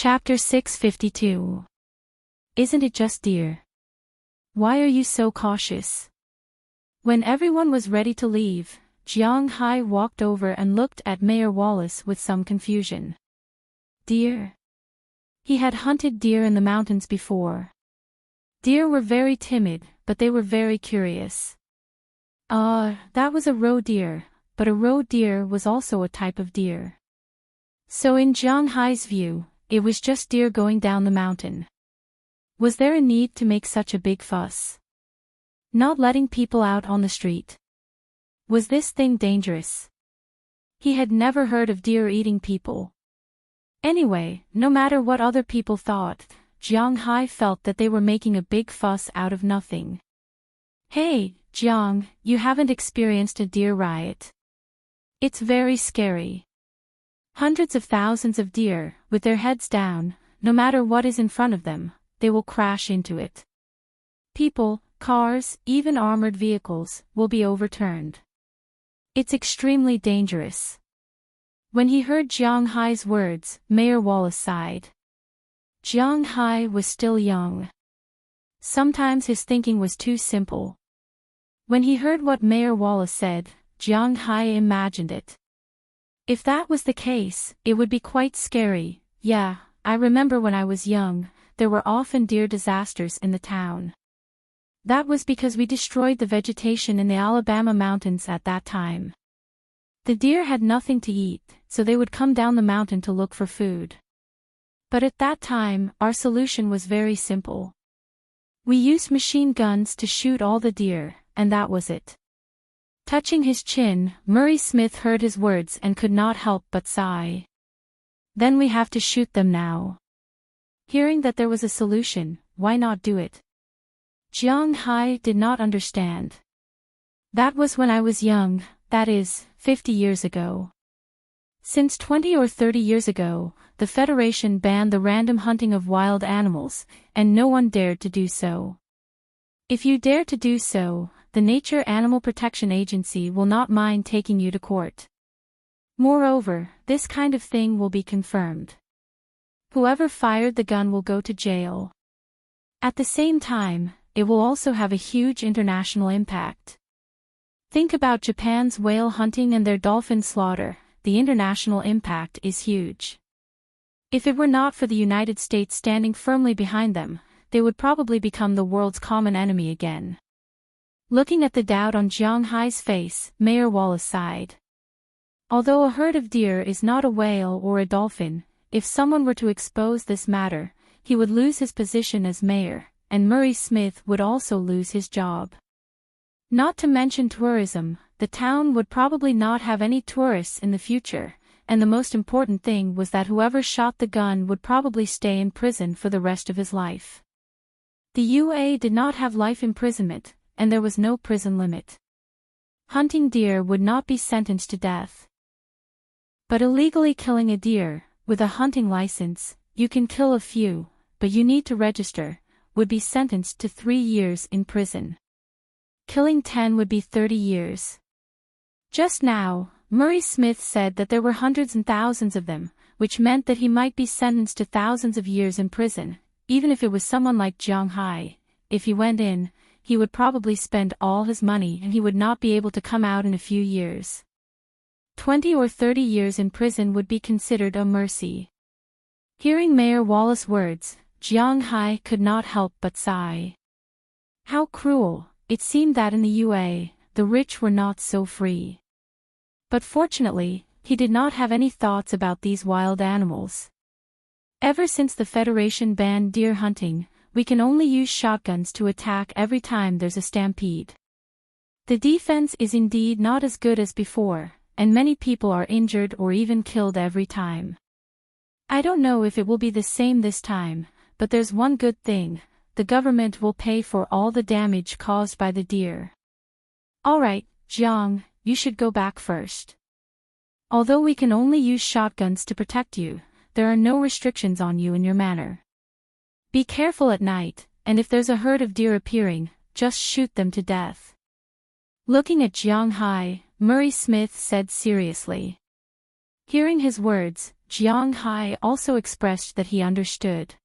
Chapter 652. Isn't it just dear? Why are you so cautious? When everyone was ready to leave, Jiang Hai walked over and looked at Mayor Wallace with some confusion. Deer? He had hunted deer in the mountains before. Deer were very timid, but they were very curious. That was a roe deer, but a roe deer was also a type of deer. So in Jiang Hai's view, it was just deer going down the mountain. Was there a need to make such a big fuss? Not letting people out on the street. Was this thing dangerous? He had never heard of deer eating people. Anyway, no matter what other people thought, Jiang Hai felt that they were making a big fuss out of nothing. Hey, Jiang, you haven't experienced a deer riot. It's very scary. Hundreds of thousands of deer, with their heads down, no matter what is in front of them, they will crash into it. People, cars, even armored vehicles, will be overturned. It's extremely dangerous. When he heard Jiang Hai's words, Mayor Wallace sighed. Jiang Hai was still young. Sometimes his thinking was too simple. When he heard what Mayor Wallace said, Jiang Hai imagined it. If that was the case, it would be quite scary. Yeah, I remember when I was young, there were often deer disasters in the town. That was because we destroyed the vegetation in the Alabama mountains at that time. The deer had nothing to eat, so they would come down the mountain to look for food. But at that time, our solution was very simple. We used machine guns to shoot all the deer, and that was it. Touching his chin, Murray Smith heard his words and could not help but sigh. Then we have to shoot them now. Hearing that there was a solution, why not do it? Jiang Hai did not understand. That was when I was young, that is, 50 years ago. Since 20 or 30 years ago, the Federation banned the random hunting of wild animals, and no one dared to do so. If you dare to do so, the Nature Animal Protection Agency will not mind taking you to court. Moreover, this kind of thing will be confirmed. Whoever fired the gun will go to jail. At the same time, it will also have a huge international impact. Think about Japan's whale hunting and their dolphin slaughter. The international impact is huge. If it were not for the United States standing firmly behind them, they would probably become the world's common enemy again. Looking at the doubt on Jiang Hai's face, Mayor Wallace sighed. Although a herd of deer is not a whale or a dolphin, if someone were to expose this matter, he would lose his position as mayor, and Murray Smith would also lose his job. Not to mention tourism, the town would probably not have any tourists in the future, and the most important thing was that whoever shot the gun would probably stay in prison for the rest of his life. The UA did not have life imprisonment, and there was no prison limit. Hunting deer would not be sentenced to death. But illegally killing a deer, with a hunting license, you can kill a few, but you need to register, would be sentenced to 3 years in prison. Killing 10 would be 30 years. Just now, Murray Smith said that there were hundreds and thousands of them, which meant that he might be sentenced to thousands of years in prison, even if it was someone like Jiang Hai. If he went in, he would probably spend all his money and he would not be able to come out in a few years. 20 or 30 years in prison would be considered a mercy. Hearing Mayor Wallace's words, Jiang Hai could not help but sigh. How cruel! It seemed that in the UA, the rich were not so free. But fortunately, he did not have any thoughts about these wild animals. Ever since the Federation banned deer hunting, we can only use shotguns to attack every time there's a stampede. The defense is indeed not as good as before, and many people are injured or even killed every time. I don't know if it will be the same this time, but there's one good thing, the government will pay for all the damage caused by the deer. Alright, Jiang, you should go back first. Although we can only use shotguns to protect you, there are no restrictions on you and your manner. Be careful at night, and if there's a herd of deer appearing, just shoot them to death. Looking at Jiang Hai, Murray Smith said seriously. Hearing his words, Jiang Hai also expressed that he understood.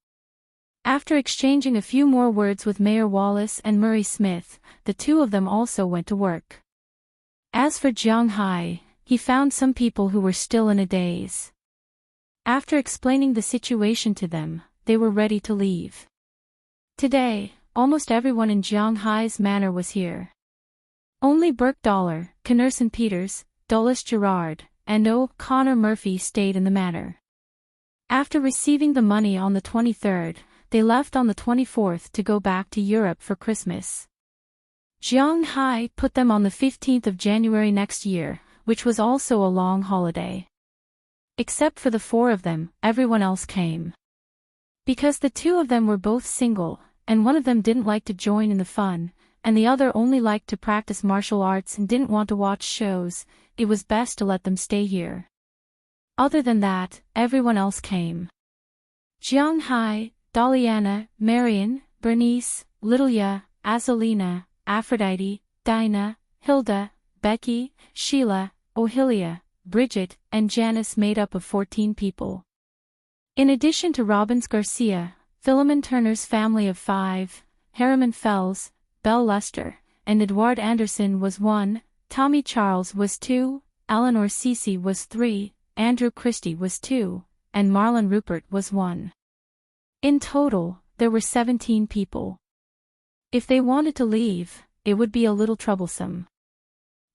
After exchanging a few more words with Mayor Wallace and Murray Smith, the two of them also went to work. As for Jiang Hai, he found some people who were still in a daze. After explaining the situation to them, they were ready to leave. Today, almost everyone in Jiang Hai's manor was here. Only Burke Dollar, Connerson Peters, Dulles Gerard, and O'Connor Murphy stayed in the manor. After receiving the money on the 23rd, they left on the 24th to go back to Europe for Christmas. Jiang Hai put them on the 15th of January next year, which was also a long holiday. Except for the four of them, everyone else came. Because the two of them were both single, and one of them didn't like to join in the fun, and the other only liked to practice martial arts and didn't want to watch shows, it was best to let them stay here. Other than that, everyone else came. Jiang Hai, Daliana, Marion, Bernice, Lilia, Azalina, Aphrodite, Dinah, Hilda, Becky, Sheila, Ohilia, Bridget, and Janice made up of 14 people. In addition to Robbins Garcia, Philemon Turner's family of 5, Harriman Fells, Belle Luster, and Edward Anderson was 1, Tommy Charles was 2, Eleanor Cece was 3, Andrew Christie was 2, and Marlon Rupert was 1. In total, there were 17 people. If they wanted to leave, it would be a little troublesome.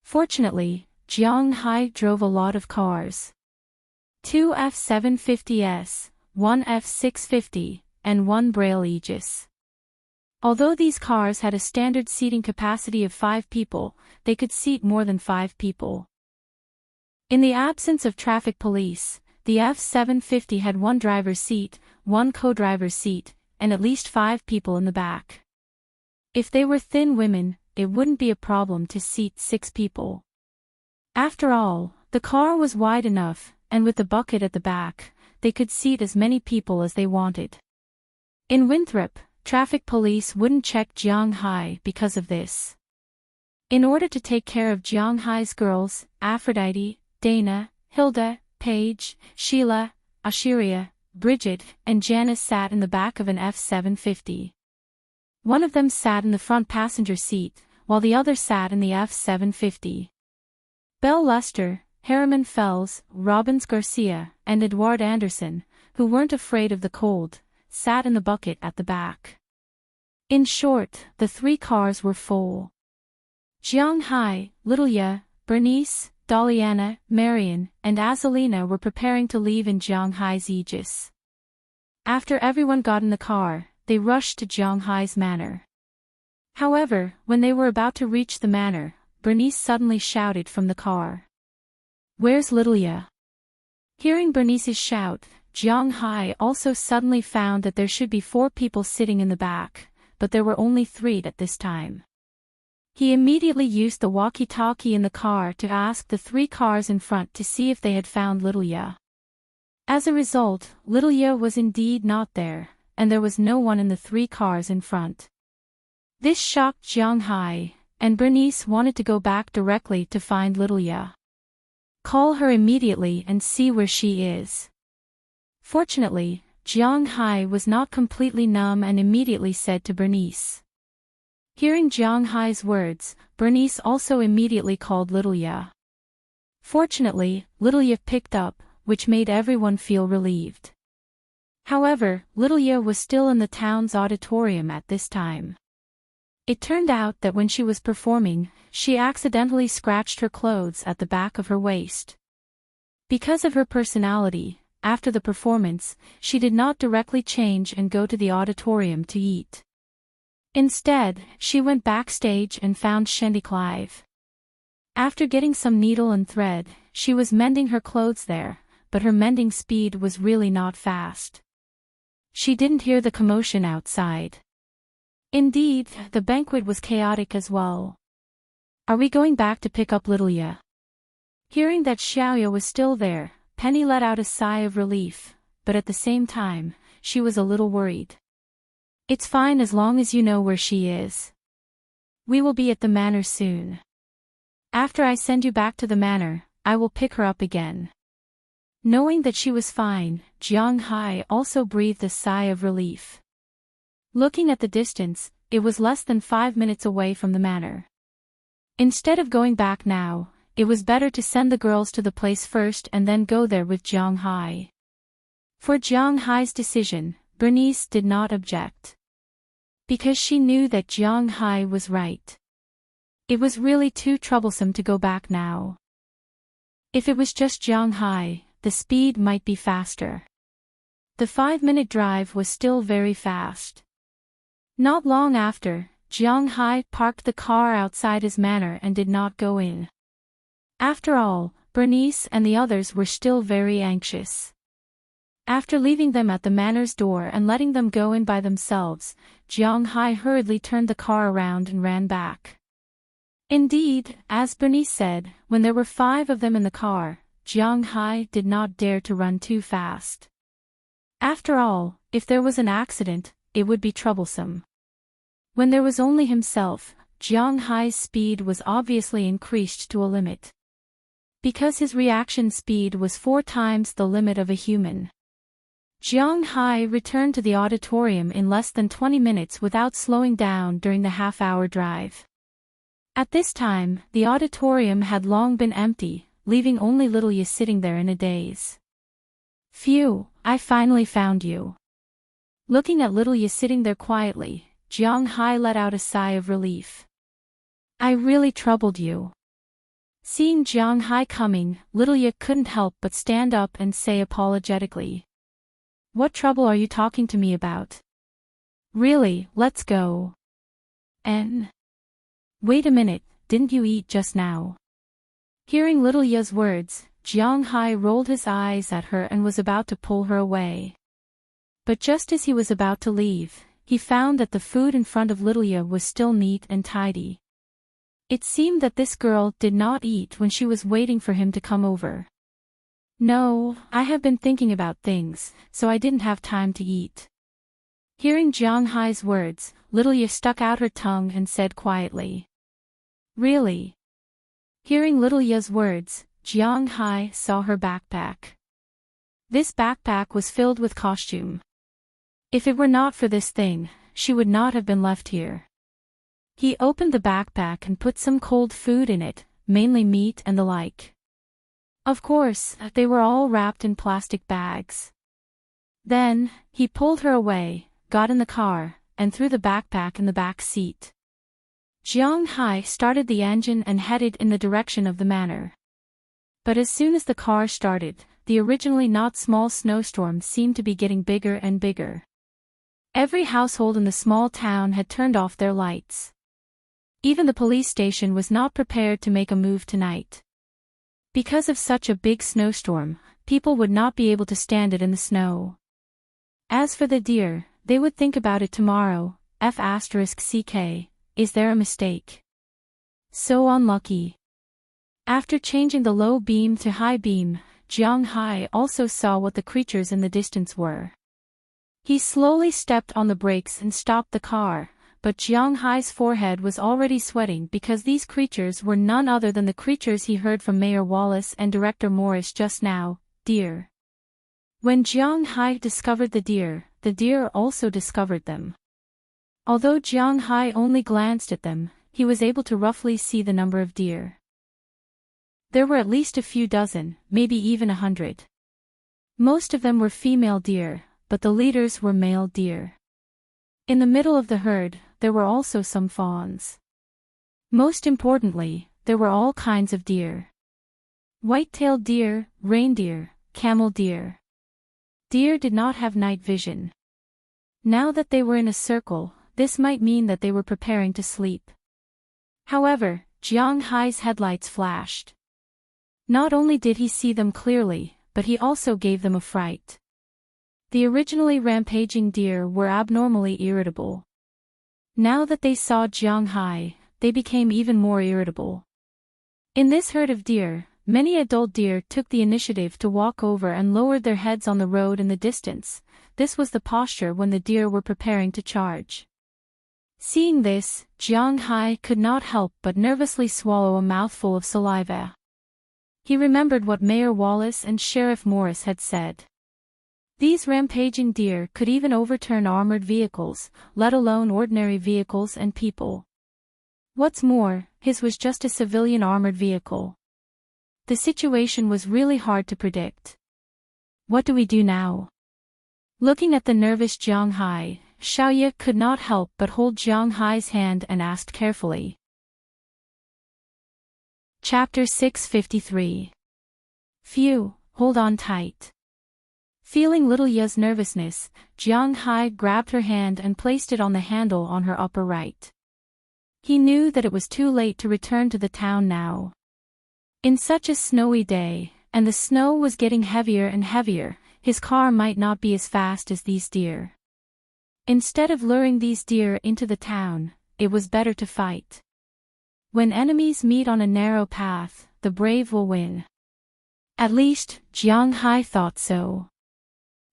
Fortunately, Jiang Hai drove a lot of cars. 2 F-750s, 1 F-650, and 1 Braille Aegis. Although these cars had a standard seating capacity of 5 people, they could seat more than 5 people. In the absence of traffic police, the F-750 had 1 driver's seat, 1 co-driver's seat, and at least 5 people in the back. If they were thin women, it wouldn't be a problem to seat 6 people. After all, the car was wide enough, and with the bucket at the back, they could seat as many people as they wanted. In Winthrop, traffic police wouldn't check Jiang Hai because of this. In order to take care of Jiang Hai's girls, Aphrodite, Dana, Hilda, Paige, Sheila, Ashiria, Bridget, and Janice sat in the back of an F-750. One of them sat in the front passenger seat, while the other sat in the F-750. Belle Luster, Harriman Fells, Robbins Garcia, and Edward Anderson, who weren't afraid of the cold, sat in the bucket at the back. In short, the 3 cars were full. Jiang Hai, Lilia, Bernice, Daliana, Marion, and Azalina were preparing to leave in Jiang Hai's Aegis. After everyone got in the car, they rushed to Jiang Hai's manor. However, when they were about to reach the manor, Bernice suddenly shouted from the car. "Where's Lilia?" Hearing Bernice's shout, Jiang Hai also suddenly found that there should be 4 people sitting in the back, but there were only 3 at this time. He immediately used the walkie-talkie in the car to ask the 3 cars in front to see if they had found Lilia. As a result, Lilia was indeed not there, and there was no one in the 3 cars in front. This shocked Jiang Hai, and Bernice wanted to go back directly to find Lilia. "Call her immediately and see where she is." Fortunately, Jiang Hai was not completely numb and immediately said to Bernice. Hearing Jiang Hai's words, Bernice also immediately called Lilia. Fortunately, Lilia picked up, which made everyone feel relieved. However, Lilia was still in the town's auditorium at this time. It turned out that when she was performing, she accidentally scratched her clothes at the back of her waist. Because of her personality, after the performance, she did not directly change and go to the auditorium to eat. Instead, she went backstage and found Shandy Clive. After getting some needle and thread, she was mending her clothes there, but her mending speed was really not fast. She didn't hear the commotion outside. Indeed, the banquet was chaotic as well. "Are we going back to pick up Lilia?" Hearing that Xiaoya was still there, Penny let out a sigh of relief, but at the same time, she was a little worried. "It's fine as long as you know where she is. We will be at the manor soon. After I send you back to the manor, I will pick her up again." Knowing that she was fine, Jiang Hai also breathed a sigh of relief. Looking at the distance, it was less than 5 minutes away from the manor. Instead of going back now, it was better to send the girls to the place first and then go there with Jiang Hai. For Jiang Hai's decision, Bernice did not object. Because she knew that Jiang Hai was right. It was really too troublesome to go back now. If it was just Jiang Hai, the speed might be faster. The 5-minute drive was still very fast. Not long after, Jiang Hai parked the car outside his manor and did not go in. After all, Bernice and the others were still very anxious. After leaving them at the manor's door and letting them go in by themselves, Jiang Hai hurriedly turned the car around and ran back. Indeed, as Bernice said, when there were 5 of them in the car, Jiang Hai did not dare to run too fast. After all, if there was an accident, it would be troublesome. When there was only himself, Jiang Hai's speed was obviously increased to a limit. Because his reaction speed was 4 times the limit of a human. Jiang Hai returned to the auditorium in less than 20 minutes without slowing down during the half-hour drive. At this time, the auditorium had long been empty, leaving only Little Yi sitting there in a daze. Phew, I finally found you. Looking at Little Yi sitting there quietly, Jiang Hai let out a sigh of relief. I really troubled you. Seeing Jiang Hai coming, Little Yi couldn't help but stand up and say apologetically. What trouble are you talking to me about? Really, let's go. Wait a minute, didn't you eat just now? Hearing Little Yi's words, Jiang Hai rolled his eyes at her and was about to pull her away. But just as he was about to leave, he found that the food in front of Little Yi was still neat and tidy. It seemed that this girl did not eat when she was waiting for him to come over. No, I have been thinking about things, so I didn't have time to eat. Hearing Jiang Hai's words, Little Yi stuck out her tongue and said quietly. Really? Hearing Little Yi's words, Jiang Hai saw her backpack. This backpack was filled with costume. If it were not for this thing, she would not have been left here. He opened the backpack and put some cold food in it, mainly meat and the like. Of course, they were all wrapped in plastic bags. Then, he pulled her away, got in the car, and threw the backpack in the back seat. Jiang Hai started the engine and headed in the direction of the manor. But as soon as the car started, the originally not small snowstorm seemed to be getting bigger and bigger. Every household in the small town had turned off their lights. Even the police station was not prepared to make a move tonight. Because of such a big snowstorm, people would not be able to stand it in the snow. As for the deer, they would think about it tomorrow. F***ck, is there a mistake? So unlucky. After changing the low beam to high beam, Jiang Hai also saw what the creatures in the distance were. He slowly stepped on the brakes and stopped the car, but Jiang Hai's forehead was already sweating because these creatures were none other than the creatures he heard from Mayor Wallace and Director Morris just now, deer. When Jiang Hai discovered the deer also discovered them. Although Jiang Hai only glanced at them, he was able to roughly see the number of deer. There were at least a few dozen, maybe even 100. Most of them were female deer, but the leaders were male deer. In the middle of the herd, there were also some fawns. Most importantly, there were all kinds of deer. White-tailed deer, reindeer, camel deer. Deer did not have night vision. Now that they were in a circle, this might mean that they were preparing to sleep. However, Jiang Hai's headlights flashed. Not only did he see them clearly, but he also gave them a fright. The originally rampaging deer were abnormally irritable. Now that they saw Jiang Hai, they became even more irritable. In this herd of deer, many adult deer took the initiative to walk over and lowered their heads on the road in the distance. This was the posture when the deer were preparing to charge. Seeing this, Jiang Hai could not help but nervously swallow a mouthful of saliva. He remembered what Mayor Wallace and Sheriff Morris had said. These rampaging deer could even overturn armored vehicles, let alone ordinary vehicles and people. What's more, his was just a civilian armored vehicle. The situation was really hard to predict. What do we do now? Looking at the nervous Jiang Hai, Xiaoye could not help but hold Jiang Hai's hand and asked carefully. Chapter 653. Phew, hold on tight. Feeling little Ye's nervousness, Jiang Hai grabbed her hand and placed it on the handle on her upper right. He knew that it was too late to return to the town now. In such a snowy day, and the snow was getting heavier and heavier, his car might not be as fast as these deer. Instead of luring these deer into the town, it was better to fight. When enemies meet on a narrow path, the brave will win. At least, Jiang Hai thought so.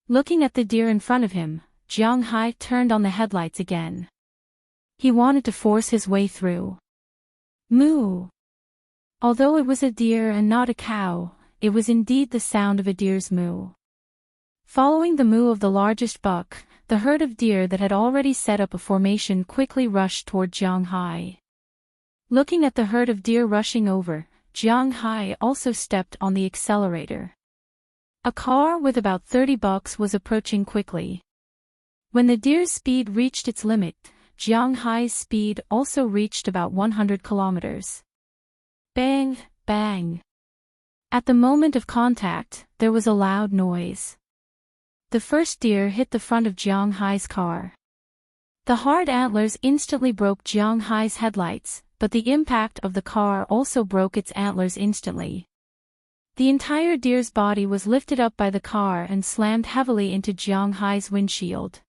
Looking at the deer in front of him, Jiang Hai turned on the headlights again. He wanted to force his way through. Moo! Although it was a deer and not a cow, it was indeed the sound of a deer's moo. Following the moo of the largest buck, the herd of deer that had already set up a formation quickly rushed toward Jiang Hai. Looking at the herd of deer rushing over, Jiang Hai also stepped on the accelerator. A car with about 30 bucks was approaching quickly. When the deer's speed reached its limit, Jiang Hai's speed also reached about 100 kilometers. Bang, bang. At the moment of contact, there was a loud noise. The first deer hit the front of Jiang Hai's car. The hard antlers instantly broke Jiang Hai's headlights, but the impact of the car also broke its antlers instantly. The entire deer's body was lifted up by the car and slammed heavily into Jiang Hai's windshield.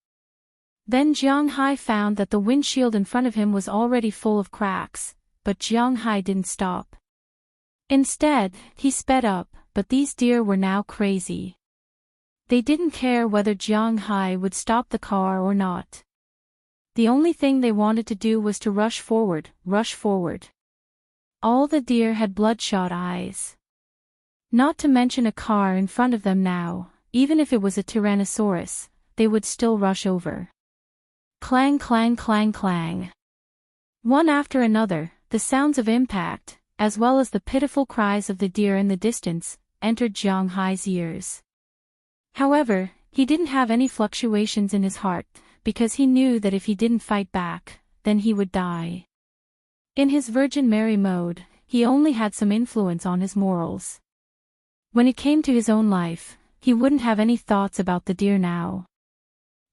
Then Jiang Hai found that the windshield in front of him was already full of cracks, but Jiang Hai didn't stop. Instead, he sped up, but these deer were now crazy. They didn't care whether Jiang Hai would stop the car or not. The only thing they wanted to do was to rush forward, rush forward. All the deer had bloodshot eyes. Not to mention a car in front of them now, even if it was a Tyrannosaurus, they would still rush over. Clang, clang, clang, clang. One after another, the sounds of impact, as well as the pitiful cries of the deer in the distance, entered Jiang Hai's ears. However, he didn't have any fluctuations in his heart, because he knew that if he didn't fight back, then he would die. In his Virgin Mary mode, he only had some influence on his morals. When it came to his own life, he wouldn't have any thoughts about the deer now.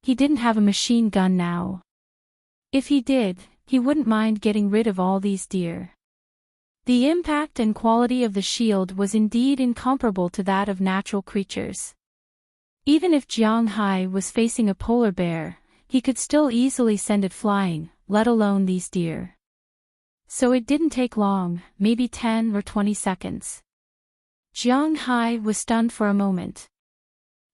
He didn't have a machine gun now. If he did, he wouldn't mind getting rid of all these deer. The impact and quality of the shield was indeed incomparable to that of natural creatures. Even if Jiang Hai was facing a polar bear, he could still easily send it flying, let alone these deer. So it didn't take long, maybe 10 or 20 seconds. Jiang Hai was stunned for a moment.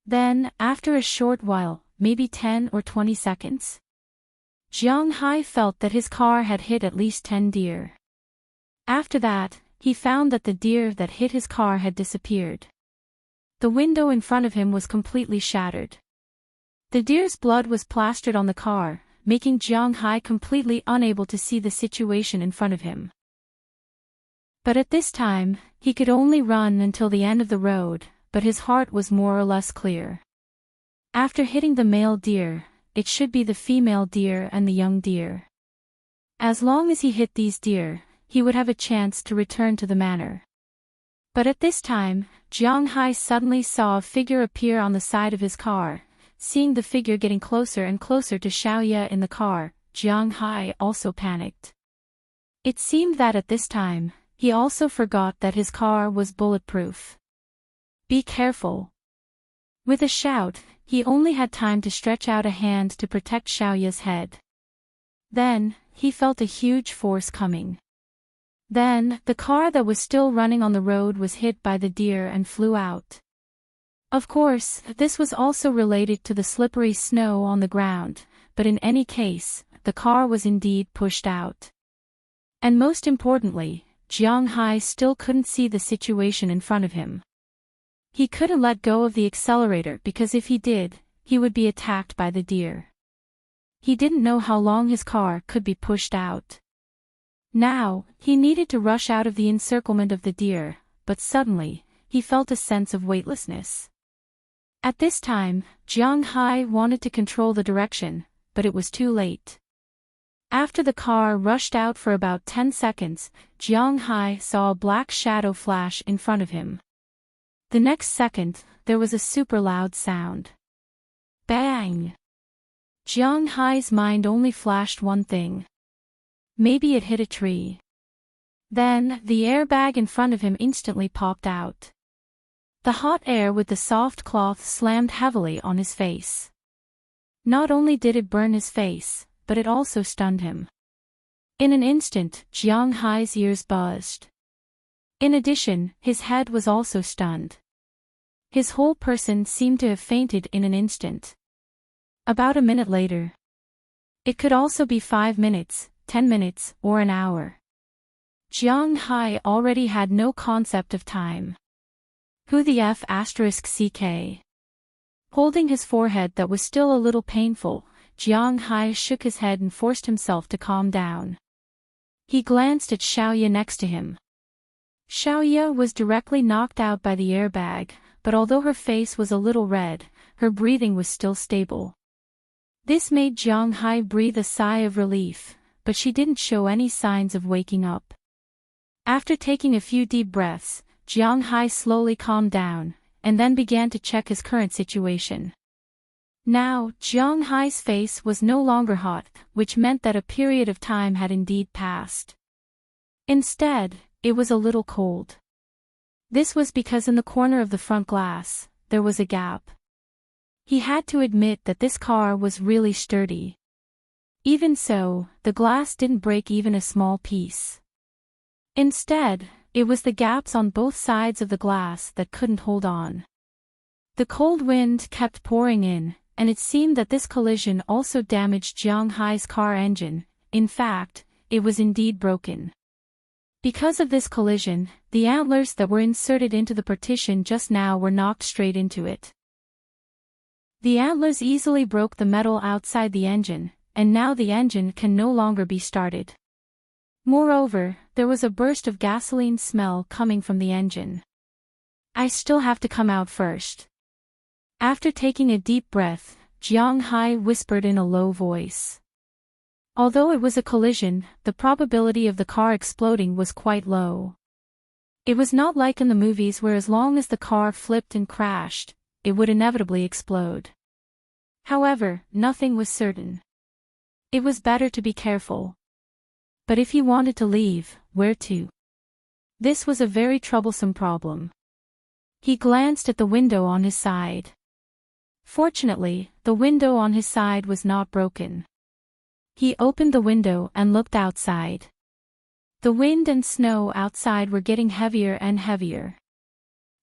Then, after a short while, maybe 10 or 20 seconds, Jiang Hai felt that his car had hit at least 10 deer. After that, he found that the deer that hit his car had disappeared. The window in front of him was completely shattered. The deer's blood was plastered on the car, making Jiang Hai completely unable to see the situation in front of him. But at this time, he could only run until the end of the road, but his heart was more or less clear. After hitting the male deer, it should be the female deer and the young deer. As long as he hit these deer, he would have a chance to return to the manor. But at this time, Jiang Hai suddenly saw a figure appear on the side of his car. Seeing the figure getting closer and closer to Xiaoye in the car, Jiang Hai also panicked. It seemed that at this time, he also forgot that his car was bulletproof. Be careful. With a shout, he only had time to stretch out a hand to protect Xiaoye's head. Then, he felt a huge force coming. Then, the car that was still running on the road was hit by the deer and flew out. Of course, this was also related to the slippery snow on the ground, but in any case, the car was indeed pushed out. And most importantly, Jiang Hai still couldn't see the situation in front of him. He couldn't let go of the accelerator because if he did, he would be attacked by the deer. He didn't know how long his car could be pushed out. Now, he needed to rush out of the encirclement of the deer, but suddenly, he felt a sense of weightlessness. At this time, Jiang Hai wanted to control the direction, but it was too late. After the car rushed out for about 10 seconds, Jiang Hai saw a black shadow flash in front of him. The next second, there was a super loud sound. Bang! Jiang Hai's mind only flashed one thing. Maybe it hit a tree. Then, the airbag in front of him instantly popped out. The hot air with the soft cloth slammed heavily on his face. Not only did it burn his face, but it also stunned him. In an instant, Jiang Hai's ears buzzed. In addition, his head was also stunned. His whole person seemed to have fainted in an instant. About a minute later. It could also be 5 minutes, 10 minutes, or an hour. Jiang Hai already had no concept of time. Who the f***ck? Holding his forehead that was still a little painful, Jiang Hai shook his head and forced himself to calm down. He glanced at Xiaoya next to him. Xiaoya was directly knocked out by the airbag, but although her face was a little red, her breathing was still stable. This made Jiang Hai breathe a sigh of relief, but she didn't show any signs of waking up. After taking a few deep breaths, Jiang Hai slowly calmed down, and then began to check his current situation. Now, Jiang Hai's face was no longer hot, which meant that a period of time had indeed passed. Instead, it was a little cold. This was because in the corner of the front glass, there was a gap. He had to admit that this car was really sturdy. Even so, the glass didn't break even a small piece. Instead, it was the gaps on both sides of the glass that couldn't hold on. The cold wind kept pouring in, and it seemed that this collision also damaged Jiang Hai's car engine. In fact, it was indeed broken. Because of this collision, the antlers that were inserted into the partition just now were knocked straight into it. The antlers easily broke the metal outside the engine, and now the engine can no longer be started. Moreover, there was a burst of gasoline smell coming from the engine. I still have to come out first. After taking a deep breath, Jiang Hai whispered in a low voice. Although it was a collision, the probability of the car exploding was quite low. It was not like in the movies where as long as the car flipped and crashed, it would inevitably explode. However, nothing was certain. It was better to be careful. But if he wanted to leave, where to? This was a very troublesome problem. He glanced at the window on his side. Fortunately, the window on his side was not broken. He opened the window and looked outside. The wind and snow outside were getting heavier and heavier.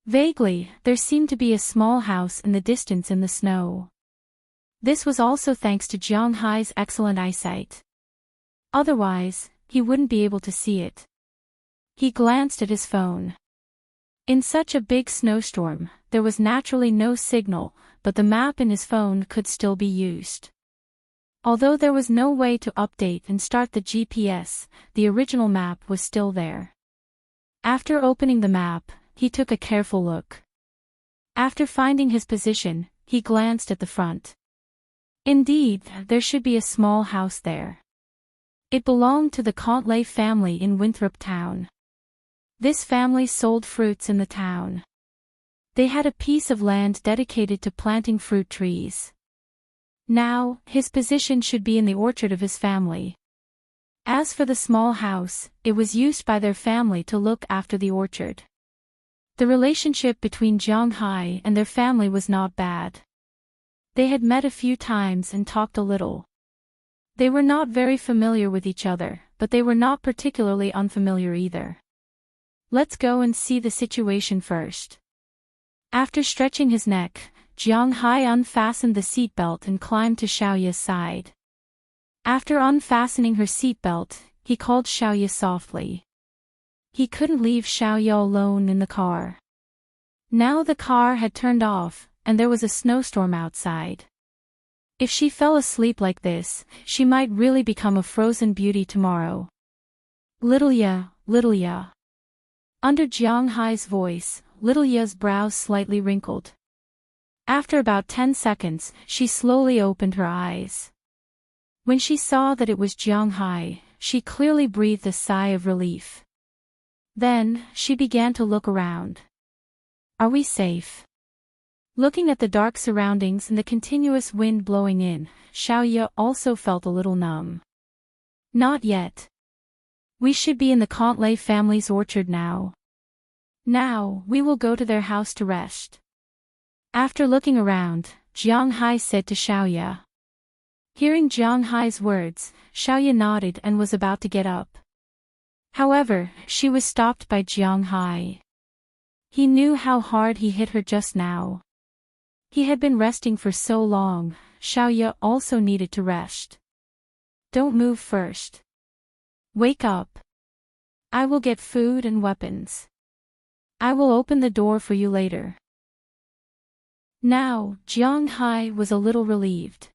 Vaguely, there seemed to be a small house in the distance in the snow. This was also thanks to Jiang Hai's excellent eyesight. Otherwise, he wouldn't be able to see it. He glanced at his phone. In such a big snowstorm, there was naturally no signal, but the map in his phone could still be used. Although there was no way to update and start the GPS, the original map was still there. After opening the map, he took a careful look. After finding his position, he glanced at the front. Indeed, there should be a small house there. It belonged to the Contley family in Winthrop Town. This family sold fruits in the town. They had a piece of land dedicated to planting fruit trees. Now, his position should be in the orchard of his family. As for the small house, it was used by their family to look after the orchard. The relationship between Jiang Hai and their family was not bad. They had met a few times and talked a little. They were not very familiar with each other, but they were not particularly unfamiliar either. Let's go and see the situation first. After stretching his neck, Jiang Hai unfastened the seatbelt and climbed to Xiaoya's side. After unfastening her seatbelt, he called Xiaoya softly. He couldn't leave Xiaoya alone in the car. Now the car had turned off, and there was a snowstorm outside. If she fell asleep like this, she might really become a frozen beauty tomorrow. Little Ya, Little Ya. Under Jiang Hai's voice, Little Ya's brows slightly wrinkled. After about 10 seconds, she slowly opened her eyes. When she saw that it was Jiang Hai, she clearly breathed a sigh of relief. Then, she began to look around. Are we safe? Looking at the dark surroundings and the continuous wind blowing in, Xiaoya also felt a little numb. Not yet. We should be in the Contley family's orchard now. Now, we will go to their house to rest. After looking around, Jiang Hai said to Xiaoya. Hearing Jiang Hai's words, Xiaoya nodded and was about to get up. However, she was stopped by Jiang Hai. He knew how hard he hit her just now. He had been resting for so long, Xiaoya also needed to rest. Don't move first. Wake up. I will get food and weapons. I will open the door for you later. Now, Jiang Hai was a little relieved.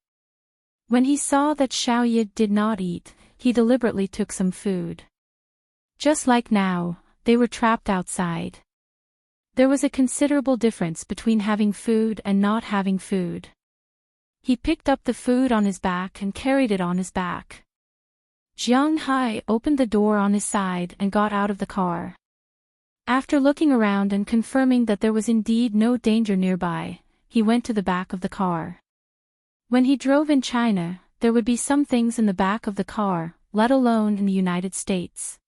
When he saw that Xiaoya did not eat, he deliberately took some food. Just like now, they were trapped outside. There was a considerable difference between having food and not having food. He picked up the food on his back and carried it on his back. Jiang Hai opened the door on his side and got out of the car. After looking around and confirming that there was indeed no danger nearby, he went to the back of the car. When he drove in China, there would be some things in the back of the car, let alone in the United States.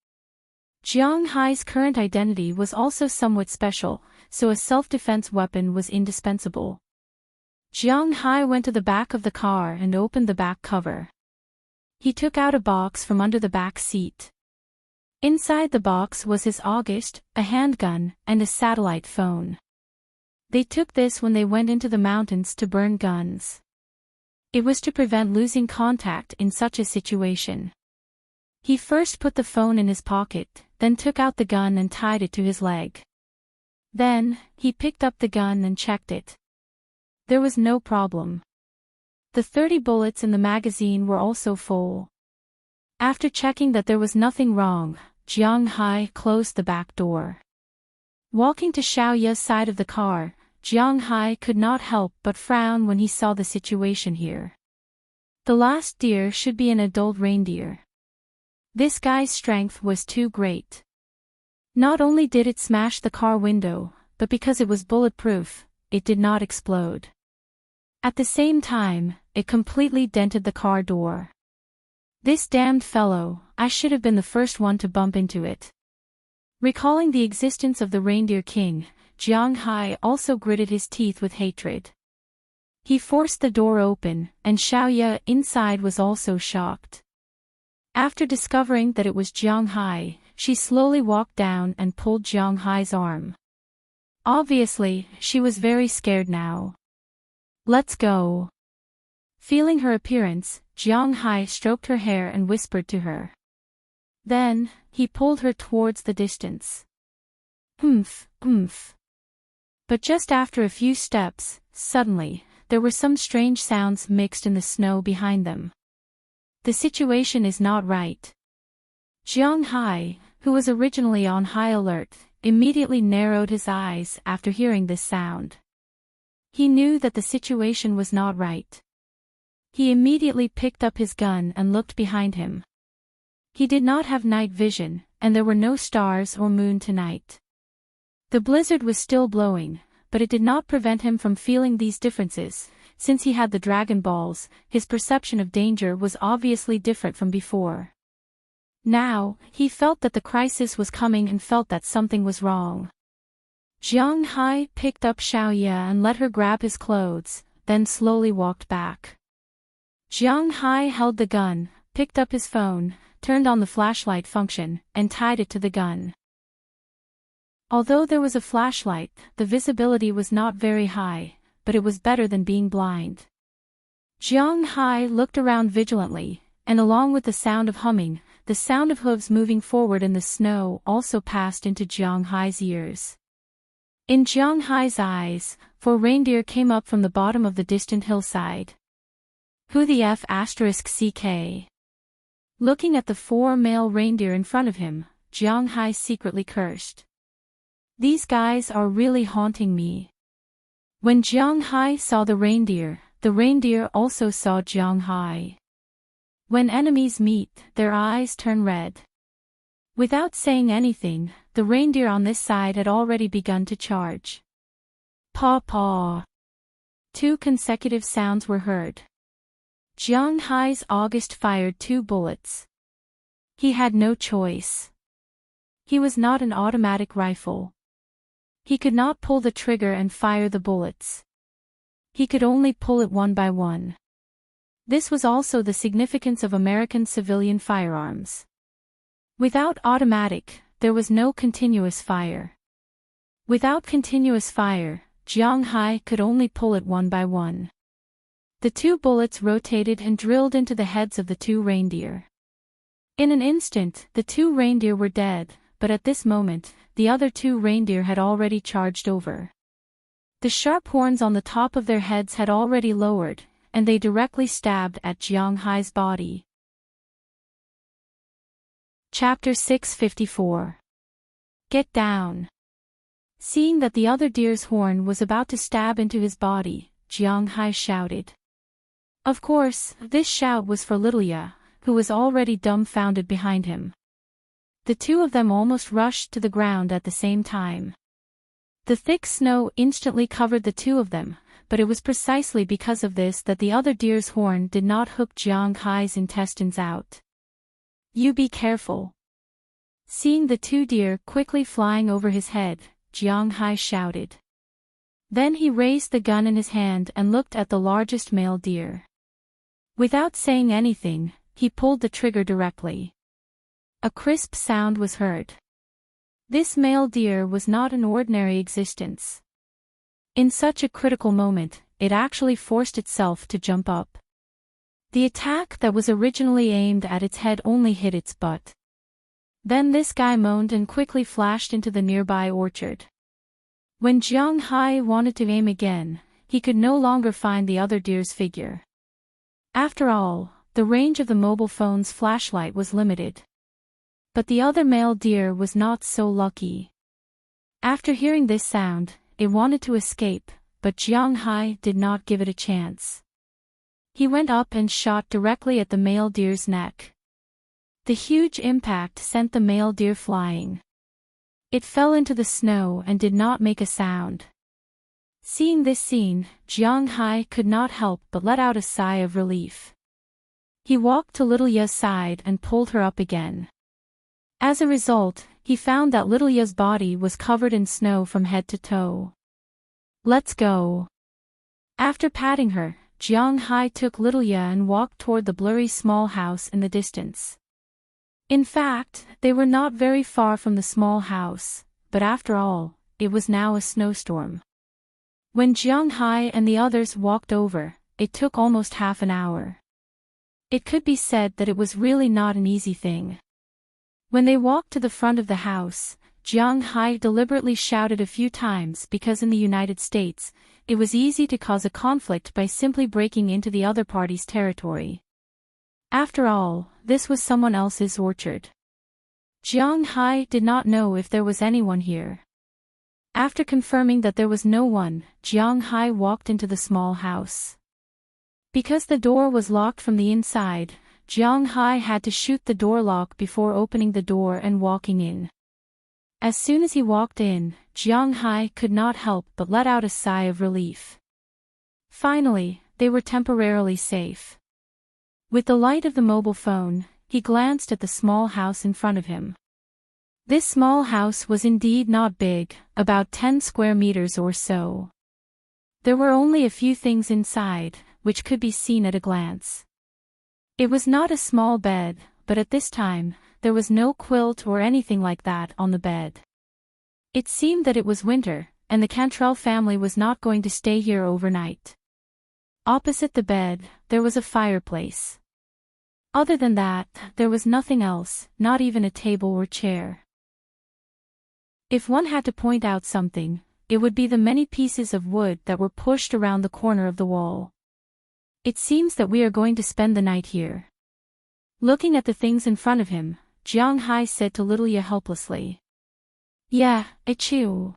Jiang Hai's current identity was also somewhat special, so a self-defense weapon was indispensable. Jiang Hai went to the back of the car and opened the back cover. He took out a box from under the back seat. Inside the box was his August, a handgun, and a satellite phone. They took this when they went into the mountains to burn guns. It was to prevent losing contact in such a situation. He first put the phone in his pocket, then took out the gun and tied it to his leg. Then, he picked up the gun and checked it. There was no problem. The 30 bullets in the magazine were also full. After checking that there was nothing wrong, Jiang Hai closed the back door. Walking to Xiaoya's side of the car, Jiang Hai could not help but frown when he saw the situation here. The last deer should be an adult reindeer. This guy's strength was too great. Not only did it smash the car window, but because it was bulletproof, it did not explode. At the same time, it completely dented the car door. This damned fellow, I should have been the first one to bump into it. Recalling the existence of the Reindeer King, Jiang Hai also gritted his teeth with hatred. He forced the door open, and Xiaoya inside was also shocked. After discovering that it was Jiang Hai, she slowly walked down and pulled Jiang Hai's arm. Obviously, she was very scared now. Let's go. Feeling her appearance, Jiang Hai stroked her hair and whispered to her. Then, he pulled her towards the distance. Oomph, oomph. But just after a few steps, suddenly, there were some strange sounds mixed in the snow behind them. The situation is not right. Jiang Hai, who was originally on high alert, immediately narrowed his eyes after hearing this sound. He knew that the situation was not right. He immediately picked up his gun and looked behind him. He did not have night vision, and there were no stars or moon tonight. The blizzard was still blowing, but it did not prevent him from feeling these differences. Since he had the Dragon Balls, his perception of danger was obviously different from before. Now, he felt that the crisis was coming and felt that something was wrong. Jiang Hai picked up Xiaoya and let her grab his clothes, then slowly walked back. Jiang Hai held the gun, picked up his phone, turned on the flashlight function, and tied it to the gun. Although there was a flashlight, the visibility was not very high, but it was better than being blind. Jiang Hai looked around vigilantly, and along with the sound of humming, the sound of hooves moving forward in the snow also passed into Jiang Hai's ears. In Jiang Hai's eyes, 4 reindeer came up from the bottom of the distant hillside. Who the F***? Looking at the 4 male reindeer in front of him, Jiang Hai secretly cursed. These guys are really haunting me. When Jiang Hai saw the reindeer also saw Jiang Hai. When enemies meet, their eyes turn red. Without saying anything, the reindeer on this side had already begun to charge. Paw paw. 2 consecutive sounds were heard. Jiang Hai's August fired 2 bullets. He had no choice. He was not an automatic rifle. He could not pull the trigger and fire the bullets. He could only pull it one by one. This was also the significance of American civilian firearms. Without automatic, there was no continuous fire. Without continuous fire, Jiang Hai could only pull it one by one. The 2 bullets rotated and drilled into the heads of the 2 reindeer. In an instant, the 2 reindeer were dead, but at this moment, the other 2 reindeer had already charged over. The sharp horns on the top of their heads had already lowered, and they directly stabbed at Jiang Hai's body. Chapter 654. Get down. Seeing that the other deer's horn was about to stab into his body, Jiang Hai shouted. Of course, this shout was for Little Ya, who was already dumbfounded behind him. The 2 of them almost rushed to the ground at the same time. The thick snow instantly covered the 2 of them, but it was precisely because of this that the other deer's horn did not hook Jiang Hai's intestines out. You be careful. Seeing the 2 deer quickly flying over his head, Jiang Hai shouted. Then he raised the gun in his hand and looked at the largest male deer. Without saying anything, he pulled the trigger directly. A crisp sound was heard. This male deer was not an ordinary existence. In such a critical moment, it actually forced itself to jump up. The attack that was originally aimed at its head only hit its butt. Then this guy moaned and quickly flashed into the nearby orchard. When Jiang Hai wanted to aim again, he could no longer find the other deer's figure. After all, the range of the mobile phone's flashlight was limited. But the other male deer was not so lucky. After hearing this sound, it wanted to escape, but Jiang Hai did not give it a chance. He went up and shot directly at the male deer's neck. The huge impact sent the male deer flying. It fell into the snow and did not make a sound. Seeing this scene, Jiang Hai could not help but let out a sigh of relief. He walked to Little Ya's side and pulled her up again. As a result, he found that Little Ya's body was covered in snow from head to toe. Let's go. After patting her, Jiang Hai took Little Ya and walked toward the blurry small house in the distance. In fact, they were not very far from the small house, but after all, it was now a snowstorm. When Jiang Hai and the others walked over, it took almost half an hour. It could be said that it was really not an easy thing. When they walked to the front of the house, Jiang Hai deliberately shouted a few times because in the United States, it was easy to cause a conflict by simply breaking into the other party's territory. After all, this was someone else's orchard. Jiang Hai did not know if there was anyone here. After confirming that there was no one, Jiang Hai walked into the small house. Because the door was locked from the inside, Jiang Hai had to shoot the door lock before opening the door and walking in. As soon as he walked in, Jiang Hai could not help but let out a sigh of relief. Finally, they were temporarily safe. With the light of the mobile phone, he glanced at the small house in front of him. This small house was indeed not big, about 10 square meters or so. There were only a few things inside, which could be seen at a glance. It was not a small bed, but at this time, there was no quilt or anything like that on the bed. It seemed that it was winter, and the Cantrell family was not going to stay here overnight. Opposite the bed, there was a fireplace. Other than that, there was nothing else, not even a table or chair. If one had to point out something, it would be the many pieces of wood that were pushed around the corner of the wall. It seems that we are going to spend the night here. Looking at the things in front of him, Jiang Hai said to Little Ye helplessly. Yeah, achoo.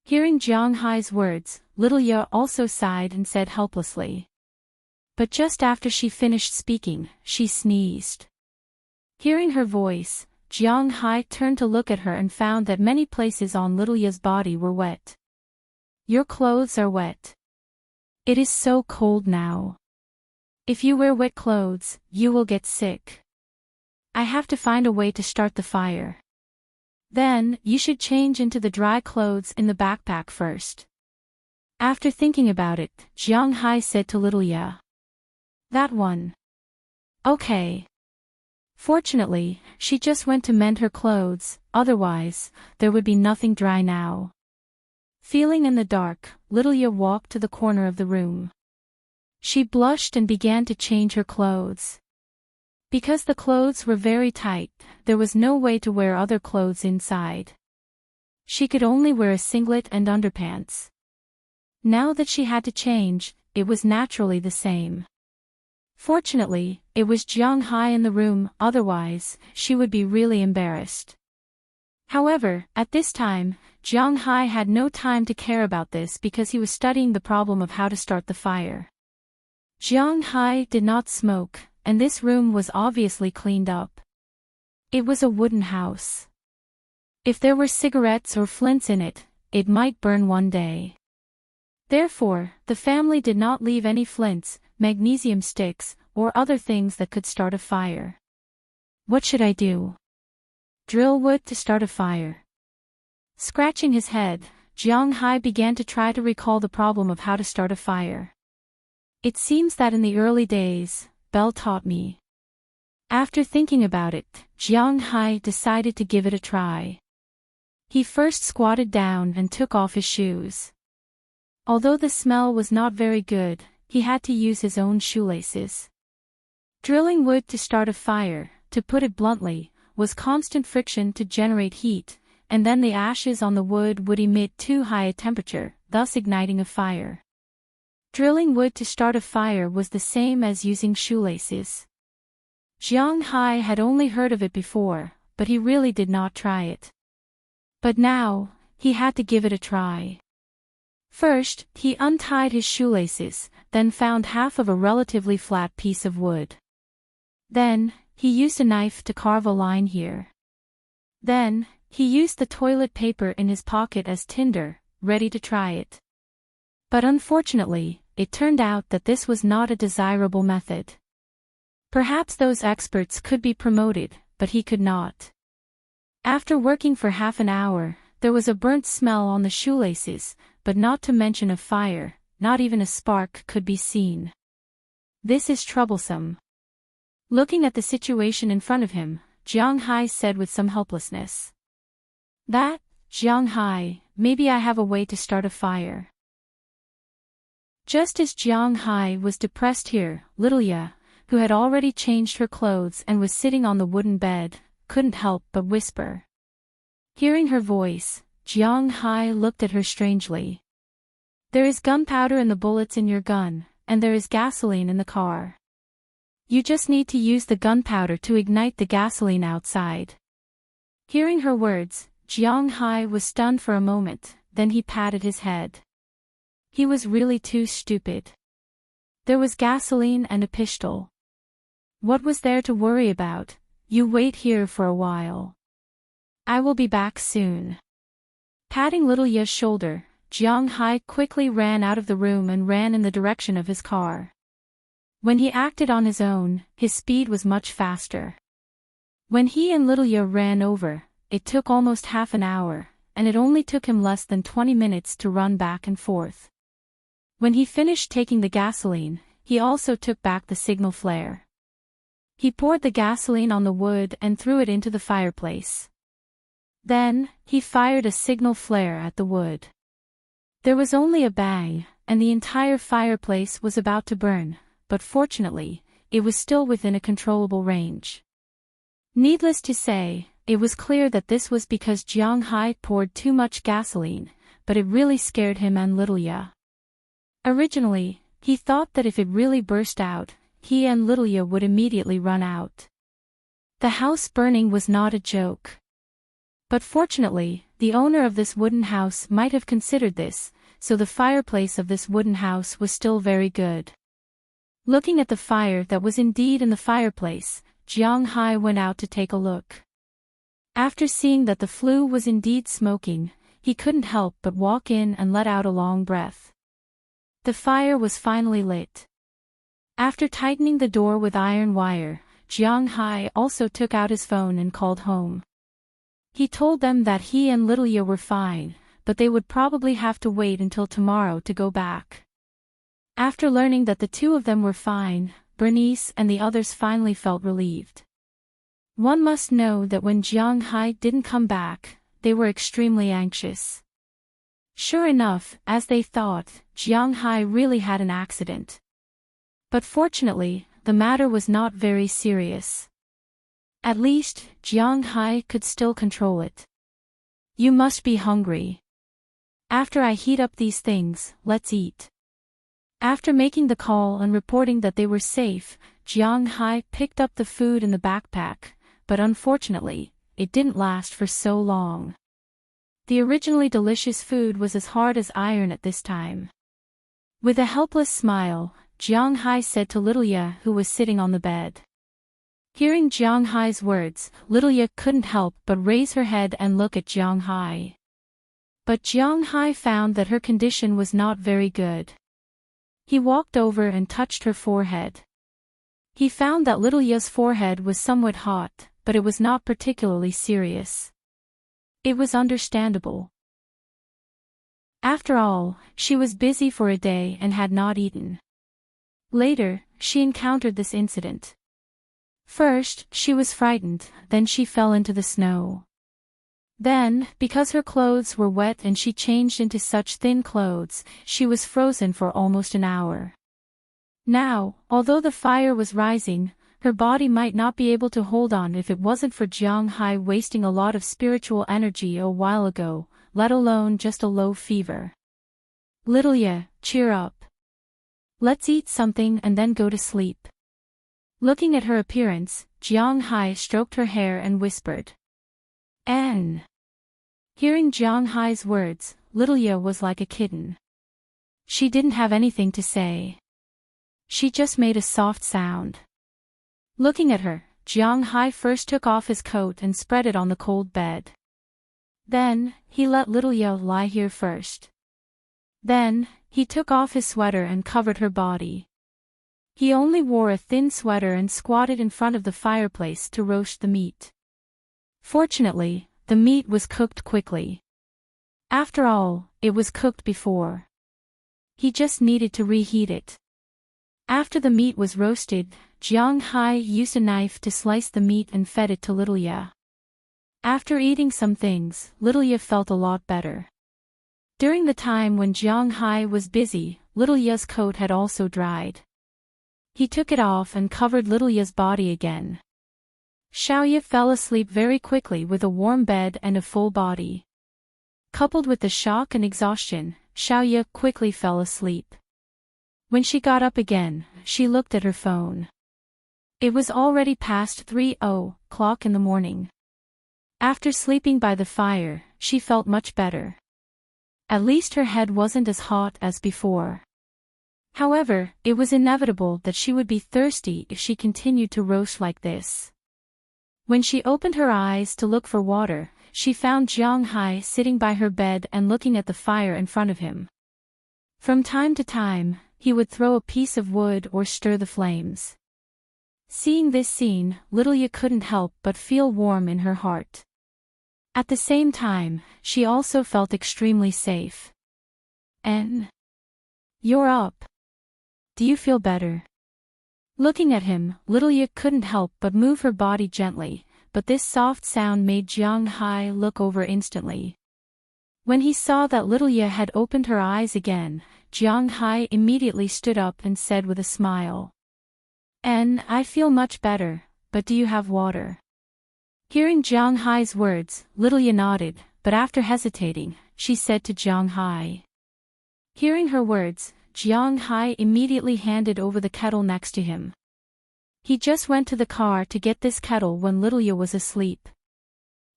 Hearing Jiang Hai's words, Little Ye also sighed and said helplessly. But just after she finished speaking, she sneezed. Hearing her voice, Jiang Hai turned to look at her and found that many places on Little Ye's body were wet. Your clothes are wet. It is so cold now. If you wear wet clothes, you will get sick. I have to find a way to start the fire. Then, you should change into the dry clothes in the backpack first. After thinking about it, Jiang Hai said to Little Ye. That one. Okay. Fortunately, she just went to mend her clothes, otherwise, there would be nothing dry now. Feeling in the dark, Little Ye walked to the corner of the room. She blushed and began to change her clothes. Because the clothes were very tight, there was no way to wear other clothes inside. She could only wear a singlet and underpants. Now that she had to change, it was naturally the same. Fortunately, it was Jiang Hai in the room, otherwise, she would be really embarrassed. However, at this time, Jiang Hai had no time to care about this because he was studying the problem of how to start the fire. Jiang Hai did not smoke, and this room was obviously cleaned up. It was a wooden house. If there were cigarettes or flints in it, it might burn one day. Therefore, the family did not leave any flints, magnesium sticks, or other things that could start a fire. What should I do? Drill wood to start a fire. Scratching his head, Jiang Hai began to try to recall the problem of how to start a fire. It seems that in the early days, Belle taught me. After thinking about it, Jiang Hai decided to give it a try. He first squatted down and took off his shoes. Although the smell was not very good, he had to use his own shoelaces. Drilling wood to start a fire, to put it bluntly, was constant friction to generate heat, and then the ashes on the wood would emit too high a temperature, thus igniting a fire. Drilling wood to start a fire was the same as using shoelaces. Jiang Hai had only heard of it before, but he really did not try it. But now, he had to give it a try. First, he untied his shoelaces, then found half of a relatively flat piece of wood. Then, he used a knife to carve a line here. Then, he used the toilet paper in his pocket as tinder, ready to try it. But unfortunately, it turned out that this was not a desirable method. Perhaps those experts could be promoted, but he could not. After working for half an hour, there was a burnt smell on the shoelaces, but not to mention a fire, not even a spark could be seen. This is troublesome. Looking at the situation in front of him, Jiang Hai said with some helplessness. That, Jiang Hai, maybe I have a way to start a fire. Just as Jiang Hai was depressed here, Little Ye, who had already changed her clothes and was sitting on the wooden bed, couldn't help but whisper. Hearing her voice, Jiang Hai looked at her strangely. There is gunpowder in the bullets in your gun, and there is gasoline in the car. You just need to use the gunpowder to ignite the gasoline outside. Hearing her words, Jiang Hai was stunned for a moment, then he patted his head. He was really too stupid. There was gasoline and a pistol. What was there to worry about? You wait here for a while. I will be back soon. Patting Little Ye's shoulder, Jiang Hai quickly ran out of the room and ran in the direction of his car. When he acted on his own, his speed was much faster. When he and Little Ye ran over, it took almost half an hour, and it only took him less than 20 minutes to run back and forth. When he finished taking the gasoline, he also took back the signal flare. He poured the gasoline on the wood and threw it into the fireplace. Then, he fired a signal flare at the wood. There was only a bang, and the entire fireplace was about to burn, but fortunately, it was still within a controllable range. Needless to say, it was clear that this was because Jiang Hai poured too much gasoline, but it really scared him and Lilia. Originally, he thought that if it really burst out, he and Lilia would immediately run out. The house burning was not a joke. But fortunately, the owner of this wooden house might have considered this, so the fireplace of this wooden house was still very good. Looking at the fire that was indeed in the fireplace, Jiang Hai went out to take a look. After seeing that the flue was indeed smoking, he couldn't help but walk in and let out a long breath. The fire was finally lit. After tightening the door with iron wire, Jiang Hai also took out his phone and called home. He told them that he and Lilia were fine, but they would probably have to wait until tomorrow to go back. After learning that the two of them were fine, Bernice and the others finally felt relieved. One must know that when Jiang Hai didn't come back, they were extremely anxious. Sure enough, as they thought, Jiang Hai really had an accident. But fortunately, the matter was not very serious. At least, Jiang Hai could still control it. You must be hungry. After I heat up these things, let's eat. After making the call and reporting that they were safe, Jiang Hai picked up the food in the backpack, but unfortunately, it didn't last for so long. The originally delicious food was as hard as iron at this time. With a helpless smile, Jiang Hai said to Lilia, who was sitting on the bed. Hearing Jiang Hai's words, Lilia couldn't help but raise her head and look at Jiang Hai. But Jiang Hai found that her condition was not very good. He walked over and touched her forehead. He found that Lilia's forehead was somewhat hot, but it was not particularly serious. It was understandable. After all, she was busy for a day and had not eaten. Later, she encountered this incident. First, she was frightened, then she fell into the snow. Then, because her clothes were wet and she changed into such thin clothes, she was frozen for almost an hour. Now, although the fire was rising, her body might not be able to hold on if it wasn't for Jiang Hai wasting a lot of spiritual energy a while ago, let alone just a low fever. Lilia, cheer up. Let's eat something and then go to sleep. Looking at her appearance, Jiang Hai stroked her hair and whispered. N. Hearing Jiang Hai's words, Lilia was like a kitten. She didn't have anything to say. She just made a soft sound. Looking at her, Jiang Hai first took off his coat and spread it on the cold bed. Then, he let Lilia lie here first. Then, he took off his sweater and covered her body. He only wore a thin sweater and squatted in front of the fireplace to roast the meat. Fortunately, the meat was cooked quickly. After all, it was cooked before. He just needed to reheat it. After the meat was roasted, Jiang Hai used a knife to slice the meat and fed it to Lilia. After eating some things, Lilia felt a lot better. During the time when Jiang Hai was busy, Lilia's coat had also dried. He took it off and covered Lilia's body again. Xiaoye fell asleep very quickly with a warm bed and a full body. Coupled with the shock and exhaustion, Xiaoye quickly fell asleep. When she got up again, she looked at her phone. It was already past 3:00 in the morning. After sleeping by the fire, she felt much better. At least her head wasn't as hot as before. However, it was inevitable that she would be thirsty if she continued to roast like this. When she opened her eyes to look for water, she found Jiang Hai sitting by her bed and looking at the fire in front of him. From time to time, he would throw a piece of wood or stir the flames. Seeing this scene, Lilia couldn't help but feel warm in her heart. At the same time, she also felt extremely safe. N. You're up. Do you feel better? Looking at him, Lilia couldn't help but move her body gently, but this soft sound made Jiang Hai look over instantly. When he saw that Lilia had opened her eyes again, Jiang Hai immediately stood up and said with a smile. I feel much better, but do you have water? Hearing Jiang Hai's words, little Ye nodded, but after hesitating, she said to Jiang Hai. Hearing her words, Jiang Hai immediately handed over the kettle next to him. He just went to the car to get this kettle when little Ye was asleep.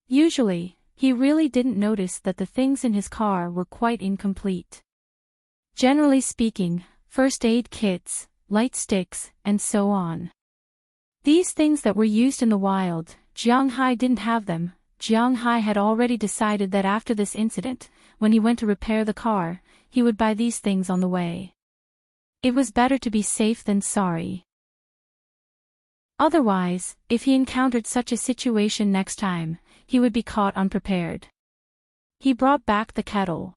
Usually, he really didn't notice that the things in his car were quite incomplete. Generally speaking, first aid kits, light sticks, and so on. These things that were used in the wild, Jiang Hai didn't have them. Jiang Hai had already decided that after this incident, when he went to repair the car, he would buy these things on the way. It was better to be safe than sorry. Otherwise, if he encountered such a situation next time, he would be caught unprepared. He brought back the kettle.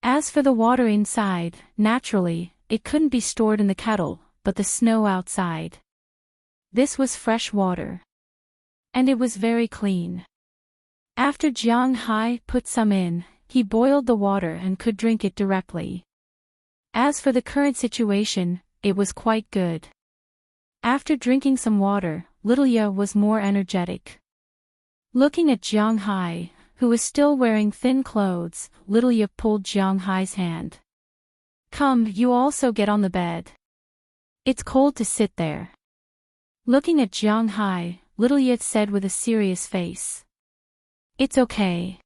As for the water inside, naturally, it couldn't be stored in the kettle, but the snow outside. This was fresh water. And it was very clean. After Jiang Hai put some in, he boiled the water and could drink it directly. As for the current situation, it was quite good. After drinking some water, little Ye was more energetic. Looking at Jiang Hai, who was still wearing thin clothes, little Ye pulled Jiang Hai's hand. Come, you also get on the bed. It's cold to sit there. Looking at Jiang Hai, little Ye said with a serious face. It's okay.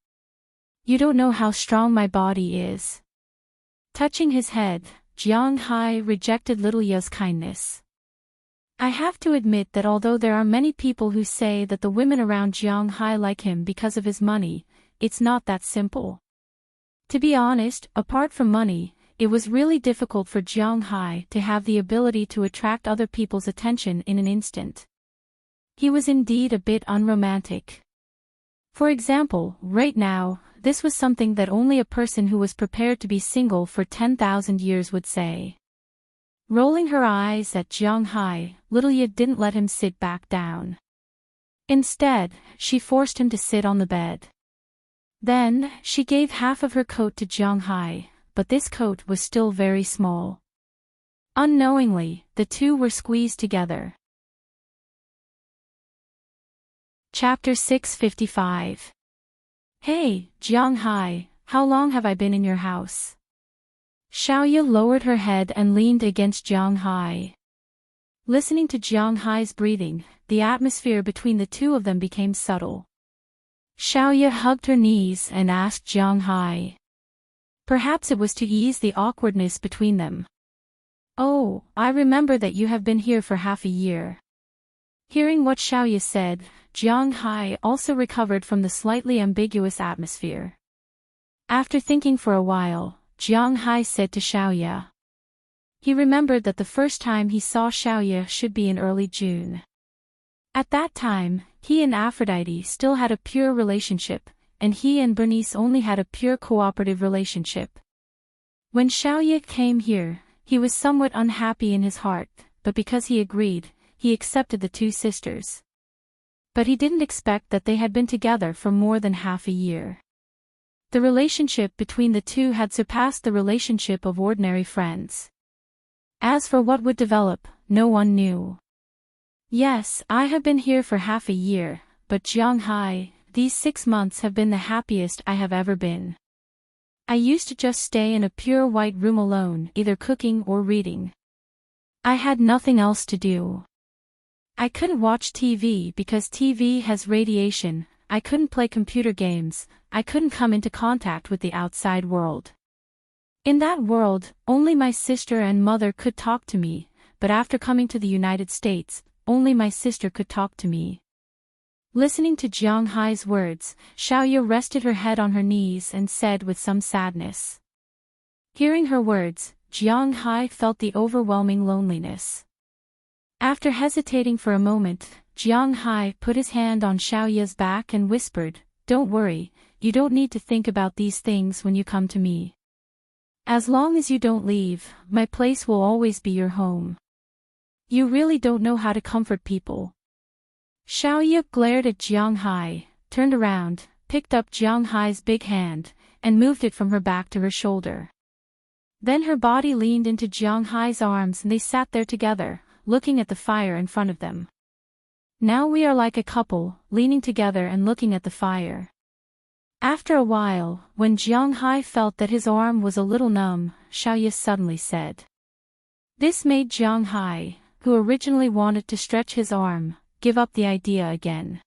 You don't know how strong my body is. Touching his head, Jiang Hai rejected little Ye's kindness. I have to admit that although there are many people who say that the women around Jiang Hai like him because of his money, it's not that simple. To be honest, apart from money, it was really difficult for Jiang Hai to have the ability to attract other people's attention in an instant. He was indeed a bit unromantic. For example, right now, this was something that only a person who was prepared to be single for 10,000 years would say. Rolling her eyes at Jiang Hai, little Ye didn't let him sit back down. Instead, she forced him to sit on the bed. Then, she gave half of her coat to Jiang Hai, but this coat was still very small. Unknowingly, the two were squeezed together. Chapter 655. Hey, Jiang Hai, how long have I been in your house? Xiaoye lowered her head and leaned against Jiang Hai. Listening to Jiang Hai's breathing, the atmosphere between the two of them became subtle. Xiaoye hugged her knees and asked Jiang Hai. Perhaps it was to ease the awkwardness between them. Oh, I remember that you have been here for half a year. Hearing what Xiaoye said, Jiang Hai also recovered from the slightly ambiguous atmosphere. After thinking for a while, Jiang Hai said to Xiaoye. He remembered that the first time he saw Xiaoye should be in early June. At that time, he and Aphrodite still had a pure relationship, and he and Bernice only had a pure cooperative relationship. When Xiaoye came here, he was somewhat unhappy in his heart, but because he agreed, he accepted the two sisters. But he didn't expect that they had been together for more than half a year. The relationship between the two had surpassed the relationship of ordinary friends. As for what would develop, no one knew. Yes, I have been here for half a year, but Jiang Hai, these 6 months have been the happiest I have ever been. I used to just stay in a pure white room alone, either cooking or reading. I had nothing else to do. I couldn't watch TV because TV has radiation, I couldn't play computer games, I couldn't come into contact with the outside world. In that world, only my sister and mother could talk to me, but after coming to the United States, only my sister could talk to me. Listening to Jiang Hai's words, Xiaoye rested her head on her knees and said with some sadness. Hearing her words, Jiang Hai felt the overwhelming loneliness. After hesitating for a moment, Jiang Hai put his hand on Xiaoye's back and whispered, "Don't worry, you don't need to think about these things when you come to me. As long as you don't leave, my place will always be your home. You really don't know how to comfort people." Xiaoye glared at Jiang Hai, turned around, picked up Jiang Hai's big hand, and moved it from her back to her shoulder. Then her body leaned into Jiang Hai's arms and they sat there together, looking at the fire in front of them. Now we are like a couple, leaning together and looking at the fire. After a while, when Jianghai felt that his arm was a little numb, Xiaoye suddenly said. This made Jianghai, who originally wanted to stretch his arm, give up the idea again.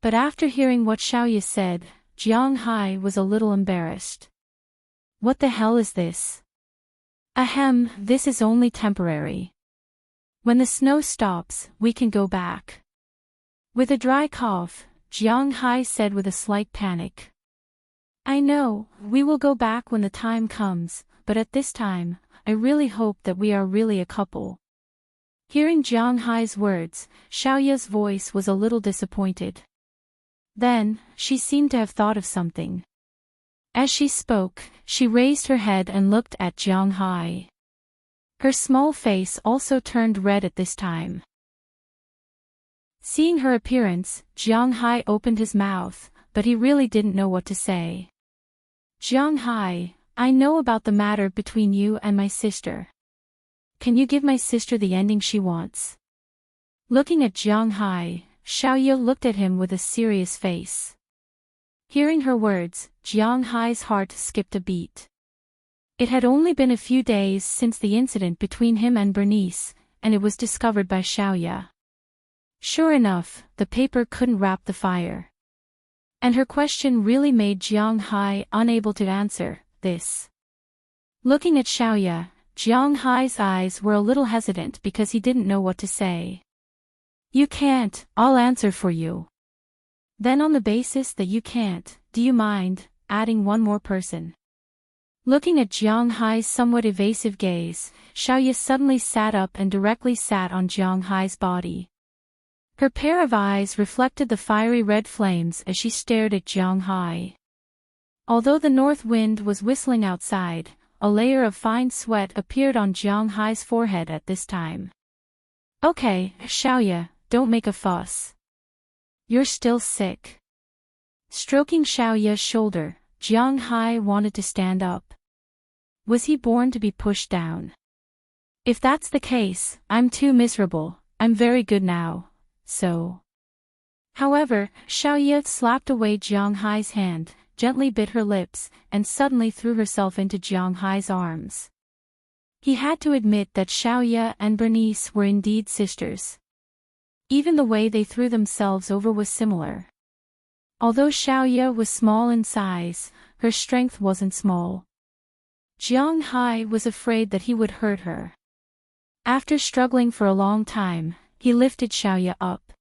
But after hearing what Xiaoye said, Jianghai was a little embarrassed. What the hell is this? Ahem, this is only temporary. When the snow stops, we can go back. With a dry cough, Jianghai said with a slight panic. I know, we will go back when the time comes, but at this time, I really hope that we are really a couple. Hearing Jianghai's words, Xiaoye's voice was a little disappointed. Then, she seemed to have thought of something. As she spoke, she raised her head and looked at Jianghai. Her small face also turned red at this time. Seeing her appearance, Jianghai opened his mouth, but he really didn't know what to say. Jianghai, I know about the matter between you and my sister. Can you give my sister the ending she wants? Looking at Jianghai, Xiaoye looked at him with a serious face. Hearing her words, Jianghai's heart skipped a beat. It had only been a few days since the incident between him and Bernice, and it was discovered by Xiaoye. Sure enough, the paper couldn't wrap the fire. And her question really made Jianghai unable to answer this. Looking at Xiaoye, Jianghai's eyes were a little hesitant because he didn't know what to say. You can't, I'll answer for you. Then on the basis that you can't, do you mind adding one more person? Looking at Jianghai's somewhat evasive gaze, Xiaoye suddenly sat up and directly sat on Jianghai's body. Her pair of eyes reflected the fiery red flames as she stared at Jianghai. Although the north wind was whistling outside, a layer of fine sweat appeared on Jianghai's forehead at this time. Okay, Xiaoye, don't make a fuss. You're still sick. Stroking Xiaoye's shoulder, Jianghai wanted to stand up. Was he born to be pushed down? If that's the case, I'm too miserable, I'm very good now, so. However, Xiaoye slapped away Jianghai's hand, gently bit her lips, and suddenly threw herself into Jianghai's arms. He had to admit that Xiaoye and Bernice were indeed sisters. Even the way they threw themselves over was similar. Although Xiaoye was small in size, her strength wasn't small. Jianghai was afraid that he would hurt her. After struggling for a long time, he lifted Xiaoye up.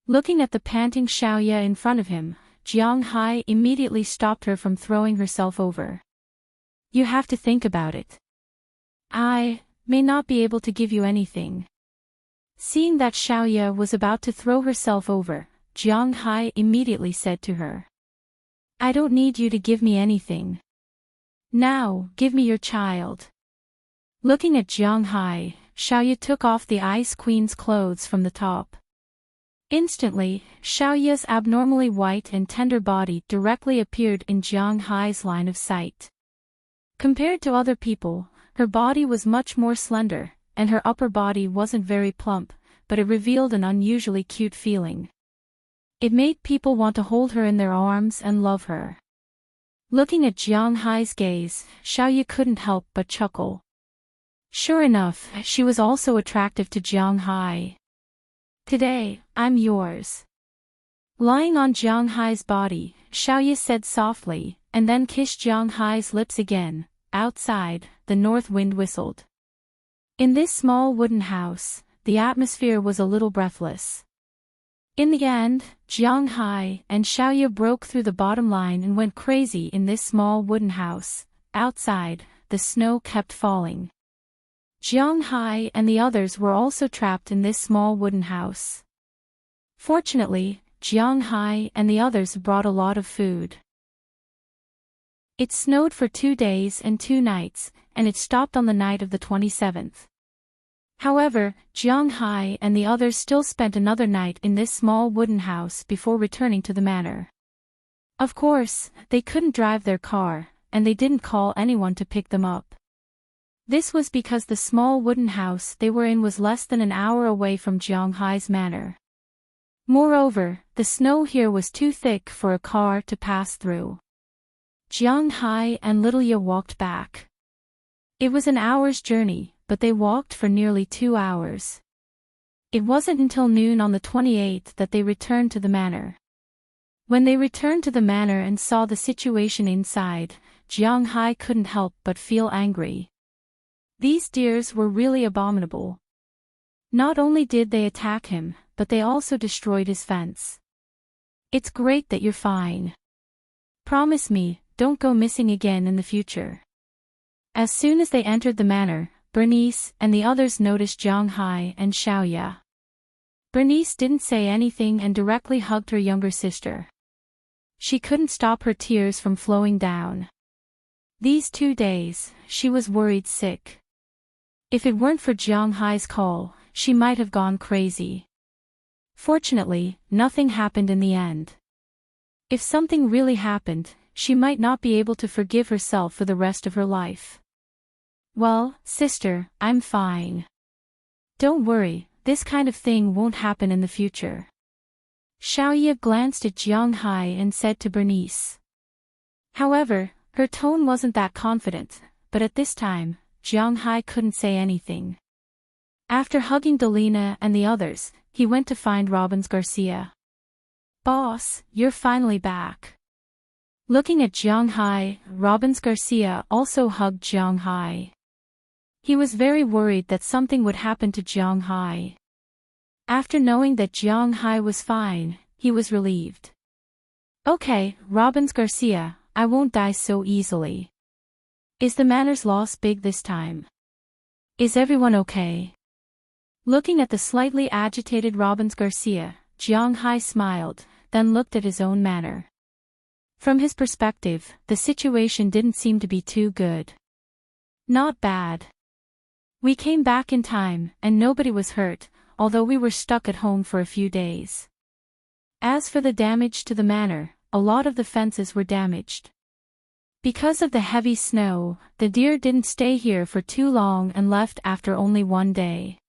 Looking at the panting Xiaoye in front of him, Jianghai immediately stopped her from throwing herself over. You have to think about it. I may not be able to give you anything. Seeing that Xiaoye was about to throw herself over, Jianghai immediately said to her. I don't need you to give me anything. Now, give me your child. Looking at Jianghai, Xiaoye took off the Ice Queen's clothes from the top. Instantly, Xiaoye's abnormally white and tender body directly appeared in Jianghai's line of sight. Compared to other people, her body was much more slender, and her upper body wasn't very plump, but it revealed an unusually cute feeling. It made people want to hold her in their arms and love her. Looking at Jianghai's gaze, Xiaoye couldn't help but chuckle. Sure enough, she was also attractive to Jianghai. Today, I'm yours. Lying on Jianghai's body, Xiaoye said softly, and then kissed Jianghai's lips again. Outside, the north wind whistled. In this small wooden house, the atmosphere was a little breathless. In the end, Jianghai and Xiaoye broke through the bottom line and went crazy in this small wooden house. Outside, the snow kept falling. Jianghai and the others were also trapped in this small wooden house. Fortunately, Jianghai and the others brought a lot of food. It snowed for 2 days and 2 nights, and it stopped on the night of the 27th. However, Jianghai and the others still spent another night in this small wooden house before returning to the manor. Of course, they couldn't drive their car, and they didn't call anyone to pick them up. This was because the small wooden house they were in was less than an hour away from Jianghai's manor. Moreover, the snow here was too thick for a car to pass through. Jianghai and Little Ye walked back. It was an hour's journey, but they walked for nearly 2 hours. It wasn't until noon on the 28th that they returned to the manor. When they returned to the manor and saw the situation inside, Jianghai couldn't help but feel angry. These deers were really abominable. Not only did they attack him, but they also destroyed his fence. It's great that you're fine. Promise me, don't go missing again in the future. As soon as they entered the manor, Bernice and the others noticed Jianghai and Xiaoya. Bernice didn't say anything and directly hugged her younger sister. She couldn't stop her tears from flowing down. These 2 days, she was worried sick. If it weren't for Jianghai's call, she might have gone crazy. Fortunately, nothing happened in the end. If something really happened, she might not be able to forgive herself for the rest of her life. Well, sister, I'm fine. Don't worry, this kind of thing won't happen in the future. Xiaoya glanced at Jianghai and said to Bernice. However, her tone wasn't that confident, but at this time, Jianghai couldn't say anything. After hugging Delina and the others, he went to find Robbins Garcia. Boss, you're finally back. Looking at Jianghai, Robbins Garcia also hugged Jianghai. He was very worried that something would happen to Jianghai. After knowing that Jianghai was fine, he was relieved. Okay, Robbins Garcia, I won't die so easily. Is the manor's loss big this time? Is everyone okay? Looking at the slightly agitated Robbins Garcia, Jianghai smiled, then looked at his own manor. From his perspective, the situation didn't seem to be too good. Not bad. We came back in time, and nobody was hurt, although we were stuck at home for a few days. As for the damage to the manor, a lot of the fences were damaged. Because of the heavy snow, the deer didn't stay here for too long and left after only 1 day.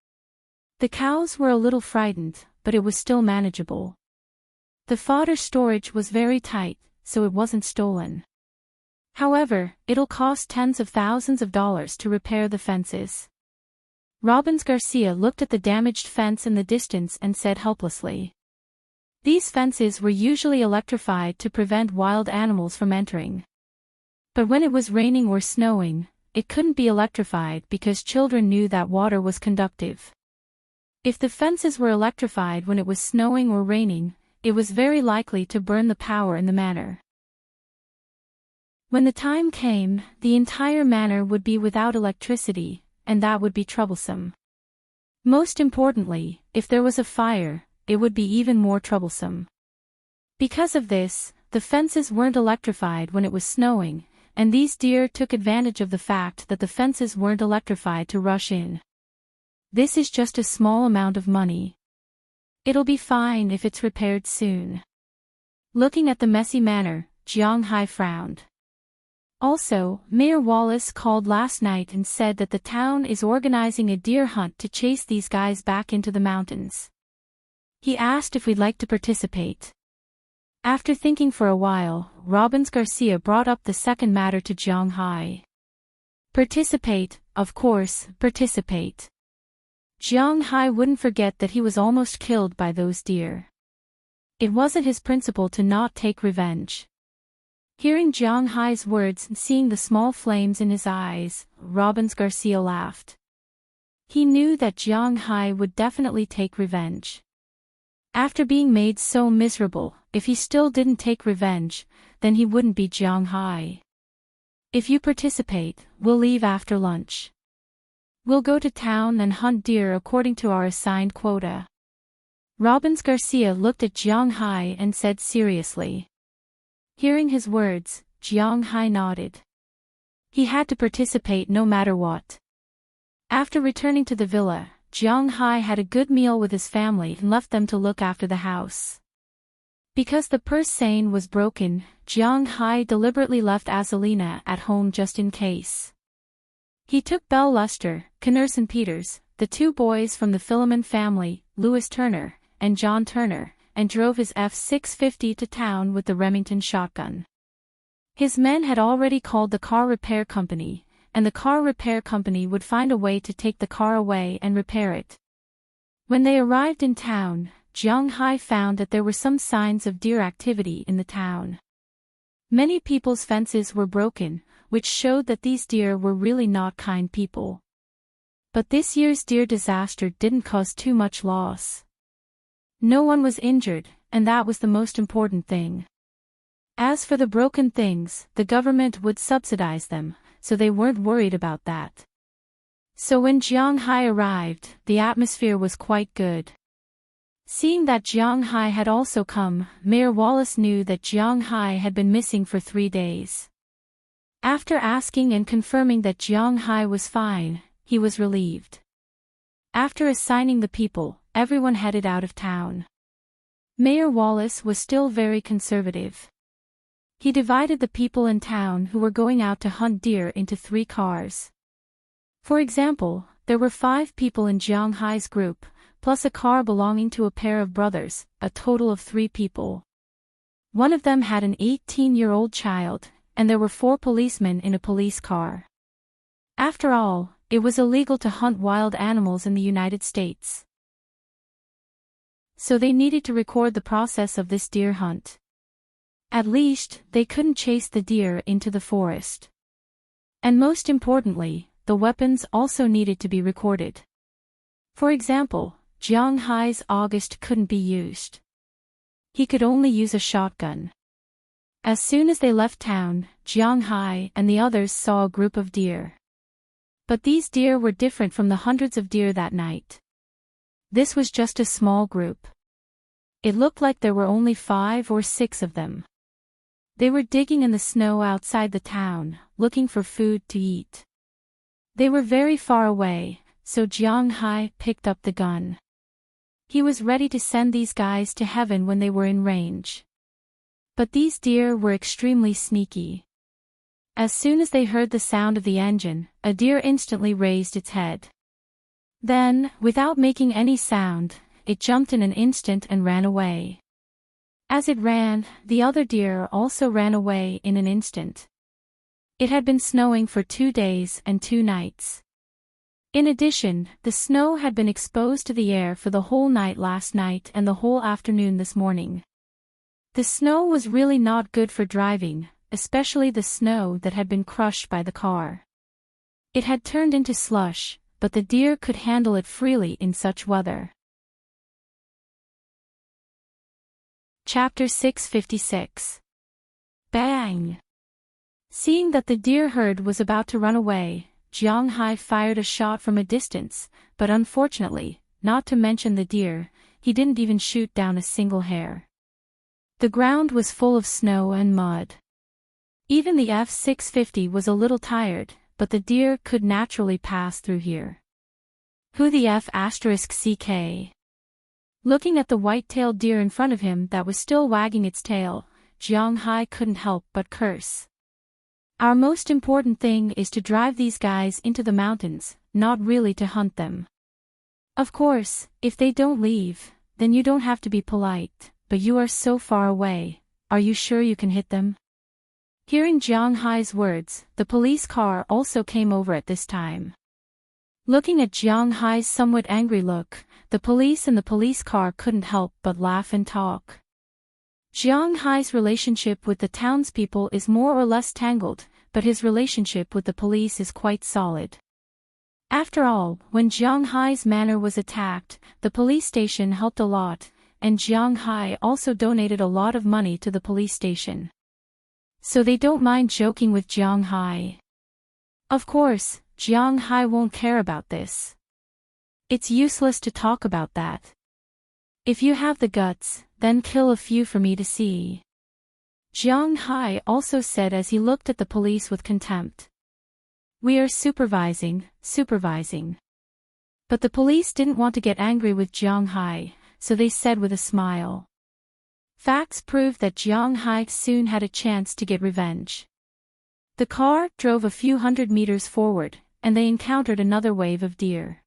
The cows were a little frightened, but it was still manageable. The fodder storage was very tight, so it wasn't stolen. However, it'll cost tens of thousands of dollars to repair the fences. Robbins Garcia looked at the damaged fence in the distance and said helplessly. These fences were usually electrified to prevent wild animals from entering. But when it was raining or snowing, it couldn't be electrified because children knew that water was conductive. If the fences were electrified when it was snowing or raining, it was very likely to burn the power in the manor. When the time came, the entire manor would be without electricity, and that would be troublesome. Most importantly, if there was a fire, it would be even more troublesome. Because of this, the fences weren't electrified when it was snowing, and these deer took advantage of the fact that the fences weren't electrified to rush in. This is just a small amount of money. It'll be fine if it's repaired soon. Looking at the messy manor, Jianghai frowned. Also, Mayor Wallace called last night and said that the town is organizing a deer hunt to chase these guys back into the mountains. He asked if we'd like to participate. After thinking for a while, Robbins Garcia brought up the second matter to Jianghai. Participate, of course, participate. Jianghai wouldn't forget that he was almost killed by those deer. It wasn't his principle to not take revenge. Hearing Jianghai's words and seeing the small flames in his eyes, Robbins Garcia laughed. He knew that Jianghai would definitely take revenge. After being made so miserable, if he still didn't take revenge, then he wouldn't be Jianghai. If you participate, we'll leave after lunch. We'll go to town and hunt deer according to our assigned quota. Robbins Garcia looked at Jianghai and said seriously. Hearing his words, Jianghai nodded. He had to participate no matter what. After returning to the villa, Jianghai had a good meal with his family and left them to look after the house. Because the purse seine was broken, Jianghai deliberately left Azalina at home just in case. He took Belle Luster, Connors and Peters, the two boys from the Philemon family, Lewis Turner, and John Turner, and drove his F-650 to town with the Remington shotgun. His men had already called the car repair company, and the car repair company would find a way to take the car away and repair it. When they arrived in town, Jiang Hai found that there were some signs of deer activity in the town. Many people's fences were broken, which showed that these deer were really not kind people. But this year's deer disaster didn't cause too much loss. No one was injured, and that was the most important thing. As for the broken things, the government would subsidize them, so they weren't worried about that. So when Jiang Hai arrived, the atmosphere was quite good. Seeing that Jiang Hai had also come, Mayor Wallace knew that Jiang Hai had been missing for 3 days. After asking and confirming that Jiang Hai was fine, he was relieved. After assigning the people, everyone headed out of town. Mayor Wallace was still very conservative. He divided the people in town who were going out to hunt deer into 3 cars. For example, there were 5 people in Jiang Hai's group, plus a car belonging to a pair of brothers, a total of 3 people. One of them had an 18-year-old child, and there were 4 policemen in a police car. After all, it was illegal to hunt wild animals in the United States. So they needed to record the process of this deer hunt. At least, they couldn't chase the deer into the forest. And most importantly, the weapons also needed to be recorded. For example, Jiang Hai's August couldn't be used. He could only use a shotgun. As soon as they left town, Jiang Hai and the others saw a group of deer. But these deer were different from the hundreds of deer that night. This was just a small group. It looked like there were only 5 or 6 of them. They were digging in the snow outside the town, looking for food to eat. They were very far away, so Jiang Hai picked up the gun. He was ready to send these guys to heaven when they were in range. But these deer were extremely sneaky. As soon as they heard the sound of the engine, a deer instantly raised its head. Then, without making any sound, it jumped in an instant and ran away. As it ran, the other deer also ran away in an instant. It had been snowing for 2 days and 2 nights. In addition, the snow had been exposed to the air for the whole night last night and the whole afternoon this morning. The snow was really not good for driving, especially the snow that had been crushed by the car. It had turned into slush, but the deer could handle it freely in such weather. Chapter 656. Bang! Seeing that the deer herd was about to run away, Jiang Hai fired a shot from a distance, but unfortunately, not to mention the deer, he didn't even shoot down a single hair. The ground was full of snow and mud. Even the F-650 was a little tired, but the deer could naturally pass through here. Who the F***CK? Looking at the white-tailed deer in front of him that was still wagging its tail, Jiang Hai couldn't help but curse. Our most important thing is to drive these guys into the mountains, not really to hunt them. Of course, if they don't leave, then you don't have to be polite, but you are so far away, are you sure you can hit them? Hearing Jiang Hai's words, the police car also came over at this time. Looking at Jiang Hai's somewhat angry look, the police in the police car couldn't help but laugh and talk. Jiang Hai's relationship with the townspeople is more or less tangled, but his relationship with the police is quite solid. After all, when Jiang Hai's manor was attacked, the police station helped a lot, and Jiang Hai also donated a lot of money to the police station. So they don't mind joking with Jiang Hai. Of course, Jiang Hai won't care about this. It's useless to talk about that. If you have the guts, then kill a few for me to see. Jiang Hai also said as he looked at the police with contempt. We are supervising. But the police didn't want to get angry with Jiang Hai, so they said with a smile. Facts proved that Jiang Hai soon had a chance to get revenge. The car drove a few hundred meters forward, and they encountered another wave of deer.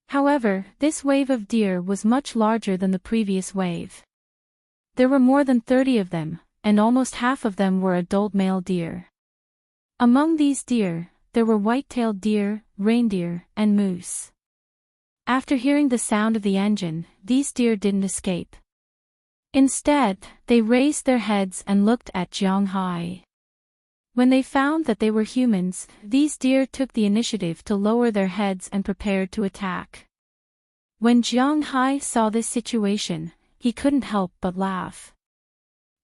However, this wave of deer was much larger than the previous wave. There were more than 30 of them, and almost half of them were adult male deer. Among these deer, there were white-tailed deer, reindeer, and moose. After hearing the sound of the engine, these deer didn't escape. Instead, they raised their heads and looked at Jiang Hai. When they found that they were humans, these deer took the initiative to lower their heads and prepared to attack. When Jiang Hai saw this situation, he couldn't help but laugh.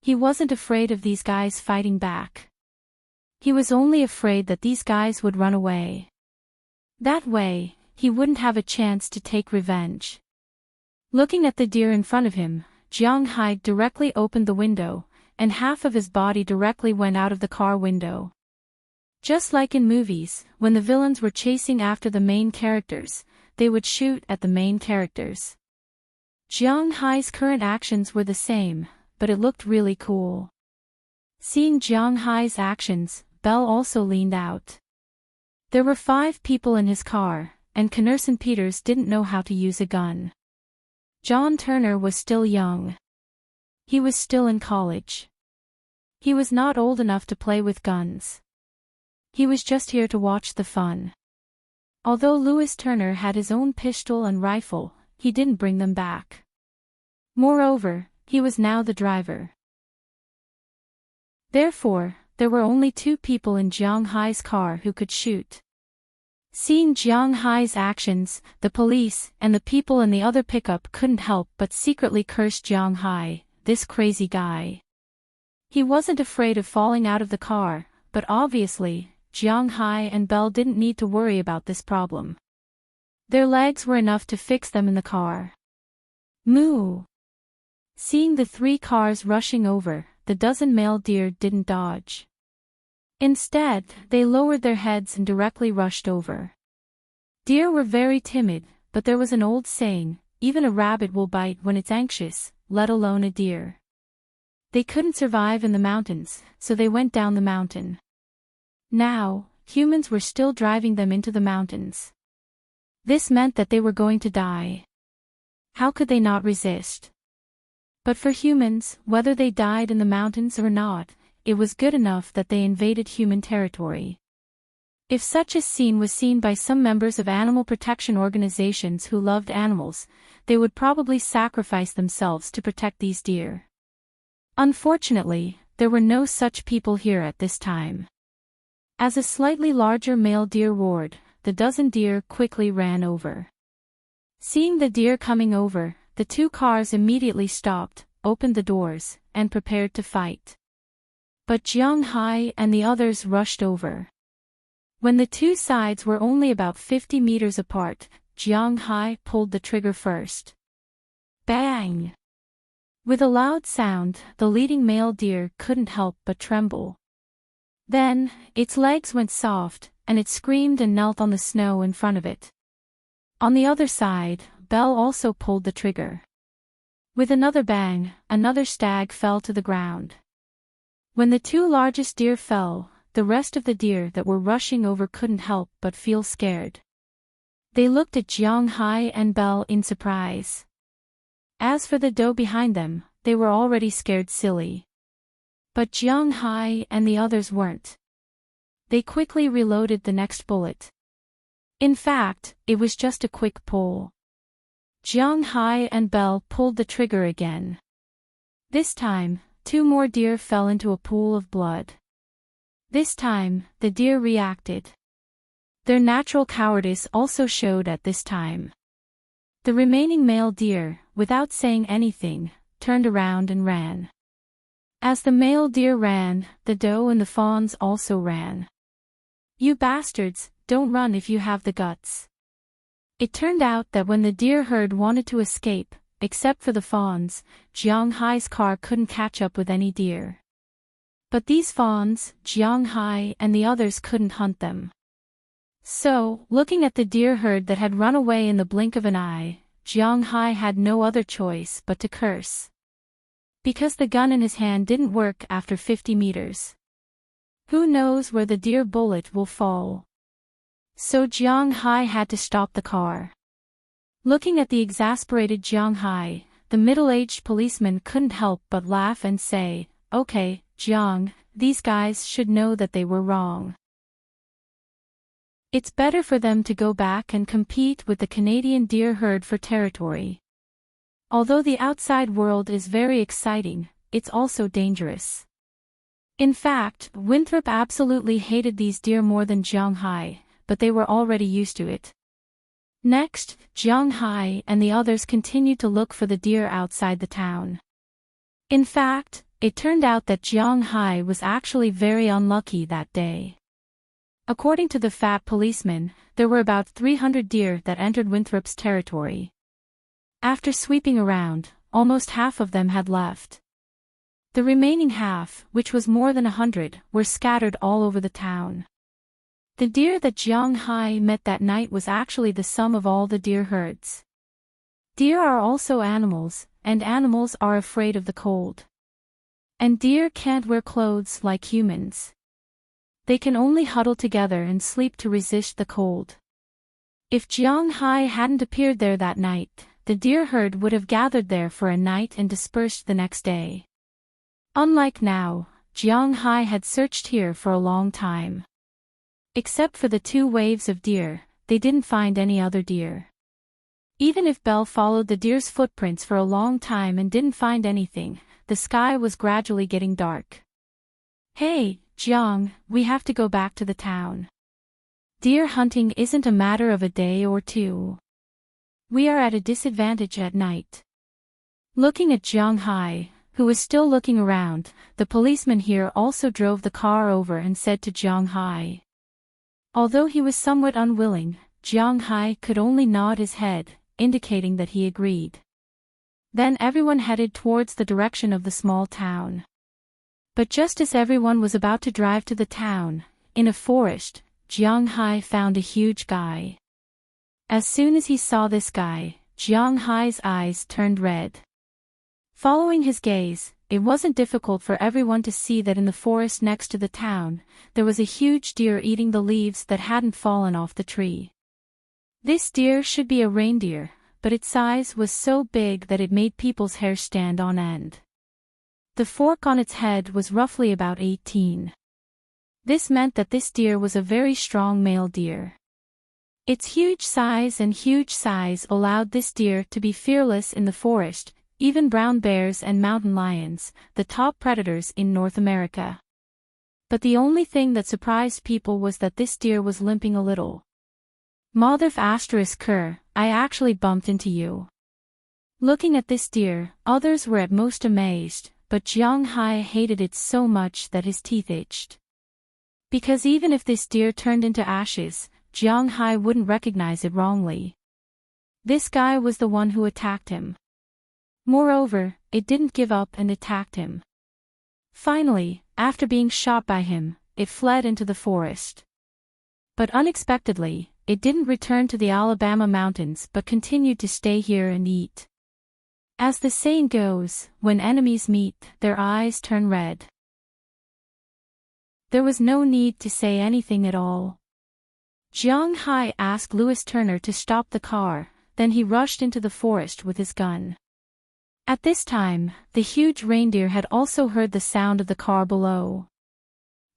He wasn't afraid of these guys fighting back. He was only afraid that these guys would run away. That way, he wouldn't have a chance to take revenge. Looking at the deer in front of him, Jiang Hai directly opened the window, and half of his body directly went out of the car window. Just like in movies, when the villains were chasing after the main characters, they would shoot at the main characters. Jiang Hai's current actions were the same, but it looked really cool. Seeing Jiang Hai's actions, Belle also leaned out. There were 5 people in his car, and Connerson Peters didn't know how to use a gun. John Turner was still young. He was still in college. He was not old enough to play with guns. He was just here to watch the fun. Although Lewis Turner had his own pistol and rifle, he didn't bring them back. Moreover, he was now the driver. Therefore, there were only 2 people in Jiang Hai's car who could shoot. Seeing Jiang Hai's actions, the police and the people in the other pickup couldn't help but secretly curse Jiang Hai, this crazy guy. He wasn't afraid of falling out of the car, but obviously, Jiang Hai and Belle didn't need to worry about this problem. Their legs were enough to fix them in the car. Moo! Seeing the 3 cars rushing over, the dozen male deer didn't dodge. Instead, they lowered their heads and directly rushed over. Deer were very timid, but there was an old saying, even a rabbit will bite when it's anxious, let alone a deer. They couldn't survive in the mountains, so they went down the mountain. Now, humans were still driving them into the mountains. This meant that they were going to die. How could they not resist? But for humans, whether they died in the mountains or not, it was good enough that they invaded human territory. If such a scene was seen by some members of animal protection organizations who loved animals, they would probably sacrifice themselves to protect these deer. Unfortunately, there were no such people here at this time. As a slightly larger male deer roared, the dozen deer quickly ran over. Seeing the deer coming over, the 2 cars immediately stopped, opened the doors, and prepared to fight. But Jiang Hai and the others rushed over. When the 2 sides were only about 50 meters apart, Jiang Hai pulled the trigger first. Bang! With a loud sound, the leading male deer couldn't help but tremble. Then, its legs went soft, and it screamed and knelt on the snow in front of it. On the other side, Belle also pulled the trigger. With another bang, another stag fell to the ground. When the 2 largest deer fell, the rest of the deer that were rushing over couldn't help but feel scared. They looked at Jiang Hai and Belle in surprise. As for the doe behind them, they were already scared silly. But Jiang Hai and the others weren't. They quickly reloaded the next bullet. In fact, it was just a quick pull. Jiang Hai and Belle pulled the trigger again. This time, 2 more deer fell into a pool of blood. This time, the deer reacted. Their natural cowardice also showed at this time. The remaining male deer, without saying anything, turned around and ran. As the male deer ran, the doe and the fawns also ran. You bastards, don't run if you have the guts. It turned out that when the deer herd wanted to escape, except for the fawns, Jiang Hai's car couldn't catch up with any deer. But these fawns, Jiang Hai and the others couldn't hunt them. So, looking at the deer herd that had run away in the blink of an eye, Jiang Hai had no other choice but to curse. Because the gun in his hand didn't work after 50 meters. Who knows where the deer bullet will fall? So Jiang Hai had to stop the car. Looking at the exasperated Jiang Hai, the middle-aged policeman couldn't help but laugh and say, "Okay, Jiang, these guys should know that they were wrong. It's better for them to go back and compete with the Canadian deer herd for territory. Although the outside world is very exciting, it's also dangerous." In fact, Winthrop absolutely hated these deer more than Jiang Hai, but they were already used to it. Next, Jiang Hai and the others continued to look for the deer outside the town. In fact, it turned out that Jiang Hai was actually very unlucky that day. According to the fat policeman, there were about 300 deer that entered Winthrop's territory. After sweeping around, almost half of them had left. The remaining half, which was more than 100, were scattered all over the town. The deer that Jiang Hai met that night was actually the sum of all the deer herds. Deer are also animals, and animals are afraid of the cold. And deer can't wear clothes like humans. They can only huddle together and sleep to resist the cold. If Jiang Hai hadn't appeared there that night, the deer herd would have gathered there for a night and dispersed the next day. Unlike now, Jiang Hai had searched here for a long time. Except for the 2 waves of deer, they didn't find any other deer. Even if Belle followed the deer's footprints for a long time and didn't find anything, the sky was gradually getting dark. "Hey, Jiang, we have to go back to the town. Deer hunting isn't a matter of a day or 2. We are at a disadvantage at night." Looking at Jiang Hai, who was still looking around, the policeman here also drove the car over and said to Jiang Hai. Although he was somewhat unwilling, Jiang Hai could only nod his head, indicating that he agreed. Then everyone headed towards the direction of the small town. But just as everyone was about to drive to the town, in a forest, Jiang Hai found a huge guy. As soon as he saw this guy, Jiang Hai's eyes turned red. Following his gaze, it wasn't difficult for everyone to see that in the forest next to the town, there was a huge deer eating the leaves that hadn't fallen off the tree. This deer should be a reindeer, but its size was so big that it made people's hair stand on end. The fork on its head was roughly about 18. This meant that this deer was a very strong male deer. Its huge size allowed this deer to be fearless in the forest, even brown bears and mountain lions, the top predators in North America. But the only thing that surprised people was that this deer was limping a little. "Motherf *, I actually bumped into you." Looking at this deer, others were at most amazed, but Jiang Hai hated it so much that his teeth itched. Because even if this deer turned into ashes, Jiang Hai wouldn't recognize it wrongly. This guy was the one who attacked him. Moreover, it didn't give up and attacked him. Finally, after being shot by him, it fled into the forest. But unexpectedly, it didn't return to the Alabama mountains but continued to stay here and eat. As the saying goes, when enemies meet, their eyes turn red. There was no need to say anything at all. Jiang Hai asked Louis Turner to stop the car, then he rushed into the forest with his gun. At this time, the huge reindeer had also heard the sound of the car below.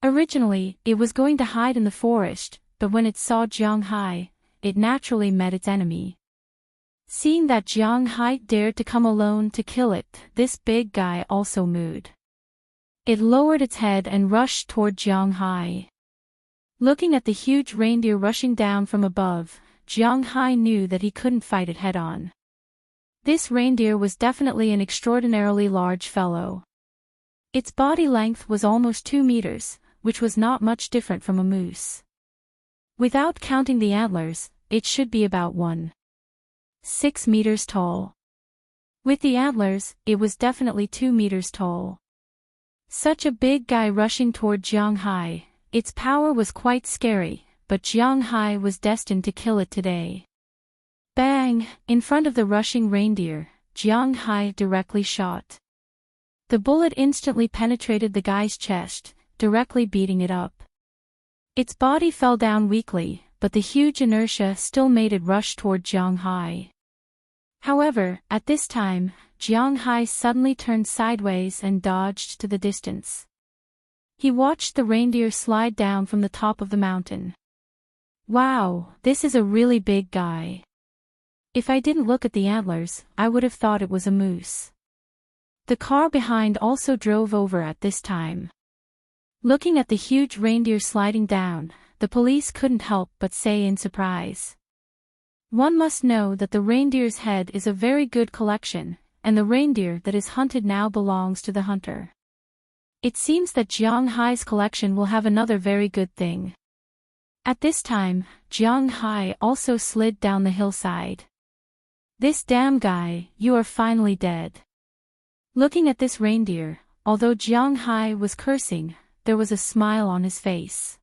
Originally, it was going to hide in the forest, but when it saw Jiang Hai, it naturally met its enemy. Seeing that Jiang Hai dared to come alone to kill it, this big guy also mooed. It lowered its head and rushed toward Jiang Hai. Looking at the huge reindeer rushing down from above, Jiang Hai knew that he couldn't fight it head-on. This reindeer was definitely an extraordinarily large fellow. Its body length was almost 2 meters, which was not much different from a moose. Without counting the antlers, it should be about 1.6 meters tall. With the antlers, it was definitely 2 meters tall. Such a big guy rushing toward Jiang Hai, its power was quite scary, but Jiang Hai was destined to kill it today. Bang! In front of the rushing reindeer, Jiang Hai directly shot. The bullet instantly penetrated the guy's chest, directly beating it up. Its body fell down weakly, but the huge inertia still made it rush toward Jianghai. However, at this time, Jianghai suddenly turned sideways and dodged to the distance. He watched the reindeer slide down from the top of the mountain. Wow, this is a really big guy. If I didn't look at the antlers, I would have thought it was a moose. The car behind also drove over at this time. Looking at the huge reindeer sliding down, the police couldn't help but say in surprise. One must know that the reindeer's head is a very good collection, and the reindeer that is hunted now belongs to the hunter. It seems that Jianghai's collection will have another very good thing. At this time, Jianghai also slid down the hillside. This damn guy, you are finally dead. Looking at this reindeer, although Jianghai was cursing, there was a smile on his face.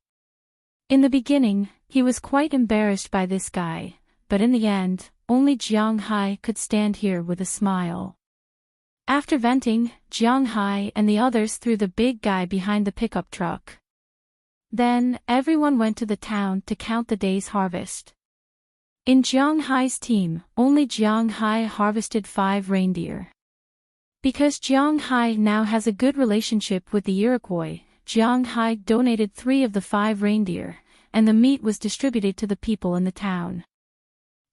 In the beginning, he was quite embarrassed by this guy, but in the end, only Jianghai could stand here with a smile. After venting, Jianghai and the others threw the big guy behind the pickup truck. Then, everyone went to the town to count the day's harvest. In Jianghai's team, only Jianghai harvested 5 reindeer. Because Jianghai now has a good relationship with the Iroquois, Jianghai donated 3 of the 5 reindeer, and the meat was distributed to the people in the town.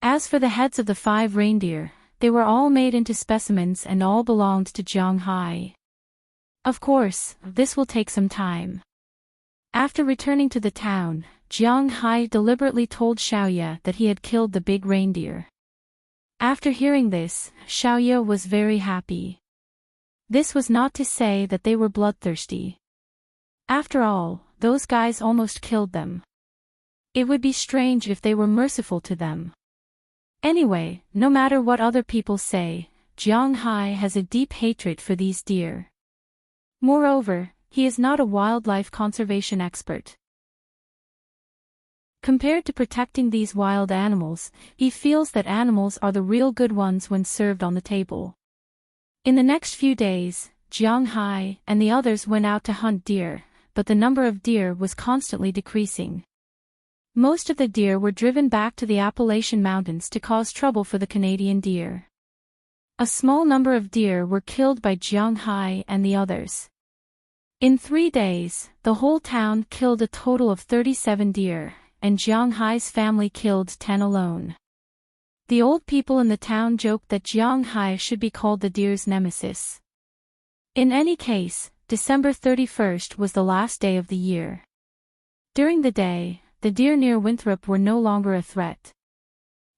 As for the heads of the 5 reindeer, they were all made into specimens and all belonged to Jianghai. Of course, this will take some time. After returning to the town, Jianghai deliberately told Xiaoye that he had killed the big reindeer. After hearing this, Xiaoye was very happy. This was not to say that they were bloodthirsty. After all, those guys almost killed them. It would be strange if they were merciful to them. Anyway, no matter what other people say, Jianghai has a deep hatred for these deer. Moreover, he is not a wildlife conservation expert. Compared to protecting these wild animals, he feels that animals are the real good ones when served on the table. In the next few days, Jianghai and the others went out to hunt deer, but the number of deer was constantly decreasing. Most of the deer were driven back to the Appalachian Mountains to cause trouble for the Canadian deer. A small number of deer were killed by Jianghai and the others. In 3 days, the whole town killed a total of 37 deer, and Jianghai's family killed 10 alone. The old people in the town joked that Jianghai should be called the deer's nemesis. In any case, December 31st was the last day of the year. During the day, the deer near Winthrop were no longer a threat.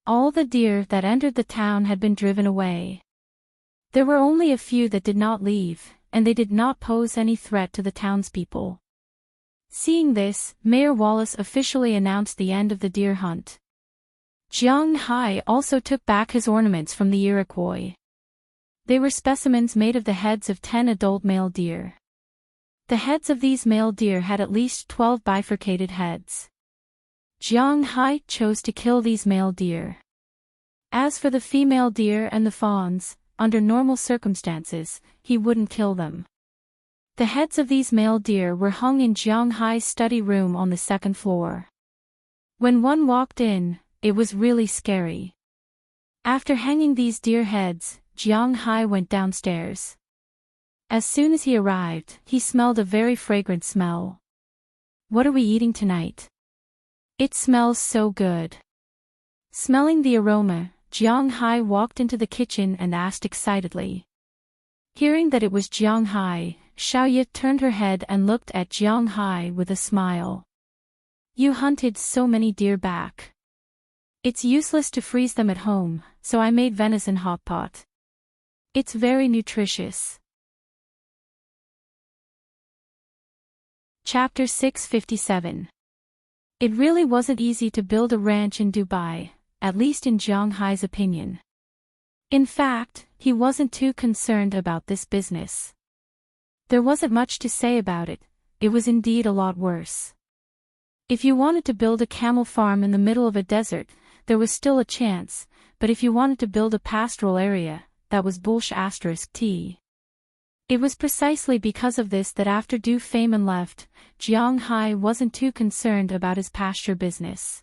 All the deer that entered the town had been driven away. There were only a few that did not leave, and they did not pose any threat to the townspeople. Seeing this, Mayor Wallace officially announced the end of the deer hunt. Jianghai also took back his ornaments from the Iroquois. They were specimens made of the heads of 10 adult male deer. The heads of these male deer had at least 12 bifurcated heads. Jianghai chose to kill these male deer. As for the female deer and the fawns, under normal circumstances, he wouldn't kill them. The heads of these male deer were hung in Jianghai's study room on the 2nd floor. When one walked in, it was really scary. After hanging these deer heads, Jianghai went downstairs. As soon as he arrived, he smelled a very fragrant smell. "What are we eating tonight? It smells so good." Smelling the aroma, Jianghai walked into the kitchen and asked excitedly. Hearing that it was Jianghai, Xiaoye turned her head and looked at Jianghai with a smile. "You hunted so many deer back. It's useless to freeze them at home, so I made venison hot pot. It's very nutritious." Chapter 657. It really wasn't easy to build a ranch in Dubai, at least in Jianghai's opinion. In fact, he wasn't too concerned about this business. There wasn't much to say about it, it was indeed a lot worse. If you wanted to build a camel farm in the middle of a desert, there was still a chance, but if you wanted to build a pastoral area, that was bullsh*t. It was precisely because of this that after Du Feynman left, Jianghai wasn't too concerned about his pasture business.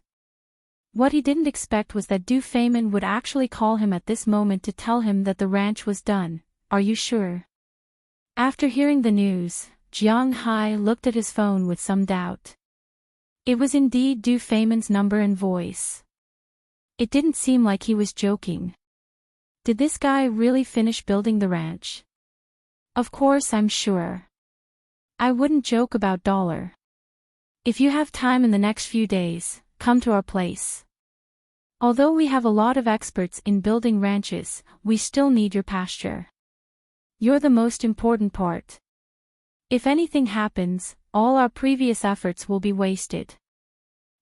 What he didn't expect was that Du Feynman would actually call him at this moment to tell him that the ranch was done. Are you sure? After hearing the news, Jiang Hai looked at his phone with some doubt. It was indeed Du Feynman's number and voice. It didn't seem like he was joking. Did this guy really finish building the ranch? Of course, I'm sure. I wouldn't joke about dollar. If you have time in the next few days, come to our place. Although we have a lot of experts in building ranches, we still need your pasture. You're the most important part. If anything happens, all our previous efforts will be wasted.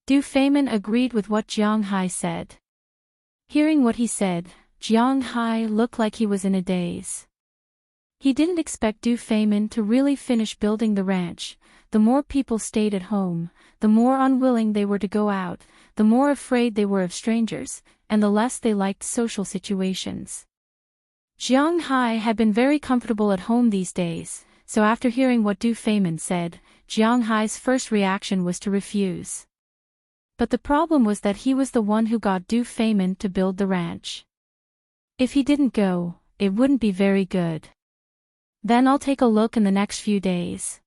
Du Feynman agreed with what Jiang Hai said. Hearing what he said, Jiang Hai looked like he was in a daze. He didn't expect Du Feynman to really finish building the ranch. The more people stayed at home, the more unwilling they were to go out, the more afraid they were of strangers, and the less they liked social situations. Jiang Hai had been very comfortable at home these days, so after hearing what Du Feynman said, Jiang Hai's first reaction was to refuse. But the problem was that he was the one who got Du Feynman to build the ranch. If he didn't go, it wouldn't be very good. Then I'll take a look in the next few days.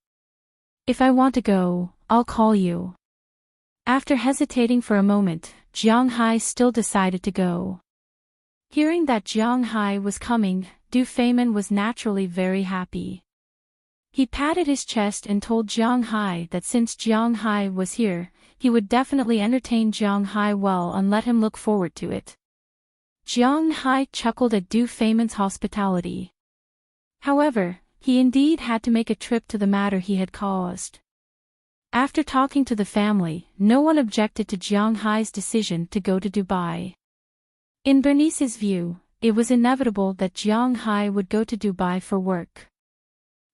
If I want to go, I'll call you. After hesitating for a moment, Jiang Hai still decided to go. Hearing that Jiang Hai was coming, Du Feynman was naturally very happy. He patted his chest and told Jiang Hai that since Jiang Hai was here, he would definitely entertain Jiang Hai well and let him look forward to it. Jiang Hai chuckled at Du Feynman's hospitality. However, he indeed had to make a trip to the matter he had caused. After talking to the family, no one objected to Jiang Hai's decision to go to Dubai. In Bernice's view, it was inevitable that Jiang Hai would go to Dubai for work.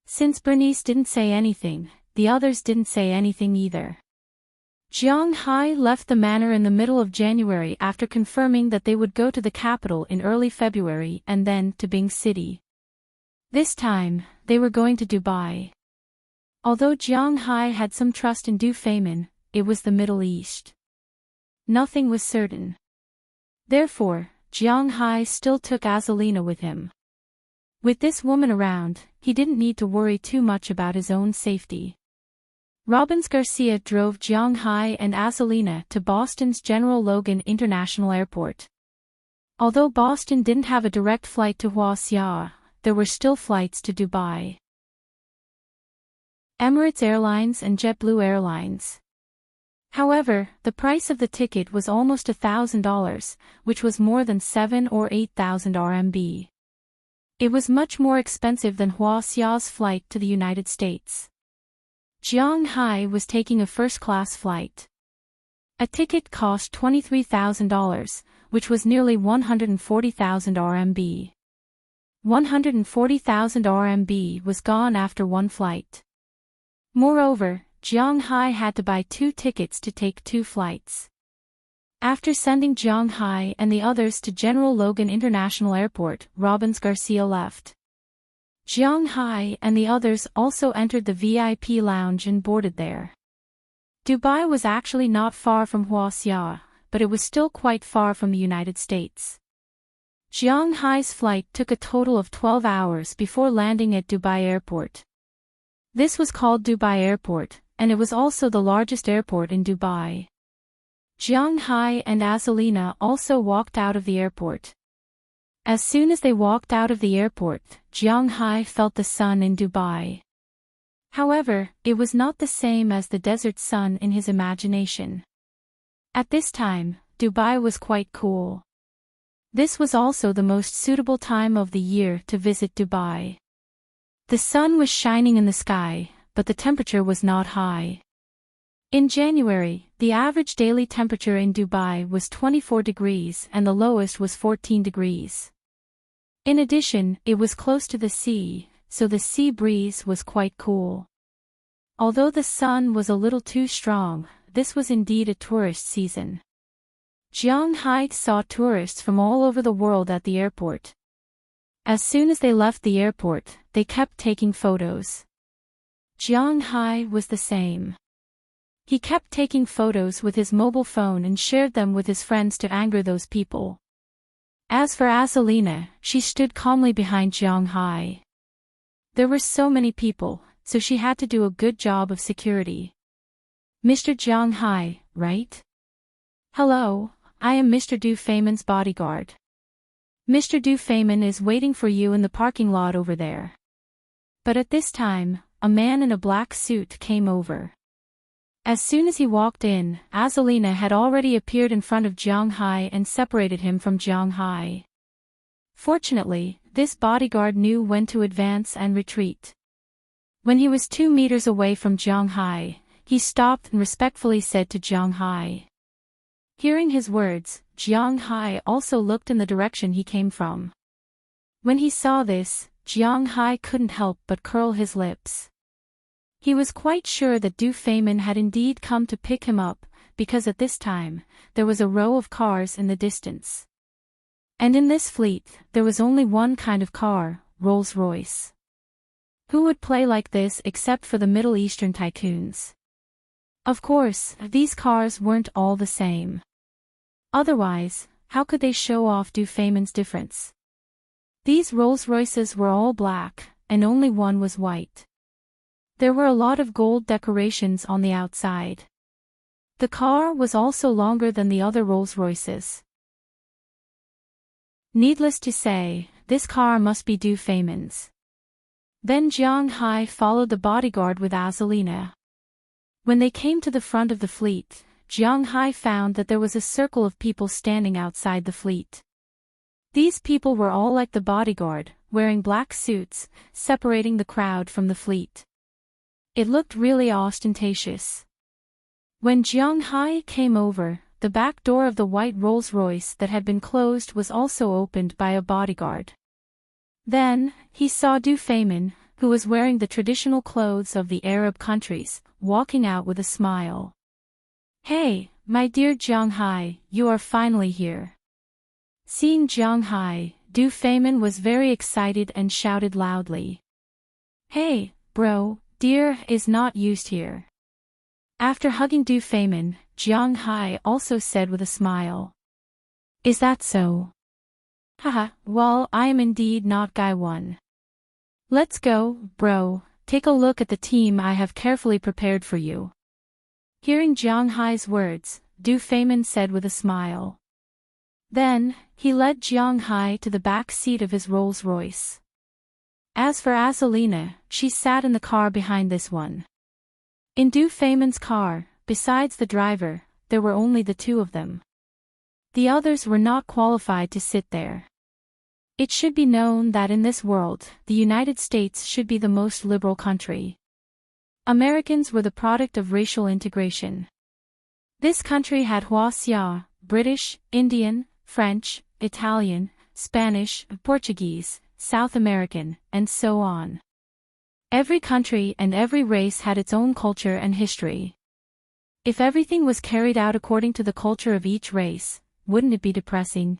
Since Bernice didn't say anything, the others didn't say anything either. Jiang Hai left the manor in the middle of January after confirming that they would go to the capital in early February and then to Bing City. This time, they were going to Dubai. Although Jiang Hai had some trust in Du Feynman, it was the Middle East. Nothing was certain. Therefore, Jiang Hai still took Azalina with him. With this woman around, he didn't need to worry too much about his own safety. Robbins Garcia drove Jiang Hai and Azalina to Boston's General Logan International Airport. Although Boston didn't have a direct flight to Huaxia, there were still flights to Dubai. Emirates Airlines and JetBlue Airlines. However, the price of the ticket was almost $1,000, which was more than 7,000 or 8,000 RMB. It was much more expensive than Huaxia's flight to the United States. Jiang Hai was taking a first-class flight. A ticket cost $23,000, which was nearly 140,000 RMB. 140,000 RMB was gone after one flight. Moreover, Jiang Hai had to buy 2 tickets to take 2 flights. After sending Jiang Hai and the others to General Logan International Airport, Robbins Garcia left. Jiang Hai and the others also entered the VIP lounge and boarded there. Dubai was actually not far from Huaxia, but it was still quite far from the United States. Jiang Hai's flight took a total of 12 hours before landing at Dubai Airport. This was called Dubai Airport, and it was also the largest airport in Dubai. Jiang Hai and Azalina also walked out of the airport. As soon as they walked out of the airport, Jiang Hai felt the sun in Dubai. However, it was not the same as the desert sun in his imagination. At this time, Dubai was quite cool. This was also the most suitable time of the year to visit Dubai. The sun was shining in the sky, but the temperature was not high. In January, the average daily temperature in Dubai was 24 degrees and the lowest was 14 degrees. In addition, it was close to the sea, so the sea breeze was quite cool. Although the sun was a little too strong, this was indeed a tourist season. Jiang Hai saw tourists from all over the world at the airport. As soon as they left the airport, they kept taking photos. Jiang Hai was the same. He kept taking photos with his mobile phone and shared them with his friends to anger those people. As for Azalina, she stood calmly behind Jiang Hai. There were so many people, so she had to do a good job of security. Mr. Jiang Hai, right? Hello, I am Mr. Du Feimin's bodyguard. Mr. Du Feimin is waiting for you in the parking lot over there. But at this time, a man in a black suit came over. As soon as he walked in, Azalina had already appeared in front of Jiang Hai and separated him from Jiang Hai. Fortunately, this bodyguard knew when to advance and retreat. When he was 2 meters away from Jiang Hai, he stopped and respectfully said to Jiang Hai. Hearing his words, Jiang Hai also looked in the direction he came from. When he saw this, Jiang Hai couldn't help but curl his lips. He was quite sure that Du Feimin had indeed come to pick him up, because at this time, there was a row of cars in the distance. And in this fleet, there was only one kind of car, Rolls-Royce. Who would play like this except for the Middle Eastern tycoons? Of course, these cars weren't all the same. Otherwise, how could they show off Du Feimin's difference? These Rolls-Royces were all black, and only one was white. There were a lot of gold decorations on the outside. The car was also longer than the other Rolls-Royces. Needless to say, this car must be Du Feimin's. Then Jiang Hai followed the bodyguard with Azalina. When they came to the front of the fleet, Jiang Hai found that there was a circle of people standing outside the fleet. These people were all like the bodyguard, wearing black suits, separating the crowd from the fleet. It looked really ostentatious. When Jiang Hai came over, the back door of the white Rolls-Royce that had been closed was also opened by a bodyguard. Then, he saw Du Feimin, who was wearing the traditional clothes of the Arab countries, walking out with a smile. Hey, my dear Jiang Hai, you are finally here. Seeing Jiang Hai, Du Feimin was very excited and shouted loudly. Hey, bro, dear is not used here. After hugging Du Feimin, Jiang Hai also said with a smile. Is that so? Haha, well, I am indeed not Guy 1. Let's go, bro, take a look at the team I have carefully prepared for you. Hearing Jiang Hai's words, Du Feimin said with a smile. Then, he led Jiang Hai to the back seat of his Rolls-Royce. As for Azalina, she sat in the car behind this one. In Du Feimin's car, besides the driver, there were only the two of them. The others were not qualified to sit there. It should be known that in this world, the United States should be the most liberal country. Americans were the product of racial integration. This country had Hua-Xia, British, Indian, French, Italian, Spanish, Portuguese, South American, and so on. Every country and every race had its own culture and history. If everything was carried out according to the culture of each race, wouldn't it be depressing?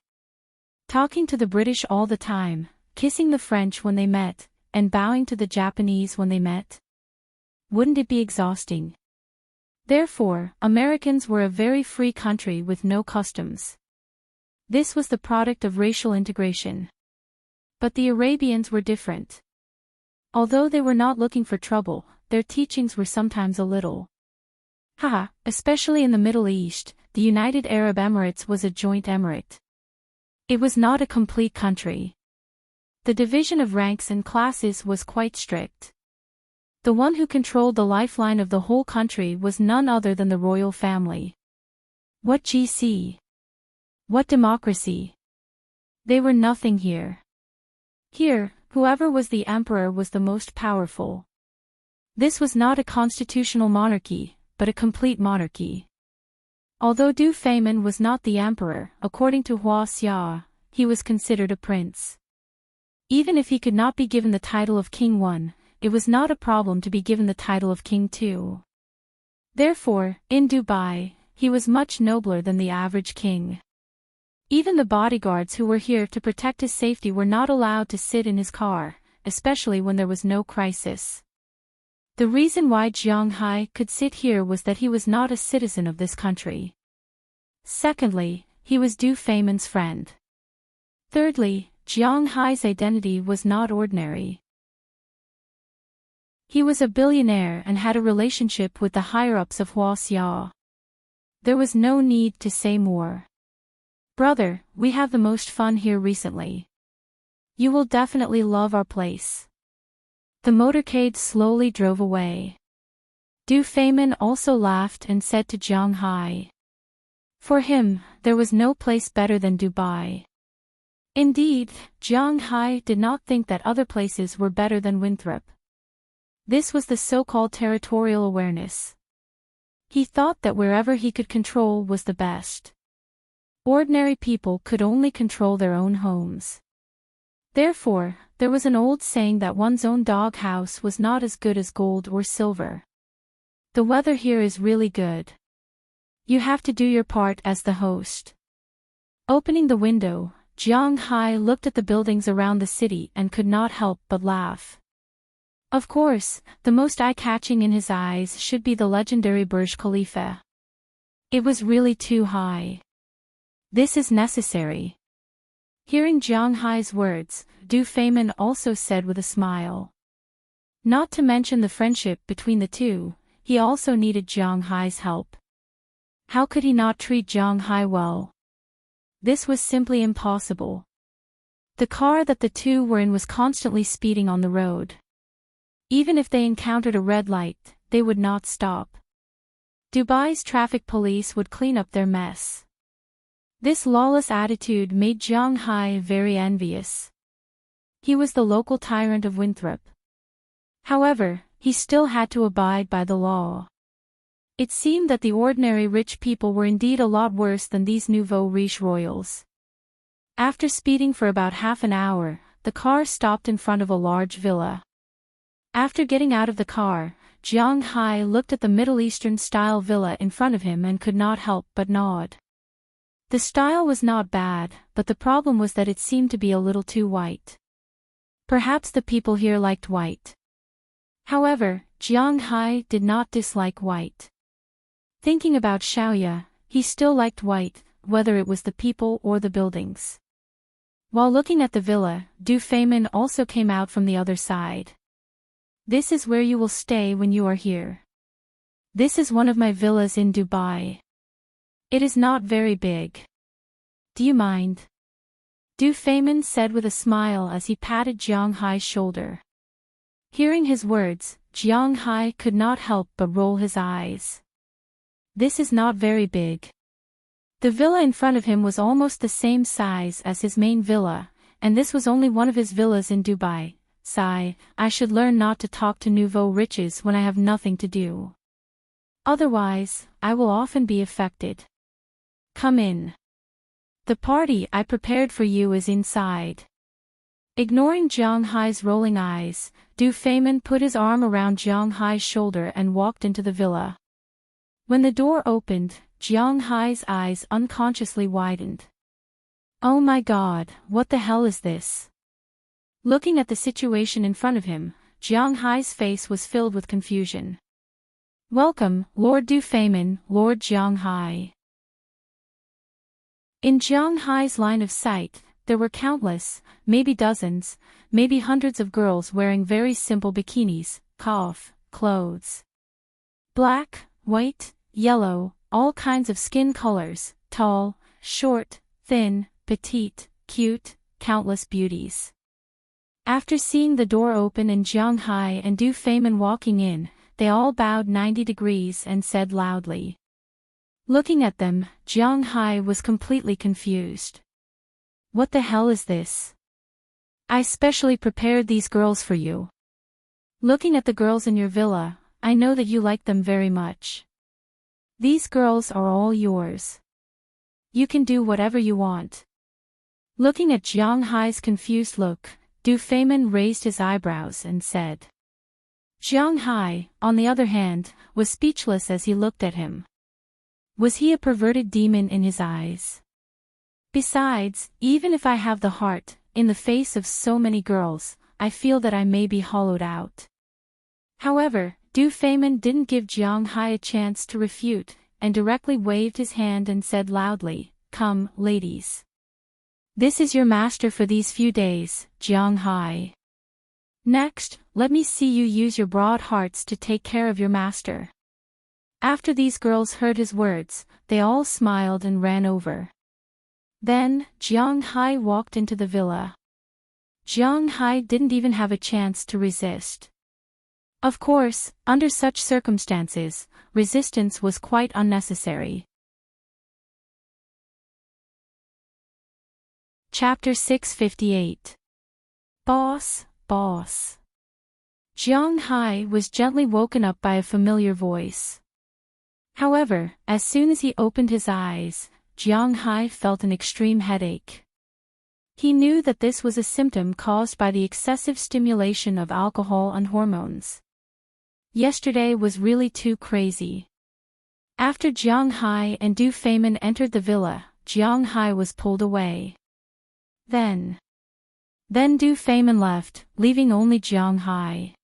Talking to the British all the time, kissing the French when they met, and bowing to the Japanese when they met? Wouldn't it be exhausting? Therefore, Americans were a very free country with no customs. This was the product of racial integration. But the Arabians were different. Although they were not looking for trouble, their teachings were sometimes a little. Especially in the Middle East, the United Arab Emirates was a joint emirate. It was not a complete country. The division of ranks and classes was quite strict. The one who controlled the lifeline of the whole country was none other than the royal family. What GC? What democracy? They were nothing here. Here, whoever was the emperor was the most powerful. This was not a constitutional monarchy, but a complete monarchy. Although Du Feimin was not the emperor, according to Hua-Xia, he was considered a prince. Even if he could not be given the title of King 1, it was not a problem to be given the title of King 2. Therefore, in Dubai, he was much nobler than the average king. Even the bodyguards who were here to protect his safety were not allowed to sit in his car, especially when there was no crisis. The reason why Jiang Hai could sit here was that he was not a citizen of this country. Secondly, he was Du Feimin's friend. Thirdly, Jiang Hai's identity was not ordinary. He was a billionaire and had a relationship with the higher-ups of Huaxia. There was no need to say more. Brother, we have the most fun here recently. You will definitely love our place. The motorcade slowly drove away. Du Feimin also laughed and said to Jiang Hai. For him, there was no place better than Dubai. Indeed, Jiang Hai did not think that other places were better than Winthrop. This was the so-called territorial awareness. He thought that wherever he could control was the best. Ordinary people could only control their own homes. Therefore, there was an old saying that one's own doghouse was not as good as gold or silver. The weather here is really good. You have to do your part as the host. Opening the window, Jiang Hai looked at the buildings around the city and could not help but laugh. Of course, the most eye-catching in his eyes should be the legendary Burj Khalifa. It was really too high. This is necessary. Hearing Jiang Hai's words, Du Feimin also said with a smile. Not to mention the friendship between the two, he also needed Jiang Hai's help. How could he not treat Jiang Hai well? This was simply impossible. The car that the two were in was constantly speeding on the road. Even if they encountered a red light, they would not stop. Dubai's traffic police would clean up their mess. This lawless attitude made Jiang Hai very envious. He was the local tyrant of Winthrop. However, he still had to abide by the law. It seemed that the ordinary rich people were indeed a lot worse than these nouveau riche royals. After speeding for about half an hour, the car stopped in front of a large villa. After getting out of the car, Jiang Hai looked at the Middle Eastern-style villa in front of him and could not help but nod. The style was not bad, but the problem was that it seemed to be a little too white. Perhaps the people here liked white. However, Jiang Hai did not dislike white. Thinking about Xiaoya, he still liked white, whether it was the people or the buildings. While looking at the villa, Du Feimin also came out from the other side. This is where you will stay when you are here. This is one of my villas in Dubai. It is not very big. Do you mind? Du Feimin said with a smile as he patted Jiang Hai's shoulder. Hearing his words, Jiang Hai could not help but roll his eyes. This is not very big. The villa in front of him was almost the same size as his main villa, and this was only one of his villas in Dubai. Sigh, I should learn not to talk to nouveau riches when I have nothing to do. Otherwise, I will often be affected. Come in. The party I prepared for you is inside. Ignoring Jiang Hai's rolling eyes, Du Feimin put his arm around Jiang Hai's shoulder and walked into the villa. When the door opened, Jiang Hai's eyes unconsciously widened. Oh my God, what the hell is this? Looking at the situation in front of him, Jiang Hai's face was filled with confusion. Welcome, Lord Du Feimin, Lord Jiang Hai. In Jiang Hai's line of sight, there were countless, maybe dozens, maybe hundreds of girls wearing very simple bikinis, clothes. Black, white, yellow, all kinds of skin colors, tall, short, thin, petite, cute, countless beauties. After seeing the door open and Jiang Hai and Du Feimin walking in, they all bowed 90 degrees and said loudly. Looking at them, Jiang Hai was completely confused. What the hell is this? I specially prepared these girls for you. Looking at the girls in your villa, I know that you like them very much. These girls are all yours. You can do whatever you want. Looking at Jiang Hai's confused look, Du Feimin raised his eyebrows and said. Jiang Hai, on the other hand, was speechless as he looked at him. Was he a perverted demon in his eyes? Besides, even if I have the heart, in the face of so many girls, I feel that I may be hollowed out. However, Du Feynman didn't give Jiang Hai a chance to refute, and directly waved his hand and said loudly, "Come, ladies. This is your master for these few days, Jiang Hai. Next, let me see you use your broad hearts to take care of your master." After these girls heard his words, they all smiled and ran over. Then, Jiang Hai walked into the villa. Jiang Hai didn't even have a chance to resist. Of course, under such circumstances, resistance was quite unnecessary. Chapter 658. Boss, boss. Jiang Hai was gently woken up by a familiar voice. However, as soon as he opened his eyes, Jiang Hai felt an extreme headache. He knew that this was a symptom caused by the excessive stimulation of alcohol and hormones. Yesterday was really too crazy. After Jiang Hai and Du Feynman entered the villa, Jiang Hai was pulled away. Then Du Feynman left, leaving only Jiang Hai.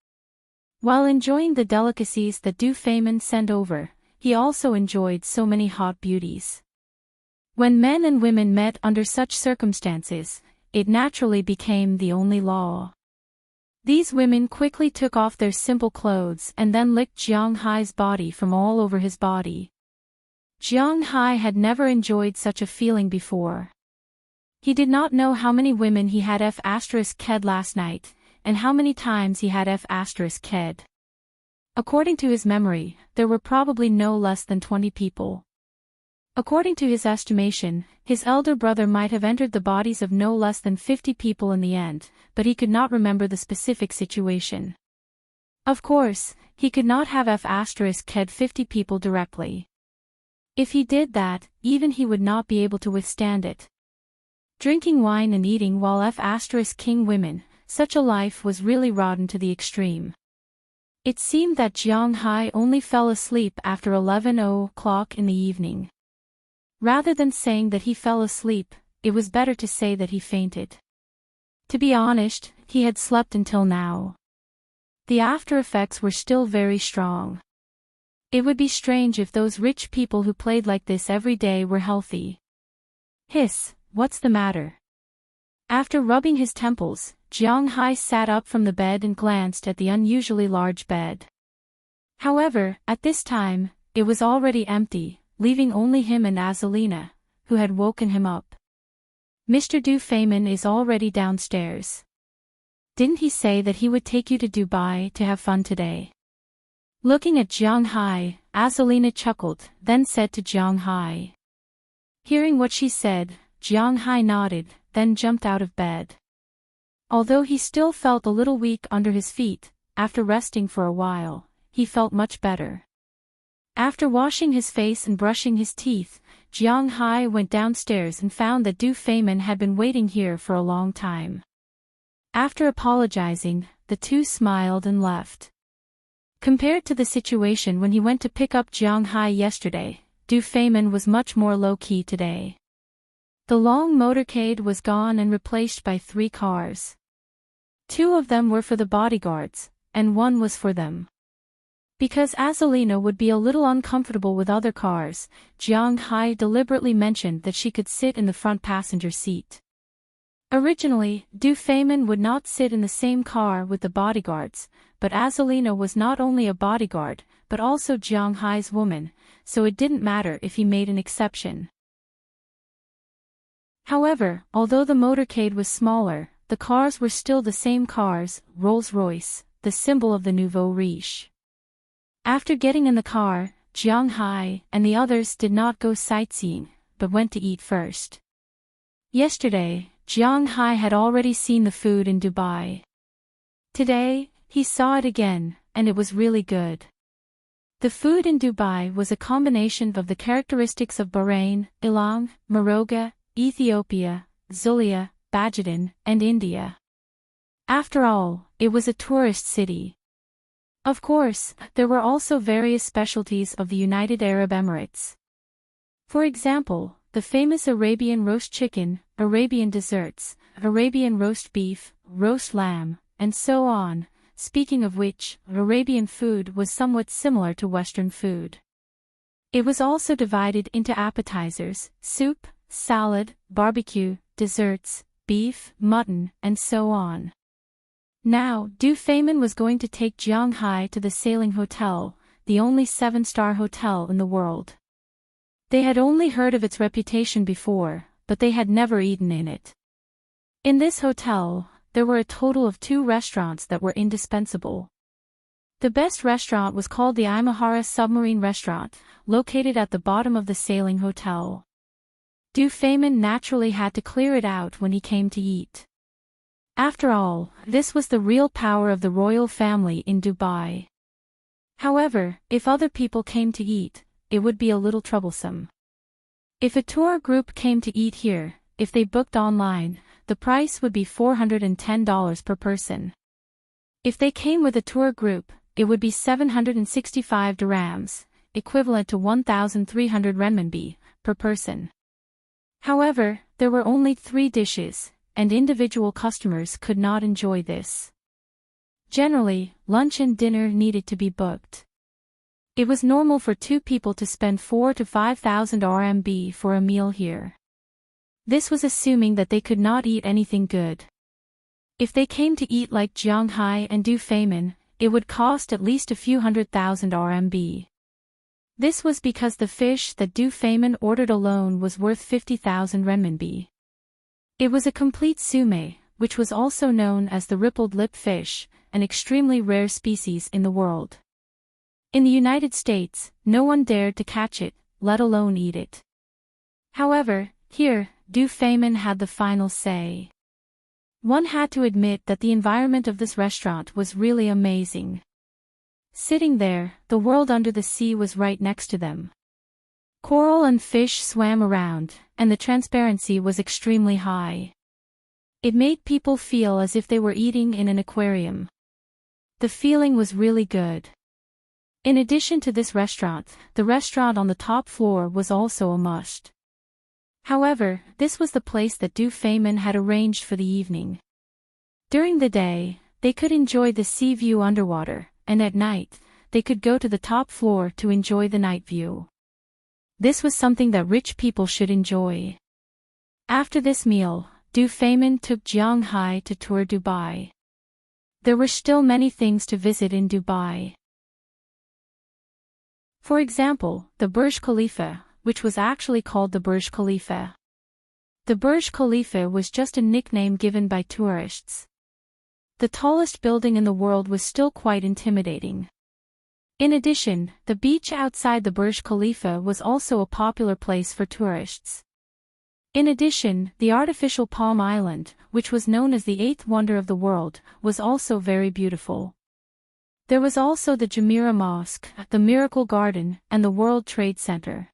While enjoying the delicacies that Du Feynman sent over, he also enjoyed so many hot beauties. When men and women met under such circumstances, it naturally became the only law. These women quickly took off their simple clothes and then licked Jiang Hai's body from all over his body. Jiang Hai had never enjoyed such a feeling before. He did not know how many women he had f***ed last night, and how many times he had f***ed. According to his memory, there were probably no less than 20 people. According to his estimation, his elder brother might have entered the bodies of no less than 50 people in the end, but he could not remember the specific situation. Of course, he could not have f***ed 50 people directly. If he did that, even he would not be able to withstand it. Drinking wine and eating while f***ing women, such a life was really rotten to the extreme. It seemed that Jiang Hai only fell asleep after 11 o'clock in the evening. Rather than saying that he fell asleep, it was better to say that he fainted. To be honest, he had slept until now. The after effects were still very strong. It would be strange if those rich people who played like this every day were healthy. Hiss, what's the matter? After rubbing his temples, Jiang Hai sat up from the bed and glanced at the unusually large bed. However, at this time, it was already empty, leaving only him and Azalina, who had woken him up. "Mr. Du Feynman is already downstairs. Didn't he say that he would take you to Dubai to have fun today?" Looking at Jiang Hai, Azalina chuckled, then said to Jiang Hai. Hearing what she said, Jiang Hai nodded, then jumped out of bed. Although he still felt a little weak under his feet, after resting for a while, he felt much better. After washing his face and brushing his teeth, Jiang Hai went downstairs and found that Du Feynman had been waiting here for a long time. After apologizing, the two smiled and left. Compared to the situation when he went to pick up Jiang Hai yesterday, Du Feynman was much more low-key today. The long motorcade was gone and replaced by 3 cars. 2 of them were for the bodyguards, and 1 was for them. Because Azalina would be a little uncomfortable with other cars, Jiang Hai deliberately mentioned that she could sit in the front passenger seat. Originally, Du Feynman would not sit in the same car with the bodyguards, but Azalina was not only a bodyguard, but also Jiang Hai's woman, so it didn't matter if he made an exception. However, although the motorcade was smaller, the cars were still the same cars, Rolls-Royce, the symbol of the nouveau riche. After getting in the car, Jiang Hai and the others did not go sightseeing, but went to eat first. Yesterday, Jiang Hai had already seen the food in Dubai. Today, he saw it again, and it was really good. The food in Dubai was a combination of the characteristics of Bahrain, Iran, Morocco, Ethiopia, Zulia, Bajadin, and India. After all, it was a tourist city. Of course, there were also various specialties of the United Arab Emirates. For example, the famous Arabian roast chicken, Arabian desserts, Arabian roast beef, roast lamb, and so on, speaking of which, Arabian food was somewhat similar to Western food. It was also divided into appetizers, soup, salad, barbecue, desserts, beef, mutton, and so on. Now, Du Feynman was going to take Jiang Hai to the Sailing Hotel, the only 7-star hotel in the world. They had only heard of its reputation before, but they had never eaten in it. In this hotel, there were a total of 2 restaurants that were indispensable. The best restaurant was called the Imahara Submarine Restaurant, located at the bottom of the Sailing Hotel. Du Feynman naturally had to clear it out when he came to eat. After all, this was the real power of the royal family in Dubai. However, if other people came to eat, it would be a little troublesome. If a tour group came to eat here, if they booked online, the price would be $410 per person. If they came with a tour group, it would be 765 dirhams, equivalent to 1,300 renminbi, per person. However, there were only 3 dishes, and individual customers could not enjoy this. Generally, lunch and dinner needed to be booked. It was normal for 2 people to spend 4,000 to 5,000 RMB for a meal here. This was assuming that they could not eat anything good. If they came to eat like Jiang Hai and Du Feynman, it would cost at least a few 100,000 RMB. This was because the fish that Du Feynman ordered alone was worth 50,000 renminbi. It was a complete sume, which was also known as the rippled lip fish, an extremely rare species in the world. In the United States, no one dared to catch it, let alone eat it. However, here, Du Feynman had the final say. One had to admit that the environment of this restaurant was really amazing. Sitting there, the world under the sea was right next to them. Coral and fish swam around, and the transparency was extremely high. It made people feel as if they were eating in an aquarium. The feeling was really good. In addition to this restaurant, the restaurant on the top floor was also a must. However, this was the place that Du Feynman had arranged for the evening. During the day, they could enjoy the sea view underwater, and at night, they could go to the top floor to enjoy the night view. This was something that rich people should enjoy. After this meal, Du Feynman took Jiang Hai to tour Dubai. There were still many things to visit in Dubai. For example, the Burj Khalifa, which was actually called the Burj Khalifa. The Burj Khalifa was just a nickname given by tourists. The tallest building in the world was still quite intimidating. In addition, the beach outside the Burj Khalifa was also a popular place for tourists. In addition, the artificial Palm Island, which was known as the 8th wonder of the world, was also very beautiful. There was also the Jumeirah Mosque, the Miracle Garden, and the World Trade Center.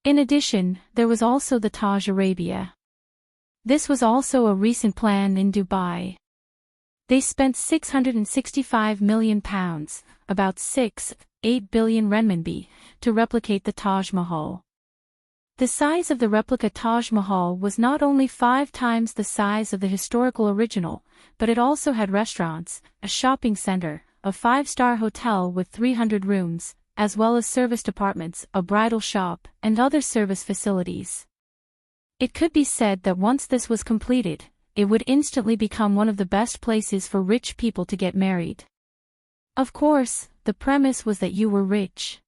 In addition, there was also the Taj Arabia. This was also a recent plan in Dubai. They spent £665 million, about 6.8 billion renminbi, to replicate the Taj Mahal. The size of the replica Taj Mahal was not only 5 times the size of the historical original, but it also had restaurants, a shopping center, a 5-star hotel with 300 rooms, as well as serviced apartments, a bridal shop, and other service facilities. It could be said that once this was completed, it would instantly become one of the best places for rich people to get married. Of course, the premise was that you were rich.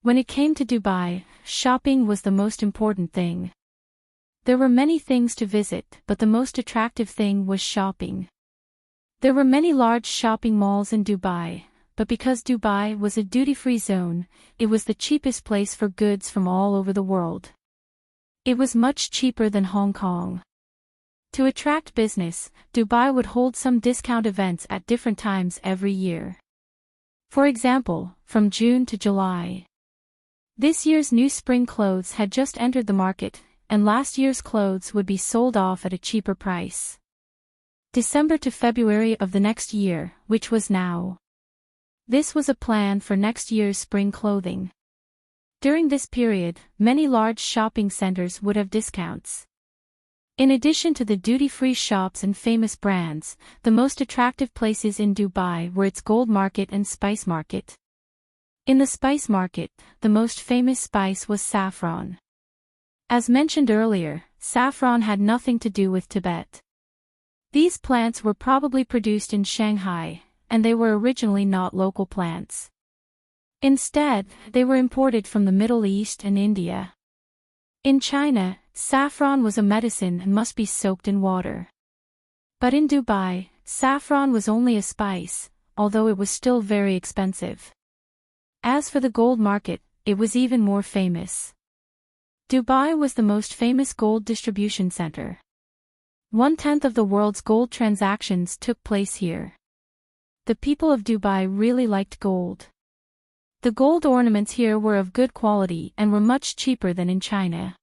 When it came to Dubai, shopping was the most important thing. There were many things to visit, but the most attractive thing was shopping. There were many large shopping malls in Dubai, but because Dubai was a duty-free zone, it was the cheapest place for goods from all over the world. It was much cheaper than Hong Kong. To attract business, Dubai would hold some discount events at different times every year. For example, from June to July. This year's new spring clothes had just entered the market, and last year's clothes would be sold off at a cheaper price. December to February of the next year, which was now. This was a plan for next year's spring clothing. During this period, many large shopping centers would have discounts. In addition to the duty-free shops and famous brands, the most attractive places in Dubai were its gold market and spice market. In the spice market, the most famous spice was saffron. As mentioned earlier, saffron had nothing to do with Tibet. These plants were probably produced in Shanghai, and they were originally not local plants. Instead, they were imported from the Middle East and India. In China, saffron was a medicine and must be soaked in water. But in Dubai, saffron was only a spice, although it was still very expensive. As for the gold market, it was even more famous. Dubai was the most famous gold distribution center. 1/10 of the world's gold transactions took place here. The people of Dubai really liked gold. The gold ornaments here were of good quality and were much cheaper than in China.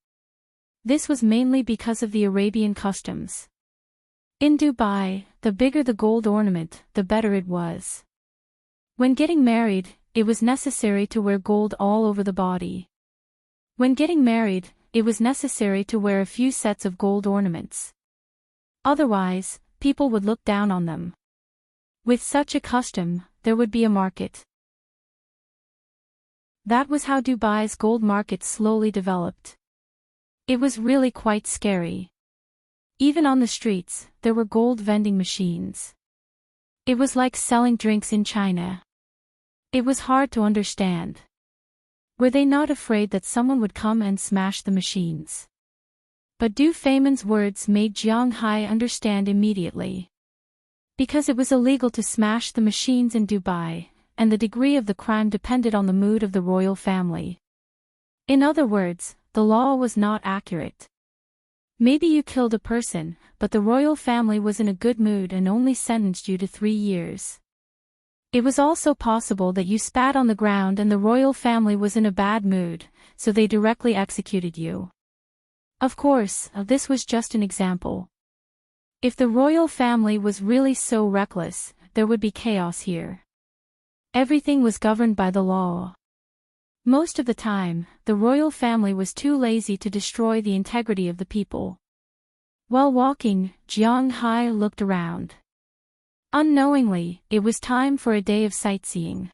This was mainly because of the Arabian customs. In Dubai, the bigger the gold ornament, the better it was. When getting married, it was necessary to wear gold all over the body. When getting married, it was necessary to wear a few sets of gold ornaments. Otherwise, people would look down on them. With such a custom, there would be a market. That was how Dubai's gold market slowly developed. It was really quite scary. Even on the streets, there were gold vending machines. It was like selling drinks in China. It was hard to understand. Were they not afraid that someone would come and smash the machines? But Du Feimin's words made Jiang Hai understand immediately. Because it was illegal to smash the machines in Dubai, and the degree of the crime depended on the mood of the royal family. In other words, the law was not accurate. Maybe you killed a person, but the royal family was in a good mood and only sentenced you to 3 years. It was also possible that you spat on the ground and the royal family was in a bad mood, so they directly executed you. Of course, this was just an example. If the royal family was really so reckless, there would be chaos here. Everything was governed by the law. Most of the time, the royal family was too lazy to destroy the integrity of the people. While walking, Jiang Hai looked around. Unknowingly, it was time for a day of sightseeing.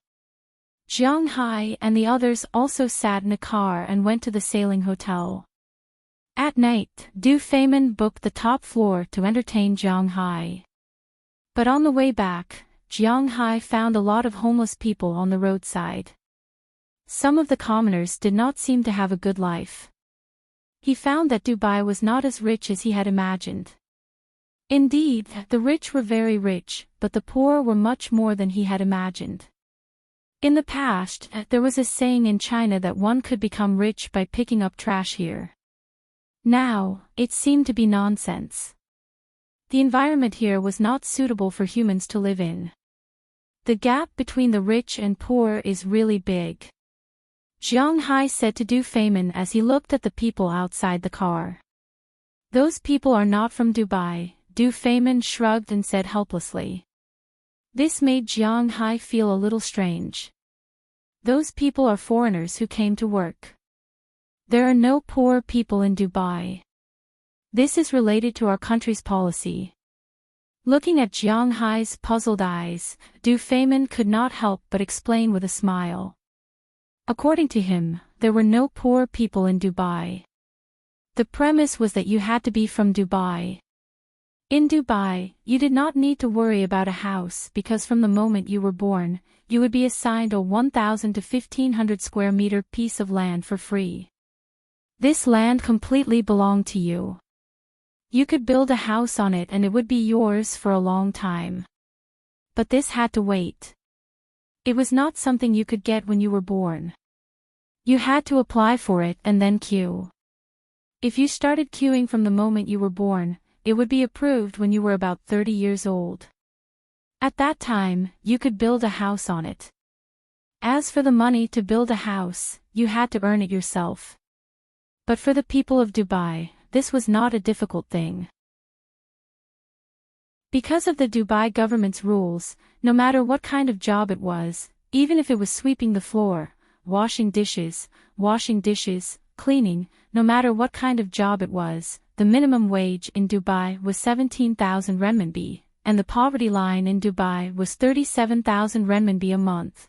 Jiang Hai and the others also sat in a car and went to the sailing hotel. At night, Du Feimin booked the top floor to entertain Jiang Hai. But on the way back, Jiang Hai found a lot of homeless people on the roadside. Some of the commoners did not seem to have a good life. He found that Dubai was not as rich as he had imagined. Indeed, the rich were very rich, but the poor were much more than he had imagined. In the past, there was a saying in China that one could become rich by picking up trash here. Now, it seemed to be nonsense. The environment here was not suitable for humans to live in. The gap between the rich and poor is really big. Jiang Hai said to Du Feimin as he looked at the people outside the car. Those people are not from Dubai, Du Feimin shrugged and said helplessly. This made Jiang Hai feel a little strange. Those people are foreigners who came to work. There are no poor people in Dubai. This is related to our country's policy. Looking at Jiang Hai's puzzled eyes, Du Feimin could not help but explain with a smile. According to him, there were no poor people in Dubai. The premise was that you had to be from Dubai. In Dubai, you did not need to worry about a house because from the moment you were born, you would be assigned a 1,000 to 1,500 square meter piece of land for free. This land completely belonged to you. You could build a house on it and it would be yours for a long time. But this had to wait. It was not something you could get when you were born. You had to apply for it and then queue. If you started queuing from the moment you were born, it would be approved when you were about 30 years old. At that time, you could build a house on it. As for the money to build a house, you had to earn it yourself. But for the people of Dubai, this was not a difficult thing. Because of the Dubai government's rules, no matter what kind of job it was, even if it was sweeping the floor, washing dishes, cleaning, no matter what kind of job it was, the minimum wage in Dubai was 17,000 renminbi, and the poverty line in Dubai was 37,000 renminbi a month.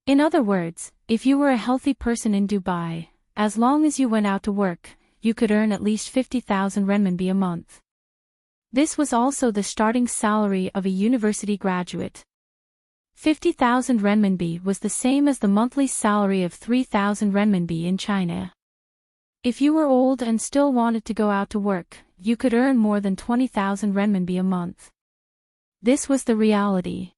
In other words, if you were a healthy person in Dubai, as long as you went out to work, you could earn at least 50,000 renminbi a month. This was also the starting salary of a university graduate. 50,000 renminbi was the same as the monthly salary of 3,000 renminbi in China. If you were old and still wanted to go out to work, you could earn more than 20,000 renminbi a month. This was the reality.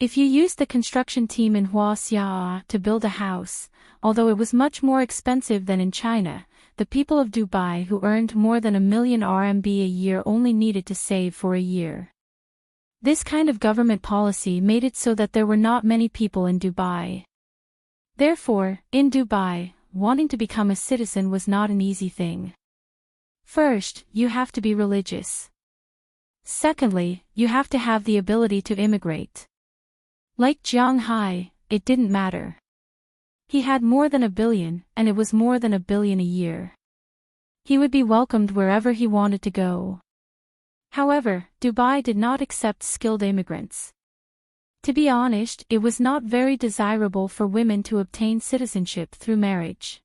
If you used the construction team in Huaxia to build a house, although it was much more expensive than in China, the people of Dubai who earned more than 1,000,000 RMB a year only needed to save for a year. This kind of government policy made it so that there were not many people in Dubai. Therefore, in Dubai, wanting to become a citizen was not an easy thing. First, you have to be religious. Secondly, you have to have the ability to immigrate. Like Jiang Hai, it didn't matter. He had more than 1 billion, and it was more than 1 billion a year. He would be welcomed wherever he wanted to go. However, Dubai did not accept skilled immigrants. To be honest, it was not very desirable for women to obtain citizenship through marriage.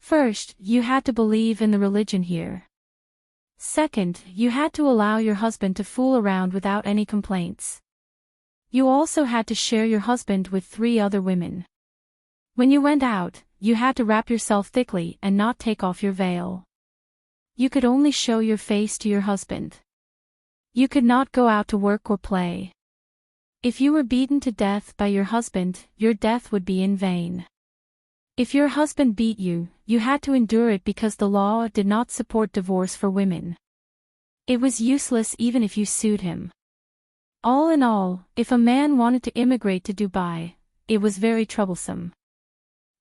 First, you had to believe in the religion here. Second, you had to allow your husband to fool around without any complaints. You also had to share your husband with 3 other women. When you went out, you had to wrap yourself thickly and not take off your veil. You could only show your face to your husband. You could not go out to work or play. If you were beaten to death by your husband, your death would be in vain. If your husband beat you, you had to endure it because the law did not support divorce for women. It was useless even if you sued him. All in all, if a man wanted to immigrate to Dubai, it was very troublesome.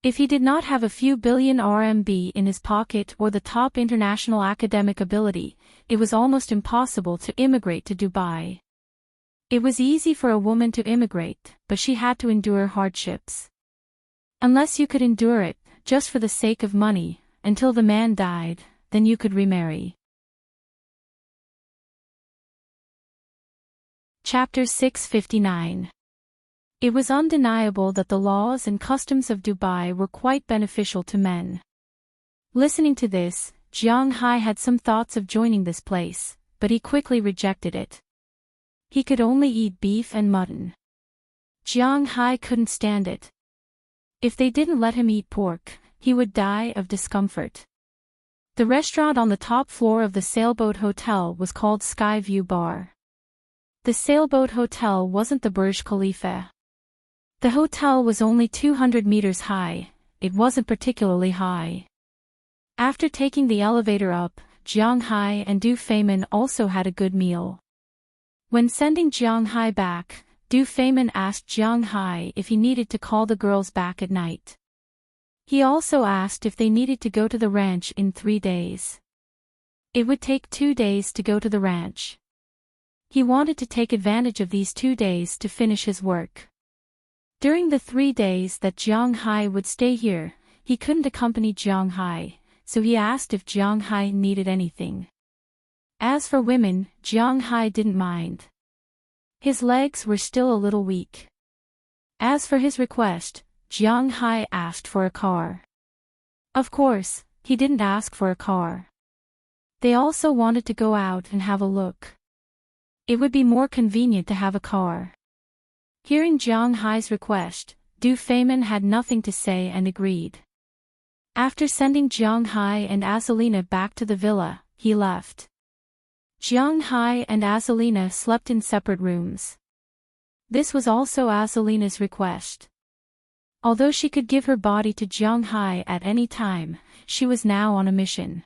If he did not have a few billion RMB in his pocket or the top international academic ability, it was almost impossible to immigrate to Dubai. It was easy for a woman to immigrate, but she had to endure hardships. Unless you could endure it, just for the sake of money, until the man died, then you could remarry. Chapter 659. It was undeniable that the laws and customs of Dubai were quite beneficial to men. Listening to this, Jiang Hai had some thoughts of joining this place, but he quickly rejected it. He could only eat beef and mutton. Jiang Hai couldn't stand it. If they didn't let him eat pork, he would die of discomfort. The restaurant on the top floor of the Sailboat Hotel was called Sky View Bar. The Sailboat Hotel wasn't the Burj Khalifa. The hotel was only 200 meters high, it wasn't particularly high. After taking the elevator up, Jiang Hai and Du Feimin also had a good meal. When sending Jiang Hai back, Du Feimin asked Jiang Hai if he needed to call the girls back at night. He also asked if they needed to go to the ranch in 3 days. It would take 2 days to go to the ranch. He wanted to take advantage of these 2 days to finish his work. During the 3 days that Jiang Hai would stay here, he couldn't accompany Jiang Hai, so he asked if Jiang Hai needed anything. As for women, Jiang Hai didn't mind. His legs were still a little weak. As for his request, Jiang Hai asked for a car. Of course, he didn't ask for a car. They also wanted to go out and have a look. It would be more convenient to have a car. Hearing Jiang Hai's request, Du Feimin had nothing to say and agreed. After sending Jiang Hai and Azalina back to the villa, he left. Jiang Hai and Azalina slept in separate rooms. This was also Azalina's request. Although she could give her body to Jiang Hai at any time, she was now on a mission.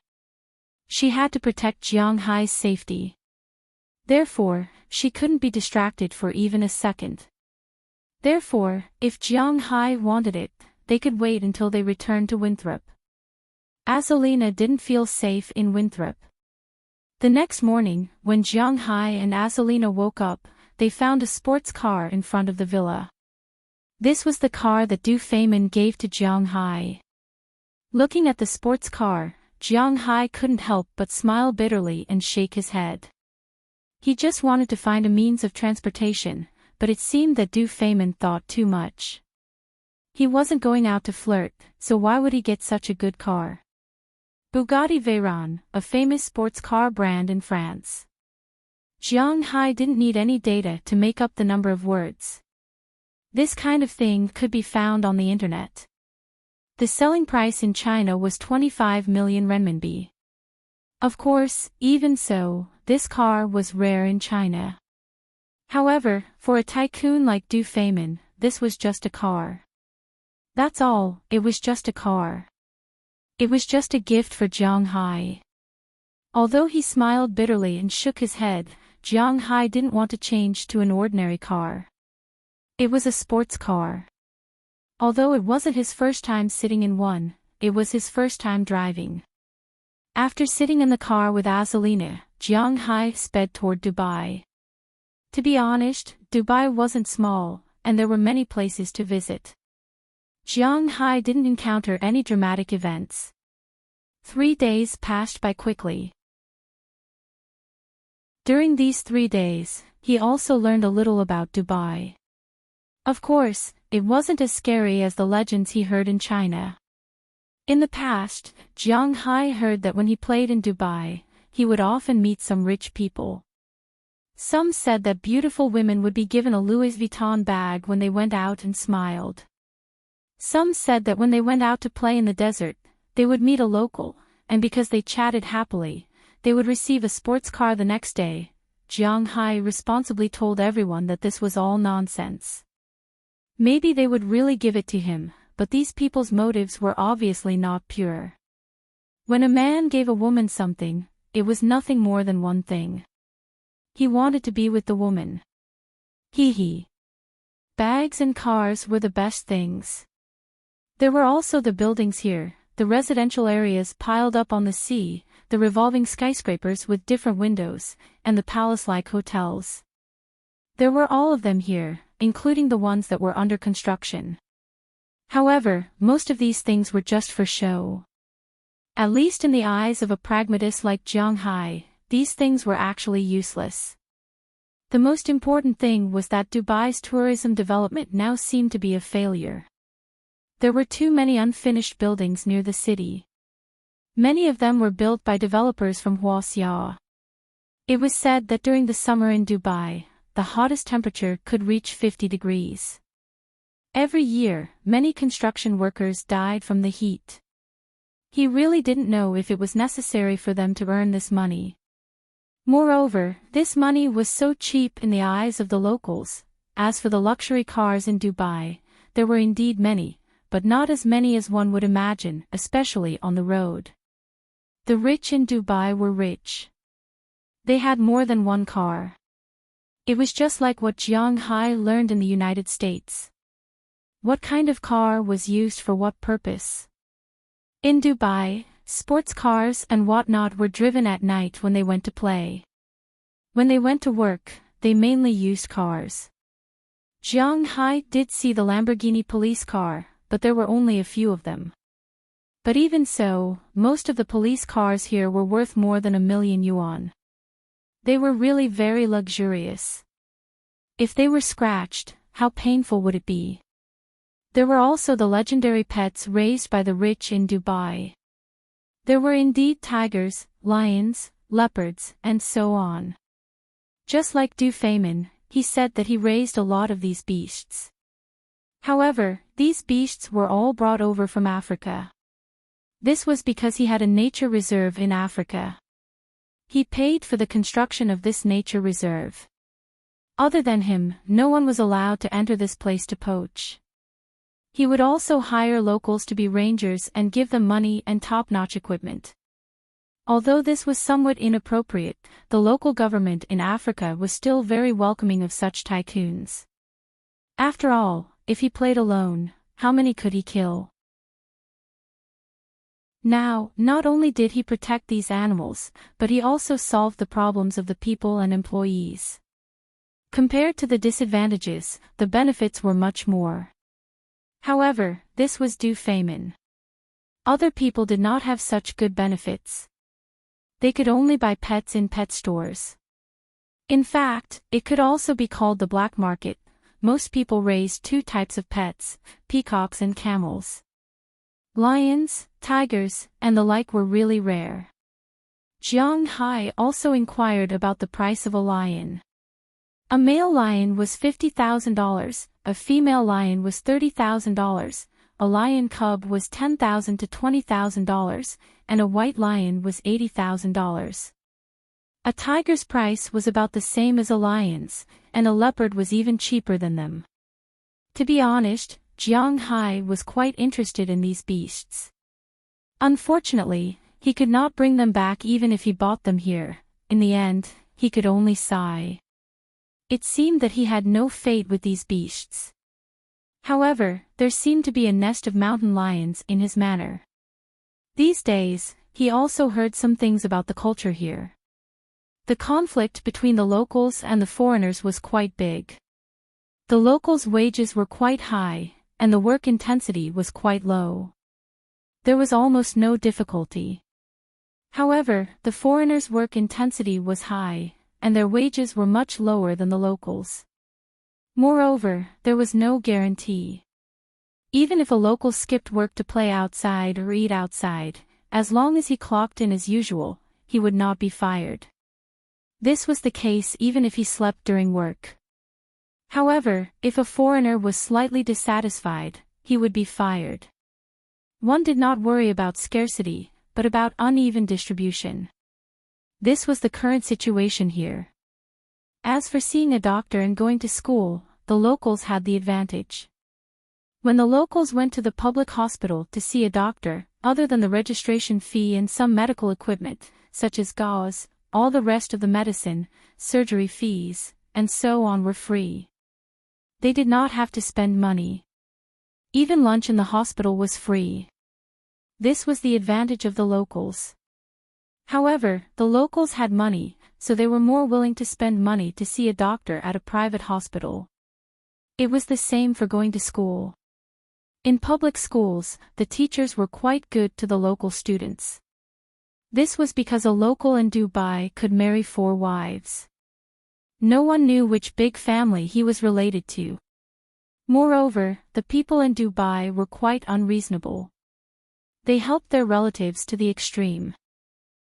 She had to protect Jiang Hai's safety. Therefore, she couldn't be distracted for even a second. Therefore, if Jiang Hai wanted it, they could wait until they returned to Winthrop. Azalina didn't feel safe in Winthrop. The next morning, when Jiang Hai and Azalina woke up, they found a sports car in front of the villa. This was the car that Du Feimin gave to Jiang Hai. Looking at the sports car, Jiang Hai couldn't help but smile bitterly and shake his head. He just wanted to find a means of transportation, but it seemed that Du Feimin thought too much. He wasn't going out to flirt, so why would he get such a good car? Bugatti Veyron, a famous sports car brand in France. Jiang Hai didn't need any data to make up the number of words. This kind of thing could be found on the internet. The selling price in China was 25 million renminbi. Of course, even so, this car was rare in China. However, for a tycoon like Du Feimin, this was just a car. That's all, it was just a car. It was just a gift for Jiang Hai. Although he smiled bitterly and shook his head, Jiang Hai didn't want to change to an ordinary car. It was a sports car. Although it wasn't his first time sitting in one, it was his first time driving. After sitting in the car with Azalina, Jiang Hai sped toward Dubai. To be honest, Dubai wasn't small, and there were many places to visit. Jiang Hai didn't encounter any dramatic events. 3 days passed by quickly. During these 3 days, he also learned a little about Dubai. Of course, it wasn't as scary as the legends he heard in China. In the past, Jiang Hai heard that when he played in Dubai, he would often meet some rich people. Some said that beautiful women would be given a Louis Vuitton bag when they went out and smiled. Some said that when they went out to play in the desert, they would meet a local, and because they chatted happily, they would receive a sports car the next day. Jiang Hai responsibly told everyone that this was all nonsense. Maybe they would really give it to him, but these people's motives were obviously not pure. When a man gave a woman something, it was nothing more than one thing. He wanted to be with the woman. Hee. Bags and cars were the best things. There were also the buildings here, the residential areas piled up on the sea, the revolving skyscrapers with different windows, and the palace-like hotels. There were all of them here, including the ones that were under construction. However, most of these things were just for show. At least in the eyes of a pragmatist like Jiang Hai, these things were actually useless. The most important thing was that Dubai's tourism development now seemed to be a failure. There were too many unfinished buildings near the city. Many of them were built by developers from Huaxia. It was said that during the summer in Dubai, the hottest temperature could reach 50 degrees. Every year, many construction workers died from the heat. He really didn't know if it was necessary for them to earn this money. Moreover, this money was so cheap in the eyes of the locals. As for the luxury cars in Dubai, there were indeed many, but not as many as one would imagine, especially on the road. The rich in Dubai were rich. They had more than one car. It was just like what Jiang Hai learned in the United States. What kind of car was used for what purpose? In Dubai, sports cars and whatnot were driven at night when they went to play. When they went to work, they mainly used cars. Jiang Hai did see the Lamborghini police car, but there were only a few of them. But even so, most of the police cars here were worth more than 1,000,000 yuan. They were really very luxurious. If they were scratched, how painful would it be? There were also the legendary pets raised by the rich in Dubai. There were indeed tigers, lions, leopards, and so on. Just like Du Feimin, he said that he raised a lot of these beasts. However, these beasts were all brought over from Africa. This was because he had a nature reserve in Africa. He paid for the construction of this nature reserve. Other than him, no one was allowed to enter this place to poach. He would also hire locals to be rangers and give them money and top-notch equipment. Although this was somewhat inappropriate, the local government in Africa was still very welcoming of such tycoons. After all, if he played alone, how many could he kill? Now, not only did he protect these animals, but he also solved the problems of the people and employees. Compared to the disadvantages, the benefits were much more. However, this was Du Feimin. Other people did not have such good benefits. They could only buy pets in pet stores. In fact, it could also be called the black market. Most people raised two types of pets, peacocks and camels. Lions, tigers, and the like were really rare. Jiang Hai also inquired about the price of a lion. A male lion was $50,000, a female lion was $30,000, a lion cub was $10,000 to $20,000, and a white lion was $80,000. A tiger's price was about the same as a lion's, and a leopard was even cheaper than them. To be honest, Jiang Hai was quite interested in these beasts. Unfortunately, he could not bring them back even if he bought them here. In the end, he could only sigh. It seemed that he had no fate with these beasts. However, there seemed to be a nest of mountain lions in his manor. These days, he also heard some things about the culture here. The conflict between the locals and the foreigners was quite big. The locals' wages were quite high, and the work intensity was quite low. There was almost no difficulty. However, the foreigners' work intensity was high, and their wages were much lower than the locals. Moreover, there was no guarantee. Even if a local skipped work to play outside or eat outside, as long as he clocked in as usual, he would not be fired. This was the case even if he slept during work. However, if a foreigner was slightly dissatisfied, he would be fired. One did not worry about scarcity, but about uneven distribution. This was the current situation here. As for seeing a doctor and going to school, the locals had the advantage. When the locals went to the public hospital to see a doctor, other than the registration fee and some medical equipment, such as gauze, all the rest of the medicine, surgery fees, and so on were free. They did not have to spend money. Even lunch in the hospital was free. This was the advantage of the locals. However, the locals had money, so they were more willing to spend money to see a doctor at a private hospital. It was the same for going to school. In public schools, the teachers were quite good to the local students. This was because a local in Dubai could marry 4 wives. No one knew which big family he was related to. Moreover, the people in Dubai were quite unreasonable. They helped their relatives to the extreme.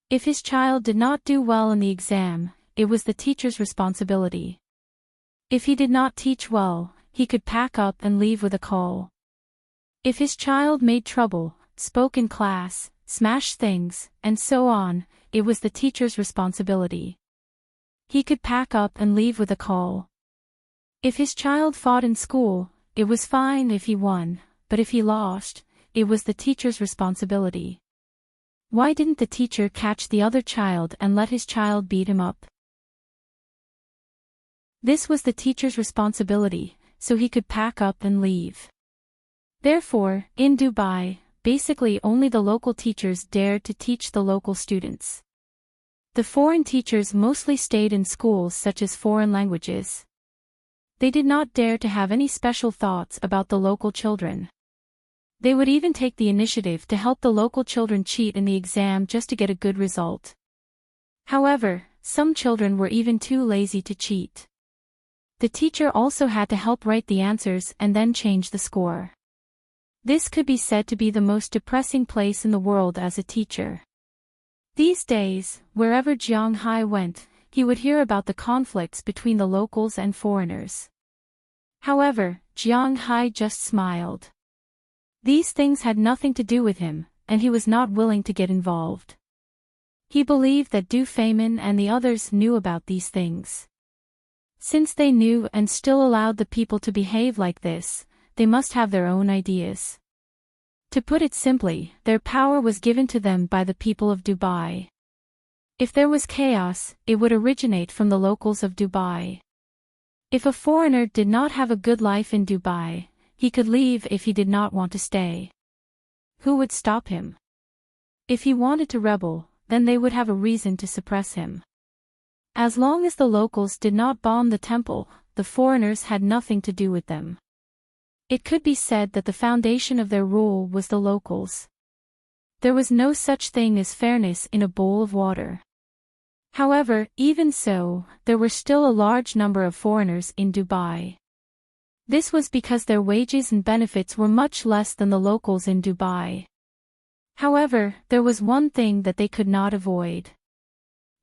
If his child did not do well in the exam, it was the teacher's responsibility. If he did not teach well, he could pack up and leave with a call. If his child made trouble, spoke in class, smashed things, and so on, it was the teacher's responsibility. He could pack up and leave with a call. If his child fought in school, it was fine if he won, but if he lost, it was the teacher's responsibility. Why didn't the teacher catch the other child and let his child beat him up? This was the teacher's responsibility, so he could pack up and leave. Therefore, in Dubai, basically only the local teachers dared to teach the local students. The foreign teachers mostly stayed in schools such as foreign languages. They did not dare to have any special thoughts about the local children. They would even take the initiative to help the local children cheat in the exam just to get a good result. However, some children were even too lazy to cheat. The teacher also had to help write the answers and then change the score. This could be said to be the most depressing place in the world as a teacher. These days, wherever Jiang Hai went, he would hear about the conflicts between the locals and foreigners. However, Jiang Hai just smiled. These things had nothing to do with him, and he was not willing to get involved. He believed that Du Feimin and the others knew about these things. Since they knew and still allowed the people to behave like this, they must have their own ideas. To put it simply, their power was given to them by the people of Dubai. If there was chaos, it would originate from the locals of Dubai. If a foreigner did not have a good life in Dubai, he could leave if he did not want to stay. Who would stop him? If he wanted to rebel, then they would have a reason to suppress him. As long as the locals did not bomb the temple, the foreigners had nothing to do with them. It could be said that the foundation of their rule was the locals. There was no such thing as fairness in a bowl of water. However, even so, there were still a large number of foreigners in Dubai. This was because their wages and benefits were much less than the locals in Dubai. However, there was one thing that they could not avoid.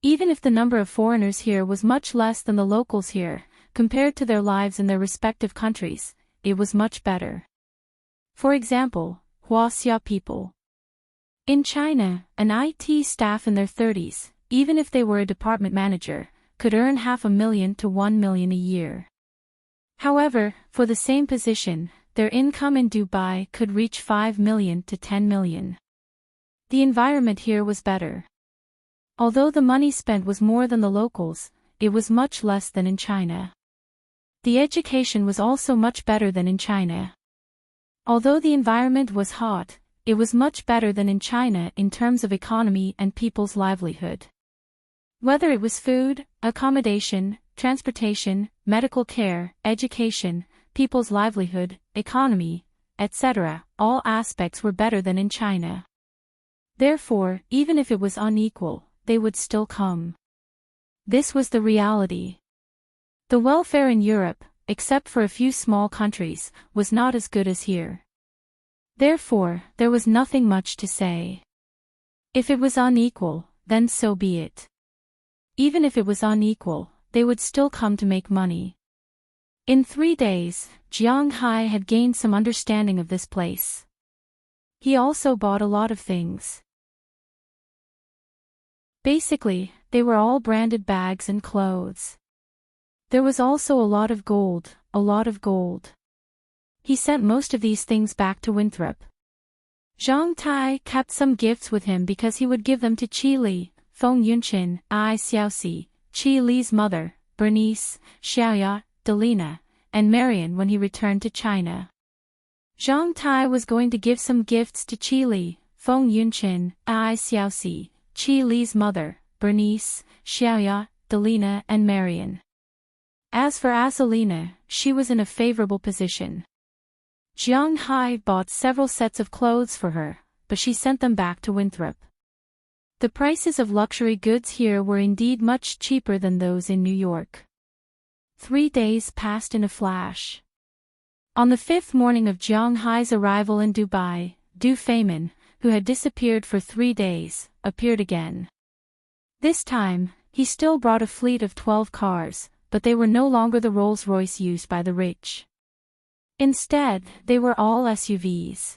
Even if the number of foreigners here was much less than the locals here, compared to their lives in their respective countries, it was much better. For example, Huaxia people. In China, an IT staff in their 30s, even if they were a department manager, could earn $500,000 to $1 million a year. However, for the same position, their income in Dubai could reach $5 million to $10 million. The environment here was better. Although the money spent was more than the locals, it was much less than in China. The education was also much better than in China. Although the environment was hot, it was much better than in China in terms of economy and people's livelihood. Whether it was food, accommodation, transportation, medical care, education, people's livelihood, economy, etc., all aspects were better than in China. Therefore, even if it was unequal, they would still come. This was the reality. The welfare in Europe, except for a few small countries, was not as good as here. Therefore, there was nothing much to say. If it was unequal, then so be it. Even if it was unequal, they would still come to make money. In 3 days, Jiang Hai had gained some understanding of this place. He also bought a lot of things. Basically, they were all branded bags and clothes. There was also a lot of gold, a lot of gold. He sent most of these things back to Winthrop. Zhang Tai kept some gifts with him because he would give them to Qi Li, Feng Yunqin, Ai Xiaoxi, Qi Li's mother, Bernice, Xiaoya, Delina, and Marian when he returned to China. Zhang Tai was going to give some gifts to Qi Li, Feng Yunqin, Ai Xiaoxi, Qi Li's mother, Bernice, Xiaoya, Delina and Marian. As for Azelina, she was in a favorable position. Jiang Hai bought several sets of clothes for her, but she sent them back to Winthrop. The prices of luxury goods here were indeed much cheaper than those in New York. 3 days passed in a flash. On the 5th morning of Jiang Hai's arrival in Dubai, Du Feimin, who had disappeared for 3 days, appeared again. This time, he still brought a fleet of 12 cars, but they were no longer the Rolls-Royce used by the rich. Instead, they were all SUVs.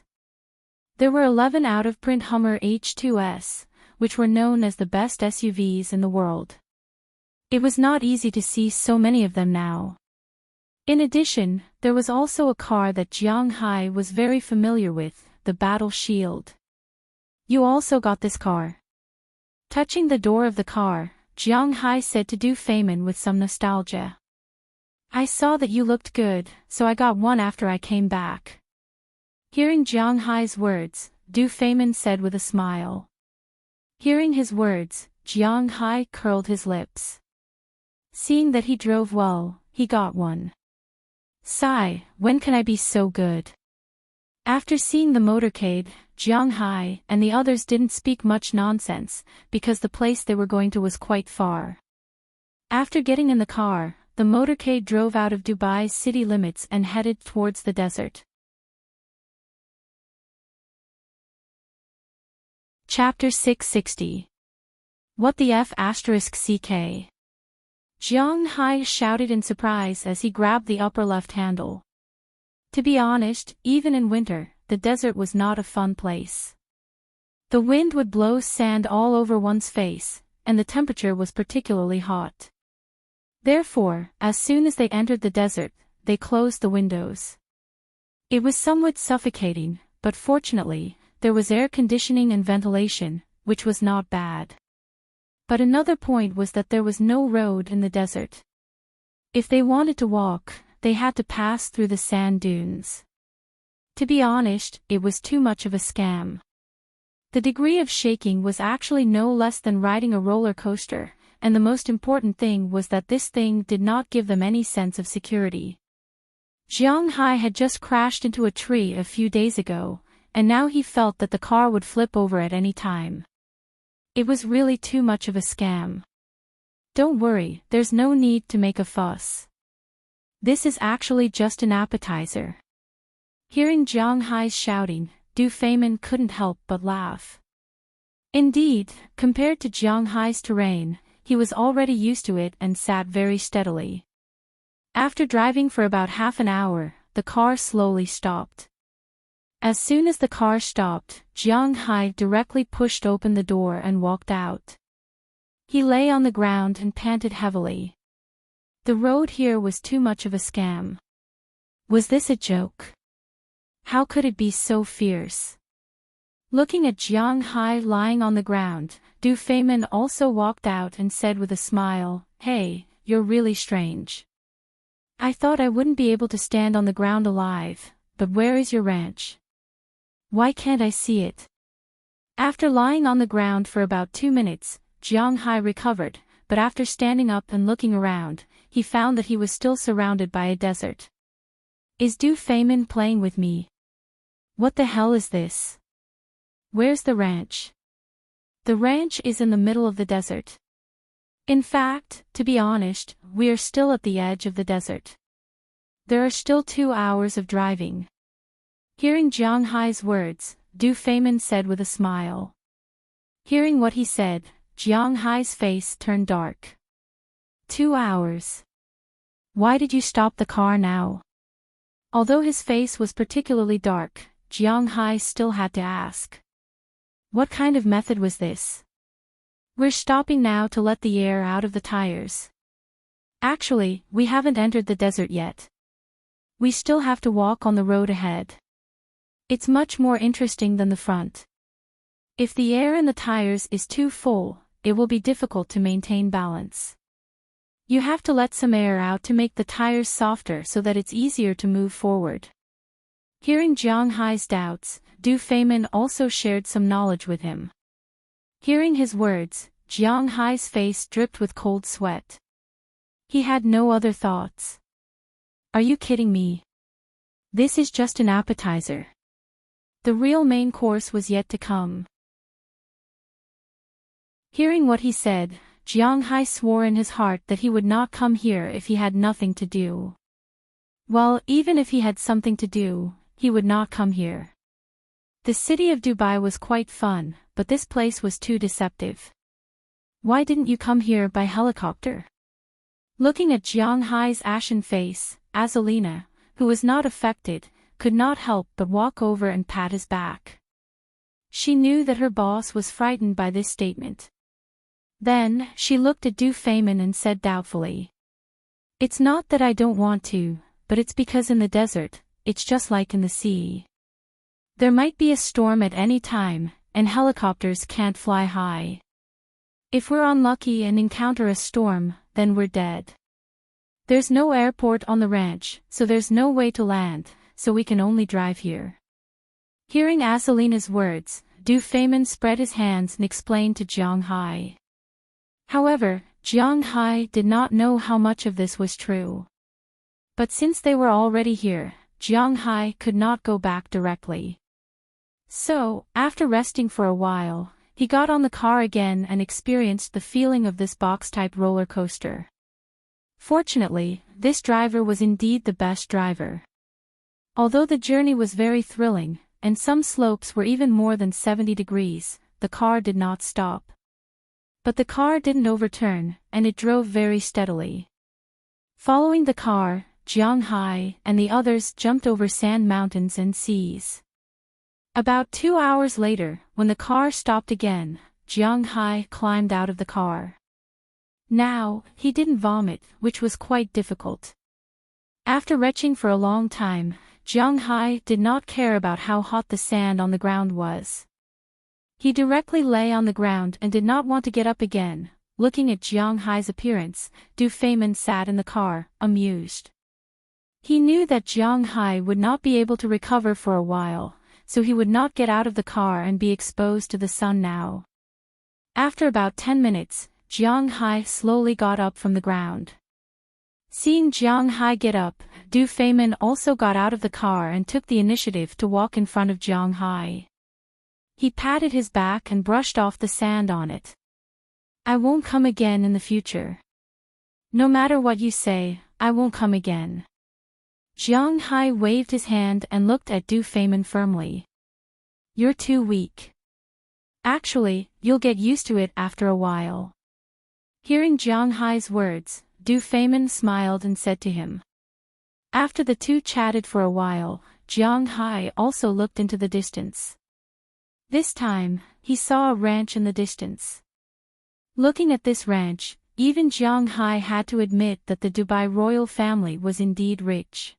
There were 11 out-of-print Hummer H2S, which were known as the best SUVs in the world. It was not easy to see so many of them now. In addition, there was also a car that Jiang Hai was very familiar with, the Battle Shield. You also got this car. Touching the door of the car, Jiang Hai said to Du Feimin with some nostalgia. I saw that you looked good, so I got one after I came back. Hearing Jiang Hai's words, Du Feimin said with a smile. Hearing his words, Jiang Hai curled his lips. Seeing that he drove well, he got one. Sigh, when can I be so good? After seeing the motorcade, Jiang Hai and the others didn't speak much nonsense, because the place they were going to was quite far. After getting in the car, the motorcade drove out of Dubai's city limits and headed towards the desert. Chapter 660. What the F***CK? Jiang Hai shouted in surprise as he grabbed the upper left handle. To be honest, even in winter, the desert was not a fun place. The wind would blow sand all over one's face, and the temperature was particularly hot. Therefore, as soon as they entered the desert, they closed the windows. It was somewhat suffocating, but fortunately, there was air conditioning and ventilation, which was not bad. But another point was that there was no road in the desert. If they wanted to walk, they had to pass through the sand dunes. To be honest, it was too much of a scam. The degree of shaking was actually no less than riding a roller coaster, and the most important thing was that this thing did not give them any sense of security. Jiang Hai had just crashed into a tree a few days ago, and now he felt that the car would flip over at any time. It was really too much of a scam. Don't worry, there's no need to make a fuss. This is actually just an appetizer. Hearing Jiang Hai's shouting, Du Feimin couldn't help but laugh. Indeed, compared to Jiang Hai's terrain, he was already used to it and sat very steadily. After driving for about half an hour, the car slowly stopped. As soon as the car stopped, Jiang Hai directly pushed open the door and walked out. He lay on the ground and panted heavily. The road here was too much of a scam. Was this a joke? How could it be so fierce? Looking at Jiang Hai lying on the ground, Du Feimin also walked out and said with a smile, "Hey, you're really strange. I thought I wouldn't be able to stand on the ground alive, but where is your ranch? Why can't I see it?" After lying on the ground for about 2 minutes, Jiang Hai recovered, but after standing up and looking around, he found that he was still surrounded by a desert. Is Du Feimin playing with me? What the hell is this? Where's the ranch? The ranch is in the middle of the desert. In fact, to be honest, we are still at the edge of the desert. There are still 2 hours of driving. Hearing Jiang Hai's words, Du Feimin said with a smile. Hearing what he said, Jiang Hai's face turned dark. 2 hours. Why did you stop the car now? Although his face was particularly dark, Jiang Hai still had to ask. What kind of method was this? We're stopping now to let the air out of the tires. Actually, we haven't entered the desert yet. We still have to walk on the road ahead. It's much more interesting than the front. If the air in the tires is too full, it will be difficult to maintain balance. You have to let some air out to make the tires softer so that it's easier to move forward. Hearing Jiang Hai's doubts, Du Feimin also shared some knowledge with him. Hearing his words, Jiang Hai's face dripped with cold sweat. He had no other thoughts. Are you kidding me? This is just an appetizer. The real main course was yet to come. Hearing what he said, Jiang Hai swore in his heart that he would not come here if he had nothing to do. Well, even if he had something to do, he would not come here. The city of Dubai was quite fun, but this place was too deceptive. Why didn't you come here by helicopter? Looking at Jiang Hai's ashen face, Azalina, who was not affected, could not help but walk over and pat his back. She knew that her boss was frightened by this statement. Then, she looked at Du Feimin and said doubtfully. It's not that I don't want to, but it's because in the desert, it's just like in the sea. There might be a storm at any time, and helicopters can't fly high. If we're unlucky and encounter a storm, then we're dead. There's no airport on the ranch, so there's no way to land, so we can only drive here. Hearing Azalina's words, Du Feimin spread his hands and explained to Jiang Hai. However, Jiang Hai did not know how much of this was true. But since they were already here, Jiang Hai could not go back directly. So, after resting for a while, he got on the car again and experienced the feeling of this box-type roller coaster. Fortunately, this driver was indeed the best driver. Although the journey was very thrilling, and some slopes were even more than 70 degrees, the car did not stop. But the car didn't overturn, and it drove very steadily. Following the car, Jiang Hai and the others jumped over sand mountains and seas. About 2 hours later, when the car stopped again, Jiang Hai climbed out of the car. Now, he didn't vomit, which was quite difficult. After retching for a long time, Jiang Hai did not care about how hot the sand on the ground was. He directly lay on the ground and did not want to get up again. Looking at Jiang Hai's appearance, Du Feimin sat in the car, amused. He knew that Jiang Hai would not be able to recover for a while, so he would not get out of the car and be exposed to the sun now. After about 10 minutes, Jiang Hai slowly got up from the ground. Seeing Jiang Hai get up, Du Feimin also got out of the car and took the initiative to walk in front of Jiang Hai. He patted his back and brushed off the sand on it. I won't come again in the future. No matter what you say, I won't come again. Jiang Hai waved his hand and looked at Du Feimin firmly. You're too weak. Actually, you'll get used to it after a while. Hearing Jiang Hai's words, Du Feimin smiled and said to him. After the two chatted for a while, Jiang Hai also looked into the distance. This time, he saw a ranch in the distance. Looking at this ranch, even Jiang Hai had to admit that the Dubai royal family was indeed rich.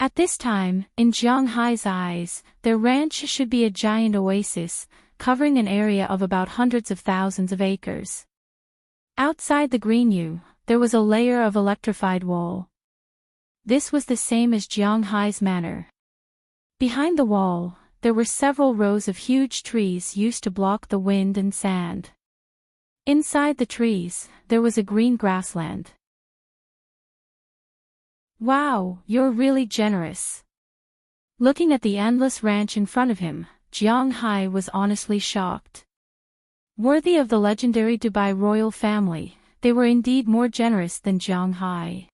At this time, in Jiang Hai's eyes, their ranch should be a giant oasis, covering an area of about hundreds of thousands of acres. Outside the greenew, there was a layer of electrified wall. This was the same as Jiang Hai's manor. Behind the wall, there were several rows of huge trees used to block the wind and sand. Inside the trees, there was a green grassland. Wow, you're really generous. Looking at the endless ranch in front of him, Jiang Hai was honestly shocked. Worthy of the legendary Dubai royal family, they were indeed more generous than Jiang Hai.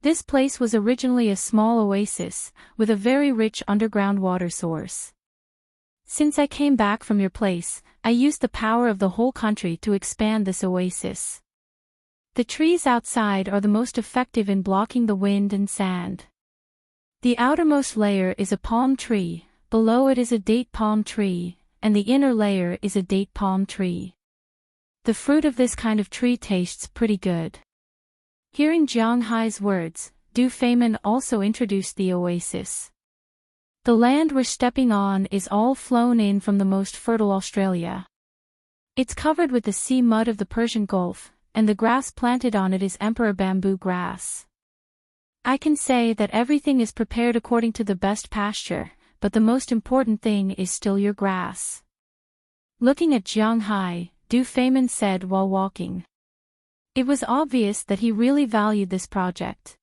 This place was originally a small oasis, with a very rich underground water source. Since I came back from your place, I used the power of the whole country to expand this oasis. The trees outside are the most effective in blocking the wind and sand. The outermost layer is a palm tree, below it is a date palm tree, and the inner layer is a date palm tree. The fruit of this kind of tree tastes pretty good. Hearing Jiang Hai's words, Du Feimin also introduced the oasis. The land we're stepping on is all flown in from the most fertile Australia. It's covered with the sea mud of the Persian Gulf, and the grass planted on it is emperor bamboo grass. I can say that everything is prepared according to the best pasture, but the most important thing is still your grass. Looking at Jiang Hai, Du Feimin said while walking. It was obvious that he really valued this project.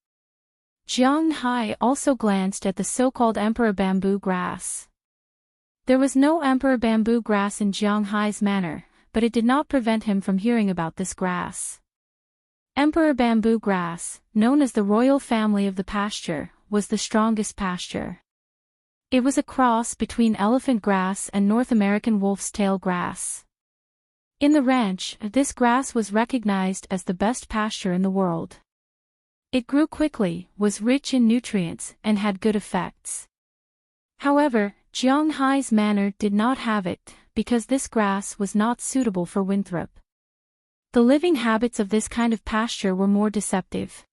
Jiang Hai also glanced at the so-called emperor bamboo grass. There was no emperor bamboo grass in Jiang Hai's manor, but it did not prevent him from hearing about this grass. Emperor bamboo grass, known as the royal family of the pasture, was the strongest pasture. It was a cross between elephant grass and North American wolf's tail grass. In the ranch, this grass was recognized as the best pasture in the world. It grew quickly, was rich in nutrients, and had good effects. However, Jiang Hai's manor did not have it, because this grass was not suitable for Winthrop. The living habits of this kind of pasture were more deceptive.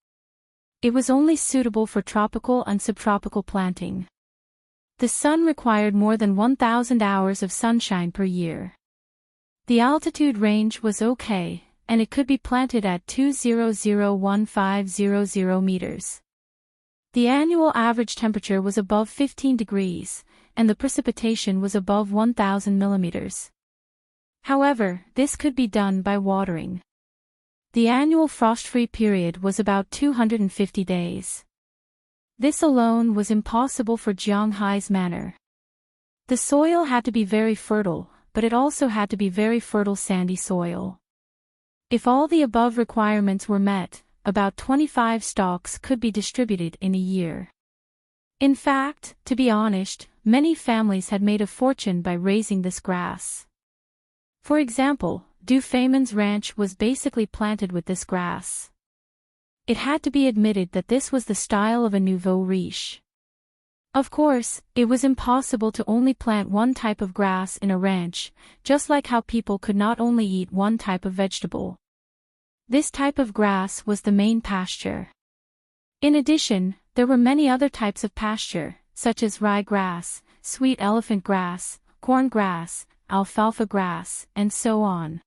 It was only suitable for tropical and subtropical planting. The sun required more than 1,000 hours of sunshine per year. The altitude range was okay, and it could be planted at 2001500 meters. The annual average temperature was above 15 degrees, and the precipitation was above 1,000 millimeters. However, this could be done by watering. The annual frost-free period was about 250 days. This alone was impossible for Jiang Hai's manor. The soil had to be very fertile, but it also had to be very fertile sandy soil. If all the above requirements were met, about 25 stalks could be distributed in a year. In fact, to be honest, many families had made a fortune by raising this grass. For example, Du Feimin's ranch was basically planted with this grass. It had to be admitted that this was the style of a nouveau riche. Of course, it was impossible to only plant one type of grass in a ranch, just like how people could not only eat one type of vegetable. This type of grass was the main pasture. In addition, there were many other types of pasture, such as rye grass, sweet elephant grass, corn grass, alfalfa grass, and so on.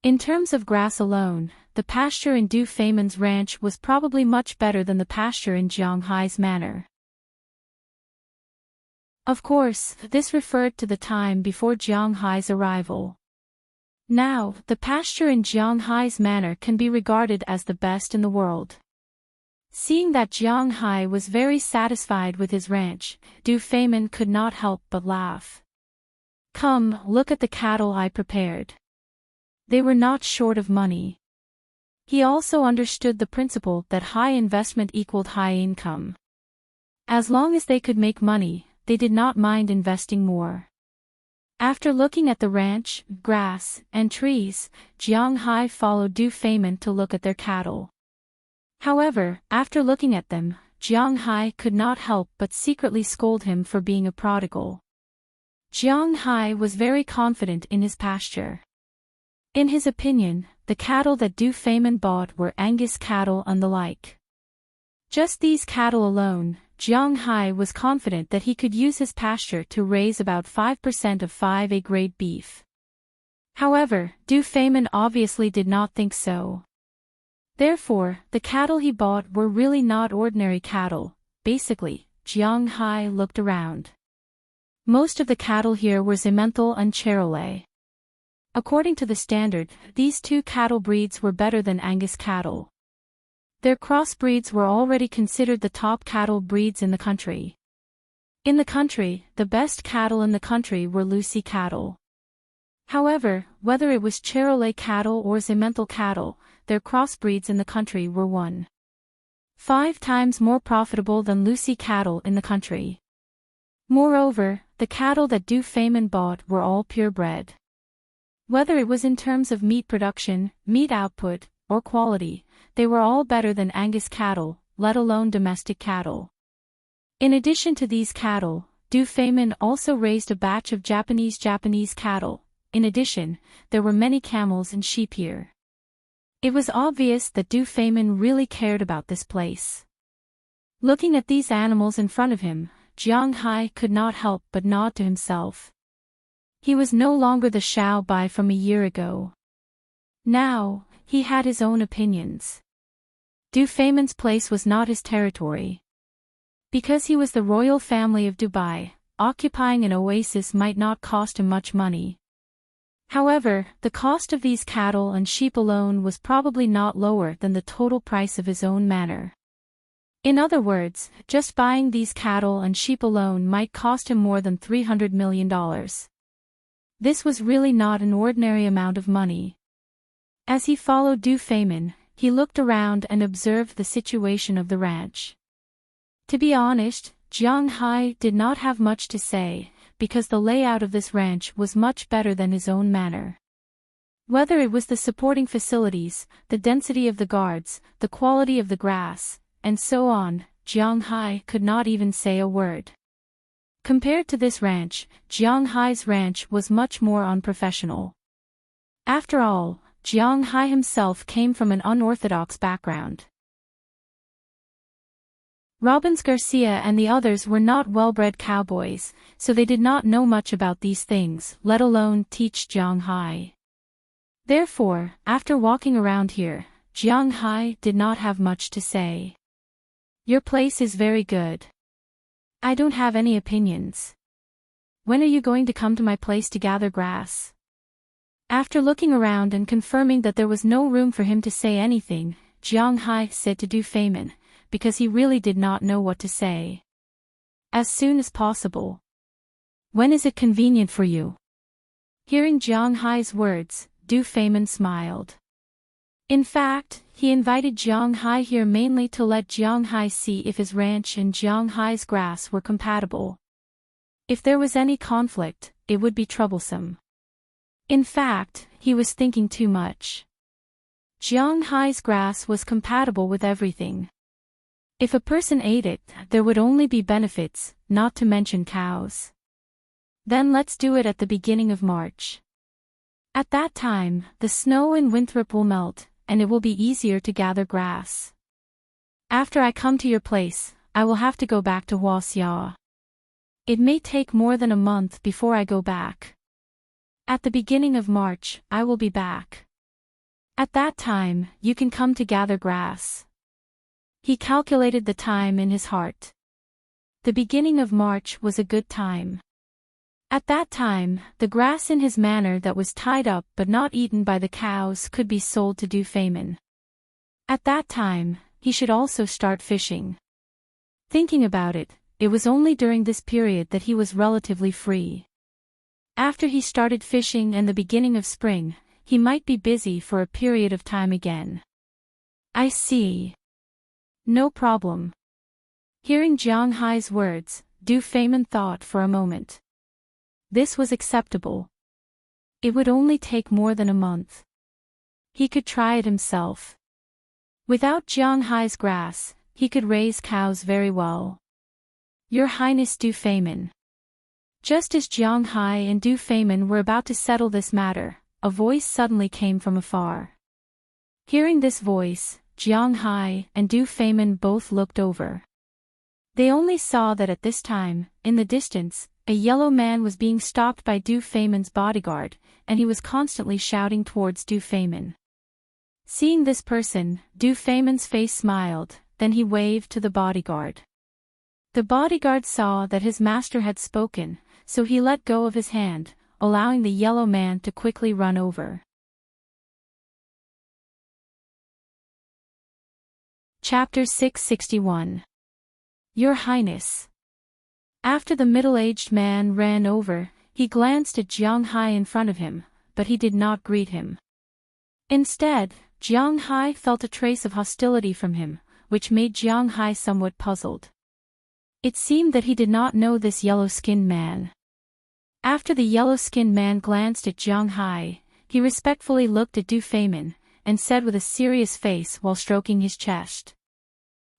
In terms of grass alone, the pasture in Du Feimin's ranch was probably much better than the pasture in Jiang Hai's manor. Of course, this referred to the time before Jiang Hai's arrival. Now, the pasture in Jiang Hai's manor can be regarded as the best in the world. Seeing that Jiang Hai was very satisfied with his ranch, Du Feimin could not help but laugh. Come, look at the cattle I prepared. They were not short of money. He also understood the principle that high investment equaled high income. As long as they could make money, they did not mind investing more. After looking at the ranch, grass, and trees, Jiang Hai followed Du Feimin to look at their cattle. However, after looking at them, Jiang Hai could not help but secretly scold him for being a prodigal. Jiang Hai was very confident in his pasture. In his opinion, the cattle that Du Feimin bought were Angus cattle and the like. Just these cattle alone, Jiang Hai was confident that he could use his pasture to raise about 5% of 5A grade beef. However, Du Feimin obviously did not think so. Therefore, the cattle he bought were really not ordinary cattle. Basically, Jiang Hai looked around. Most of the cattle here were Emmental and Charolais. According to the standard, these two cattle breeds were better than Angus cattle. Their crossbreeds were already considered the top cattle breeds in the country. In the country, the best cattle in the country were Lucy cattle. However, whether it was Charolais cattle or Emmental cattle, their crossbreeds in the country were 1.5 times more profitable than Lucy cattle in the country. Moreover, the cattle that Du Feimin bought were all purebred. Whether it was in terms of meat production, meat output, or quality, they were all better than Angus cattle, let alone domestic cattle. In addition to these cattle, Du Feimin also raised a batch of Japanese cattle. In addition, there were many camels and sheep here. It was obvious that Du Feimin really cared about this place. Looking at these animals in front of him, Jiang Hai could not help but nod to himself. He was no longer the Xiao Bai from a year ago. Now, he had his own opinions. Du Feimin's place was not his territory. Because he was the royal family of Dubai, occupying an oasis might not cost him much money. However, the cost of these cattle and sheep alone was probably not lower than the total price of his own manor. In other words, just buying these cattle and sheep alone might cost him more than $300 million. This was really not an ordinary amount of money. As he followed Du Feimin, he looked around and observed the situation of the ranch. To be honest, Jiang Hai did not have much to say, because the layout of this ranch was much better than his own manor. Whether it was the supporting facilities, the density of the guards, the quality of the grass, and so on, Jiang Hai could not even say a word. Compared to this ranch, Jiang Hai's ranch was much more unprofessional. After all, Jiang Hai himself came from an unorthodox background. Robbins Garcia and the others were not well-bred cowboys, so they did not know much about these things, let alone teach Jiang Hai. Therefore, after walking around here, Jiang Hai did not have much to say. Your place is very good. I don't have any opinions. When are you going to come to my place to gather grass? After looking around and confirming that there was no room for him to say anything, Jiang Hai said to Du Feimin, because he really did not know what to say. As soon as possible. When is it convenient for you? Hearing Jiang Hai's words, Du Feimin smiled. In fact, he invited Jiang Hai here mainly to let Jiang Hai see if his ranch and Jiang Hai's grass were compatible. If there was any conflict, it would be troublesome. In fact, he was thinking too much. Jiang Hai's grass was compatible with everything. If a person ate it, there would only be benefits, not to mention cows. Then let's do it at the beginning of March. At that time, the snow in Winthrop will melt, and it will be easier to gather grass. After I come to your place, I will have to go back to Huaxia. It may take more than a month before I go back. At the beginning of March, I will be back. At that time, you can come to gather grass. He calculated the time in his heart. The beginning of March was a good time. At that time, the grass in his manor that was tied up but not eaten by the cows could be sold to Du Feimin. At that time, he should also start fishing. Thinking about it, it was only during this period that he was relatively free. After he started fishing and the beginning of spring, he might be busy for a period of time again. I see. No problem. Hearing Jiang Hai's words, Du Feimin thought for a moment. This was acceptable. It would only take more than a month. He could try it himself. Without Jiang Hai's grass, he could raise cows very well. Your Highness Du Feimin. Just as Jiang Hai and Du Feimin were about to settle this matter, a voice suddenly came from afar. Hearing this voice, Jiang Hai and Du Feimin both looked over. They only saw that at this time, in the distance, a yellow man was being stalked by Du Feimin's bodyguard, and he was constantly shouting towards Du Feimin. Seeing this person, Du Feimin's face smiled, then he waved to the bodyguard. The bodyguard saw that his master had spoken, so he let go of his hand, allowing the yellow man to quickly run over. Chapter 661. Your Highness. After the middle-aged man ran over, he glanced at Jiang Hai in front of him, but he did not greet him. Instead, Jiang Hai felt a trace of hostility from him, which made Jiang Hai somewhat puzzled. It seemed that he did not know this yellow-skinned man. After the yellow-skinned man glanced at Jiang Hai, he respectfully looked at Du Feimin, and said with a serious face while stroking his chest.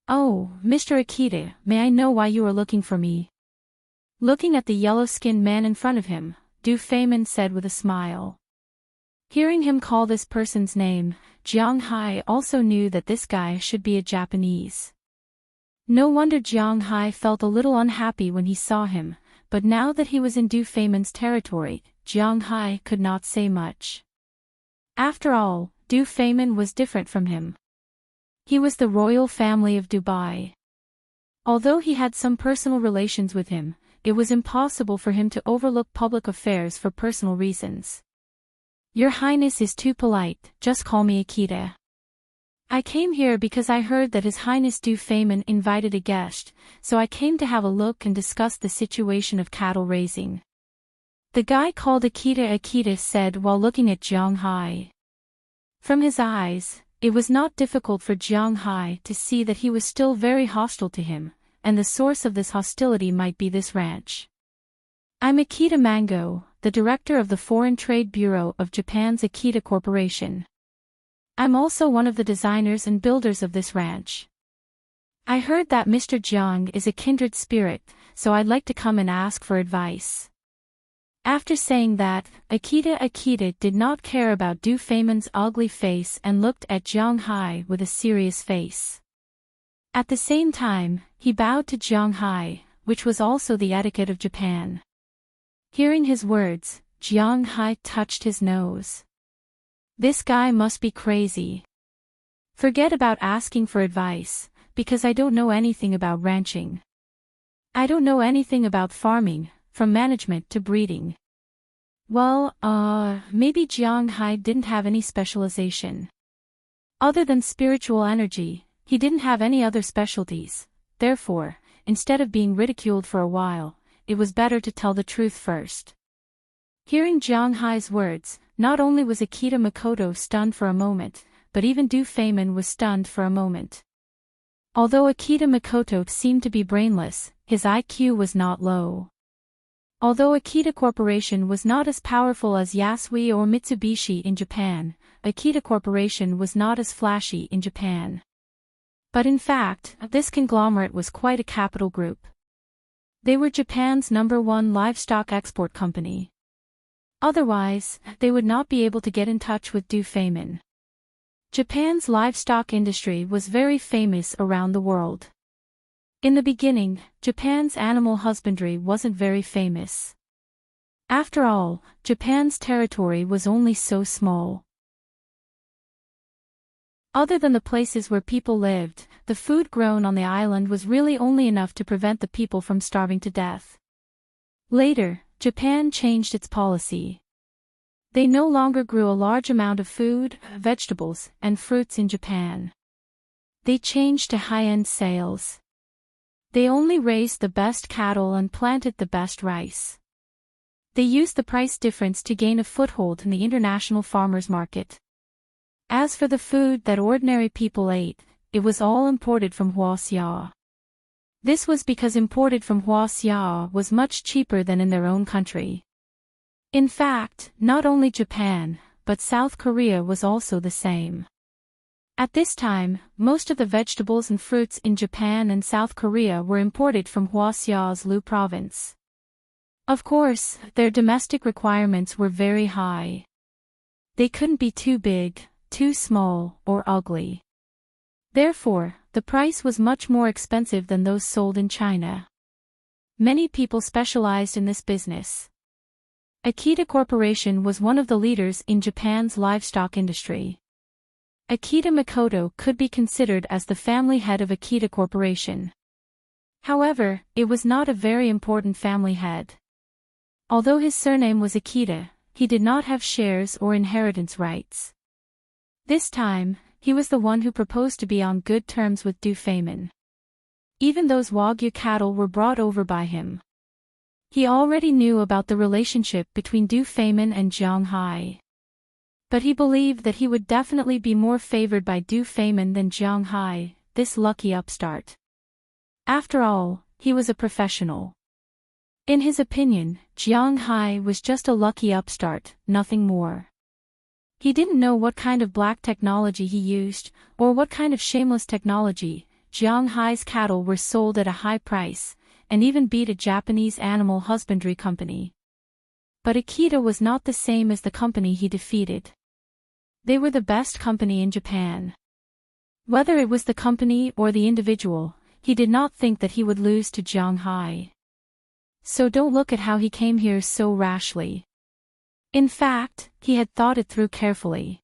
Oh, Mr. Akita, may I know why you are looking for me? Looking at the yellow-skinned man in front of him, Du Feimin said with a smile. Hearing him call this person's name, Jiang Hai also knew that this guy should be a Japanese. No wonder Jiang Hai felt a little unhappy when he saw him, but now that he was in Du Feimin's territory, Jiang Hai could not say much. After all, Du Feimin was different from him. He was the royal family of Dubai. Although he had some personal relations with him, it was impossible for him to overlook public affairs for personal reasons. Your Highness is too polite, just call me Akita. I came here because I heard that His Highness Du Feimin invited a guest, so I came to have a look and discuss the situation of cattle raising. The guy called Akita said while looking at Jiang Hai. From his eyes, it was not difficult for Jiang Hai to see that he was still very hostile to him, and the source of this hostility might be this ranch. I'm Akita Mango, the director of the Foreign Trade Bureau of Japan's Akita Corporation. I'm also one of the designers and builders of this ranch. I heard that Mr. Jiang is a kindred spirit, so I'd like to come and ask for advice. After saying that, Akita did not care about Du Feimin's ugly face and looked at Jiang Hai with a serious face. At the same time, he bowed to Jiang Hai, which was also the etiquette of Japan. Hearing his words, Jiang Hai touched his nose. This guy must be crazy. Forget about asking for advice, because I don't know anything about ranching. I don't know anything about farming, from management to breeding. Well, maybe Jiang Hai didn't have any specialization. Other than spiritual energy, he didn't have any other specialties. Therefore, instead of being ridiculed for a while, it was better to tell the truth first. Hearing Jiang Hai's words, not only was Akita Makoto stunned for a moment, but even Du Feimin was stunned for a moment. Although Akita Makoto seemed to be brainless, his IQ was not low. Although Akita Corporation was not as powerful as Yasui or Mitsubishi in Japan, Akita Corporation was not as flashy in Japan. But in fact, this conglomerate was quite a capital group. They were Japan's #1 livestock export company. Otherwise, they would not be able to get in touch with Du Feimin. Japan's livestock industry was very famous around the world. In the beginning, Japan's animal husbandry wasn't very famous. After all, Japan's territory was only so small. Other than the places where people lived, the food grown on the island was really only enough to prevent the people from starving to death. Later, Japan changed its policy. They no longer grew a large amount of food, vegetables, and fruits in Japan. They changed to high-end sales. They only raised the best cattle and planted the best rice. They used the price difference to gain a foothold in the international farmers' market. As for the food that ordinary people ate, it was all imported from Huaxia. This was because imported from Huaxia was much cheaper than in their own country. In fact, not only Japan, but South Korea was also the same. At this time, most of the vegetables and fruits in Japan and South Korea were imported from Huaxia's Lu province. Of course, their domestic requirements were very high. They couldn't be too big, too small, or ugly. Therefore, the price was much more expensive than those sold in China. Many people specialized in this business. Akita Corporation was one of the leaders in Japan's livestock industry. Akita Makoto could be considered as the family head of Akita Corporation. However, it was not a very important family head. Although his surname was Akita, he did not have shares or inheritance rights. This time, he was the one who proposed to be on good terms with Du Feimin. Even those Wagyu cattle were brought over by him. He already knew about the relationship between Du Feimin and Jiang Hai. But he believed that he would definitely be more favored by Du Feimin than Jiang Hai, this lucky upstart. After all, he was a professional. In his opinion, Jiang Hai was just a lucky upstart, nothing more. He didn't know what kind of black technology he used, or what kind of shameless technology. Jiang Hai's cattle were sold at a high price, and even beat a Japanese animal husbandry company. But Akita was not the same as the company he defeated. They were the best company in Japan. Whether it was the company or the individual, he did not think that he would lose to Jiang Hai. So don't look at how he came here so rashly. In fact, he had thought it through carefully.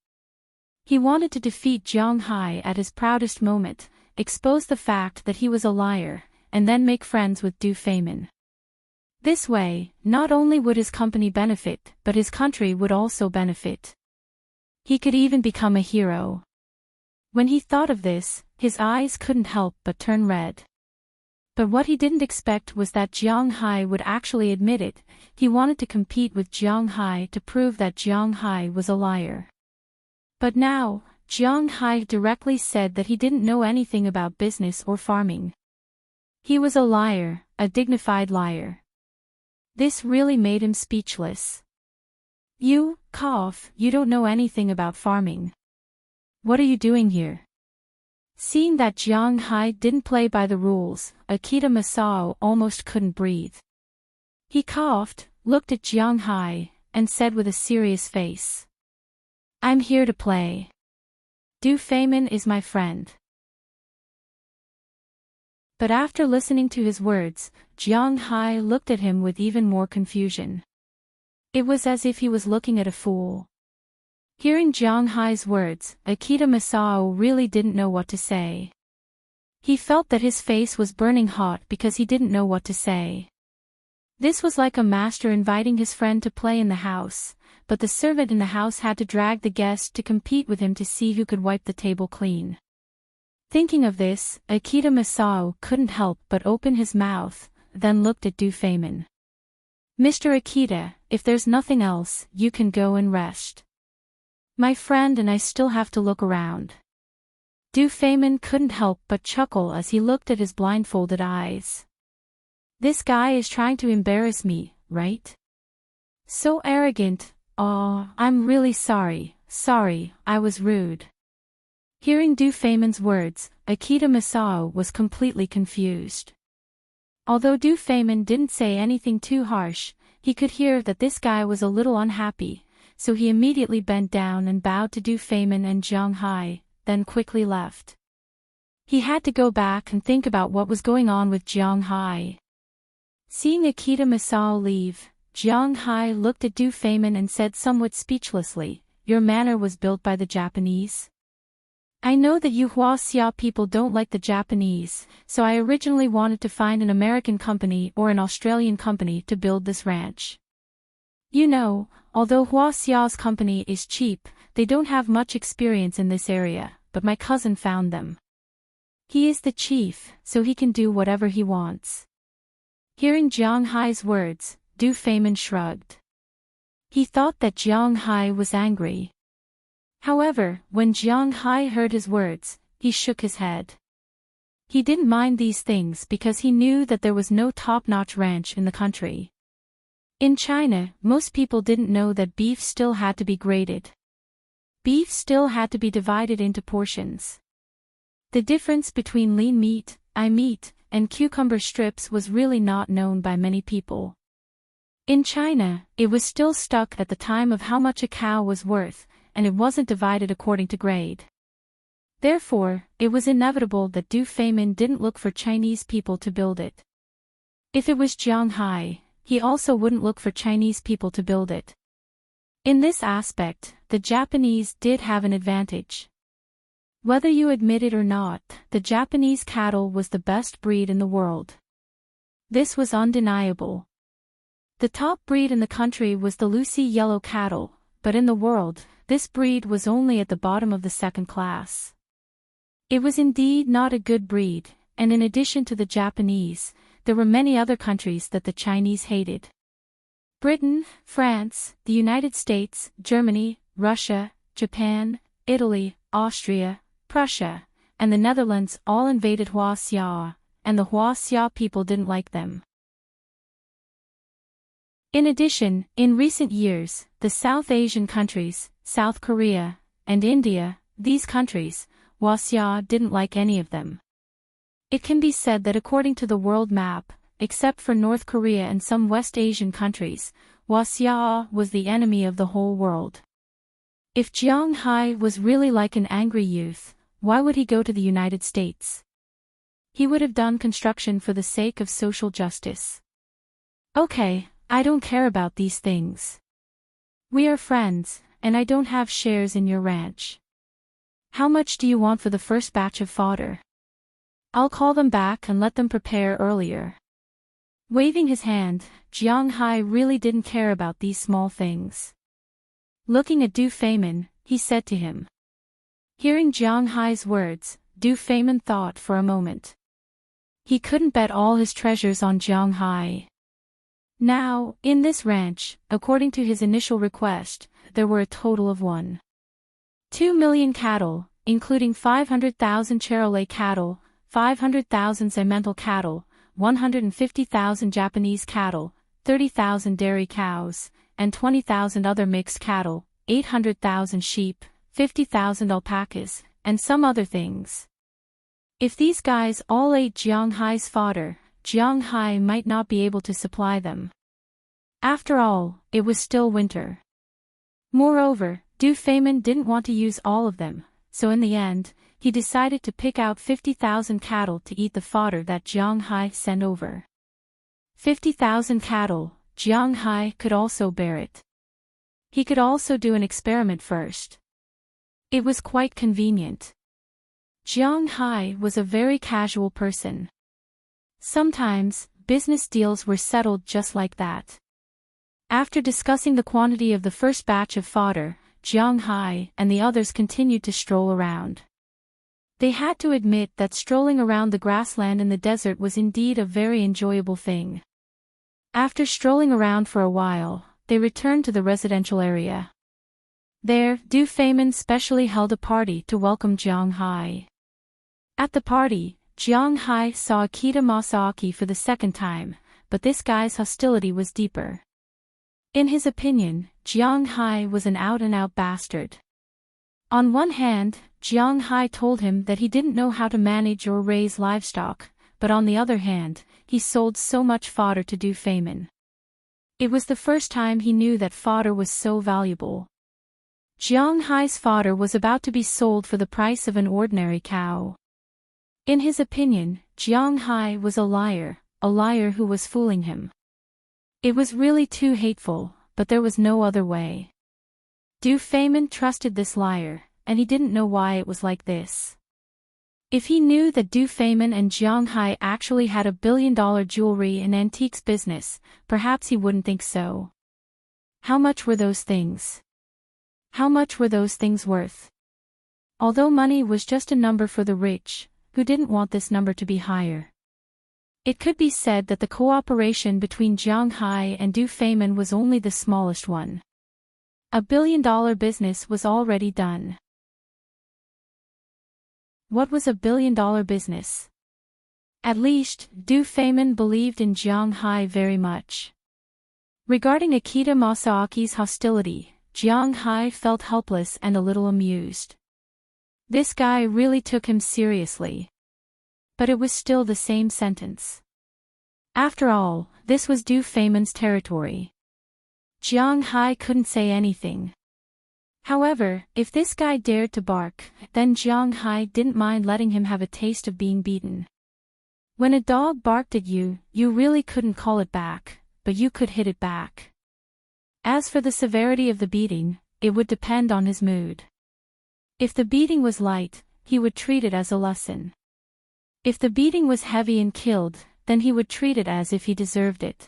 He wanted to defeat Jiang Hai at his proudest moment, expose the fact that he was a liar, and then make friends with Du Feimin. This way, not only would his company benefit, but his country would also benefit. He could even become a hero. When he thought of this, his eyes couldn't help but turn red. But what he didn't expect was that Jiang Hai would actually admit it. He wanted to compete with Jiang Hai to prove that Jiang Hai was a liar. But now, Jiang Hai directly said that he didn't know anything about business or farming. He was a liar, a dignified liar. This really made him speechless. You don't know anything about farming. What are you doing here? Seeing that Jiang Hai didn't play by the rules, Akita Masao almost couldn't breathe. He coughed, looked at Jiang Hai, and said with a serious face. I'm here to play. Du Feimin is my friend. But after listening to his words, Jiang Hai looked at him with even more confusion. It was as if he was looking at a fool. Hearing Jiang Hai's words, Akita Masao really didn't know what to say. He felt that his face was burning hot because he didn't know what to say. This was like a master inviting his friend to play in the house, but the servant in the house had to drag the guest to compete with him to see who could wipe the table clean. Thinking of this, Akita Masao couldn't help but open his mouth, then looked at Du Feimin. Mr. Akita, if there's nothing else, you can go and rest. My friend and I still have to look around. Du Feimin couldn't help but chuckle as he looked at his blindfolded eyes. This guy is trying to embarrass me, right? So arrogant. Oh, I'm really sorry, I was rude. Hearing Du Feimin's words, Akita Masao was completely confused. Although Du Feimin didn't say anything too harsh, he could hear that this guy was a little unhappy, so he immediately bent down and bowed to Du Feimin and Jiang Hai, then quickly left. He had to go back and think about what was going on with Jiang Hai. Seeing Akita Masao leave, Jiang Hai looked at Du Feimin and said somewhat speechlessly, "Your manor was built by the Japanese? I know that you Huaxia people don't like the Japanese, so I originally wanted to find an American company or an Australian company to build this ranch. You know, although Huaxia's company is cheap, they don't have much experience in this area, but my cousin found them. He is the chief, so he can do whatever he wants. Hearing Jiang Hai's words, Du Femin shrugged. He thought that Jiang Hai was angry. However, when Jiang Hai heard his words, he shook his head. He didn't mind these things because he knew that there was no top-notch ranch in the country. In China, most people didn't know that beef still had to be graded. Beef still had to be divided into portions. The difference between lean meat, eye meat, and cucumber strips was really not known by many people. In China, it was still stuck at the time of how much a cow was worth, and it wasn't divided according to grade. Therefore, it was inevitable that Du Femin didn't look for Chinese people to build it. If it was Jiang Hai, he also wouldn't look for Chinese people to build it. In this aspect, the Japanese did have an advantage. Whether you admit it or not, the Japanese cattle was the best breed in the world. This was undeniable. The top breed in the country was the Lucy yellow cattle, but in the world, this breed was only at the bottom of the second class. It was indeed not a good breed, and in addition to the Japanese, there were many other countries that the Chinese hated. Britain, France, the United States, Germany, Russia, Japan, Italy, Austria, Prussia, and the Netherlands all invaded Huaxia, and the Huaxia people didn't like them. In addition, in recent years, the South Asian countries, South Korea, and India, these countries, Huaxia didn't like any of them. It can be said that according to the world map, except for North Korea and some West Asian countries, Huaxia was the enemy of the whole world. If Jiang Hai was really like an angry youth, why would he go to the United States? He would have done construction for the sake of social justice. Okay, I don't care about these things. We are friends, and I don't have shares in your ranch. How much do you want for the first batch of fodder? I'll call them back and let them prepare earlier. Waving his hand, Jiang Hai really didn't care about these small things. Looking at Du Femin, he said to him. Hearing Jiang Hai's words, Du Femin thought for a moment. He couldn't bet all his treasures on Jiang Hai. Now, in this ranch, according to his initial request, there were a total of 1.2 million cattle, including 500,000 Charolais cattle, 500,000 Simmental cattle, 150,000 Japanese cattle, 30,000 dairy cows, and 20,000 other mixed cattle, 800,000 sheep, 50,000 alpacas, and some other things. If these guys all ate Jiang Hai's fodder, Jiang Hai might not be able to supply them. After all, it was still winter. Moreover, Du Femin didn't want to use all of them, so in the end, he decided to pick out 50,000 cattle to eat the fodder that Jiang Hai sent over. 50,000 cattle, Jiang Hai could also bear it. He could also do an experiment first. It was quite convenient. Jiang Hai was a very casual person. Sometimes, business deals were settled just like that. After discussing the quantity of the first batch of fodder, Jiang Hai and the others continued to stroll around. They had to admit that strolling around the grassland in the desert was indeed a very enjoyable thing. After strolling around for a while, they returned to the residential area. There, Du Femin specially held a party to welcome Jiang Hai. At the party, Jiang Hai saw Akita Masaaki for the second time, but this guy's hostility was deeper. In his opinion, Jiang Hai was an out-and-out bastard. On one hand, Jiang Hai told him that he didn't know how to manage or raise livestock, but on the other hand, he sold so much fodder to Du Femin. It was the first time he knew that fodder was so valuable. Jiang Hai's fodder was about to be sold for the price of an ordinary cow. In his opinion, Jiang Hai was a liar who was fooling him. It was really too hateful, but there was no other way. Du Femin trusted this liar, and he didn't know why it was like this. If he knew that Du Femin and Jiang Hai actually had $1 billion jewelry and antiques business, perhaps he wouldn't think so. How much were those things? How much were those things worth? Although money was just a number for the rich, who didn't want this number to be higher. It could be said that the cooperation between Jiang Hai and Du Feimin was only the smallest one. $1 billion business was already done. What was $1 billion business? At least, Du Feimin believed in Jiang Hai very much. Regarding Akita Masaaki's hostility, Jiang Hai felt helpless and a little amused. This guy really took him seriously. But it was still the same sentence. After all, this was Du Feimin's territory. Jiang Hai couldn't say anything. However, if this guy dared to bark, then Jiang Hai didn't mind letting him have a taste of being beaten. When a dog barked at you, you really couldn't call it back, but you could hit it back. As for the severity of the beating, it would depend on his mood. If the beating was light, he would treat it as a lesson. If the beating was heavy and killed, then he would treat it as if he deserved it.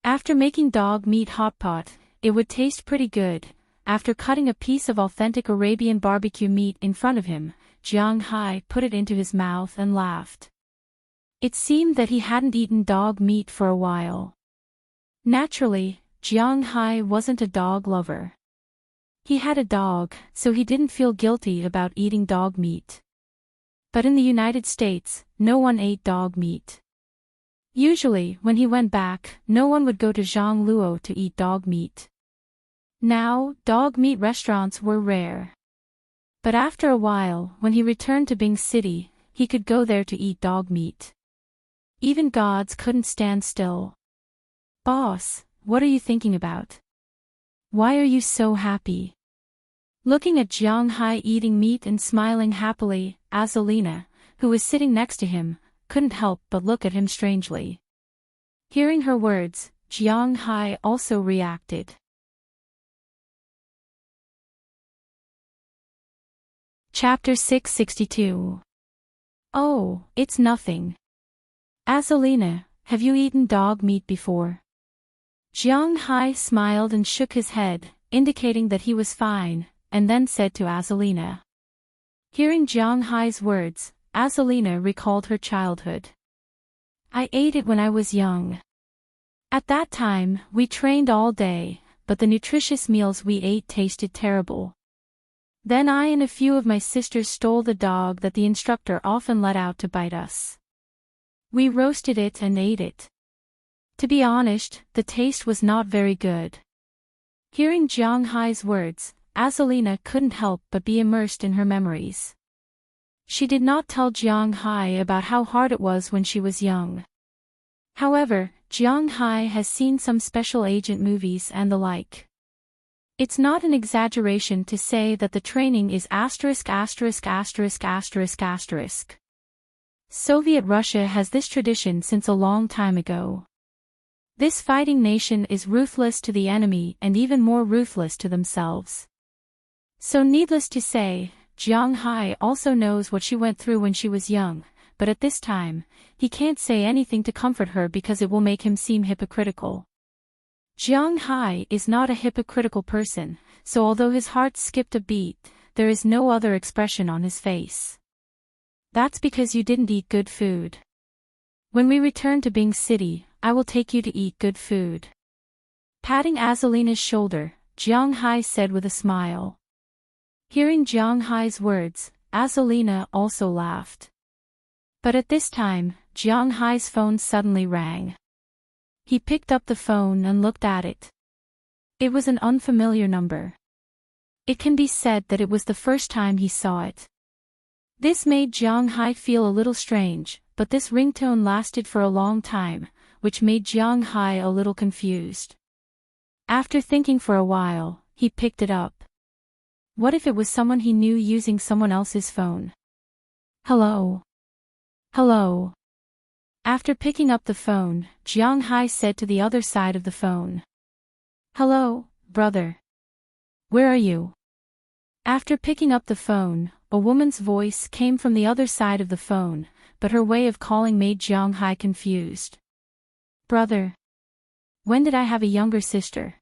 After making dog meat hot pot, it would taste pretty good. After cutting a piece of authentic Arabian barbecue meat in front of him, Jiang Hai put it into his mouth and laughed. It seemed that he hadn't eaten dog meat for a while. Naturally, Jiang Hai wasn't a dog lover. He had a dog, so he didn't feel guilty about eating dog meat. But in the United States, no one ate dog meat. Usually, when he went back, no one would go to Zhangluo to eat dog meat. Now, dog meat restaurants were rare. But after a while, when he returned to Bing City, he could go there to eat dog meat. Even gods couldn't stand still. Boss, what are you thinking about? Why are you so happy? Looking at Jiang Hai eating meat and smiling happily, Azalina, who was sitting next to him, couldn't help but look at him strangely. Hearing her words, Jiang Hai also reacted. Chapter 662. Oh, it's nothing. Azalina, have you eaten dog meat before? Jiang Hai smiled and shook his head, indicating that he was fine, and then said to Azalina. Hearing Jiang Hai's words, Azalina recalled her childhood. I ate it when I was young. At that time, we trained all day, but the nutritious meals we ate tasted terrible. Then I and a few of my sisters stole the dog that the instructor often let out to bite us. We roasted it and ate it. To be honest, the taste was not very good. Hearing Jiang Hai's words, Azalina couldn't help but be immersed in her memories. She did not tell Jiang Hai about how hard it was when she was young. However, Jiang Hai has seen some special agent movies and the like. It's not an exaggeration to say that the training is ************. Soviet Russia has this tradition since a long time ago. This fighting nation is ruthless to the enemy and even more ruthless to themselves. So needless to say, Jiang Hai also knows what she went through when she was young, but at this time, he can't say anything to comfort her because it will make him seem hypocritical. Jiang Hai is not a hypocritical person, so although his heart skipped a beat, there is no other expression on his face. That's because you didn't eat good food. When we return to Bing City, I will take you to eat good food. Patting Azalina's shoulder, Jiang Hai said with a smile. Hearing Jiang Hai's words, Azalina also laughed. But at this time, Jiang Hai's phone suddenly rang. He picked up the phone and looked at it. It was an unfamiliar number. It can be said that it was the first time he saw it. This made Jiang Hai feel a little strange, but this ringtone lasted for a long time, which made Jiang Hai a little confused. After thinking for a while, he picked it up. What if it was someone he knew using someone else's phone? Hello? Hello? After picking up the phone, Jiang Hai said to the other side of the phone. Hello, brother. Where are you? After picking up the phone, a woman's voice came from the other side of the phone, but her way of calling made Jiang Hai confused. Brother. When did I have a younger sister?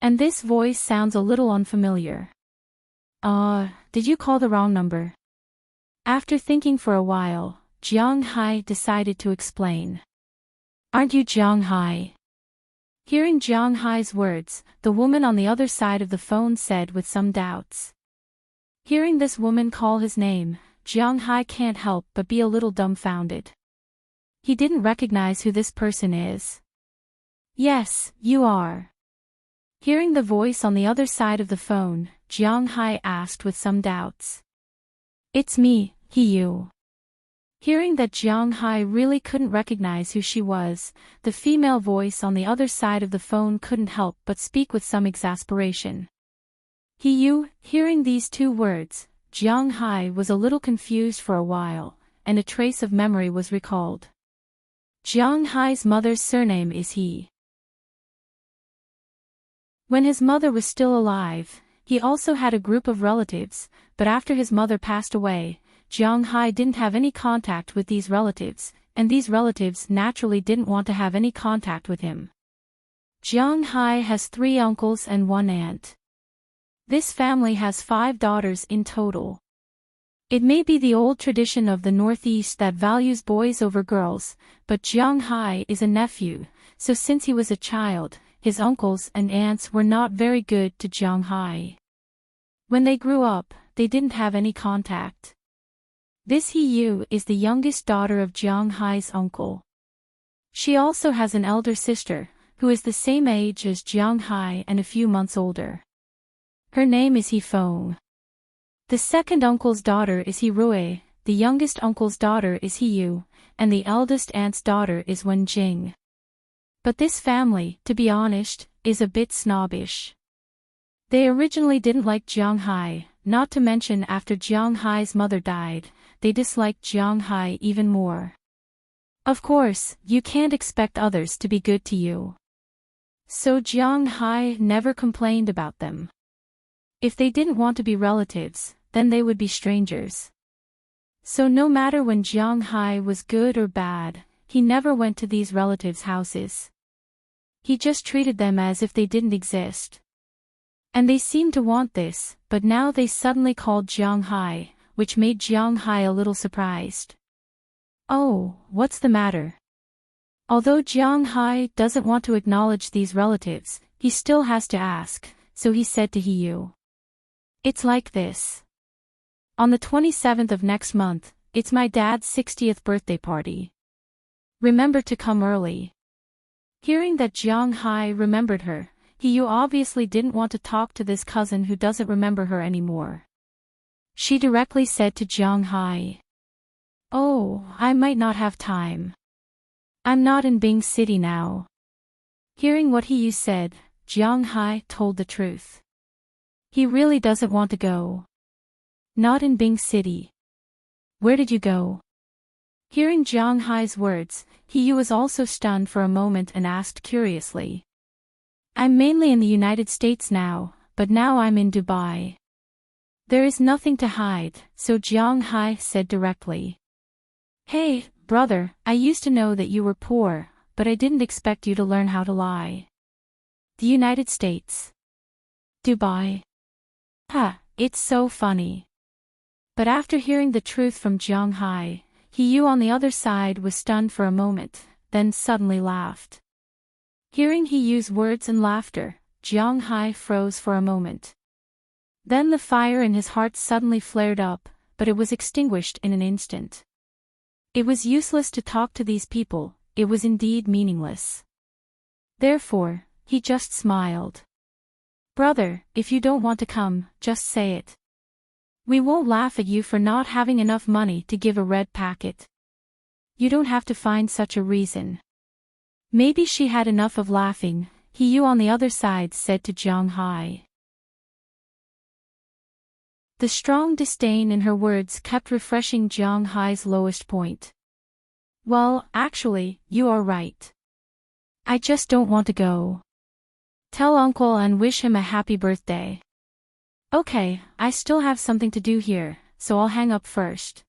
And this voice sounds a little unfamiliar. Did you call the wrong number? After thinking for a while, Jiang Hai decided to explain. Aren't you Jiang Hai? Hearing Jiang Hai's words, the woman on the other side of the phone said with some doubts. Hearing this woman call his name, Jiang Hai can't help but be a little dumbfounded. He didn't recognize who this person is. Yes, you are. Hearing the voice on the other side of the phone, Jiang Hai asked with some doubts. It's me, you. Hearing that Jiang Hai really couldn't recognize who she was, the female voice on the other side of the phone couldn't help but speak with some exasperation. You, hearing these two words, Jiang Hai was a little confused for a while, and a trace of memory was recalled. Jiang Hai's mother's surname is He. When his mother was still alive, he also had a group of relatives, but after his mother passed away, Jiang Hai didn't have any contact with these relatives, and these relatives naturally didn't want to have any contact with him. Jiang Hai has 3 uncles and 1 aunt. This family has 5 daughters in total. It may be the old tradition of the Northeast that values boys over girls, but Jiang Hai is a nephew, so since he was a child, his uncles and aunts were not very good to Jiang Hai. When they grew up, they didn't have any contact. This Yu is the youngest daughter of Jiang Hai's uncle. She also has an elder sister, who is the same age as Jiang Hai and a few months older. Her name is Feng. The second uncle's daughter is Rui, the youngest uncle's daughter is Yu, and the eldest aunt's daughter is Wenjing. But this family, to be honest, is a bit snobbish. They originally didn't like Jiang Hai, not to mention after Jiang Hai's mother died, they disliked Jiang Hai even more. Of course, you can't expect others to be good to you. So Jiang Hai never complained about them. If they didn't want to be relatives, then they would be strangers. So no matter when Jiang Hai was good or bad, he never went to these relatives' houses. He just treated them as if they didn't exist. And they seemed to want this, but now they suddenly called Jiang Hai, which made Jiang Hai a little surprised. Oh, what's the matter? Although Jiang Hai doesn't want to acknowledge these relatives, he still has to ask, so he said to Yu. It's like this. On the 27th of next month, it's my dad's 60th birthday party. Remember to come early. Hearing that Jiang Hai remembered her, Yu obviously didn't want to talk to this cousin who doesn't remember her anymore. She directly said to Jiang Hai. Oh, I might not have time. I'm not in Bing City now. Hearing what Yu said, Jiang Hai told the truth. He really doesn't want to go. Not in Bing City. Where did you go? Hearing Jiang Hai's words, Yu was also stunned for a moment and asked curiously. I'm mainly in the United States now, but now I'm in Dubai. There is nothing to hide, so Jiang Hai said directly. Hey, brother, I used to know that you were poor, but I didn't expect you to learn how to lie. The United States. Dubai. It's so funny. But after hearing the truth from Jiang Hai, Yu on the other side was stunned for a moment, then suddenly laughed. Hearing Yu's words and laughter, Jiang Hai froze for a moment. Then the fire in his heart suddenly flared up, but it was extinguished in an instant. It was useless to talk to these people, it was indeed meaningless. Therefore, he just smiled. Brother, if you don't want to come, just say it. We won't laugh at you for not having enough money to give a red packet. You don't have to find such a reason. Maybe she had enough of laughing, Yu on the other side said to Jiang Hai. The strong disdain in her words kept refreshing Jiang Hai's lowest point. Well, actually, you are right. I just don't want to go. Tell uncle and wish him a happy birthday. Okay, I still have something to do here, so I'll hang up first.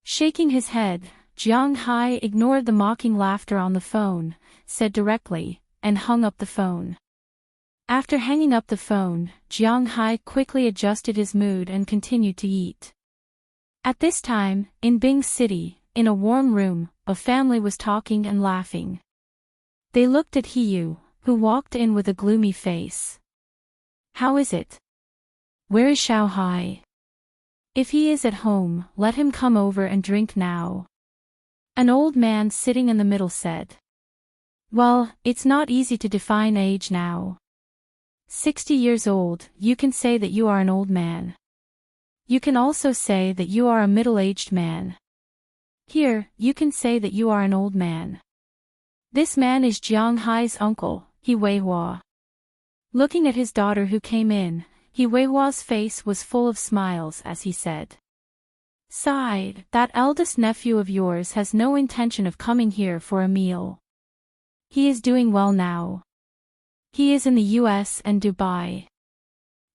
Shaking his head, Jiang Hai ignored the mocking laughter on the phone, said directly, and hung up the phone. After hanging up the phone, Jiang Hai quickly adjusted his mood and continued to eat. At this time, in Bing City, in a warm room, a family was talking and laughing. They looked at Hiyu, who walked in with a gloomy face. How is it? Where is Xiao Hai? If he is at home, let him come over and drink now. An old man sitting in the middle said. Well, it's not easy to define age now. 60 years old, you can say that you are an old man. You can also say that you are a middle-aged man. Here, you can say that you are an old man. This man is Jiang Hai's uncle, He Weihua. Looking at his daughter who came in, He Weihua's face was full of smiles as he said. Sighed, that eldest nephew of yours has no intention of coming here for a meal. He is doing well now. He is in the US and Dubai.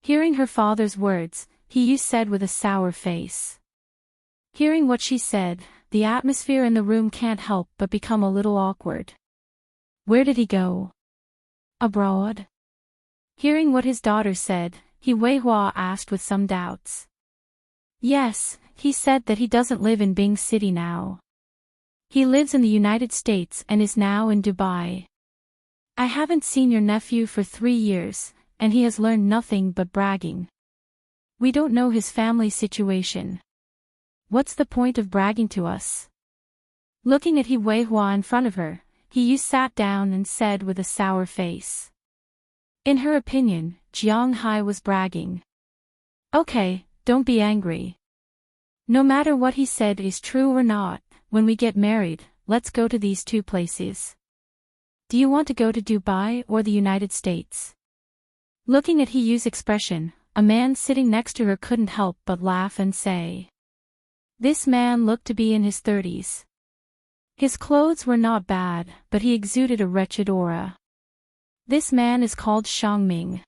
Hearing her father's words, Hiyu said with a sour face. Hearing what she said, the atmosphere in the room can't help but become a little awkward. Where did he go? Abroad? Hearing what his daughter said, He Weihua asked with some doubts. Yes, he said that he doesn't live in Bing City now. He lives in the United States and is now in Dubai. I haven't seen your nephew for 3 years, and he has learned nothing but bragging. We don't know his family situation. What's the point of bragging to us? Looking at He Weihua in front of her, Hiyu sat down and said with a sour face. In her opinion, Jiang Hai was bragging. Okay, don't be angry. No matter what he said is true or not, when we get married, let's go to these 2 places. Do you want to go to Dubai or the United States? Looking at Hiyu's expression, a man sitting next to her couldn't help but laugh and say. This man looked to be in his 30s. His clothes were not bad, but he exuded a wretched aura. This man is called Xiangming.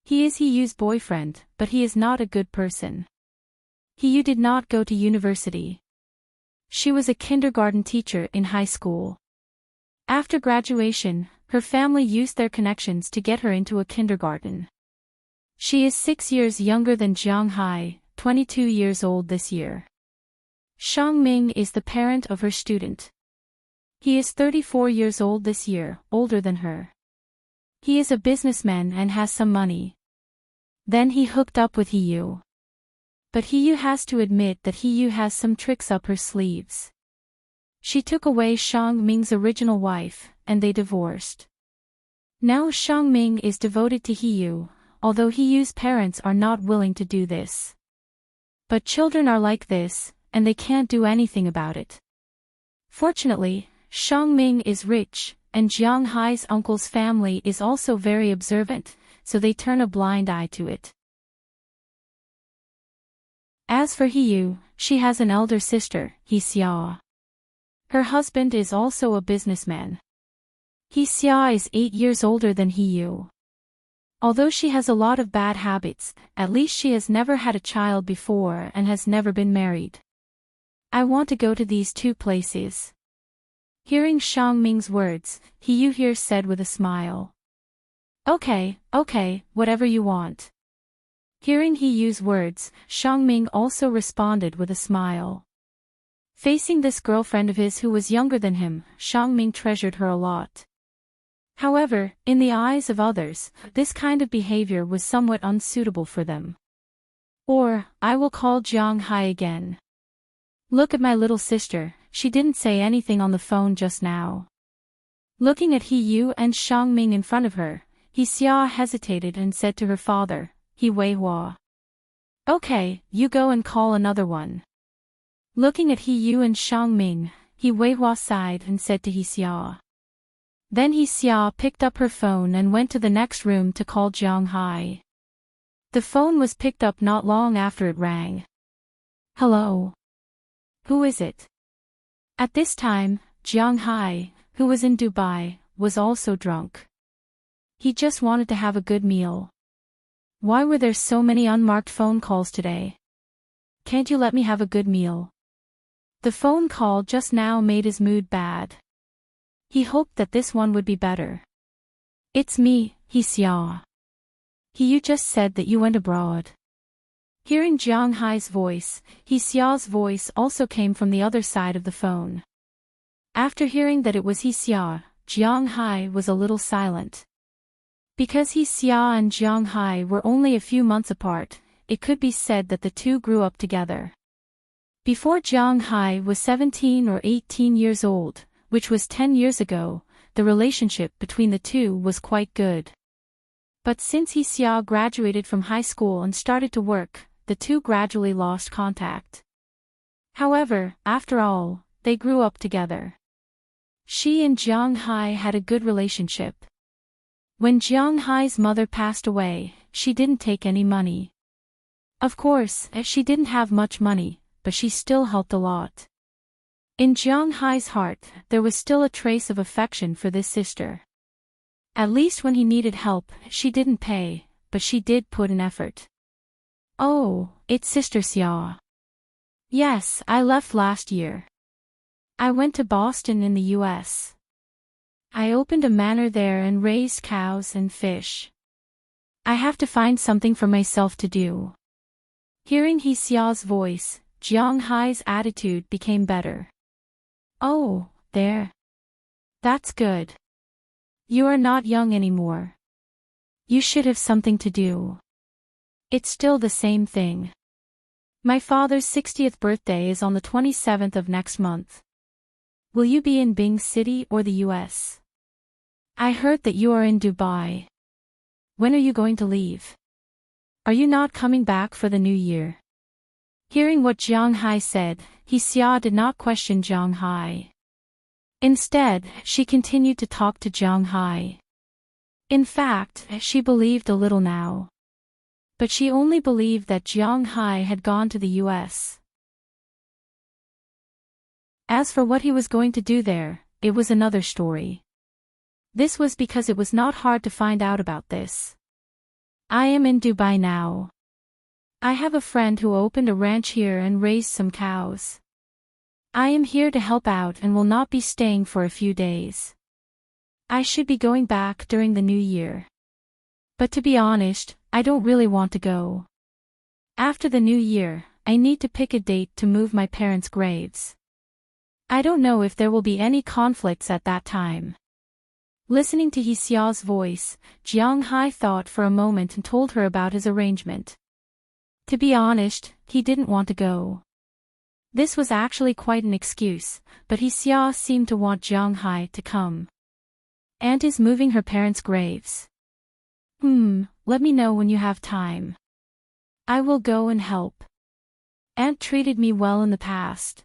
He is Hiyu's boyfriend, but he is not a good person. Hiyu did not go to university. She was a kindergarten teacher in high school. After graduation, her family used their connections to get her into a kindergarten. She is 6 years younger than Jiang Hai, 22 years old this year. Xiangming is the parent of her student. He is 34 years old this year, older than her. He is a businessman and has some money. Then he hooked up with Hiyu. But Hiyu has to admit that Hiyu has some tricks up her sleeves. She took away Xiangming's original wife, and they divorced. Now Xiangming is devoted to Hiyu, although Hiyu's parents are not willing to do this. But children are like this, and they can't do anything about it. Fortunately, Xiangming is rich, and Jiang Hai's uncle's family is also very observant, so they turn a blind eye to it. As for Hiyu, she has an elder sister, He Xia. Her husband is also a businessman. He Xia is 8 years older than Hiyu. Although she has a lot of bad habits, at least she has never had a child before and has never been married. I want to go to these 2 places. Hearing Xiangming's words, Hiyu here said with a smile. Okay, whatever you want. Hearing Hiyu's words, Xiangming also responded with a smile. Facing this girlfriend of his who was younger than him, Xiangming treasured her a lot. However, in the eyes of others, this kind of behavior was somewhat unsuitable for them. Or, I will call Jiang Hai again. Look at my little sister, she didn't say anything on the phone just now. Looking at Hiyu and Xiangming in front of her, He Xia hesitated and said to her father, He Weihua. Okay, you go and call another one. Looking at Hiyu and Xiangming, He Weihua sighed and said to He Xia. Then He Xia picked up her phone and went to the next room to call Jiang Hai. The phone was picked up not long after it rang. Hello. Who is it? At this time, Jiang Hai, who was in Dubai, was also drunk. He just wanted to have a good meal. Why were there so many unmarked phone calls today? Can't you let me have a good meal? The phone call just now made his mood bad. He hoped that this one would be better. It's me, He Xia. You just said that you went abroad. Hearing Jiang Hai's voice, He Xiao's voice also came from the other side of the phone. After hearing that it was He Xia, Jiang Hai was a little silent. Because He Xia and Jiang Hai were only a few months apart, it could be said that the two grew up together. Before Jiang Hai was 17 or 18 years old, which was 10 years ago, the relationship between the two was quite good. But since He Xia graduated from high school and started to work, the two gradually lost contact. However, after all, they grew up together. She and Jiang Hai had a good relationship. When Jiang Hai's mother passed away, she didn't take any money. Of course, she didn't have much money, but she still helped a lot. In Jiang Hai's heart, there was still a trace of affection for this sister. At least when he needed help, she didn't pay, but she did put in effort. Oh, it's Sister Xia. Yes, I left last year. I went to Boston in the US. I opened a manor there and raised cows and fish. I have to find something for myself to do. Hearing He Xiao's voice, Jiang Hai's attitude became better. Oh, there. That's good. You are not young anymore. You should have something to do. It's still the same thing. My father's 60th birthday is on the 27th of next month. Will you be in Bing City or the US? I heard that you are in Dubai. When are you going to leave? Are you not coming back for the new year? Hearing what Jiang Hai said, He Xia did not question Jiang Hai. Instead, she continued to talk to Jiang Hai. In fact, she believed a little now. But she only believed that Jiang Hai had gone to the US. As for what he was going to do there, it was another story. This was because it was not hard to find out about this. I am in Dubai now. I have a friend who opened a ranch here and raised some cows. I am here to help out and will not be staying for a few days. I should be going back during the new year. But to be honest, I don't really want to go. After the new year, I need to pick a date to move my parents' graves. I don't know if there will be any conflicts at that time. Listening to He Xiao's voice, Jiang Hai thought for a moment and told her about his arrangement. To be honest, he didn't want to go. This was actually quite an excuse, but He Xia seemed to want Jiang Hai to come. Aunt is moving her parents' graves. Let me know when you have time. I will go and help. Aunt treated me well in the past.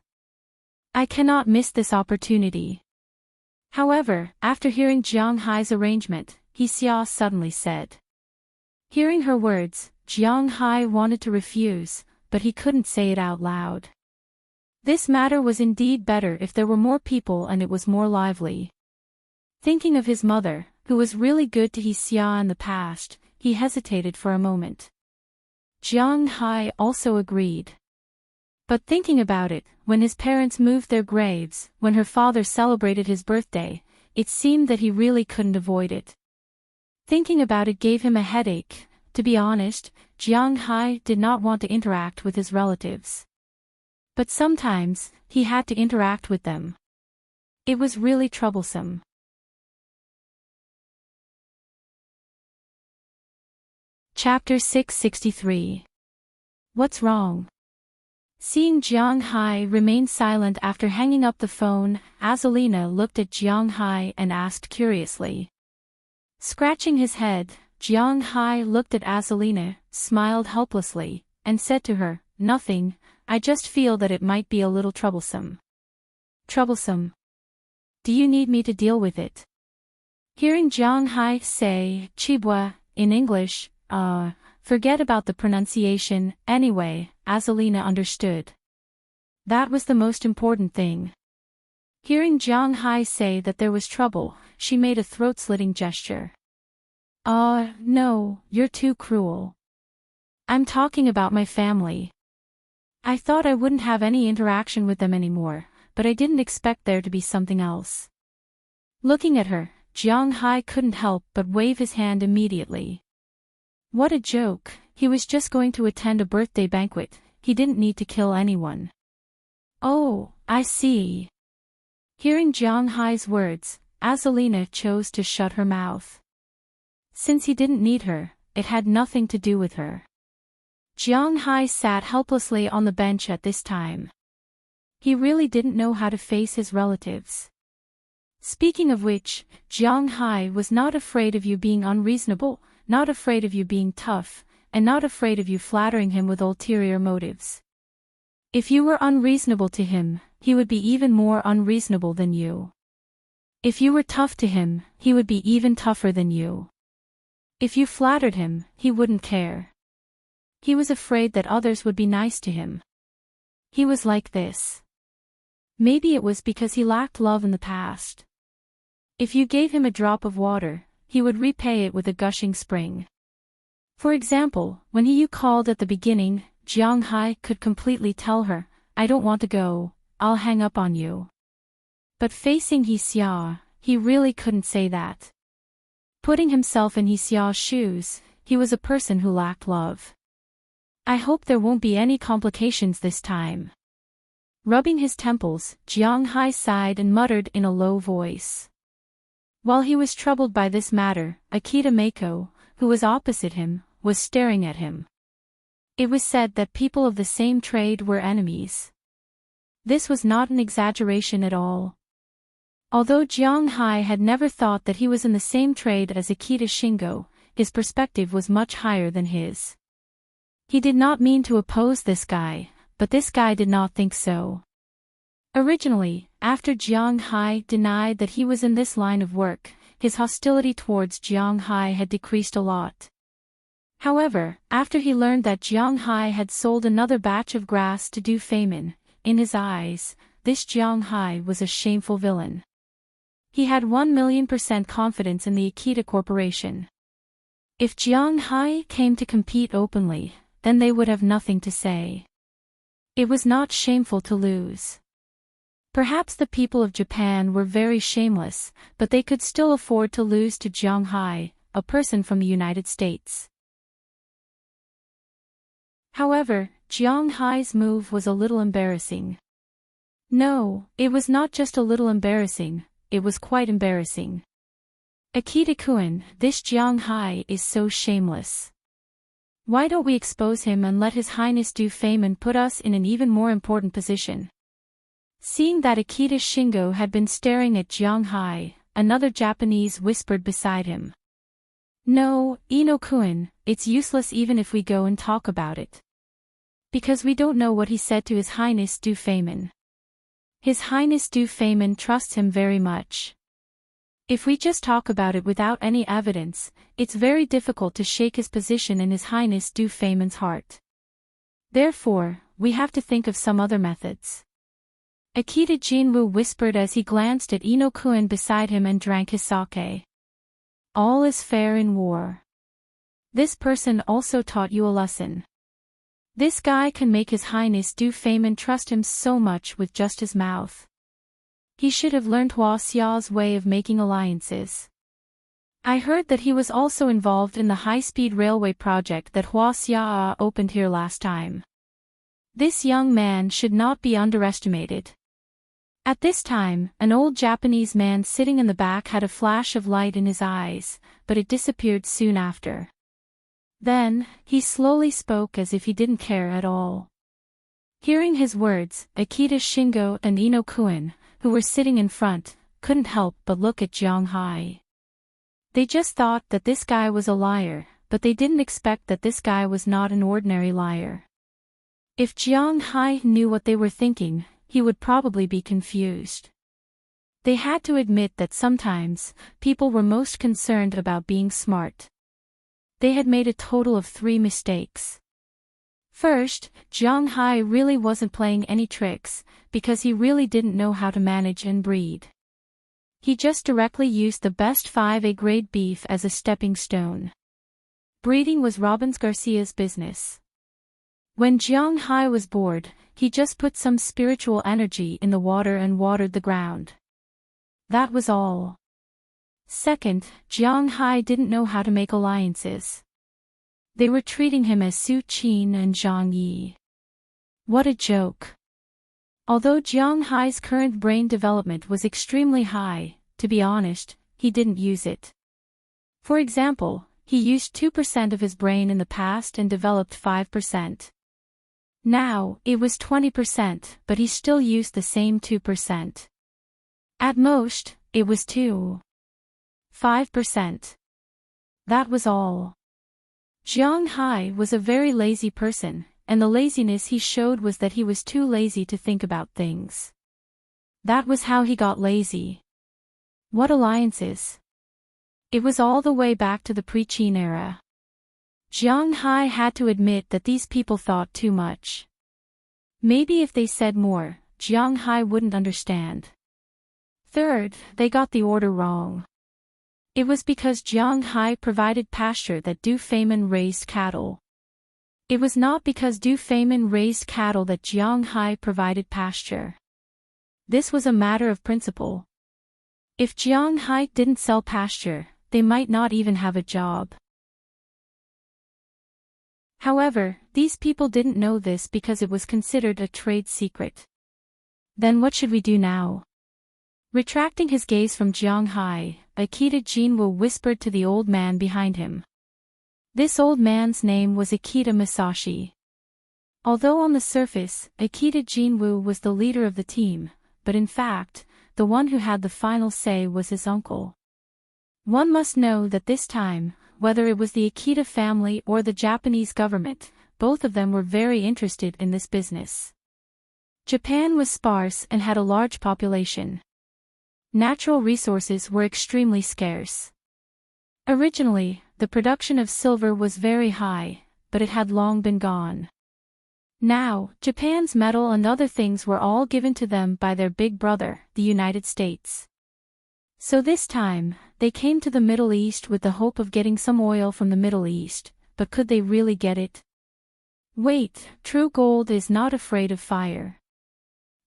I cannot miss this opportunity. However, after hearing Jiang Hai's arrangement, He Xia suddenly said. Hearing her words, Jiang Hai wanted to refuse, but he couldn't say it out loud. This matter was indeed better if there were more people and it was more lively. Thinking of his mother, who was really good to He Xia in the past, he hesitated for a moment. Jiang Hai also agreed. But thinking about it, when his parents moved their graves, when her father celebrated his birthday, it seemed that he really couldn't avoid it. Thinking about it gave him a headache. To be honest, Jiang Hai did not want to interact with his relatives. But sometimes, he had to interact with them. It was really troublesome. Chapter 663. What's wrong? Seeing Jiang Hai remain silent after hanging up the phone, Azalina looked at Jiang Hai and asked curiously. Scratching his head, Jiang Hai looked at Azalina, smiled helplessly, and said to her, Nothing, I just feel that it might be a little troublesome. Troublesome? Do you need me to deal with it? Hearing Jiang Hai say, Chibwa, in English, forget about the pronunciation, anyway, Azalina understood. That was the most important thing. Hearing Jiang Hai say that there was trouble, she made a throat-slitting gesture. No, you're too cruel. I'm talking about my family. I thought I wouldn't have any interaction with them anymore, but I didn't expect there to be something else. Looking at her, Jiang Hai couldn't help but wave his hand immediately. What a joke, he was just going to attend a birthday banquet, he didn't need to kill anyone. Oh, I see. Hearing Jiang Hai's words, Azalina chose to shut her mouth. Since he didn't need her, it had nothing to do with her. Jiang Hai sat helplessly on the bench at this time. He really didn't know how to face his relatives. Speaking of which, Jiang Hai was not afraid of you being unreasonable, not afraid of you being tough, and not afraid of you flattering him with ulterior motives. If you were unreasonable to him, he would be even more unreasonable than you. If you were tough to him, he would be even tougher than you. If you flattered him, he wouldn't care. He was afraid that others would be nice to him. He was like this. Maybe it was because he lacked love in the past. If you gave him a drop of water, he would repay it with a gushing spring. For example, when you called at the beginning, Jiang Hai could completely tell her, "I don't want to go, I'll hang up on you." But facing He Xia, he really couldn't say that. Putting himself in He Xia's shoes, he was a person who lacked love. I hope there won't be any complications this time. Rubbing his temples, Jiang Hai sighed and muttered in a low voice. While he was troubled by this matter, Akita Mako, who was opposite him, was staring at him. It was said that people of the same trade were enemies. This was not an exaggeration at all. Although Jiang Hai had never thought that he was in the same trade as Akita Shingo, his perspective was much higher than his. He did not mean to oppose this guy, but this guy did not think so. Originally, after Jiang Hai denied that he was in this line of work, his hostility towards Jiang Hai had decreased a lot. However, after he learned that Jiang Hai had sold another batch of grass to Du Feimin, in his eyes, this Jiang Hai was a shameful villain. He had 1,000,000% confidence in the Akita Corporation. If Jiang Hai came to compete openly, then they would have nothing to say. It was not shameful to lose. Perhaps the people of Japan were very shameless, but they could still afford to lose to Jiang Hai, a person from the United States. However, Jiang Hai's move was a little embarrassing. No, it was not just a little embarrassing, it was quite embarrassing. Akita-kun, this Jiang Hai is so shameless. Why don't we expose him and let His Highness Du Feimin put us in an even more important position? Seeing that Akita Shingo had been staring at Jiang Hai, another Japanese whispered beside him. No, Ino-kun, it's useless even if we go and talk about it. Because we don't know what he said to His Highness Du Feimin. His Highness Du Feimin trusts him very much. If we just talk about it without any evidence, it's very difficult to shake his position in His Highness Du Feimin's heart. Therefore, we have to think of some other methods. Akita Jinwoo whispered as he glanced at Ino-kun beside him and drank his sake. All is fair in war. This person also taught you a lesson. This guy can make His Highness Du Feimin trust him so much with just his mouth. He should have learned Hua Xia's way of making alliances. I heard that he was also involved in the high-speed railway project that Hua Xia opened here last time. This young man should not be underestimated. At this time, an old Japanese man sitting in the back had a flash of light in his eyes, but it disappeared soon after. Then, he slowly spoke as if he didn't care at all. Hearing his words, Akita Shingo and Ino-kun, who were sitting in front, couldn't help but look at Jiang Hai. They just thought that this guy was a liar, but they didn't expect that this guy was not an ordinary liar. If Jiang Hai knew what they were thinking, he would probably be confused. They had to admit that sometimes, people were most concerned about being smart. They had made a total of 3 mistakes. First, Jiang Hai really wasn't playing any tricks, because he really didn't know how to manage and breed. He just directly used the best 5A grade beef as a stepping stone. Breeding was Robbins Garcia's business. When Jiang Hai was bored, he just put some spiritual energy in the water and watered the ground. That was all. Second, Jiang Hai didn't know how to make alliances. They were treating him as Su Qin and Zhang Yi. What a joke. Although Jiang Hai's current brain development was extremely high, to be honest, he didn't use it. For example, he used 2% of his brain in the past and developed 5%. Now, it was 20%, but he still used the same 2%. At most, it was 5%. That was all. Jiang Hai was a very lazy person, and the laziness he showed was that he was too lazy to think about things. That was how he got lazy. What alliances? It was all the way back to the pre-Qin era. Jiang Hai had to admit that these people thought too much. Maybe if they said more, Jiang Hai wouldn't understand. Third, they got the order wrong. It was because Jiang Hai provided pasture that Du Feimin raised cattle. It was not because Du Feimin raised cattle that Jiang Hai provided pasture. This was a matter of principle. If Jiang Hai didn't sell pasture, they might not even have a job. However, these people didn't know this because it was considered a trade secret. Then what should we do now? Retracting his gaze from Jiang Hai, Akita Jinwu whispered to the old man behind him. This old man's name was Akita Masashi. Although on the surface, Akita Jinwu was the leader of the team, but in fact, the one who had the final say was his uncle. One must know that this time, whether it was the Akita family or the Japanese government, both of them were very interested in this business. Japan was sparse and had a large population. Natural resources were extremely scarce. Originally, the production of silver was very high, but it had long been gone. Now, Japan's metal and other things were all given to them by their big brother, the United States. So this time, they came to the Middle East with the hope of getting some oil from the Middle East, but could they really get it? Wait, true gold is not afraid of fire.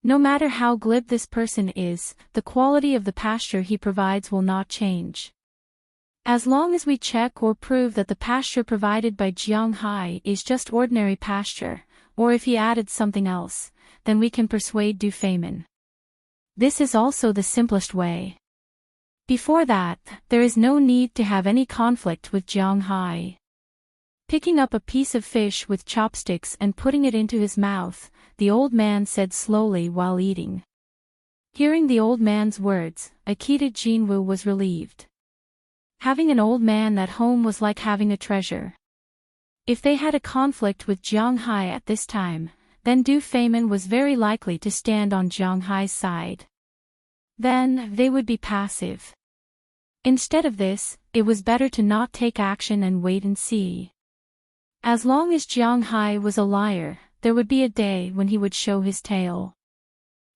No matter how glib this person is, the quality of the pasture he provides will not change. As long as we check or prove that the pasture provided by Jiang Hai is just ordinary pasture, or if he added something else, then we can persuade Du Feimin. This is also the simplest way. Before that, there is no need to have any conflict with Jiang Hai. Picking up a piece of fish with chopsticks and putting it into his mouth, the old man said slowly while eating. Hearing the old man's words, Akita Jinwu was relieved. Having an old man at home was like having a treasure. If they had a conflict with Jiang Hai at this time, then Du Feimin was very likely to stand on Jiang Hai's side. Then, they would be passive. Instead of this, it was better to not take action and wait and see. As long as Jiang Hai was a liar, there would be a day when he would show his tail.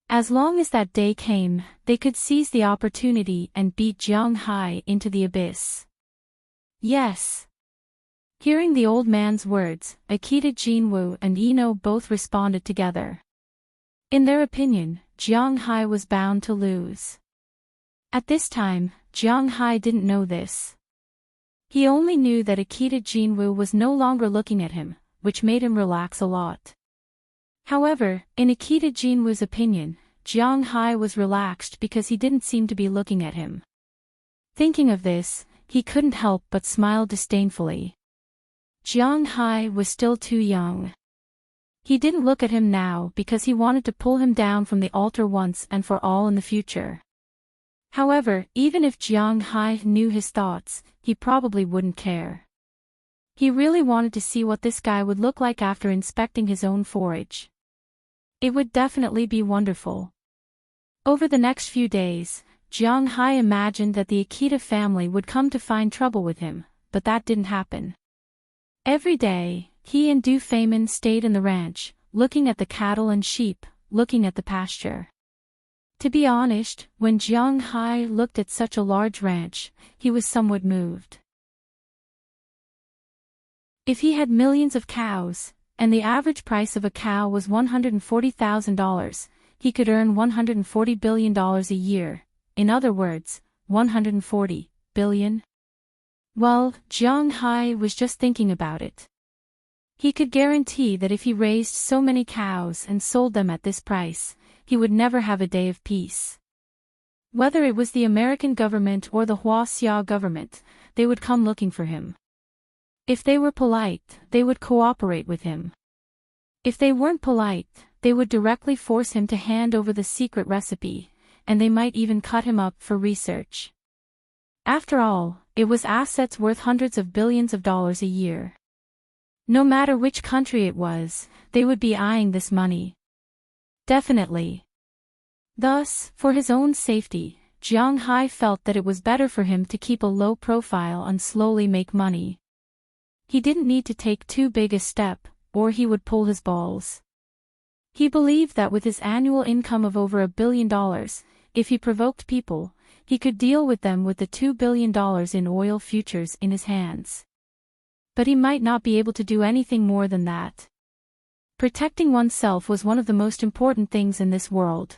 As long as that day came, they could seize the opportunity and beat Jiang Hai into the abyss. Yes. Hearing the old man's words, Akita Jinwu and Ino both responded together. In their opinion, Jiang Hai was bound to lose. At this time, Jiang Hai didn't know this. He only knew that Akita Jinwu was no longer looking at him, which made him relax a lot. However, in Akita Jinwu's opinion, Jiang Hai was relaxed because he didn't seem to be looking at him. Thinking of this, he couldn't help but smile disdainfully. Jiang Hai was still too young. He didn't look at him now because he wanted to pull him down from the altar once and for all in the future. However, even if Jiang Hai knew his thoughts, he probably wouldn't care. He really wanted to see what this guy would look like after inspecting his own forage. It would definitely be wonderful. Over the next few days, Jiang Hai imagined that the Akita family would come to find trouble with him, but that didn't happen. Every day, he and Du Feimin stayed in the ranch, looking at the cattle and sheep, looking at the pasture. To be honest, when Jiang Hai looked at such a large ranch, he was somewhat moved. If he had millions of cows, and the average price of a cow was $140,000, he could earn $140 billion a year, in other words, 140 billion. Well, Jiang Hai was just thinking about it. He could guarantee that if he raised so many cows and sold them at this price, he would never have a day of peace. Whether it was the American government or the Huaxia government, they would come looking for him. If they were polite, they would cooperate with him. If they weren't polite, they would directly force him to hand over the secret recipe, and they might even cut him up for research. After all, it was assets worth hundreds of billions of dollars a year. No matter which country it was, they would be eyeing this money. Definitely. Thus, for his own safety, Jiang Hai felt that it was better for him to keep a low profile and slowly make money. He didn't need to take too big a step, or he would pull his balls. He believed that with his annual income of over $1 billion, if he provoked people, he could deal with them with the $2 billion in oil futures in his hands. But he might not be able to do anything more than that. Protecting oneself was one of the most important things in this world.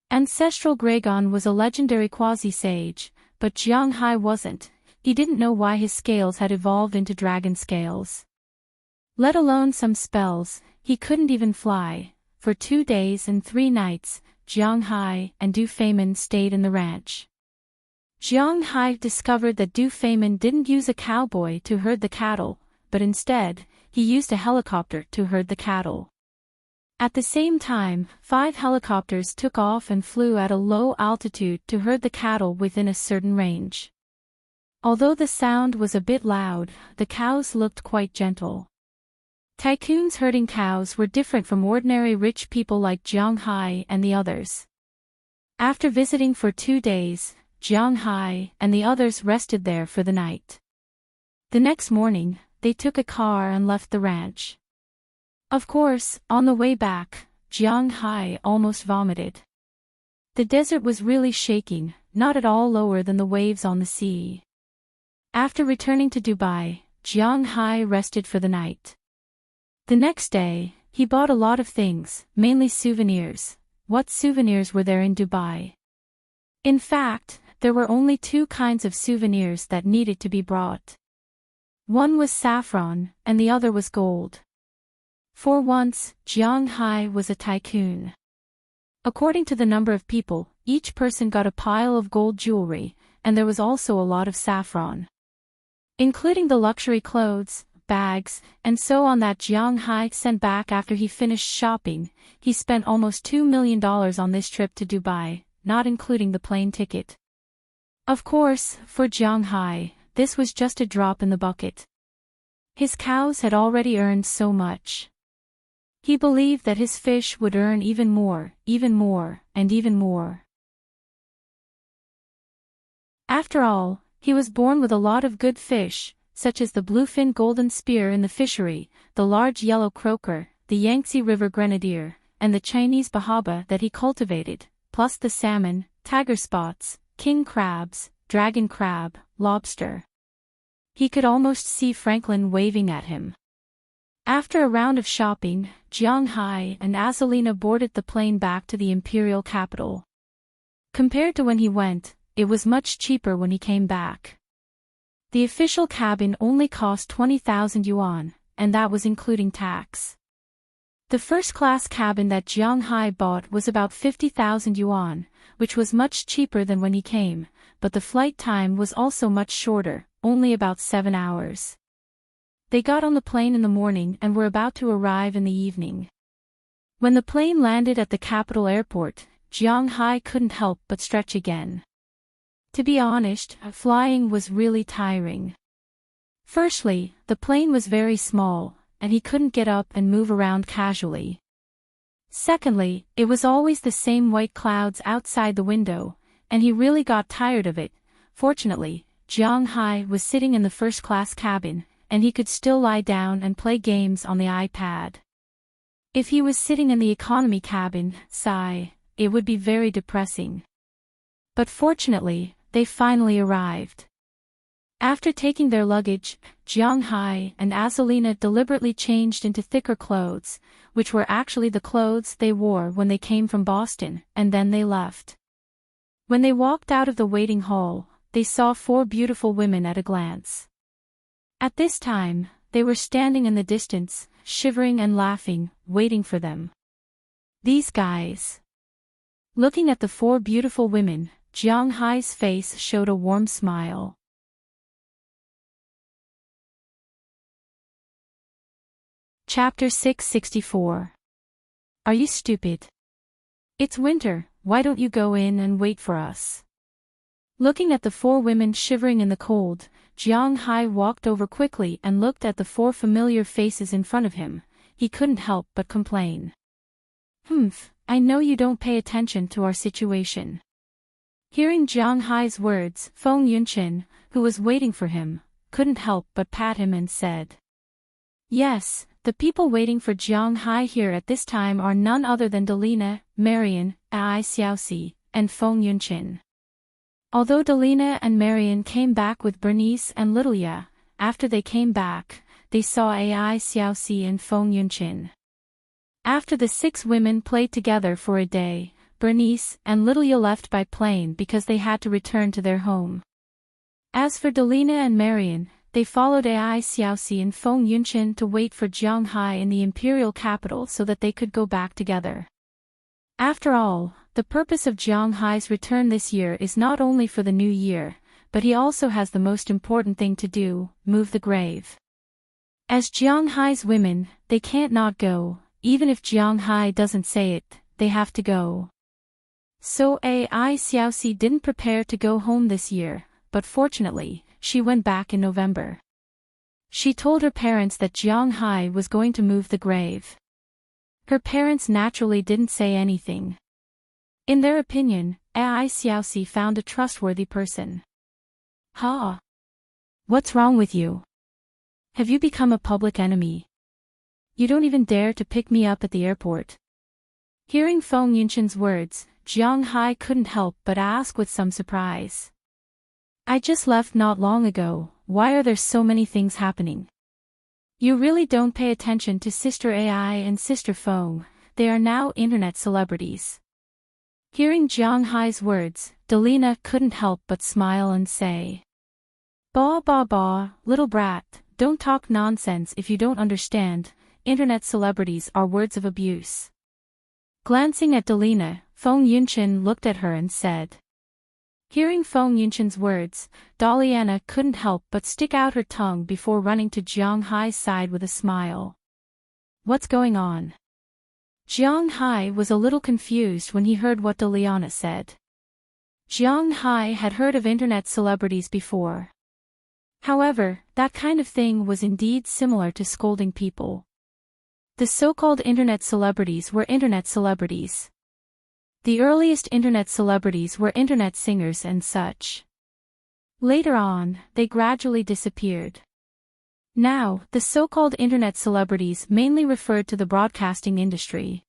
Ancestral Gragon was a legendary quasi-sage, but Jiang Hai wasn't. He didn't know why his scales had evolved into dragon scales. Let alone some spells, he couldn't even fly. For 2 days and 3 nights, Jiang Hai and Du Feimin stayed in the ranch. Jiang Hai discovered that Du Feimin didn't use a cowboy to herd the cattle, but instead, he used a helicopter to herd the cattle. At the same time, 5 helicopters took off and flew at a low altitude to herd the cattle within a certain range. Although the sound was a bit loud, the cows looked quite gentle. Tycoons herding cows were different from ordinary rich people like Jiang Hai and the others. After visiting for 2 days, Jiang Hai and the others rested there for the night. The next morning, they took a car and left the ranch. Of course, on the way back, Jiang Hai almost vomited. The desert was really shaking, not at all lower than the waves on the sea. After returning to Dubai, Jiang Hai rested for the night. The next day, he bought a lot of things, mainly souvenirs. What souvenirs were there in Dubai? In fact, there were only 2 kinds of souvenirs that needed to be brought. One was saffron, and the other was gold. For once, Jiang Hai was a tycoon. According to the number of people, each person got a pile of gold jewelry, and there was also a lot of saffron. Including the luxury clothes, bags, and so on that Jiang Hai sent back after he finished shopping. He spent almost $2 million on this trip to Dubai, not including the plane ticket. Of course, for Jiang Hai, this was just a drop in the bucket. His cows had already earned so much. He believed that his fish would earn even more, and even more. After all, he was born with a lot of good fish, such as the bluefin golden spear in the fishery, the large yellow croaker, the Yangtze River grenadier, and the Chinese bahaba that he cultivated, plus the salmon, tiger spots, king crabs, dragon crab, lobster. He could almost see Franklin waving at him. After a round of shopping, Jiang Hai and Azalina boarded the plane back to the imperial capital. Compared to when he went, it was much cheaper when he came back. The official cabin only cost 20,000 yuan, and that was including tax. The first-class cabin that Jiang Hai bought was about 50,000 yuan, which was much cheaper than when he came, but the flight time was also much shorter, only about 7 hours. They got on the plane in the morning and were about to arrive in the evening. When the plane landed at the capital airport, Jiang Hai couldn't help but stretch again. To be honest, flying was really tiring. Firstly, the plane was very small, and he couldn't get up and move around casually. Secondly, it was always the same white clouds outside the window, and he really got tired of it. Fortunately, Jiang Hai was sitting in the first-class cabin, and he could still lie down and play games on the iPad. If he was sitting in the economy cabin, it would be very depressing. But fortunately, they finally arrived. After taking their luggage, Jiang Hai and Azalina deliberately changed into thicker clothes, which were actually the clothes they wore when they came from Boston, and then they left. When they walked out of the waiting hall, they saw 4 beautiful women at a glance. At this time, they were standing in the distance, shivering and laughing, waiting for them. These guys. Looking at the 4 beautiful women, Jiang Hai's face showed a warm smile. Chapter 664. Are you stupid? It's winter, why don't you go in and wait for us? Looking at the 4 women shivering in the cold, Jiang Hai walked over quickly and looked at the 4 familiar faces in front of him. He couldn't help but complain. I know you don't pay attention to our situation. Hearing Jiang Hai's words, Feng Yunqin, who was waiting for him, couldn't help but pat him and said, "Yes, the people waiting for Jiang Hai here at this time are none other than Delina, Marian, Ai Xiaoxi, and Feng Yunqin." Although Delina and Marian came back with Bernice and Little Ya, after they came back, they saw Ai Xiaoxi and Feng Yunqin. After the 6 women played together for a day, Bernice and Little Ya left by plane because they had to return to their home. As for Delina and Marian, they followed Ai Xiaoxi and Feng Yunqin to wait for Jiang Hai in the imperial capital so that they could go back together. After all, the purpose of Jiang Hai's return this year is not only for the new year, but he also has the most important thing to do, move the grave. As Jiang Hai's women, they can't not go, even if Jiang Hai doesn't say it, they have to go. So Ai Xiaoxi didn't prepare to go home this year, but fortunately, she went back in November. She told her parents that Jiang Hai was going to move the grave. Her parents naturally didn't say anything. In their opinion, Ai Xiaoxi found a trustworthy person. "Ha! What's wrong with you? Have you become a public enemy? You don't even dare to pick me up at the airport." Hearing Feng Yunqin's words, Jiang Hai couldn't help but ask with some surprise. "I just left not long ago, why are there so many things happening? You really don't pay attention to Sister Ai and Sister Feng, they are now internet celebrities." Hearing Jiang Hai's words, Delina couldn't help but smile and say, "Bah bah bah, little brat, don't talk nonsense if you don't understand, internet celebrities are words of abuse." Glancing at Delina, Feng Yunqin looked at her and said. Hearing Feng Yunqin's words, Daliana couldn't help but stick out her tongue before running to Jiang Hai's side with a smile. "What's going on?" Jiang Hai was a little confused when he heard what Daliana said. Jiang Hai had heard of internet celebrities before. However, that kind of thing was indeed similar to scolding people. The so-called internet celebrities were internet celebrities. The earliest internet celebrities were internet singers and such. Later on, they gradually disappeared. Now, the so-called internet celebrities mainly referred to the broadcasting industry.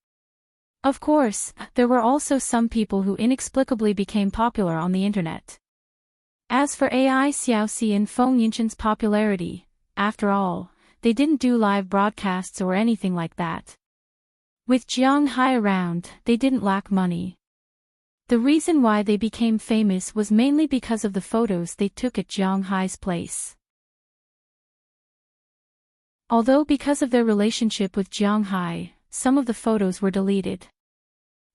Of course, there were also some people who inexplicably became popular on the internet. As for Ai Xiaoxi and Feng Yunqin's popularity, after all, they didn't do live broadcasts or anything like that. With Jiang Hai around, they didn't lack money. The reason why they became famous was mainly because of the photos they took at Jiang Hai's place. Although because of their relationship with Jiang Hai, some of the photos were deleted.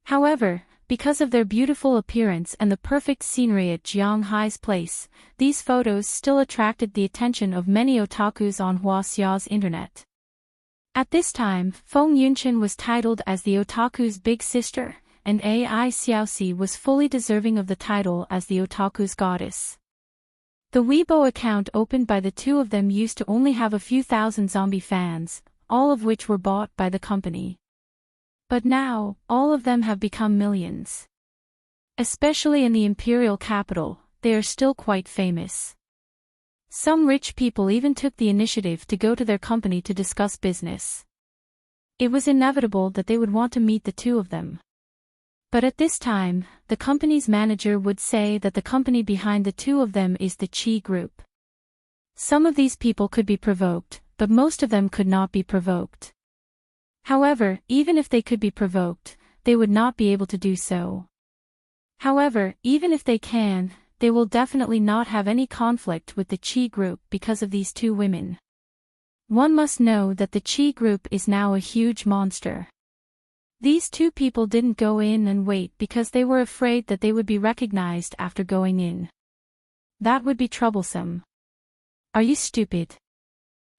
However, because of their beautiful appearance and the perfect scenery at Jiang Hai's place, these photos still attracted the attention of many otakus on Huaxia's internet. At this time, Feng Yunqin was titled as the otaku's big sister, and Ai Xiaoxi was fully deserving of the title as the otaku's goddess. The Weibo account opened by the two of them used to only have a few thousand zombie fans, all of which were bought by the company. But now, all of them have become millions. Especially in the imperial capital, they are still quite famous. Some rich people even took the initiative to go to their company to discuss business. It was inevitable that they would want to meet the two of them. But at this time, the company's manager would say that the company behind the two of them is the Qi Group. Some of these people could be provoked, but most of them could not be provoked. However, even if they could be provoked, they would not be able to do so. However, even if they can, they will definitely not have any conflict with the Chi group because of these two women. One must know that the Chi group is now a huge monster. These two people didn't go in and wait because they were afraid that they would be recognized after going in. That would be troublesome. Are you stupid?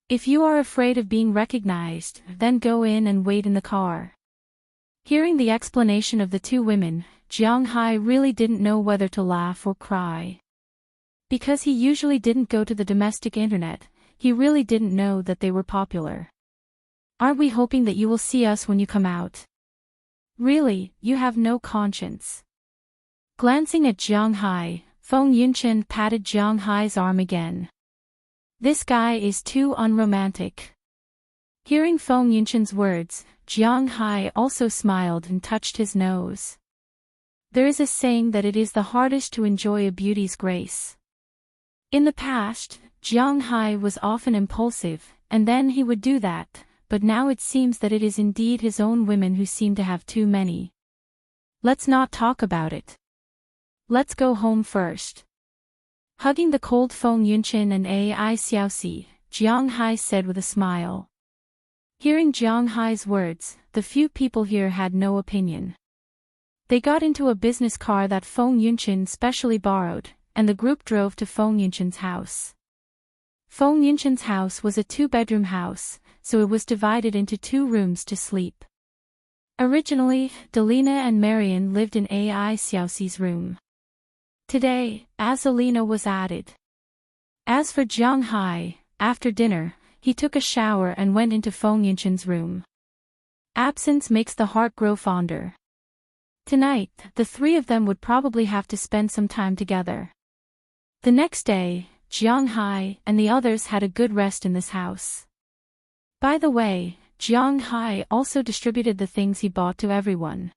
If you are afraid of being recognized, then go in and wait in the car. Hearing the explanation of the two women, Jiang Hai really didn't know whether to laugh or cry. Because he usually didn't go to the domestic internet, he really didn't know that they were popular. Aren't we hoping that you will see us when you come out? Really, you have no conscience. Glancing at Jiang Hai, Feng Yunchen patted Jiang Hai's arm again. This guy is too unromantic. Hearing Feng Yunchen's words, Jiang Hai also smiled and touched his nose. There is a saying that it is the hardest to enjoy a beauty's grace. In the past, Jiang Hai was often impulsive, and then he would do that, but now it seems that it is indeed his own women who seem to have too many. Let's not talk about it. Let's go home first. Hugging the cold Feng Yunchen and Ai Xiaoxi, Jiang Hai said with a smile. Hearing Jiang Hai's words, the few people here had no opinion. They got into a business car that Feng Yunchen specially borrowed, and the group drove to Feng Yunchen's house. Feng Yunchen's house was a two-bedroom house, so it was divided into 2 rooms to sleep. Originally, Delina and Marian lived in Ai Xiaoxi's room. Today, Azalina was added. As for Jiang Hai, after dinner, he took a shower and went into Feng Yunchen's room. Absence makes the heart grow fonder. Tonight, the 3 of them would probably have to spend some time together. The next day, Jiang Hai and the others had a good rest in this house. By the way, Jiang Hai also distributed the things he bought to everyone.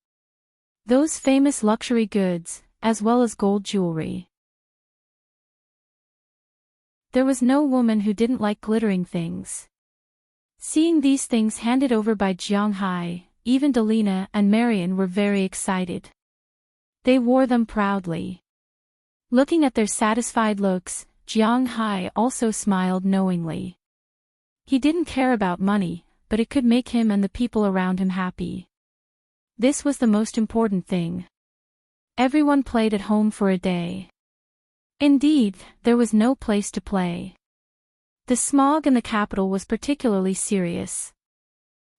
Those famous luxury goods, as well as gold jewelry. There was no woman who didn't like glittering things. Seeing these things handed over by Jiang Hai, even Delina and Marian were very excited. They wore them proudly. Looking at their satisfied looks, Jiang Hai also smiled knowingly. He didn't care about money, but it could make him and the people around him happy. This was the most important thing. Everyone played at home for a day. Indeed, there was no place to play. The smog in the capital was particularly serious.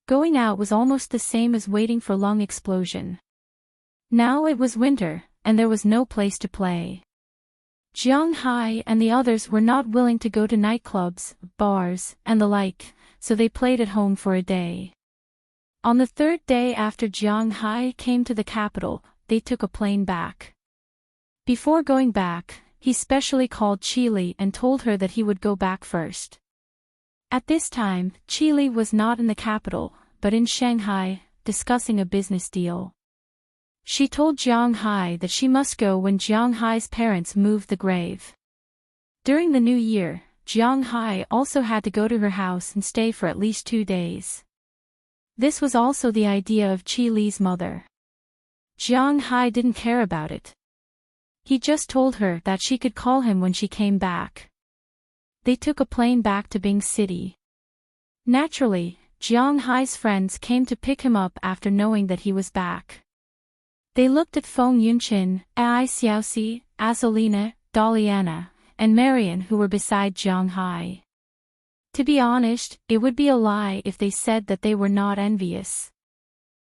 Going out was almost the same as waiting for lung explosion. Now it was winter, and there was no place to play. Jiang Hai and the others were not willing to go to nightclubs, bars, and the like, so they played at home for a day. On the 3rd day after Jiang Hai came to the capital, they took a plane back. Before going back, he specially called Qili and told her that he would go back first. At this time, Qili was not in the capital, but in Shanghai, discussing a business deal. She told Jiang Hai that she must go when Jiang Hai's parents moved the grave. During the new year, Jiang Hai also had to go to her house and stay for at least 2 days. This was also the idea of Qi Li's mother. Jiang Hai didn't care about it. He just told her that she could call him when she came back. They took a plane back to Bing City. Naturally, Jiang Hai's friends came to pick him up after knowing that he was back. They looked at Feng Yunchen, Ai Xiaoxi, Azalina, Daliana, and Marian who were beside Jiang Hai. To be honest, it would be a lie if they said that they were not envious.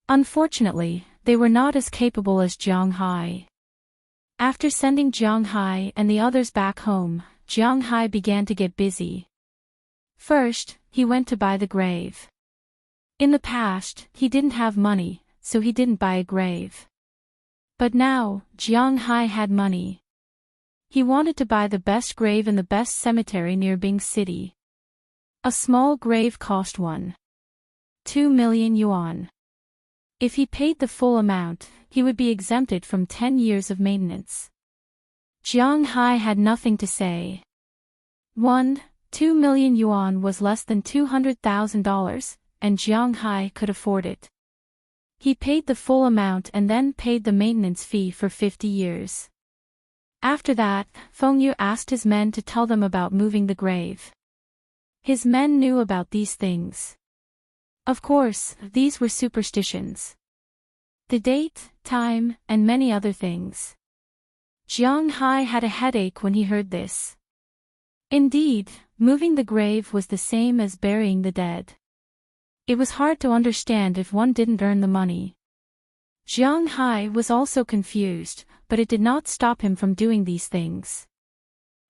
Unfortunately, they were not as capable as Jiang Hai. After sending Jiang Hai and the others back home, Jiang Hai began to get busy. First, he went to buy the grave. In the past, he didn't have money, so he didn't buy a grave. But now, Jiang Hai had money. He wanted to buy the best grave in the best cemetery near Bing City. A small grave cost 1.2 million yuan. If he paid the full amount, he would be exempted from 10 years of maintenance. Jiang Hai had nothing to say. 1.2 million yuan was less than $200,000, and Jiang Hai could afford it. He paid the full amount and then paid the maintenance fee for 50 years. After that, Feng Yu asked his men to tell them about moving the grave. His men knew about these things. Of course, these were superstitions. The date, time, and many other things. Jiang Hai had a headache when he heard this. Indeed, moving the grave was the same as burying the dead. It was hard to understand if one didn't earn the money. Jiang Hai was also confused, but it did not stop him from doing these things.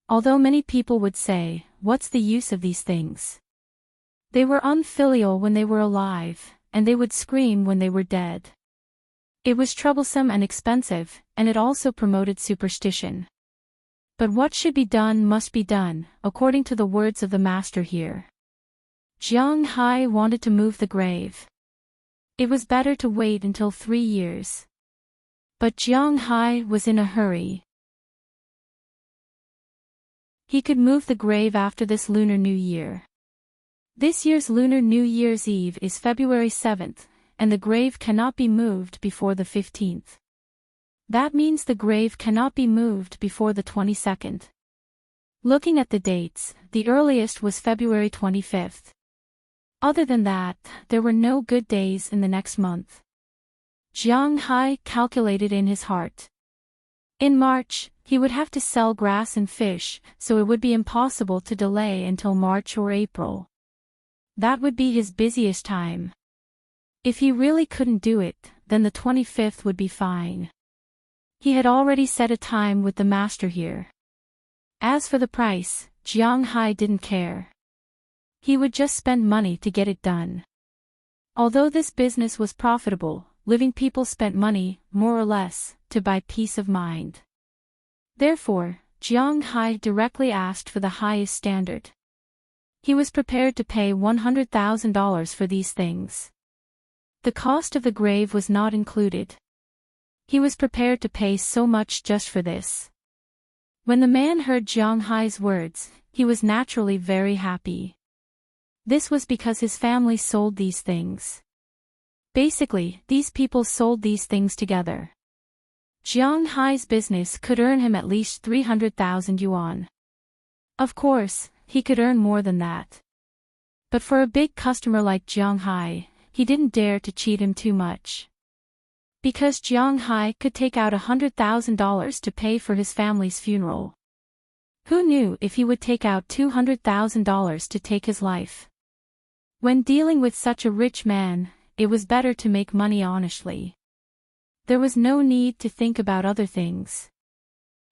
Although many people would say, what's the use of these things? They were unfilial when they were alive, and they would scream when they were dead. It was troublesome and expensive, and it also promoted superstition. But what should be done must be done, according to the words of the master here. Jiang Hai wanted to move the grave. It was better to wait until 3 years. But Jiang Hai was in a hurry. He could move the grave after this Lunar New Year. This year's Lunar New Year's Eve is February 7th, and the grave cannot be moved before the 15th. That means the grave cannot be moved before the 22nd. Looking at the dates, the earliest was February 25th. Other than that, there were no good days in the next month. Jiang Hai calculated in his heart. In March, he would have to sell grass and fish, so it would be impossible to delay until March or April. That would be his busiest time. If he really couldn't do it, then the 25th would be fine. He had already set a time with the master here. As for the price, Jiang Hai didn't care. He would just spend money to get it done. Although this business was profitable, living people spent money, more or less, to buy peace of mind. Therefore, Jiang Hai directly asked for the highest standard. He was prepared to pay $100,000 for these things. The cost of the grave was not included. He was prepared to pay so much just for this. When the man heard Jiang Hai's words, he was naturally very happy. This was because his family sold these things. Basically, these people sold these things together. Jiang Hai's business could earn him at least 300,000 yuan. Of course, he could earn more than that. But for a big customer like Jiang Hai, he didn't dare to cheat him too much. Because Jiang Hai could take out $100,000 to pay for his family's funeral. Who knew if he would take out $200,000 to take his life? When dealing with such a rich man, it was better to make money honestly. There was no need to think about other things.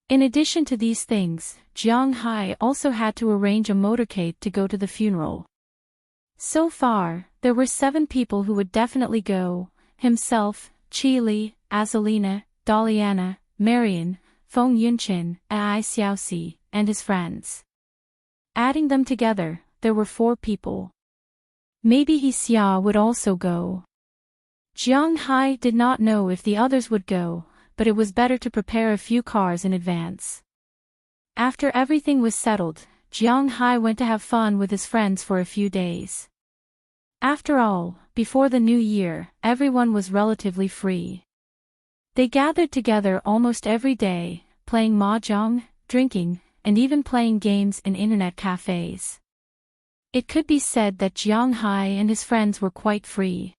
In addition to these things, Jiang Hai also had to arrange a motorcade to go to the funeral. So far, there were 7 people who would definitely go: himself, Qi Li, Azalina, Daliana, Marian, Feng Yunchin, Ai Xiaoxi, and his friends. Adding them together, there were 4 people. Maybe He Xia would also go. Jiang Hai did not know if the others would go, but it was better to prepare a few cars in advance. After everything was settled, Jiang Hai went to have fun with his friends for a few days. After all, before the new year, everyone was relatively free. They gathered together almost every day, playing mahjong, drinking, and even playing games in internet cafes. It could be said that Jiang Hai and his friends were quite free.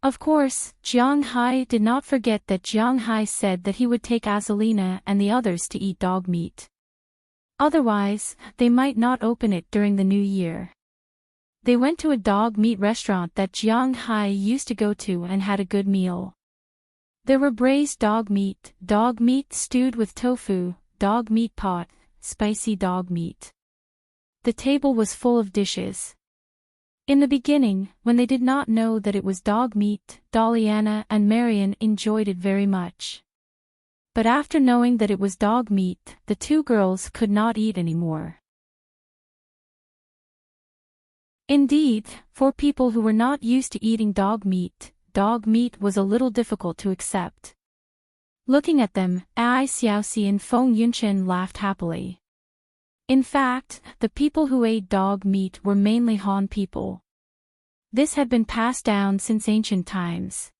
Of course, Jiang Hai did not forget that Jiang Hai said that he would take Azalina and the others to eat dog meat. Otherwise, they might not open it during the new year. They went to a dog meat restaurant that Jiang Hai used to go to and had a good meal. There were braised dog meat stewed with tofu, dog meat pot, spicy dog meat. The table was full of dishes. In the beginning, when they did not know that it was dog meat, Daliana and Marian enjoyed it very much. But after knowing that it was dog meat, the 2 girls could not eat anymore. Indeed, for people who were not used to eating dog meat was a little difficult to accept. Looking at them, Ai Xiaoxi and Feng Yunchin laughed happily. In fact, the people who ate dog meat were mainly Han people. This had been passed down since ancient times.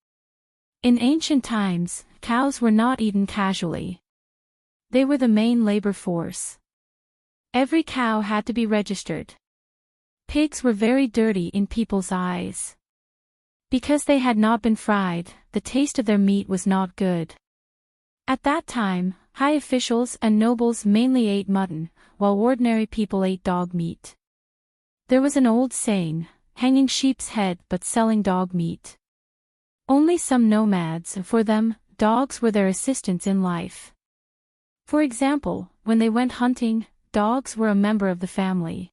In ancient times, cows were not eaten casually. They were the main labor force. Every cow had to be registered. Pigs were very dirty in people's eyes. Because they had not been fried, the taste of their meat was not good. At that time, high officials and nobles mainly ate mutton, while ordinary people ate dog meat. There was an old saying, hanging sheep's head but selling dog meat. Only some nomads, for them, dogs were their assistants in life. For example, when they went hunting, dogs were a member of the family.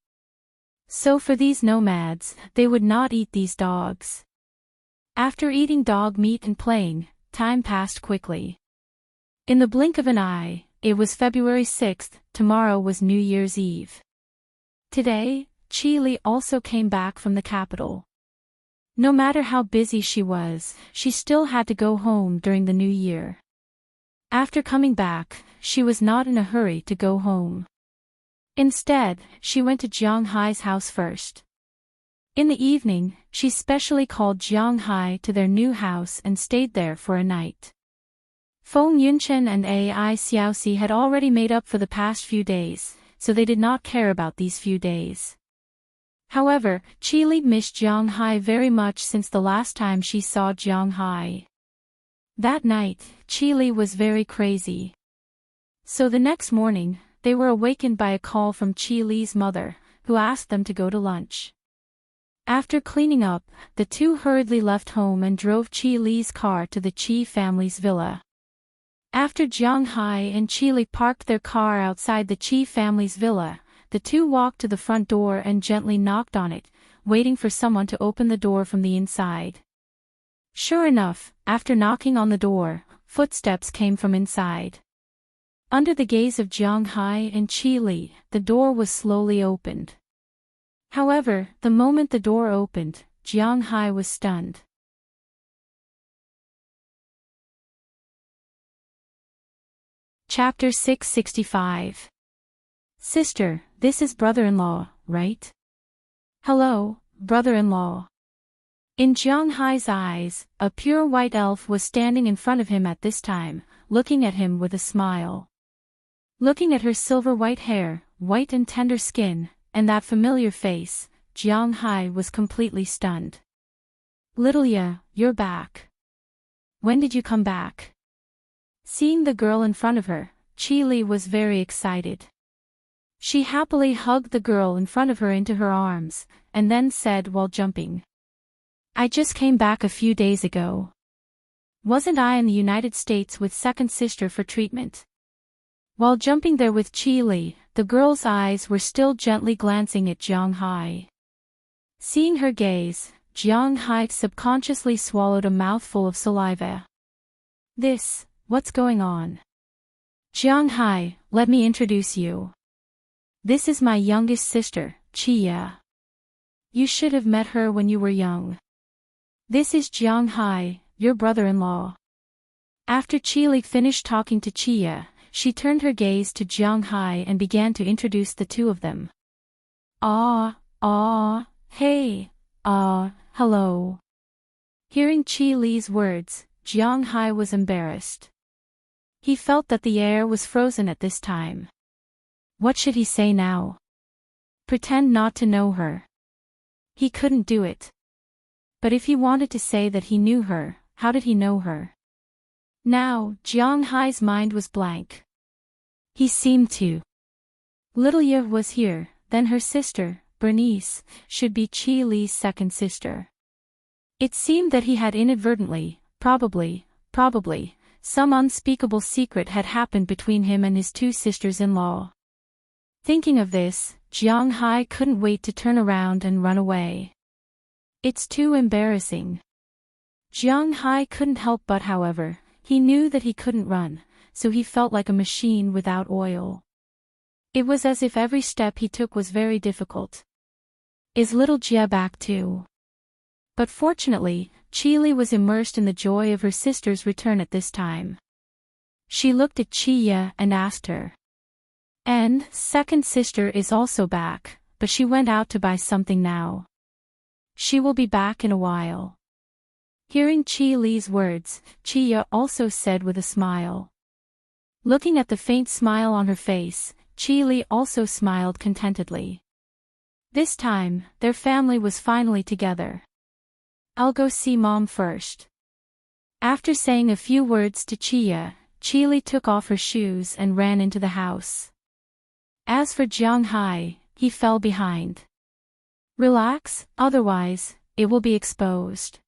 So for these nomads, they would not eat these dogs. After eating dog meat and playing, time passed quickly. In the blink of an eye, it was February 6th, tomorrow was New Year's Eve. Today, Chi also came back from the capital. No matter how busy she was, she still had to go home during the new year. After coming back, she was not in a hurry to go home. Instead, she went to Jiang Hai's house first. In the evening, she specially called Jiang Hai to their new house and stayed there for a night. Feng Yunchen and Ai Xiaoxi had already made up for the past few days, so they did not care about these few days. However, Chi Li missed Jiang Hai very much since the last time she saw Jiang Hai. That night, Chi Li was very crazy. So the next morning, they were awakened by a call from Chi Li's mother, who asked them to go to lunch. After cleaning up, the two hurriedly left home and drove Chi Li's car to the Chi family's villa. After Jiang Hai and Chi Li parked their car outside the Chi family's villa, the two walked to the front door and gently knocked on it, waiting for someone to open the door from the inside. Sure enough, after knocking on the door, footsteps came from inside. Under the gaze of Jiang Hai and Chi Li, the door was slowly opened. However, the moment the door opened, Jiang Hai was stunned. Chapter 665. Sister, this is brother-in-law, right? Hello, brother-in-law. In Jiang Hai's eyes, a pure white elf was standing in front of him at this time, looking at him with a smile. Looking at her silver white hair, white and tender skin, and that familiar face, Jiang Hai was completely stunned. Little Ya, you're back. When did you come back? Seeing the girl in front of her, Chi Li was very excited. She happily hugged the girl in front of her into her arms, and then said while jumping. I just came back a few days ago. Wasn't I in the United States with second sister for treatment? While jumping there with Chi Li, the girl's eyes were still gently glancing at Jiang Hai. Seeing her gaze, Jiang Hai subconsciously swallowed a mouthful of saliva. What's going on? Jiang Hai, let me introduce you. This is my youngest sister, Chia. You should have met her when you were young. This is Jiang Hai, your brother-in-law. After Chi Li finished talking to Chia, she turned her gaze to Jiang Hai and began to introduce the two of them. Hey, hello. Hearing Chi Li's words, Jiang Hai was embarrassed. He felt that the air was frozen at this time. What should he say now? Pretend not to know her. He couldn't do it. But if he wanted to say that he knew her, how did he know her? Now, Jiang Hai's mind was blank. He seemed to. Little Ya was here, then her sister, Bernice, should be Chi Li's second sister. It seemed that he had inadvertently, probably, some unspeakable secret had happened between him and his two sisters-in-law. Thinking of this, Jiang Hai couldn't wait to turn around and run away. It's too embarrassing. Jiang Hai couldn't help but however, he knew that he couldn't run, so he felt like a machine without oil. It was as if every step he took was very difficult. Is little Jia back too? But fortunately, Chi Li was immersed in the joy of her sister's return at this time. She looked at Chia and asked her. And, second sister is also back, but she went out to buy something now. She will be back in a while. Hearing Chi Li's words, Chia also said with a smile. Looking at the faint smile on her face, Qi Li also smiled contentedly. This time, their family was finally together. I'll go see Mom first. After saying a few words to Qi Li took off her shoes and ran into the house. As for Jiang Hai, he fell behind. Relax, otherwise, it will be exposed.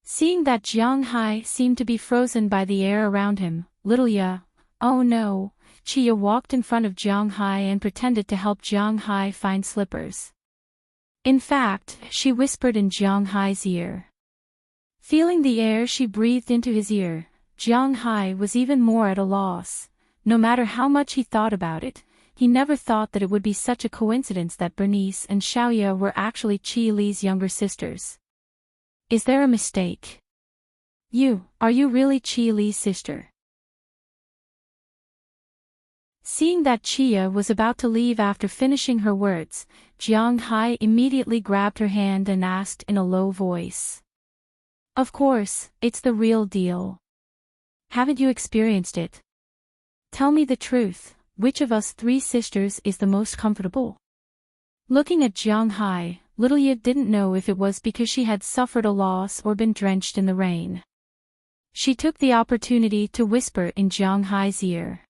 Seeing that Jiang Hai seemed to be frozen by the air around him, little Ya, oh no, Qi walked in front of Jiang Hai and pretended to help Jiang Hai find slippers. In fact, she whispered in Jiang Hai's ear. Feeling the air she breathed into his ear, Jiang Hai was even more at a loss. No matter how much he thought about it, he never thought that it would be such a coincidence that Bernice and Xiaoya were actually Qi Li's younger sisters. Is there a mistake? Are you really Qi Li's sister? Seeing that Qi was about to leave after finishing her words, Jiang Hai immediately grabbed her hand and asked in a low voice. Of course, it's the real deal. Haven't you experienced it? Tell me the truth, which of us three sisters is the most comfortable? Looking at Jiang Hai, little Ye didn't know if it was because she had suffered a loss or been drenched in the rain. She took the opportunity to whisper in Jiang Hai's ear.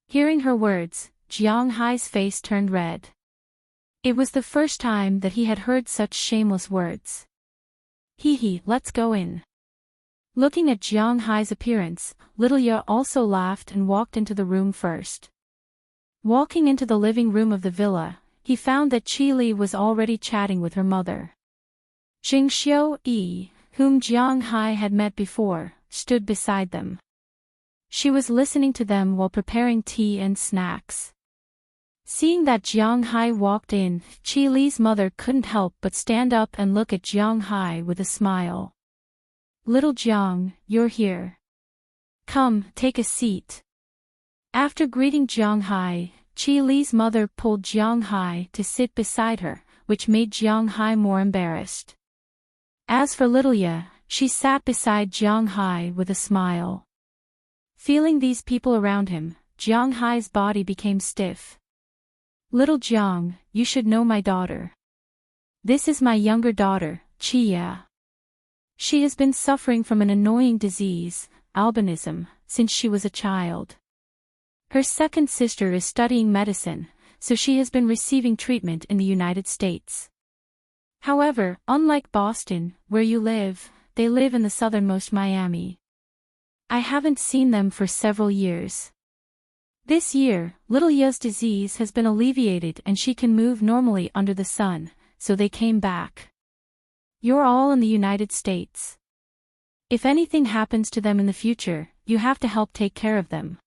Hearing her words, Jiang Hai's face turned red. It was the first time that he had heard such shameless words. Let's go in. Looking at Jiang Hai's appearance, little Ye also laughed and walked into the room first. Walking into the living room of the villa, he found that Qi Li was already chatting with her mother. Jingxiu Yi, whom Jiang Hai had met before, stood beside them. She was listening to them while preparing tea and snacks. Seeing that Jiang Hai walked in, Qi Li's mother couldn't help but stand up and look at Jiang Hai with a smile. Little Jiang, you're here. Come, take a seat. After greeting Jiang Hai, Qi Li's mother pulled Jiang Hai to sit beside her, which made Jiang Hai more embarrassed. As for little Ye, she sat beside Jiang Hai with a smile. Feeling these people around him, Jiang Hai's body became stiff. Little Jiang, you should know my daughter. This is my younger daughter, Qi Ye. She has been suffering from an annoying disease, albinism, since she was a child. Her second sister is studying medicine, so she has been receiving treatment in the United States. However, unlike Boston, where you live, they live in the southernmost Miami. I haven't seen them for several years. This year, little Ye's disease has been alleviated and she can move normally under the sun, so they came back. You're all in the United States. If anything happens to them in the future, you have to help take care of them.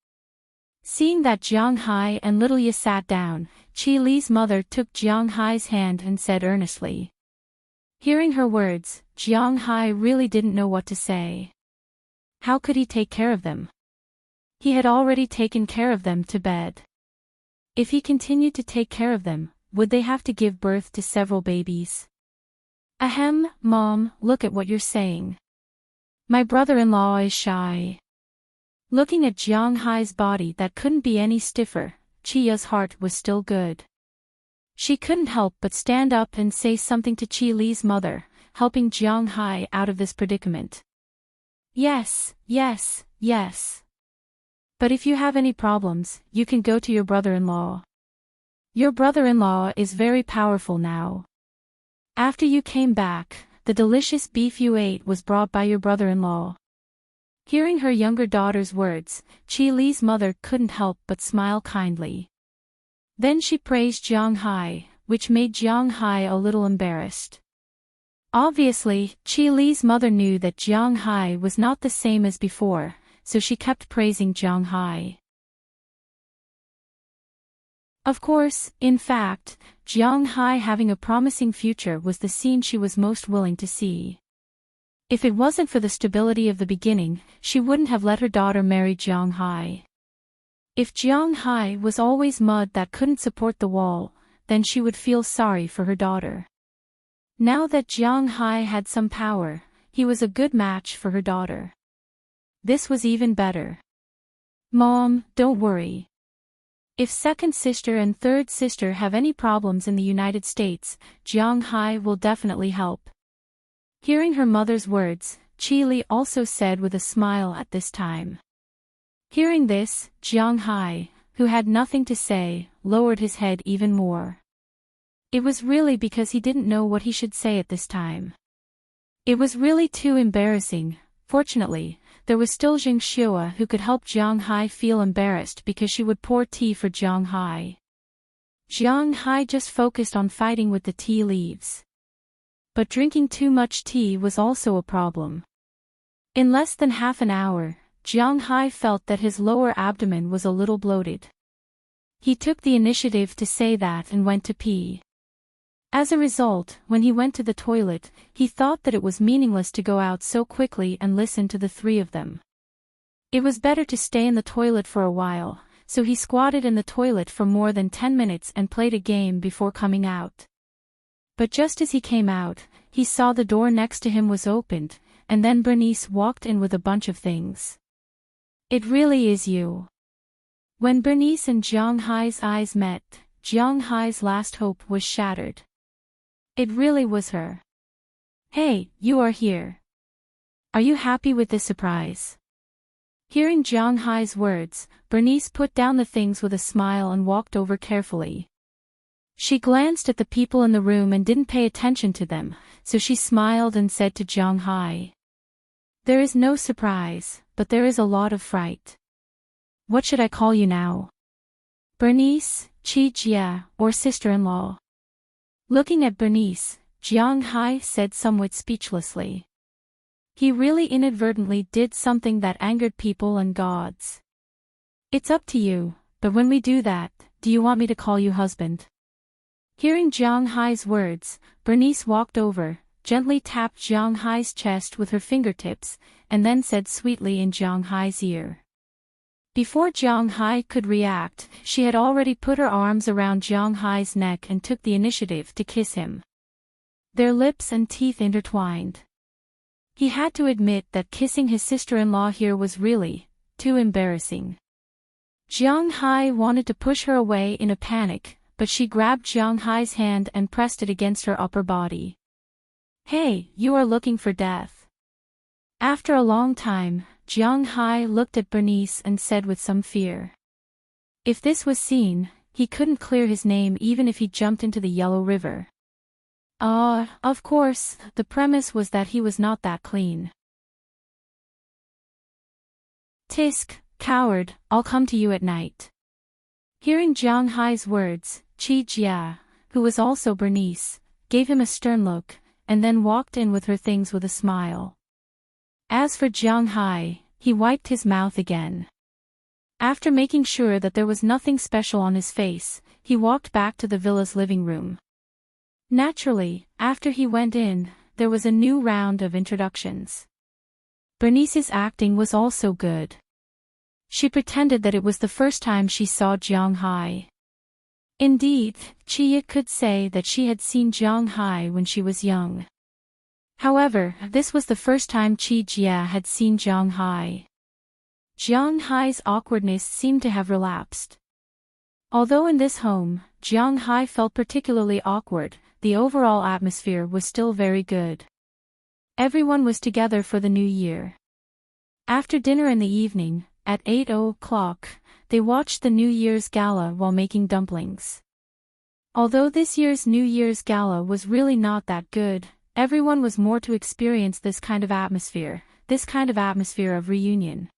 Seeing that Jiang Hai and little Ye sat down, Qi Li's mother took Jiang Hai's hand and said earnestly. Hearing her words, Jiang Hai really didn't know what to say. How could he take care of them? He had already taken care of them to bed. If he continued to take care of them, would they have to give birth to several babies? Ahem, Mom, look at what you're saying. My brother-in-law is shy. Looking at Jiang Hai's body that couldn't be any stiffer, Qi Ye's heart was still good. She couldn't help but stand up and say something to Qi Li's mother, helping Jiang Hai out of this predicament. Yes. But if you have any problems, you can go to your brother-in-law. Your brother-in-law is very powerful now. After you came back, the delicious beef you ate was brought by your brother-in-law. Hearing her younger daughter's words, Qi Li's mother couldn't help but smile kindly. Then she praised Jiang Hai, which made Jiang Hai a little embarrassed. Obviously, Qi Li's mother knew that Jiang Hai was not the same as before, so she kept praising Jiang Hai. Of course, in fact, Jiang Hai having a promising future was the scene she was most willing to see. If it wasn't for the stability of the beginning, she wouldn't have let her daughter marry Jiang Hai. If Jiang Hai was always mud that couldn't support the wall, then she would feel sorry for her daughter. Now that Jiang Hai had some power, he was a good match for her daughter. This was even better. Mom, don't worry. If second sister and third sister have any problems in the United States, Jiang Hai will definitely help. Hearing her mother's words, Qi Li also said with a smile at this time. Hearing this, Jiang Hai, who had nothing to say, lowered his head even more. It was really because he didn't know what he should say at this time. It was really too embarrassing. Fortunately, there was still Jing Xue who could help Jiang Hai feel embarrassed because she would pour tea for Jiang Hai. Jiang Hai just focused on fighting with the tea leaves. But drinking too much tea was also a problem. In less than half an hour, Jiang Hai felt that his lower abdomen was a little bloated. He took the initiative to say that and went to pee. As a result, when he went to the toilet, he thought that it was meaningless to go out so quickly and listen to the three of them. It was better to stay in the toilet for a while, so he squatted in the toilet for more than 10 minutes and played a game before coming out. But just as he came out, he saw the door next to him was opened, and then Bernice walked in with a bunch of things. It really is you. When Bernice and Jiang Hai's eyes met, Jiang Hai's last hope was shattered. It really was her. Hey, you are here. Are you happy with this surprise? Hearing Jiang Hai's words, Bernice put down the things with a smile and walked over carefully. She glanced at the people in the room and didn't pay attention to them, so she smiled and said to Jiang Hai. There is no surprise, but there is a lot of fright. What should I call you now? Bernice, Qi Jia, or sister-in-law? Looking at Bernice, Jiang Hai said somewhat speechlessly. He really inadvertently did something that angered people and gods. It's up to you, but when we do that, do you want me to call you husband? Hearing Jiang Hai's words, Bernice walked over, gently tapped Jiang Hai's chest with her fingertips, and then said sweetly in Jiang Hai's ear. Before Jiang Hai could react, she had already put her arms around Jiang Hai's neck and took the initiative to kiss him. Their lips and teeth intertwined. He had to admit that kissing his sister-in-law here was really too embarrassing. Jiang Hai wanted to push her away in a panic, but she grabbed Jiang Hai's hand and pressed it against her upper body. Hey, you are looking for death. After a long time, Jiang Hai looked at Bernice and said with some fear. If this was seen, he couldn't clear his name even if he jumped into the Yellow River. Of course, the premise was that he was not that clean. Tisk, coward, I'll come to you at night. Hearing Jiang Hai's words, Qi Jia, who was also Bernice, gave him a stern look, and then walked in with her things with a smile. As for Jiang Hai, he wiped his mouth again. After making sure that there was nothing special on his face, he walked back to the villa's living room. Naturally, after he went in, there was a new round of introductions. Bernice's acting was also good. She pretended that it was the first time she saw Jiang Hai. Indeed, Qi could say that she had seen Jiang Hai when she was young. However, this was the first time Qi Jia had seen Jiang Hai. Jiang Hai's awkwardness seemed to have relapsed. Although in this home, Jiang Hai felt particularly awkward, the overall atmosphere was still very good. Everyone was together for the new year. After dinner in the evening, at 8:00, they watched the New Year's Gala while making dumplings. Although this year's New Year's Gala was really not that good, everyone was more to experience this kind of atmosphere of reunion.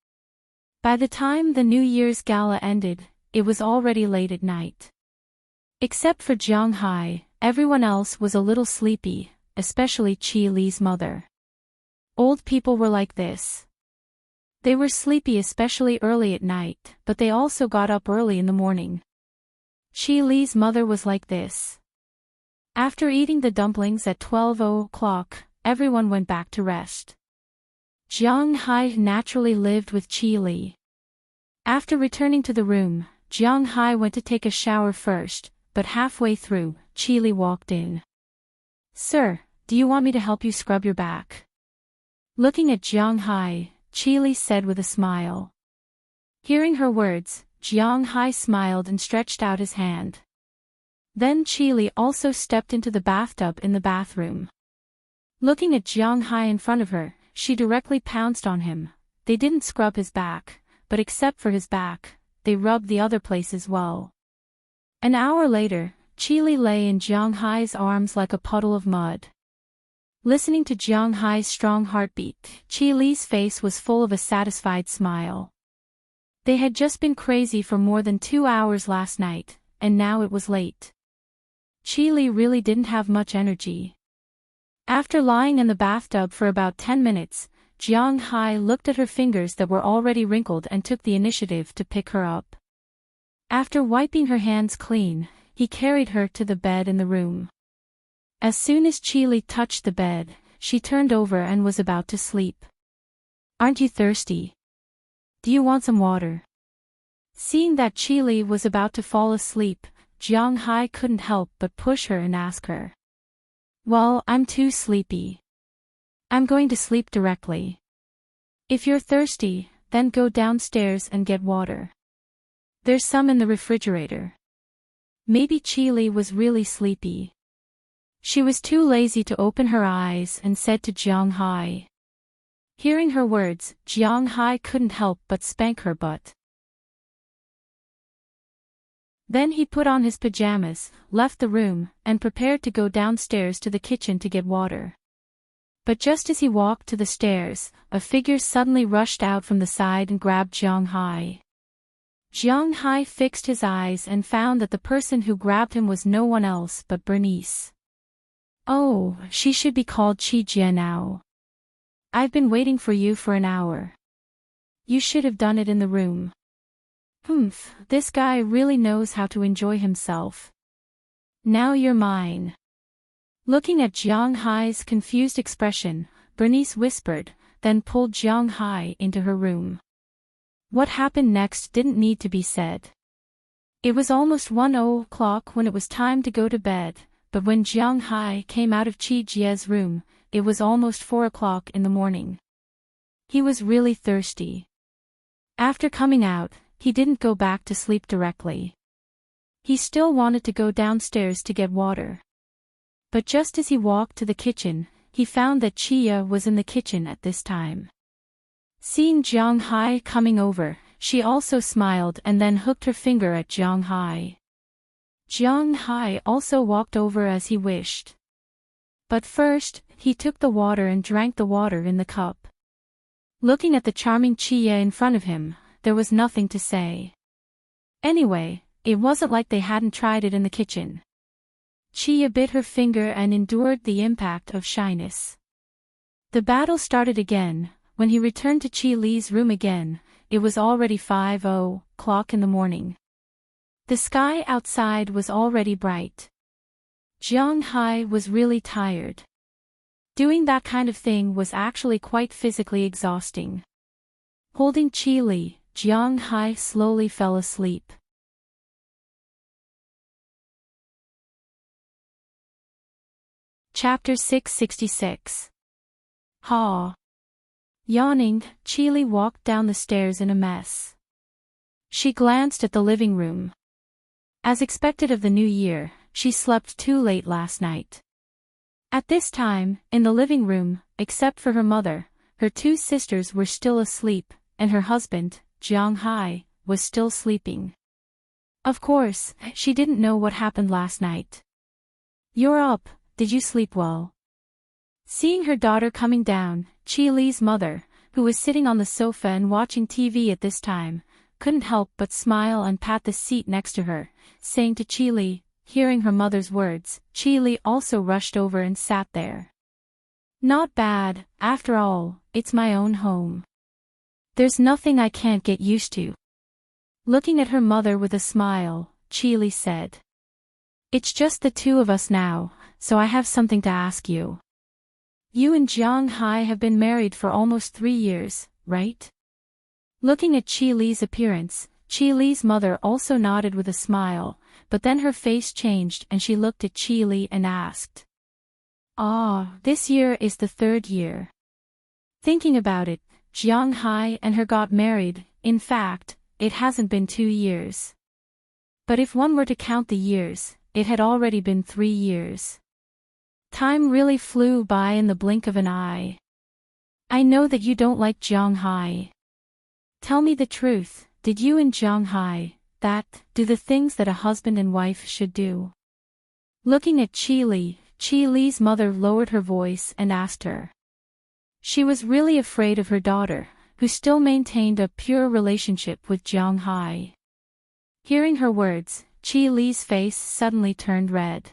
By the time the New Year's Gala ended, it was already late at night. Except for Jiang Hai, everyone else was a little sleepy, especially Qi Li's mother. Old people were like this. They were sleepy especially early at night, but they also got up early in the morning. Qi Li's mother was like this. After eating the dumplings at 12:00, everyone went back to rest. Jiang Hai naturally lived with Qi Li. After returning to the room, Jiang Hai went to take a shower first, but halfway through, Qi Li walked in. Sir, do you want me to help you scrub your back? Looking at Jiang Hai, Qi Li said with a smile. Hearing her words, Jiang Hai smiled and stretched out his hand. Then Qi also stepped into the bathtub in the bathroom. Looking at Jiang Hai in front of her, she directly pounced on him. They didn't scrub his back, but except for his back, they rubbed the other place as well. An hour later, Qi lay in Jiang Hai's arms like a puddle of mud. Listening to Jiang Hai's strong heartbeat, Qi face was full of a satisfied smile. They had just been crazy for more than 2 hours last night, and now it was late. Qi really didn't have much energy. After lying in the bathtub for about 10 minutes, Jiang Hai looked at her fingers that were already wrinkled and took the initiative to pick her up. After wiping her hands clean, he carried her to the bed in the room. As soon as Qi touched the bed, she turned over and was about to sleep. "Aren't you thirsty? Do you want some water?" Seeing that Qi was about to fall asleep, Jiang Hai couldn't help but push her and ask her. "Well, I'm too sleepy. I'm going to sleep directly. If you're thirsty, then go downstairs and get water. There's some in the refrigerator." Maybe Qi was really sleepy. She was too lazy to open her eyes and said to Jiang Hai. Hearing her words, Jiang Hai couldn't help but spank her butt. Then he put on his pajamas, left the room, and prepared to go downstairs to the kitchen to get water. But just as he walked to the stairs, a figure suddenly rushed out from the side and grabbed Jiang Hai. Jiang Hai fixed his eyes and found that the person who grabbed him was no one else but Bernice. "Oh, she should be called Qi Jie now. I've been waiting for you for an hour. You should have done it in the room. Humph, this guy really knows how to enjoy himself. Now you're mine." Looking at Jiang Hai's confused expression, Bernice whispered, then pulled Jiang Hai into her room. What happened next didn't need to be said. It was almost 1 o'clock when it was time to go to bed, but when Jiang Hai came out of Qi Jie's room, it was almost 4 o'clock in the morning. He was really thirsty. After coming out, he didn't go back to sleep directly. He still wanted to go downstairs to get water. But just as he walked to the kitchen, he found that Qi was in the kitchen at this time. Seeing Jiang Hai coming over, she also smiled and then hooked her finger at Jiang Hai. Jiang Hai also walked over as he wished. But first, he took the water and drank the water in the cup. Looking at the charming Qi in front of him, there was nothing to say. Anyway, it wasn't like they hadn't tried it in the kitchen. Qi bit her finger and endured the impact of shyness. The battle started again. When he returned to Qi room again, it was already 5 o'clock in the morning. The sky outside was already bright. Jiang Hai was really tired. Doing that kind of thing was actually quite physically exhausting. Holding Qi, Jiang Hai slowly fell asleep. Chapter 666. Ha! Yawning, Qi walked down the stairs in a mess. She glanced at the living room. As expected of the new year, she slept too late last night. At this time, in the living room, except for her mother, her 2 sisters were still asleep, and her husband, Jiang Hai, was still sleeping. Of course, she didn't know what happened last night. "You're up, did you sleep well?" Seeing her daughter coming down, Qi mother, who was sitting on the sofa and watching TV at this time, couldn't help but smile and pat the seat next to her, saying to Qi. Hearing her mother's words, Qi also rushed over and sat there. "Not bad, after all, it's my own home. There's nothing I can't get used to." Looking at her mother with a smile, Qi said. "It's just the 2 of us now, so I have something to ask you. You and Jiang Hai have been married for almost 3 years, right?" Looking at Qi appearance, Qi mother also nodded with a smile, but then her face changed and she looked at Qi and asked. "Ah, this year is the 3rd year. Thinking about it, Jiang Hai and her got married. In fact, it hasn't been 2 years. But if one were to count the years, it had already been 3 years. Time really flew by in the blink of an eye. I know that you don't like Jianghai. Tell me the truth, did you and Jianghai, do the things that a husband and wife should do? Looking at Qi Li's mother lowered her voice and asked her. She was really afraid of her daughter, who still maintained a pure relationship with Jianghai. Hearing her words, Qi Li's face suddenly turned red.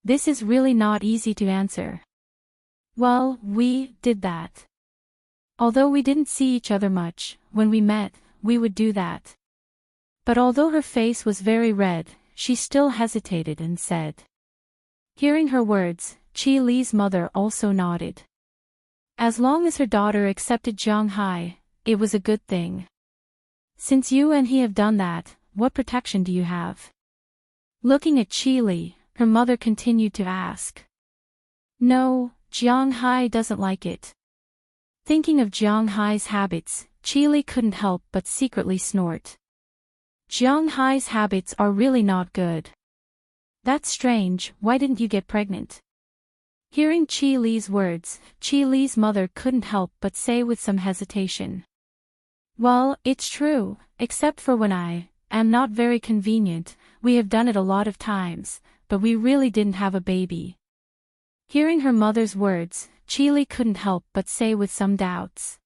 This is really not easy to answer. Well, we did that. Although we didn't see each other much, when we met, we would do that. But although her face was very red, she still hesitated and said. Hearing her words, Qi Li's mother also nodded. As long as her daughter accepted Jianghai, it was a good thing. Since you and he have done that, what protection do you have? Looking at Qi Li, her mother continued to ask. No, Jianghai doesn't like it. Thinking of Jianghai's habits, Qi Li couldn't help but secretly snort. Jianghai's habits are really not good. That's strange, why didn't you get pregnant? Hearing Qi Li's words, Qi Li's mother couldn't help but say with some hesitation. Well, it's true, except for when I am not very convenient, we have done it a lot of times, but we really didn't have a baby. Hearing her mother's words, Qi Li couldn't help but say with some doubts.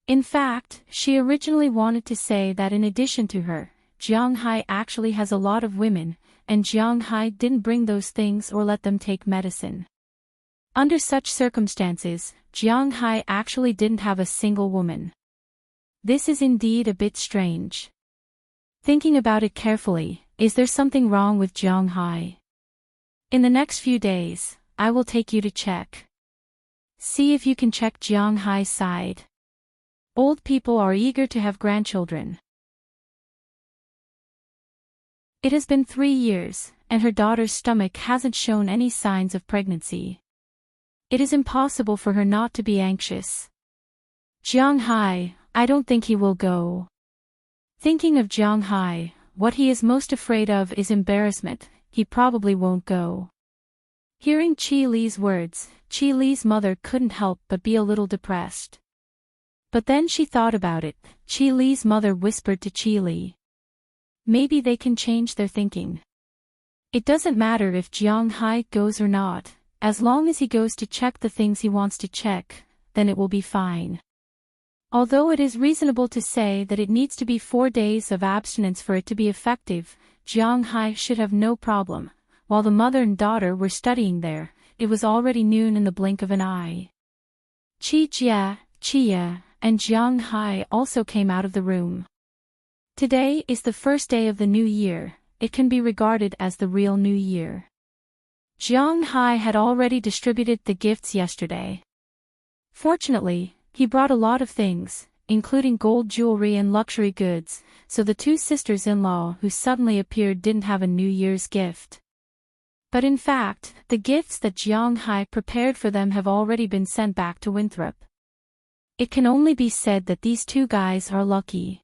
In fact, she originally wanted to say that in addition to her, Jianghai actually has a lot of women, and Jianghai didn't bring those things or let them take medicine. Under such circumstances, Jianghai actually didn't have a single woman. This is indeed a bit strange. Thinking about it carefully, is there something wrong with Jianghai? In the next few days, I will take you to check. See if you can check Jianghai's side. Old people are eager to have grandchildren. It has been 3 years, and her daughter's stomach hasn't shown any signs of pregnancy. It is impossible for her not to be anxious. Jianghai, I don't think he will go. Thinking of Jianghai, what he is most afraid of is embarrassment, he probably won't go. Hearing Qi Li's words, Qi Li's mother couldn't help but be a little depressed. But then she thought about it, Qi Li's mother whispered to Qi Li. Maybe they can change their thinking. It doesn't matter if Jianghai goes or not, as long as he goes to check the things he wants to check, then it will be fine. Although it is reasonable to say that it needs to be 4 days of abstinence for it to be effective, Jianghai should have no problem. While the mother and daughter were studying there, it was already noon in the blink of an eye. Qi Jia, and Jianghai also came out of the room. Today is the first day of the new year, it can be regarded as the real new year. Jianghai had already distributed the gifts yesterday. Fortunately, he brought a lot of things, including gold jewelry and luxury goods, so the 2 sisters-in-law who suddenly appeared didn't have a New Year's gift. But in fact, the gifts that Jianghai prepared for them have already been sent back to Winthrop. It can only be said that these 2 guys are lucky.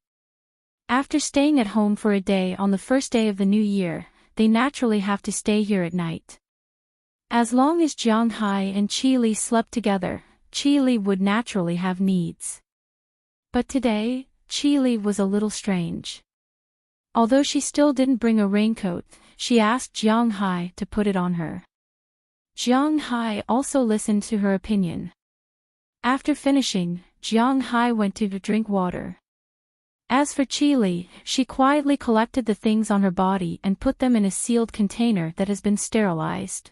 After staying at home for a day on the first day of the new year, they naturally have to stay here at night. As long as Jianghai and Qi Li slept together, Qi Li would naturally have needs. But today, Qi Li was a little strange. Although she still didn't bring a raincoat, she asked Jianghai to put it on her. Jianghai also listened to her opinion. After finishing, Jianghai went to drink water. As for Qi Li, she quietly collected the things on her body and put them in a sealed container that has been sterilized.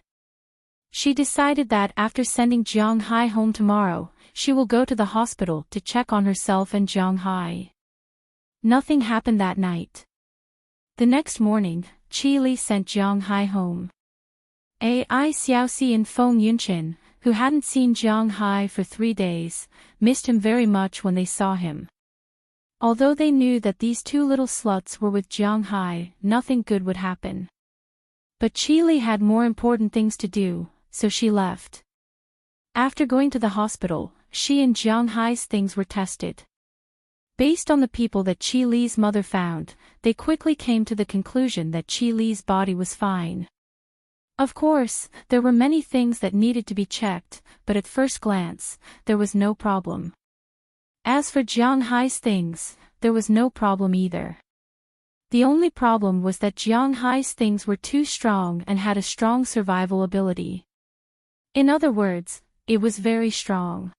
She decided that after sending Jianghai home tomorrow, she will go to the hospital to check on herself and Jianghai. Nothing happened that night. The next morning, Qi Li sent Jianghai home. Ai Xiaoxi and Feng Yunqin, who hadn't seen Jianghai for 3 days, missed him very much when they saw him. Although they knew that these 2 little sluts were with Jianghai, nothing good would happen. But Qi Li had more important things to do, so she left. After going to the hospital, she and Jianghai's things were tested. Based on the people that Qi Li's mother found, they quickly came to the conclusion that Qi Li's body was fine. Of course, there were many things that needed to be checked, but at first glance, there was no problem. As for Jiang Hai's things, there was no problem either. The only problem was that Jiang Hai's things were too strong and had a strong survival ability. In other words, it was very strong.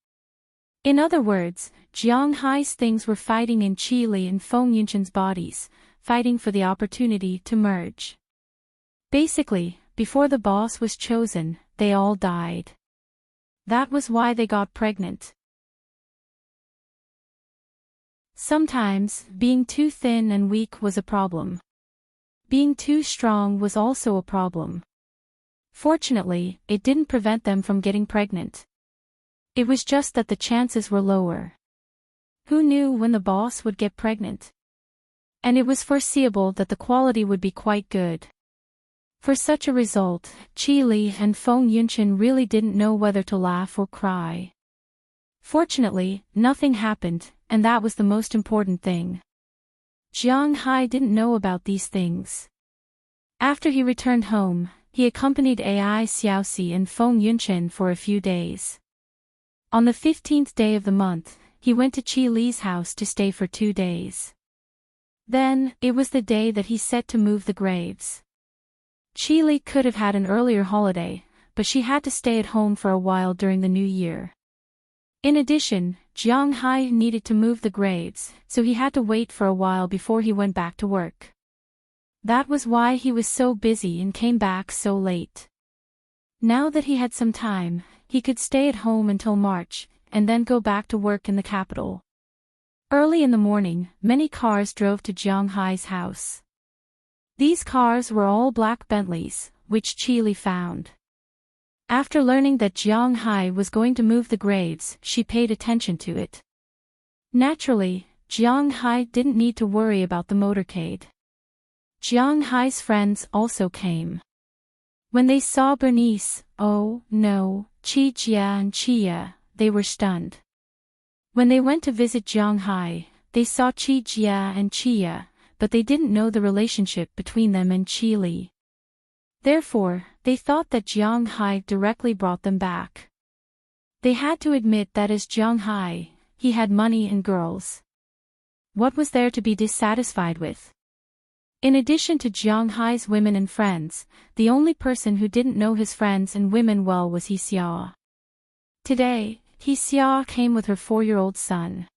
In other words, Jiang Hai's things were fighting in Qi Li and Feng Yunshan's bodies, fighting for the opportunity to merge. Basically, before the boss was chosen, they all died. That was why they got pregnant. Sometimes, being too thin and weak was a problem. Being too strong was also a problem. Fortunately, it didn't prevent them from getting pregnant. It was just that the chances were lower. Who knew when the boss would get pregnant? And it was foreseeable that the quality would be quite good. For such a result, Qi Li and Feng Yunshan really didn't know whether to laugh or cry. Fortunately, nothing happened, and that was the most important thing. Jiang Hai didn't know about these things. After he returned home, he accompanied Ai Xiaoxi and Feng Yunshan for a few days. On the 15th day of the month, he went to Qi Li's house to stay for 2 days. Then, it was the day that he set to move the graves. Qi Li could have had an earlier holiday, but she had to stay at home for a while during the new year. In addition, Jiang Hai needed to move the graves, so he had to wait for a while before he went back to work. That was why he was so busy and came back so late. Now that he had some time, he could stay at home until March, and then go back to work in the capital. Early in the morning, many cars drove to Jiang Hai's house. These cars were all black Bentleys, which Qi Li found. After learning that Jiang Hai was going to move the graves, she paid attention to it. Naturally, Jiang Hai didn't need to worry about the motorcade. Jiang Hai's friends also came. When they saw Bernice, oh no, Qi Jia and Qia, they were stunned. When they went to visit Jiang Hai, they saw Qi Jia and Qia, but they didn't know the relationship between them and Qi Li. Therefore, they thought that Jiang Hai directly brought them back. They had to admit that as Jiang Hai, he had money and girls. What was there to be dissatisfied with? In addition to Jiang Hai's women and friends, the only person who didn't know his friends and women well was He Xia. Today, He Xia came with her 4-year-old son.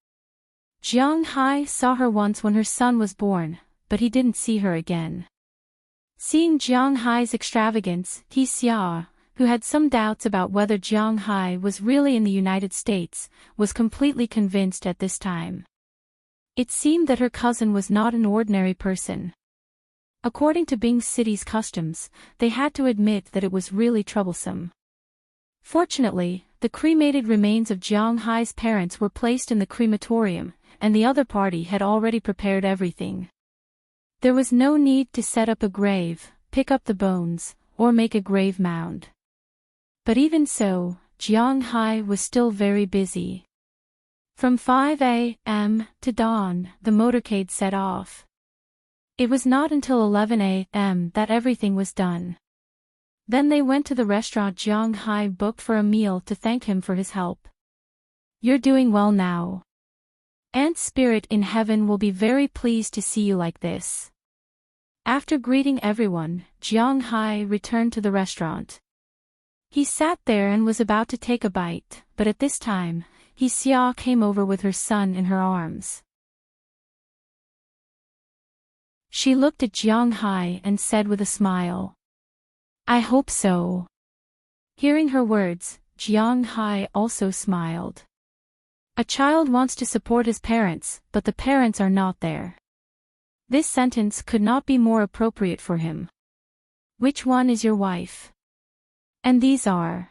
Jiang Hai saw her once when her son was born, but he didn't see her again. Seeing Jiang Hai's extravagance, He Xia, who had some doubts about whether Jiang Hai was really in the United States, was completely convinced at this time. It seemed that her cousin was not an ordinary person. According to Bing City's customs, they had to admit that it was really troublesome. Fortunately, the cremated remains of Jiang Hai's parents were placed in the crematorium, and the other party had already prepared everything. There was no need to set up a grave, pick up the bones, or make a grave mound. But even so, Jiang Hai was still very busy. From 5 a.m. to dawn, the motorcade set off. It was not until 11 a.m. that everything was done. Then they went to the restaurant Jiang Hai booked for a meal to thank him for his help. "You're doing well now. Aunt Spirit in heaven will be very pleased to see you like this." After greeting everyone, Jiang Hai returned to the restaurant. He sat there and was about to take a bite, but at this time, He Xia came over with her son in her arms. She looked at Jiang Hai and said with a smile, "I hope so." Hearing her words, Jiang Hai also smiled. A child wants to support his parents, but the parents are not there. This sentence could not be more appropriate for him. "Which one is your wife?" "And these are."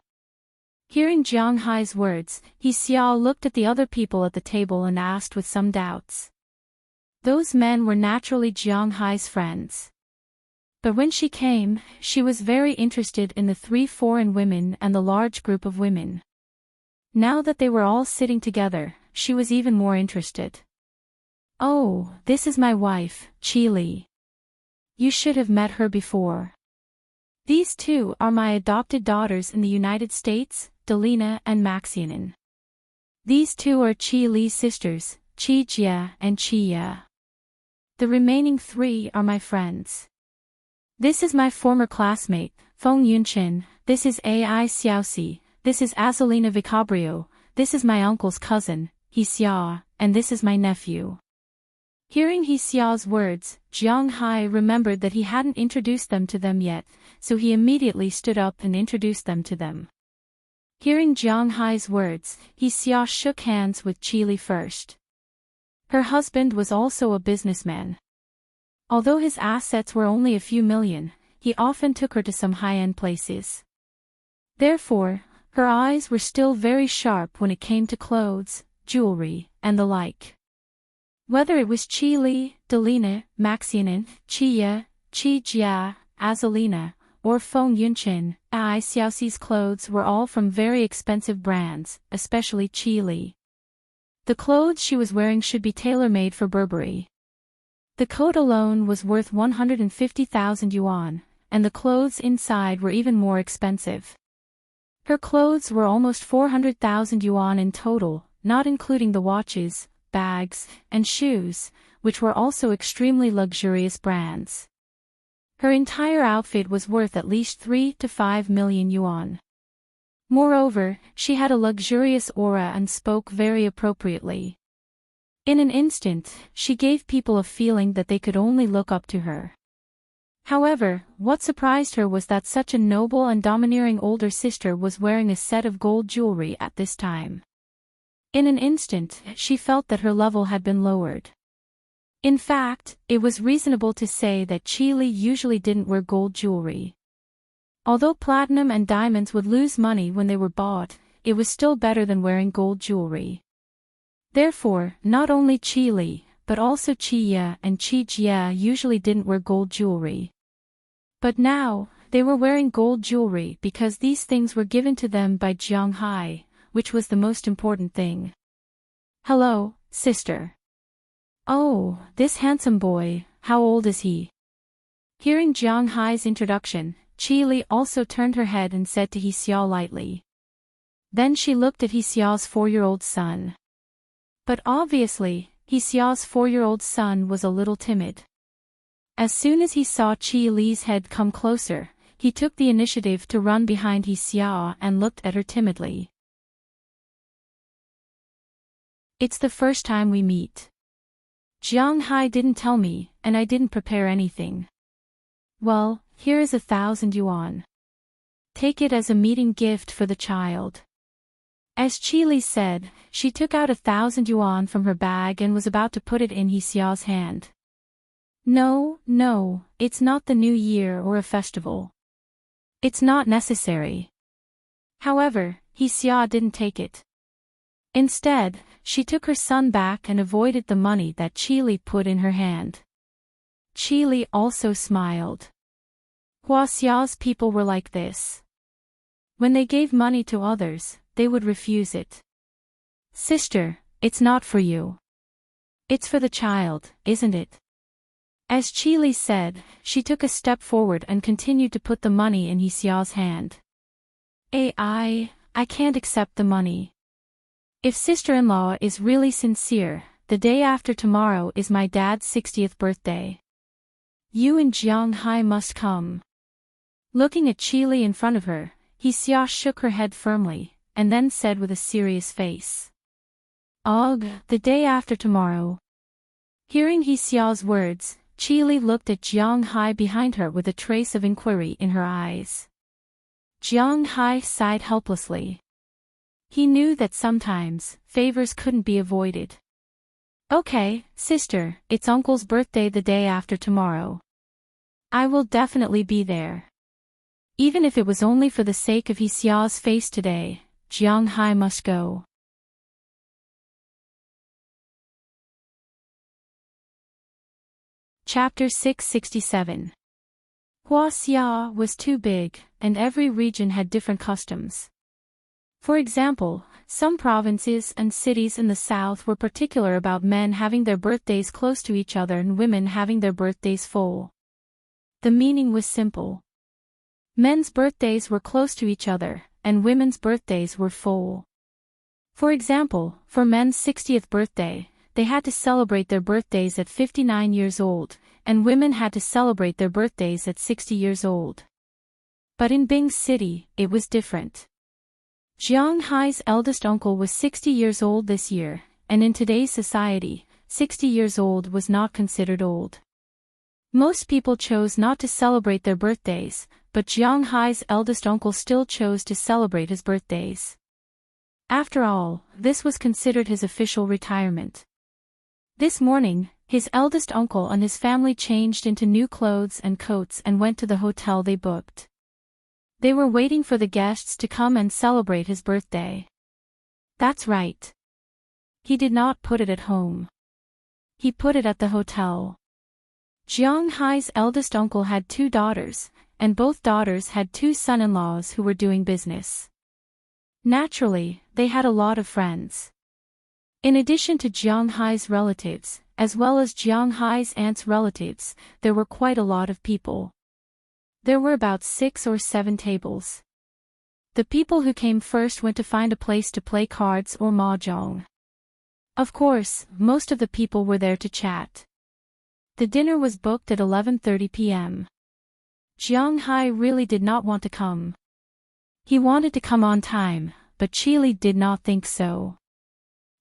Hearing Jiang Hai's words, He Xia looked at the other people at the table and asked with some doubts. Those men were naturally Jiang Hai's friends. But when she came, she was very interested in the 3 foreign women and the large group of women. Now that they were all sitting together, she was even more interested. Oh, this is my wife, Qi. You should have met her before. These two are my adopted daughters in the United States, Delina and Maxianin. These two are Qi sisters, Qi Jia and Qi Ya. The remaining three are my friends. This is my former classmate, Feng Yunqin, this is Ai Xiaoxi, this is Azalina Vicabrio, this is my uncle's cousin, He Xia, and this is my nephew. Hearing He Xia's words, Jiang Hai remembered that he hadn't introduced them to them yet, so he immediately stood up and introduced them to them. Hearing Jiang Hai's words, He Xia shook hands with Qi first. Her husband was also a businessman. Although his assets were only a few million, he often took her to some high-end places. Therefore, her eyes were still very sharp when it came to clothes, jewelry, and the like. Whether it was Qi, Delina, Maxianin, Qi Ya, Qi Jia, Azalina, or Feng Yunqin, Ai Xiaoxi's clothes were all from very expensive brands, especially Qi. The clothes she was wearing should be tailor-made for Burberry. The coat alone was worth 150,000 yuan, and the clothes inside were even more expensive. Her clothes were almost 400,000 yuan in total, not including the watches, bags, and shoes, which were also extremely luxurious brands. Her entire outfit was worth at least 3 to 5 million yuan. Moreover, she had a luxurious aura and spoke very appropriately. In an instant, she gave people a feeling that they could only look up to her. However, what surprised her was that such a noble and domineering older sister was wearing a set of gold jewelry at this time. In an instant, she felt that her level had been lowered. In fact, it was reasonable to say that Qi usually didn't wear gold jewelry. Although platinum and diamonds would lose money when they were bought, it was still better than wearing gold jewelry. Therefore, not only Qi, but also Qi Ya and Qi Jia usually didn't wear gold jewelry. But now, they were wearing gold jewelry because these things were given to them by Jiang Hai, which was the most important thing. Hello, sister. Oh, this handsome boy, how old is he? Hearing Jiang Hai's introduction, Qi also turned her head and said to He Xia lightly. Then she looked at He Xia's 4-year-old son. But obviously, He Xia's 4-year-old son was a little timid. As soon as he saw Qi head come closer, he took the initiative to run behind He Xia and looked at her timidly. It's the first time we meet. Jiang Hai didn't tell me, and I didn't prepare anything. Well, here is 1,000 yuan. Take it as a meeting gift for the child. As Qi said, she took out 1,000 yuan from her bag and was about to put it in He Xia's hand. No, it's not the new year or a festival. It's not necessary. However, He Xia didn't take it. Instead, she took her son back and avoided the money that Qi put in her hand. Qi also smiled. Hua Xia's people were like this. When they gave money to others, they would refuse it. Sister, it's not for you. It's for the child, isn't it? As Qi said, she took a step forward and continued to put the money in He Xia's hand. I can't accept the money. If sister-in-law is really sincere, the day after tomorrow is my dad's 60th birthday. You and Jiang Hai must come. Looking at Qi in front of her, He Xia shook her head firmly, and then said with a serious face. Ugh, the day after tomorrow. Hearing He Xia's words, Qi looked at Jiang Hai behind her with a trace of inquiry in her eyes. Jiang Hai sighed helplessly. He knew that sometimes, favors couldn't be avoided. Okay, sister, it's uncle's birthday the day after tomorrow. I will definitely be there. Even if it was only for the sake of He Xia's face today, Jiang Hai must go. Chapter 667. Hua Xia was too big, and every region had different customs. For example, some provinces and cities in the south were particular about men having their birthdays close to each other and women having their birthdays full. The meaning was simple. Men's birthdays were close to each other, and women's birthdays were full. For example, for men's 60th birthday, they had to celebrate their birthdays at 59 years old, and women had to celebrate their birthdays at 60 years old. But in Bing City, it was different. Jiang Hai's eldest uncle was 60 years old this year, and in today's society, 60 years old was not considered old. Most people chose not to celebrate their birthdays, but Jiang Hai's eldest uncle still chose to celebrate his birthdays. After all, this was considered his official retirement. This morning, his eldest uncle and his family changed into new clothes and coats and went to the hotel they booked. They were waiting for the guests to come and celebrate his birthday. That's right. He did not put it at home. He put it at the hotel. Jiang Hai's eldest uncle had 2 daughters, and both daughters had 2 son-in-laws who were doing business. Naturally, they had a lot of friends. In addition to Jiang Hai's relatives, as well as Jiang Hai's aunt's relatives, there were quite a lot of people. There were about 6 or 7 tables. The people who came first went to find a place to play cards or mahjong. Of course, most of the people were there to chat. The dinner was booked at 11:30 p.m. Jiang Hai really did not want to come. He wanted to come on time, but Qili did not think so.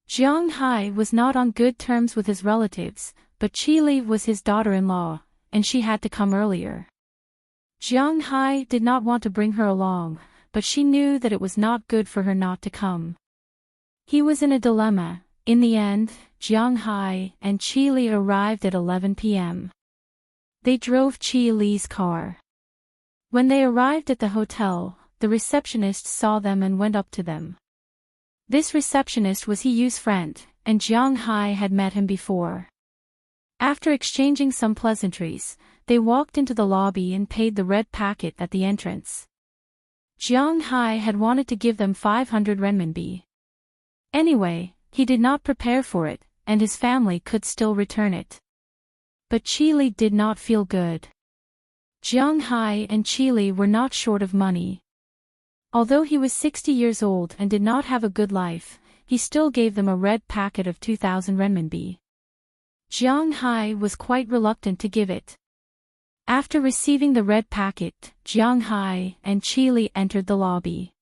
Jiang Hai was not on good terms with his relatives, but Qili was his daughter-in-law, and she had to come earlier. Jiang Hai did not want to bring her along, but she knew that it was not good for her not to come. He was in a dilemma. In the end, Jiang Hai and Qili arrived at 11 p.m. They drove Qili's car. When they arrived at the hotel, the receptionist saw them and went up to them. This receptionist was He Yu's friend, and Jiang Hai had met him before. After exchanging some pleasantries, they walked into the lobby and paid the red packet at the entrance. Jiang Hai had wanted to give them 500 renminbi. Anyway, he did not prepare for it, and his family could still return it. But Qili did not feel good. Jiang Hai and Qili were not short of money. Although he was 60 years old and did not have a good life, he still gave them a red packet of 2,000 renminbi. Jiang Hai was quite reluctant to give it. After receiving the red packet, Jiang Hai and Qili entered the lobby.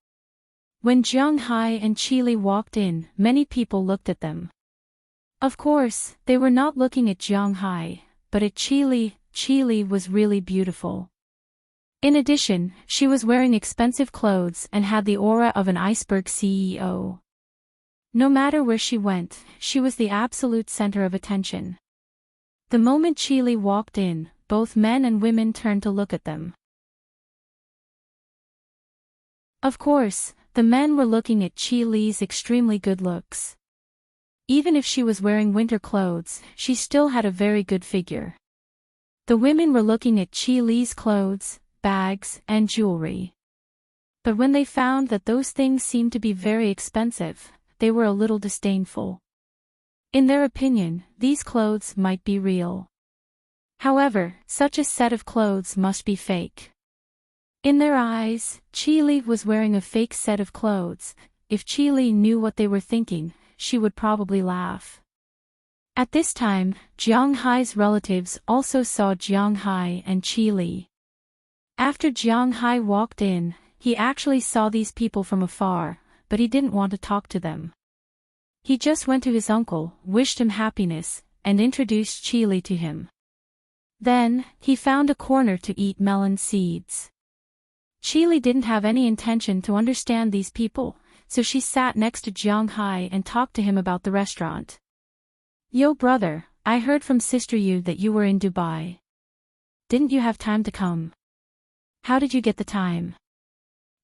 When Jiang Hai and Qili walked in, many people looked at them. Of course, they were not looking at Jiang Hai, but at Qili. Qili was really beautiful. In addition, she was wearing expensive clothes and had the aura of an iceberg CEO. No matter where she went, she was the absolute center of attention. The moment Qili walked in, both men and women turned to look at them. Of course, the men were looking at Qili's extremely good looks. Even if she was wearing winter clothes, she still had a very good figure. The women were looking at Qili's clothes, bags, and jewelry. But when they found that those things seemed to be very expensive, they were a little disdainful. In their opinion, these clothes might be real. However, such a set of clothes must be fake. In their eyes, Qili was wearing a fake set of clothes. If Qili knew what they were thinking, she would probably laugh. At this time, Jiang Hai's relatives also saw Jiang Hai and Qili. After Jiang Hai walked in, he actually saw these people from afar, but he didn't want to talk to them. He just went to his uncle, wished him happiness, and introduced Qili to him. Then, he found a corner to eat melon seeds. Qili didn't have any intention to understand these people, so she sat next to Jiang Hai and talked to him about the restaurant. Yo brother, I heard from Sister Yu that you were in Dubai. Didn't you have time to come? How did you get the time?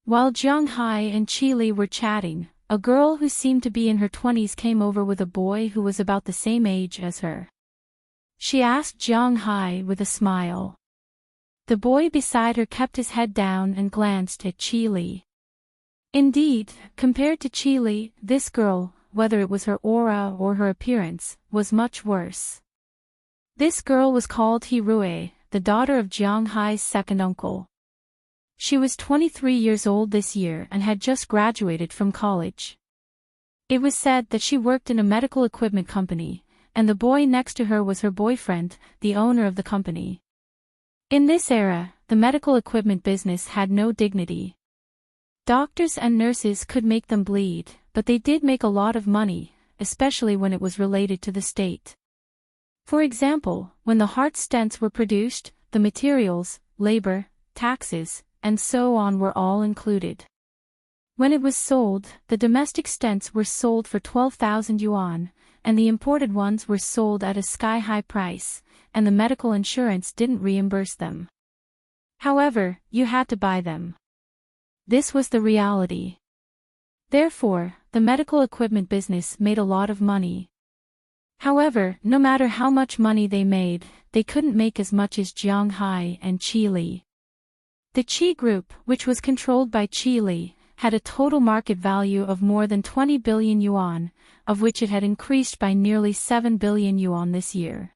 While Jiang Hai and Qili were chatting, a girl who seemed to be in her 20s came over with a boy who was about the same age as her. She asked Jiang Hai with a smile. The boy beside her kept his head down and glanced at Qili. Indeed, compared to Qi Li, this girl, whether it was her aura or her appearance, was much worse. This girl was called Hirue, the daughter of Jiang Hai's second uncle. She was 23 years old this year and had just graduated from college. It was said that she worked in a medical equipment company, and the boy next to her was her boyfriend, the owner of the company. In this era, the medical equipment business had no dignity. Doctors and nurses could make them bleed, but they did make a lot of money, especially when it was related to the state. For example, when the heart stents were produced, the materials, labor, taxes, and so on were all included. When it was sold, the domestic stents were sold for 12,000 yuan, and the imported ones were sold at a sky-high price, and the medical insurance didn't reimburse them. However, you had to buy them. This was the reality. Therefore, the medical equipment business made a lot of money. However, no matter how much money they made, they couldn't make as much as Jiang Hai and Qi Li. The Qi Group, which was controlled by Qi Li, had a total market value of more than 20 billion yuan, of which it had increased by nearly 7 billion yuan this year.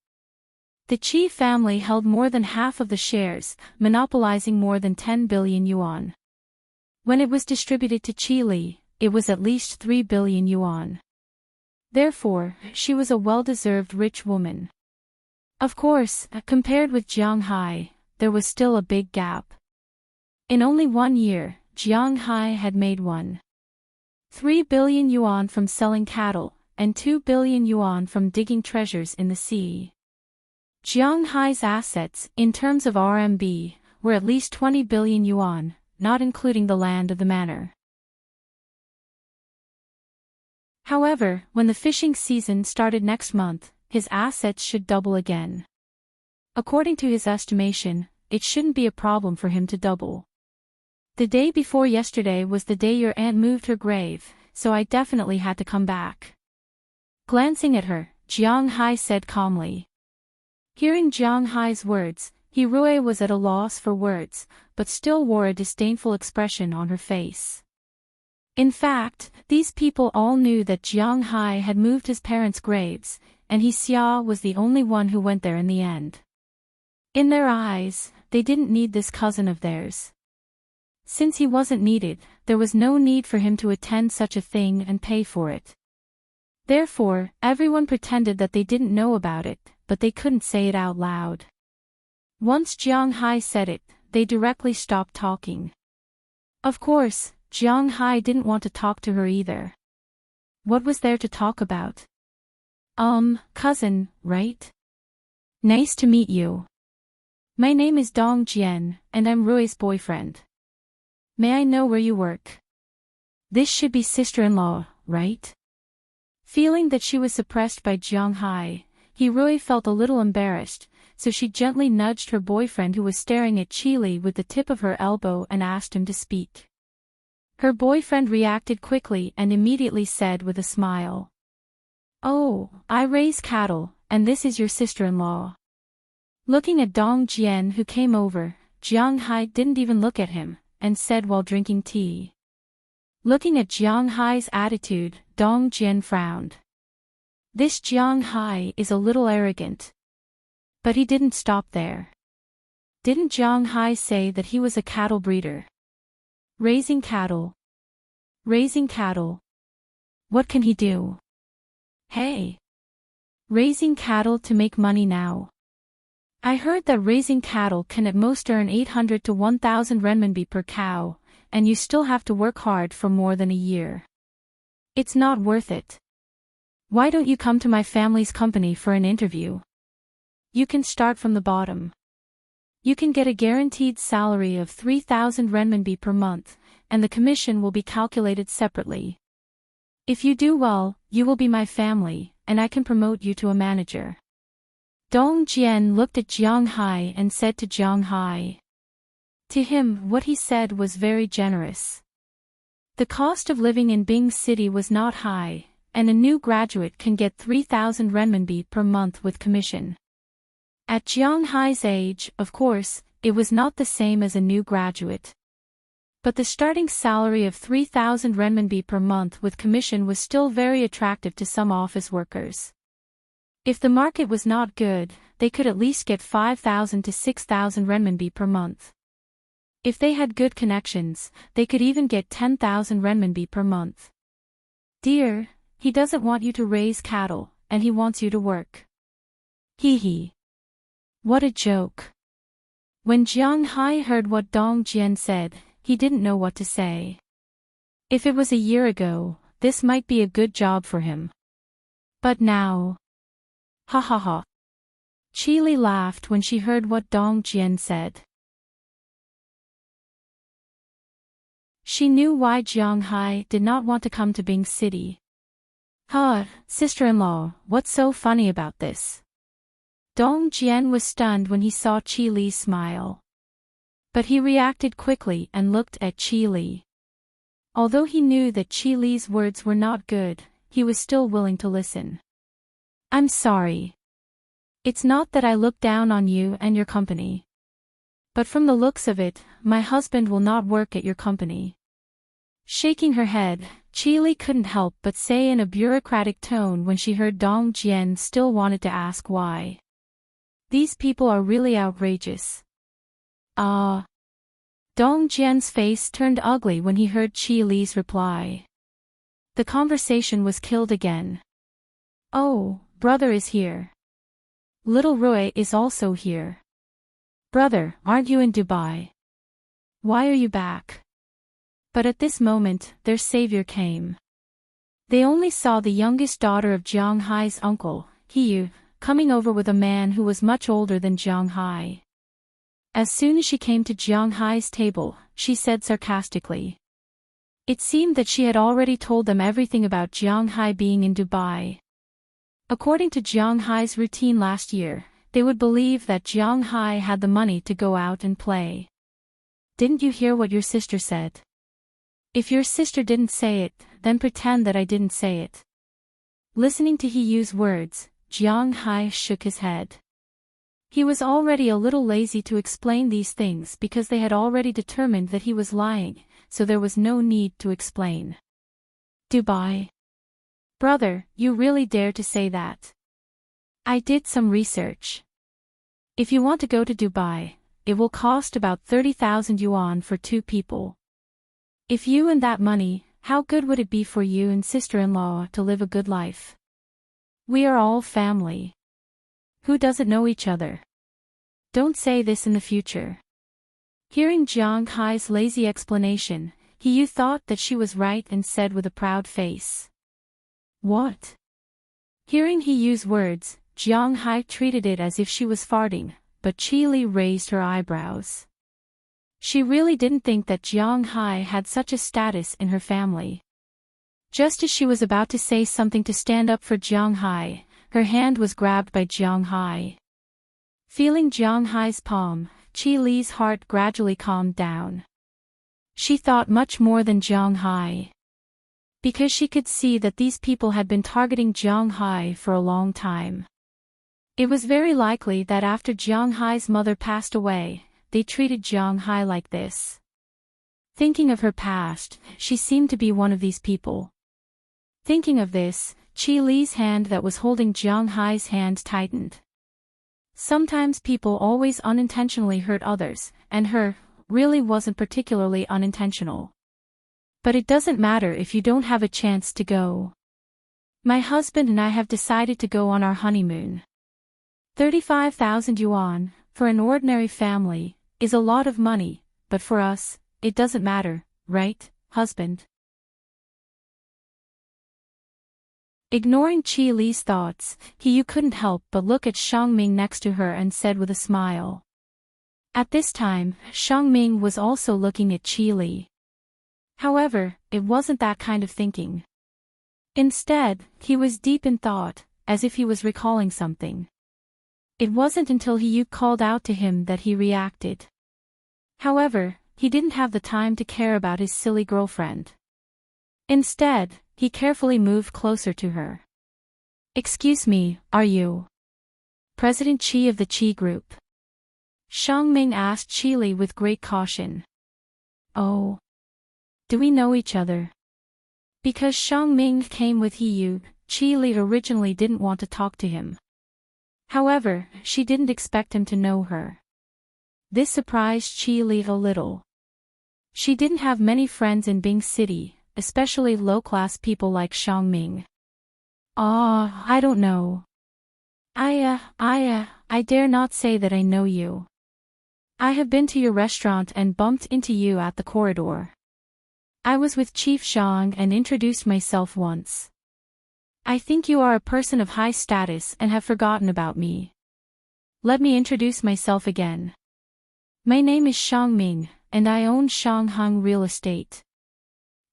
The Qi family held more than half of the shares, monopolizing more than 10 billion yuan. When it was distributed to Qi Li, it was at least 3 billion yuan. Therefore, she was a well-deserved rich woman. Of course, compared with Jiang Hai, there was still a big gap. In only 1 year, Jiang Hai had made 1.3 billion yuan from selling cattle, and 2 billion yuan from digging treasures in the sea. Jiang Hai's assets, in terms of RMB, were at least 20 billion yuan, not including the land of the manor. However, when the fishing season started next month, his assets should double again. According to his estimation, it shouldn't be a problem for him to double. The day before yesterday was the day your aunt moved her grave, so I definitely had to come back. Glancing at her, Jiang Hai said calmly. Hearing Jiang Hai's words, Hirue was at a loss for words, but still wore a disdainful expression on her face. In fact, these people all knew that Jiang Hai had moved his parents' graves, and he Xia was the only one who went there in the end. In their eyes, they didn't need this cousin of theirs. Since he wasn't needed, there was no need for him to attend such a thing and pay for it. Therefore, everyone pretended that they didn't know about it, but they couldn't say it out loud. Once Jiang Hai said it, they directly stopped talking. Of course, Jiang Hai didn't want to talk to her either. What was there to talk about? Cousin, right? Nice to meet you. My name is Dong Jian, and I'm Rui's boyfriend. May I know where you work? This should be sister-in-law, right? Feeling that she was suppressed by Jiang Hai, Hirue felt a little embarrassed, so she gently nudged her boyfriend who was staring at Qi Li with the tip of her elbow and asked him to speak. Her boyfriend reacted quickly and immediately said with a smile. Oh, I raise cattle, and this is your sister-in-law. Looking at Dong Jian who came over, Jiang Hai didn't even look at him, and said while drinking tea. Looking at Jiang Hai's attitude, Dong Jian frowned. This Jiang Hai is a little arrogant. But he didn't stop there. Didn't Jiang Hai say that he was a cattle breeder? Raising cattle. Raising cattle. What can he do? Hey. Raising cattle to make money now. I heard that raising cattle can at most earn 800 to 1,000 renminbi per cow, and you still have to work hard for more than a year. It's not worth it. Why don't you come to my family's company for an interview? You can start from the bottom. You can get a guaranteed salary of 3,000 renminbi per month, and the commission will be calculated separately. If you do well, you will be my family, and I can promote you to a manager. Dong Jian looked at Jiang Hai and said to Jiang Hai. To him, what he said was very generous. The cost of living in Bing City was not high, and a new graduate can get 3,000 renminbi per month with commission. At Jiang Hai's age, of course, it was not the same as a new graduate. But the starting salary of 3,000 renminbi per month with commission was still very attractive to some office workers. If the market was not good, they could at least get 5,000 to 6,000 renminbi per month. If they had good connections, they could even get 10,000 renminbi per month. Dear, he doesn't want you to raise cattle, and he wants you to work. Hee hee. What a joke. When Jiang Hai heard what Dong Jian said, he didn't know what to say. If it was a year ago, this might be a good job for him. But now... Ha ha ha. Qi Li laughed when she heard what Dong Jian said. She knew why Jiang Hai did not want to come to Bing City. Huh, sister-in-law, what's so funny about this? Dong Jian was stunned when he saw Qi Li smile. But he reacted quickly and looked at Qi Li. Although he knew that Qi Li's words were not good, he was still willing to listen. I'm sorry. It's not that I look down on you and your company. But from the looks of it, my husband will not work at your company. Shaking her head, Qi Li couldn't help but say in a bureaucratic tone when she heard Dong Jian still wanted to ask why. These people are really outrageous. Ah. Dong Jian's face turned ugly when he heard Qi Li's reply. The conversation was killed again. Oh, brother is here. Little Rui is also here. Brother, aren't you in Dubai? Why are you back? But at this moment, their savior came. They only saw the youngest daughter of Jiang Hai's uncle, Hiyu, coming over with a man who was much older than Jiang Hai. As soon as she came to Jiang Hai's table, she said sarcastically. It seemed that she had already told them everything about Jiang Hai being in Dubai. According to Jiang Hai's routine last year, they would believe that Jiang Hai had the money to go out and play. Didn't you hear what your sister said? If your sister didn't say it, then pretend that I didn't say it. Listening to Hiyu's words, Jiang Hai shook his head. He was already a little lazy to explain these things because they had already determined that he was lying, so there was no need to explain. Dubai. Brother, you really dare to say that? I did some research. If you want to go to Dubai, it will cost about 30,000 yuan for 2 people. If you and that money, how good would it be for you and sister-in-law to live a good life? We are all family. Who doesn't know each other? Don't say this in the future. Hearing Jiang Hai's lazy explanation, Hiyu thought that she was right and said with a proud face. What? Hearing Hiyu's words, Jiang Hai treated it as if she was farting, but Qi Li raised her eyebrows. She really didn't think that Jiang Hai had such a status in her family. Just as she was about to say something to stand up for Jiang Hai, her hand was grabbed by Jiang Hai. Feeling Jiang Hai's palm, Qi Li's heart gradually calmed down. She thought much more than Jiang Hai. Because she could see that these people had been targeting Jiang Hai for a long time. It was very likely that after Jiang Hai's mother passed away, they treated Jiang Hai like this. Thinking of her past, she seemed to be one of these people. Thinking of this, Qi Li's hand that was holding Jiang Hai's hand tightened. Sometimes people always unintentionally hurt others, and her really wasn't particularly unintentional. But it doesn't matter if you don't have a chance to go. My husband and I have decided to go on our honeymoon. 35,000 yuan, for an ordinary family, is a lot of money, but for us, it doesn't matter, right, husband? Ignoring Qi Li's thoughts, Hiyu couldn't help but look at Shangming next to her and said with a smile. At this time, Shangming was also looking at Qi Li. However, it wasn't that kind of thinking. Instead, he was deep in thought, as if he was recalling something. It wasn't until Hiyu called out to him that he reacted. However, he didn't have the time to care about his silly girlfriend. Instead, he carefully moved closer to her. Excuse me, are you President Qi of the Qi Group? Shangming asked Qi Li with great caution. Oh. do we know each other? Because Xiangming came with Hiyu, Qi Li originally didn't want to talk to him. However, she didn't expect him to know her. This surprised Qi Li a little. She didn't have many friends in Bing City, especially low-class people like Xiangming. I don't know. I dare not say that I know you. I have been to your restaurant and bumped into you at the corridor. I was with Chief Zhang and introduced myself once. I think you are a person of high status and have forgotten about me. Let me introduce myself again. My name is Xiangming, and I own Shanghang Real Estate.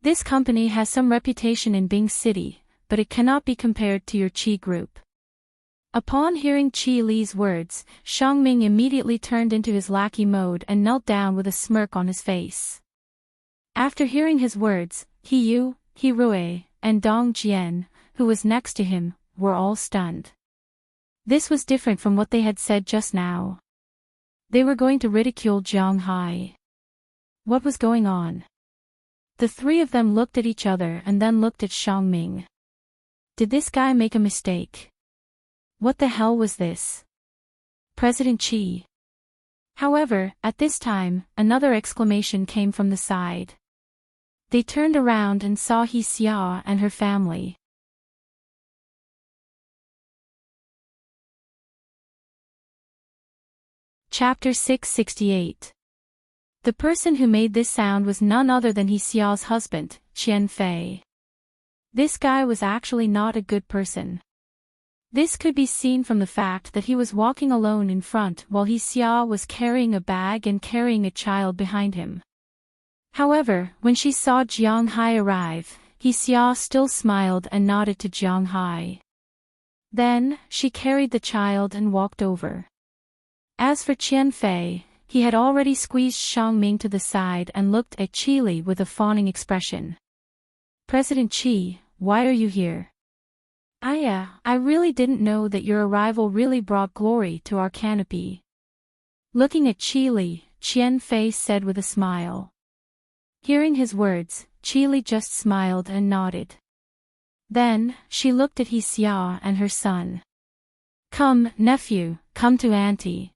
This company has some reputation in Bing City, but it cannot be compared to your Qi group. Upon hearing Qi Li's words, Xiangming immediately turned into his lackey mode and knelt down with a smirk on his face. After hearing his words, Hiyu, Hirue, and Dong Jian, who was next to him, were all stunned. This was different from what they had said just now. They were going to ridicule Jiang Hai. What was going on? The three of them looked at each other and then looked at Xiangming. Did this guy make a mistake? What the hell was this? President Qi. However, at this time, another exclamation came from the side. They turned around and saw He Xia and her family. Chapter 668. The person who made this sound was none other than He Xia's husband, Qian Fei. This guy was actually not a good person. This could be seen from the fact that he was walking alone in front while He Xia was carrying a bag and carrying a child behind him. However, when she saw Jiang Hai arrive, He Xia still smiled and nodded to Jiang Hai. Then, she carried the child and walked over. As for Qian Fei, he had already squeezed Xiangming to the side and looked at Qi Li with a fawning expression. President Qi, why are you here? I really didn't know that your arrival really brought glory to our canopy. Looking at Qi Li, Qian Fei said with a smile. Hearing his words, Qi Li just smiled and nodded. Then, she looked at He Xia and her son. Come, nephew, come to auntie.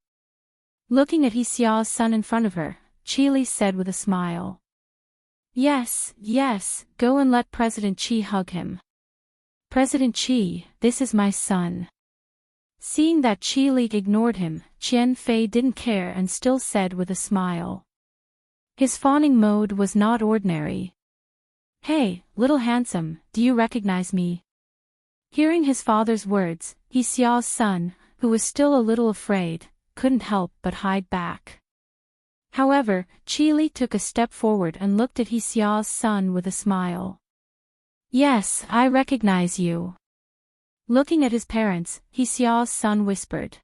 Looking at He Xia's son in front of her, Qi Li said with a smile. Yes, go and let President Qi hug him. President Qi, this is my son. Seeing that Qi Li ignored him, Qian Fei didn't care and still said with a smile. His fawning mode was not ordinary. Hey, little handsome, do you recognize me? Hearing his father's words, He Xia's son, who was still a little afraid, couldn't help but hide back. However, Qi Li took a step forward and looked at He Xia's son with a smile. Yes, I recognize you. Looking at his parents, He Xia's son whispered.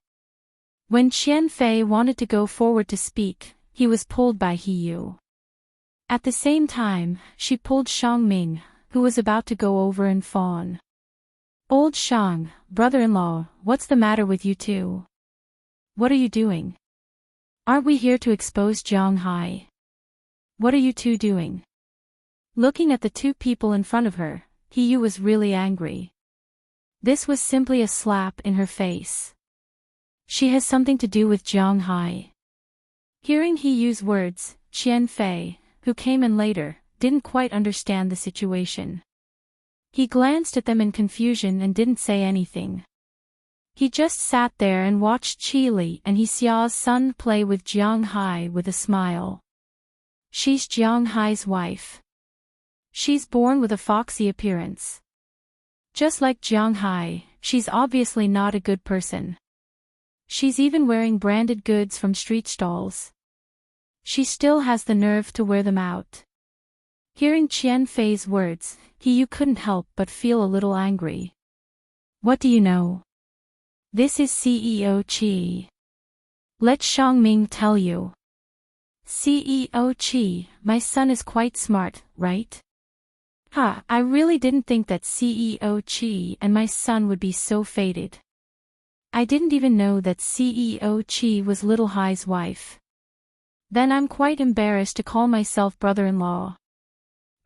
When Qian Fei wanted to go forward to speak, he was pulled by Hiyu. At the same time, she pulled Xiangming, who was about to go over and fawn. Old Xiang, brother-in-law, what's the matter with you two? What are you doing? Aren't we here to expose Jiang Hai? What are you two doing? Looking at the two people in front of her, Hiyu was really angry. This was simply a slap in her face. She has something to do with Jiang Hai. Hearing Hiyu's words, Qian Fei, who came in later, didn't quite understand the situation. He glanced at them in confusion and didn't say anything. He just sat there and watched Qi Li and He Xia's son play with Jiang Hai with a smile. She's Jiang Hai's wife. She's born with a foxy appearance. Just like Jiang Hai, she's obviously not a good person. She's even wearing branded goods from street stalls. She still has the nerve to wear them out. Hearing Qian Fei's words, Hiyu couldn't help but feel a little angry. What do you know? This is CEO Qi. Let Xiangming tell you. CEO Qi, my son is quite smart, right? I really didn't think that CEO Qi and my son would be so fated. I didn't even know that CEO Qi was Little Hai's wife. Then I'm quite embarrassed to call myself brother-in-law.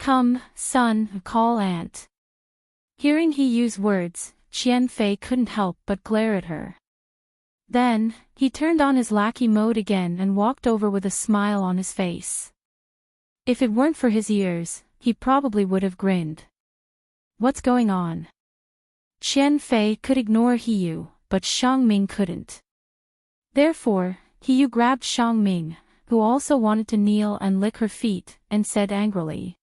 Come, son, call aunt. Hearing he use words, Qian Fei couldn't help but glare at her. Then, he turned on his lackey mode again and walked over with a smile on his face. If it weren't for his ears, he probably would have grinned. What's going on? Qian Fei could ignore Hiyu, but Xiangming couldn't. Therefore, Hiyu grabbed Xiangming, who also wanted to kneel and lick her feet, and said angrily.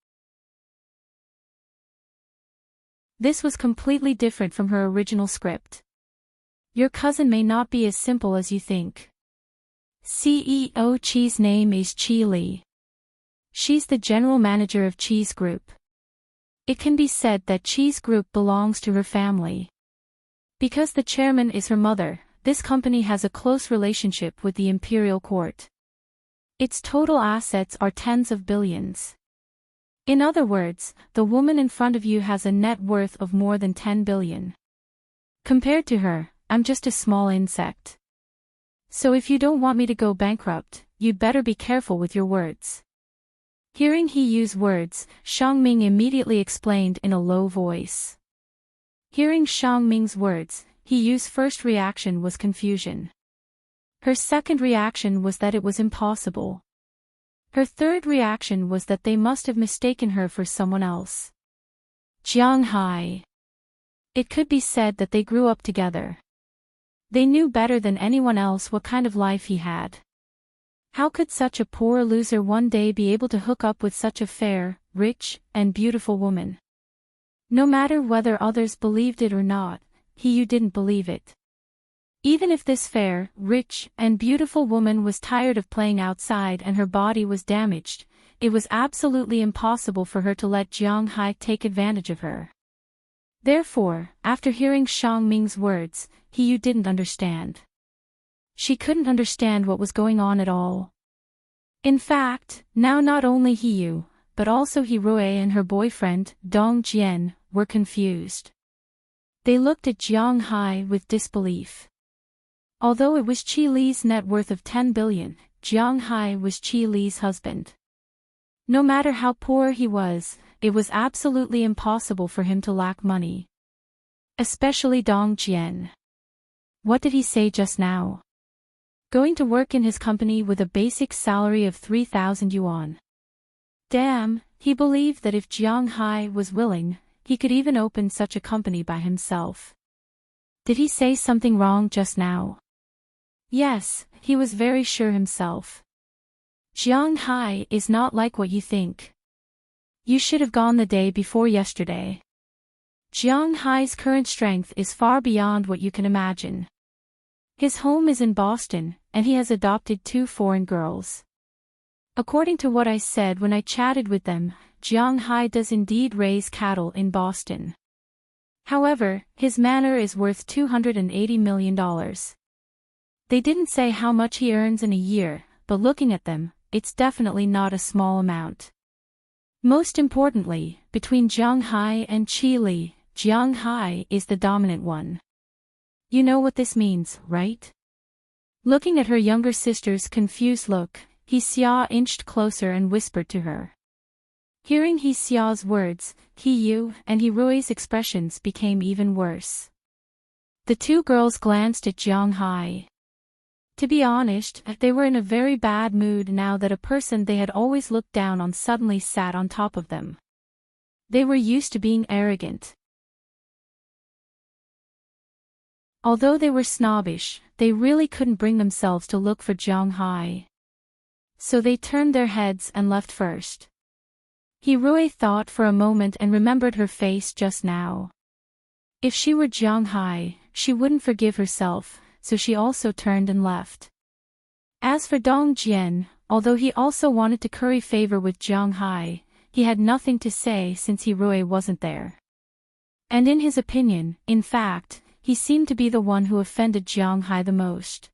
This was completely different from her original script. Your cousin may not be as simple as you think. CEO Chi's name is Chi Li. She's the general manager of Chi's group. It can be said that Chi's group belongs to her family. Because the chairman is her mother, this company has a close relationship with the imperial court. Its total assets are tens of billions. In other words, the woman in front of you has a net worth of more than 10 billion. Compared to her, I'm just a small insect. So if you don't want me to go bankrupt, you'd better be careful with your words. Hearing he use words, Xiangming immediately explained in a low voice. Hearing Xiangming's words, Hiyu's first reaction was confusion. Her second reaction was that it was impossible. Her third reaction was that they must have mistaken her for someone else. Jiang Hai. It could be said that they grew up together. They knew better than anyone else what kind of life he had. How could such a poor loser one day be able to hook up with such a fair, rich, and beautiful woman? No matter whether others believed it or not, Hiyu didn't believe it. Even if this fair, rich, and beautiful woman was tired of playing outside and her body was damaged, it was absolutely impossible for her to let Jiang Hai take advantage of her. Therefore, after hearing Xiangming's words, Hiyu didn't understand. She couldn't understand what was going on at all. In fact, now not only Hiyu, but also Hirue and her boyfriend, Dong Jian, were confused. They looked at Jiang Hai with disbelief. Although it was Chi Li's net worth of 10 billion, Jiang Hai was Chi Li's husband. No matter how poor he was, it was absolutely impossible for him to lack money. Especially Dong Jian. What did he say just now? Going to work in his company with a basic salary of 3,000 yuan. Damn, he believed that if Jiang Hai was willing, he could even open such a company by himself. Did he say something wrong just now? Yes, he was very sure himself. Jiang Hai is not like what you think. You should have gone the day before yesterday. Jiang Hai's current strength is far beyond what you can imagine. His home is in Boston, and he has adopted 2 foreign girls. According to what I said when I chatted with them, Jiang Hai does indeed raise cattle in Boston. However, his manor is worth $280 million. They didn't say how much he earns in a year, but looking at them, it's definitely not a small amount. Most importantly, between Jiang Hai and Chi Li, Jiang Hai is the dominant one. You know what this means, right? Looking at her younger sister's confused look, He Xia inched closer and whispered to her. Hearing He Xia's words, Hiyu and Hirui's expressions became even worse. The 2 girls glanced at Jiang Hai. To be honest, they were in a very bad mood now that a person they had always looked down on suddenly sat on top of them. They were used to being arrogant. Although they were snobbish, they really couldn't bring themselves to look for Jiang Hai. So they turned their heads and left first. Hirue thought for a moment and remembered her face just now. If she were Jiang Hai, she wouldn't forgive herself, so she also turned and left. As for Dong Jian, although he also wanted to curry favor with Jiang Hai, he had nothing to say since Hirue wasn't there. And in his opinion, in fact, he seemed to be the one who offended Jiang Hai the most.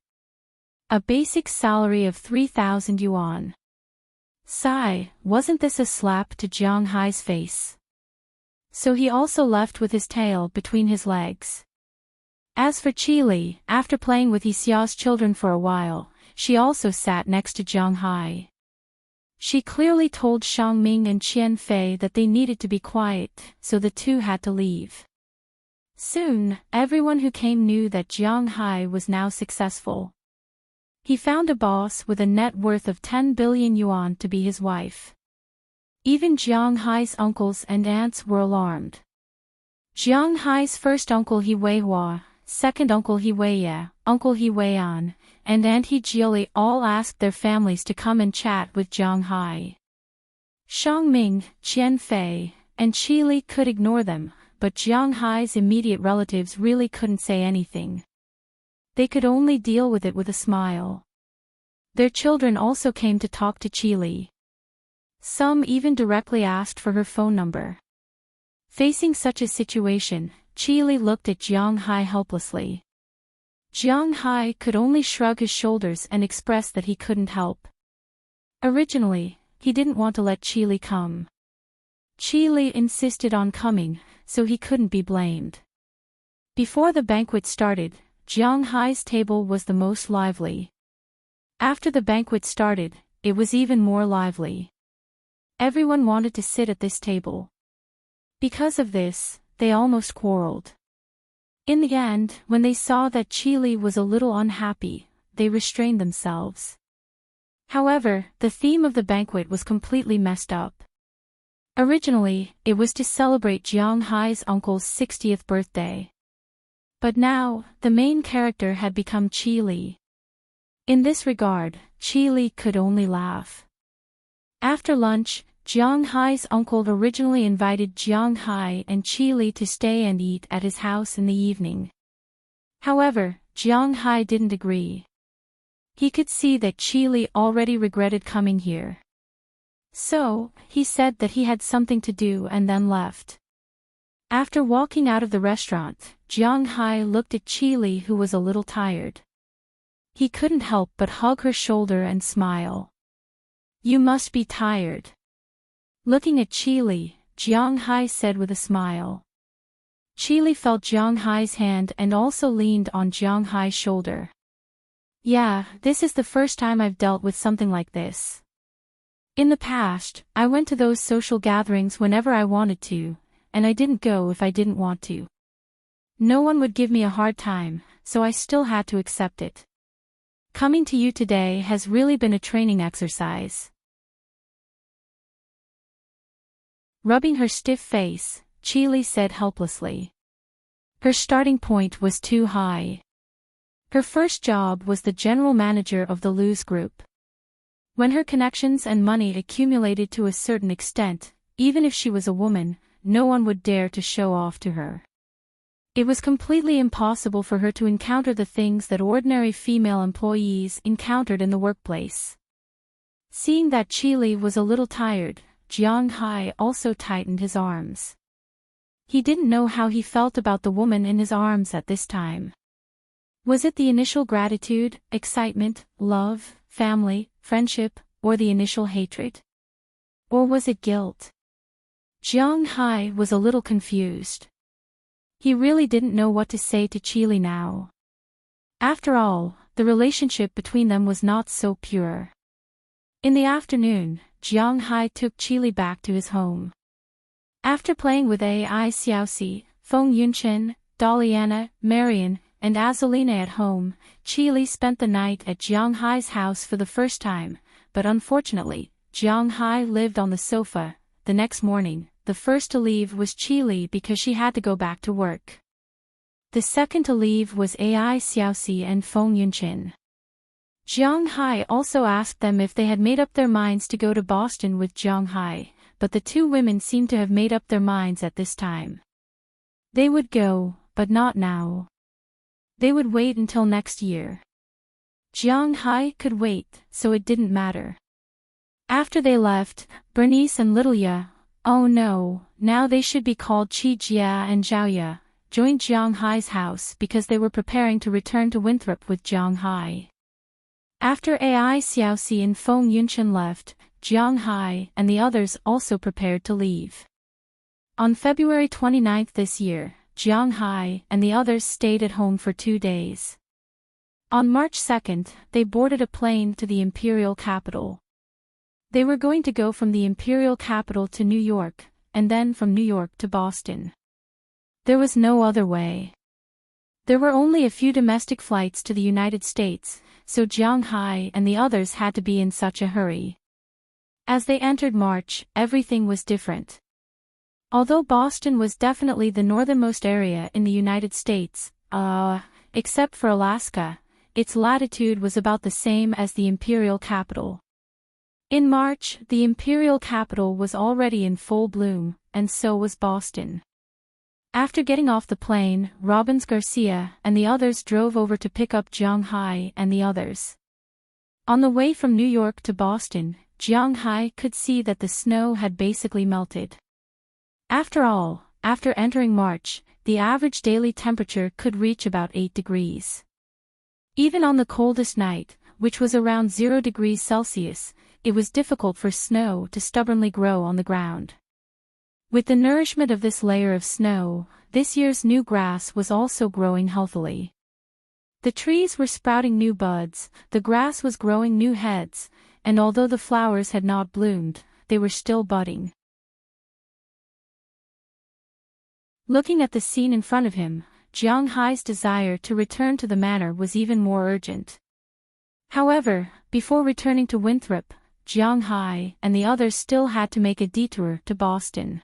A basic salary of 3,000 yuan. Sigh, wasn't this a slap to Jiang Hai's face? So he also left with his tail between his legs. As for Chi Li, after playing with He Xia's children for a while, she also sat next to Jiang Hai. She clearly told Xiangming and Qianfei that they needed to be quiet, so the two had to leave. Soon, everyone who came knew that Jiang Hai was now successful. He found a boss with a net worth of 10 billion yuan to be his wife. Even Jiang Hai's uncles and aunts were alarmed. Jiang Hai's first uncle He Weihua, second uncle He Weiye, uncle He Weian, and aunt He Jiuli all asked their families to come and chat with Jiang Hai. Xiangming, Qianfei, and Qili could ignore them, but Jiang Hai's immediate relatives really couldn't say anything. They could only deal with it with a smile. Their children also came to talk to Qili. Some even directly asked for her phone number. Facing such a situation, Qili looked at Jiang Hai helplessly. Jiang Hai could only shrug his shoulders and express that he couldn't help. Originally, he didn't want to let Qili come. Qili insisted on coming, so he couldn't be blamed. Before the banquet started, Jiang Hai's table was the most lively. After the banquet started, it was even more lively. Everyone wanted to sit at this table. Because of this, they almost quarreled. In the end, when they saw that Qili was a little unhappy, they restrained themselves. However, the theme of the banquet was completely messed up. Originally, it was to celebrate Jiang Hai's uncle's 60th birthday. But now, the main character had become Qili. In this regard, Qili could only laugh. After lunch, Jiang Hai's uncle originally invited Jiang Hai and Qili to stay and eat at his house in the evening. However, Jiang Hai didn't agree. He could see that Qili already regretted coming here. So, he said that he had something to do and then left. After walking out of the restaurant, Jiang Hai looked at Qili, who was a little tired. He couldn't help but hug her shoulder and smile. "You must be tired." Looking at Qili, Jiang Hai said with a smile. Qili felt Jiang Hai's hand and also leaned on Jiang Hai's shoulder. "Yeah, this is the first time I've dealt with something like this. In the past, I went to those social gatherings whenever I wanted to, and I didn't go if I didn't want to. No one would give me a hard time, so I still had to accept it. Coming to you today has really been a training exercise." Rubbing her stiff face, Qili said helplessly. Her starting point was too high. Her first job was the general manager of the Lose Group. When her connections and money accumulated to a certain extent, even if she was a woman, no one would dare to show off to her. It was completely impossible for her to encounter the things that ordinary female employees encountered in the workplace. Seeing that Qili was a little tired, Jiang Hai also tightened his arms. He didn't know how he felt about the woman in his arms at this time. Was it the initial gratitude, excitement, love, family, friendship, or the initial hatred? Or was it guilt? Jiang Hai was a little confused. He really didn't know what to say to Qili now. After all, the relationship between them was not so pure. In the afternoon, Jiang Hai took Qili back to his home. After playing with Ai Xiaoxi, Feng Yunchen, Daliana, Marian, and Azulina at home, Qili spent the night at Jiang Hai's house for the first time, but unfortunately, Jiang Hai lived on the sofa. The next morning, the first to leave was Qili because she had to go back to work. The second to leave was Ai Xiaoxi and Feng Yunchen. Jiang Hai also asked them if they had made up their minds to go to Boston with Jiang Hai, but the two women seemed to have made up their minds at this time. They would go, but not now. They would wait until next year. Jiang Hai could wait, so it didn't matter. After they left, Bernice and Little Ya, oh no, now they should be called Qi Jia and Zhao Ya, joined Jiang Hai's house because they were preparing to return to Winthrop with Jiang Hai. After Ai Xiaoxi and Feng Yunchen left, Jiang Hai and the others also prepared to leave. On February 29 this year, Jiang Hai and the others stayed at home for 2 days. On March 2, they boarded a plane to the imperial capital. They were going to go from the imperial capital to New York, and then from New York to Boston. There was no other way. There were only a few domestic flights to the United States, so Jiang Hai and the others had to be in such a hurry. As they entered March, everything was different. Although Boston was definitely the northernmost area in the United States, except for Alaska, its latitude was about the same as the imperial capital. In March, the imperial capital was already in full bloom, and so was Boston. After getting off the plane, Robbins Garcia and the others drove over to pick up Jiang Hai and the others. On the way from New York to Boston, Jiang Hai could see that the snow had basically melted. After all, after entering March, the average daily temperature could reach about 8 degrees. Even on the coldest night, which was around 0 degrees Celsius, it was difficult for snow to stubbornly grow on the ground. With the nourishment of this layer of snow, this year's new grass was also growing healthily. The trees were sprouting new buds, the grass was growing new heads, and although the flowers had not bloomed, they were still budding. Looking at the scene in front of him, Jiang Hai's desire to return to the manor was even more urgent. However, before returning to Winthrop, Jiang Hai and the others still had to make a detour to Boston.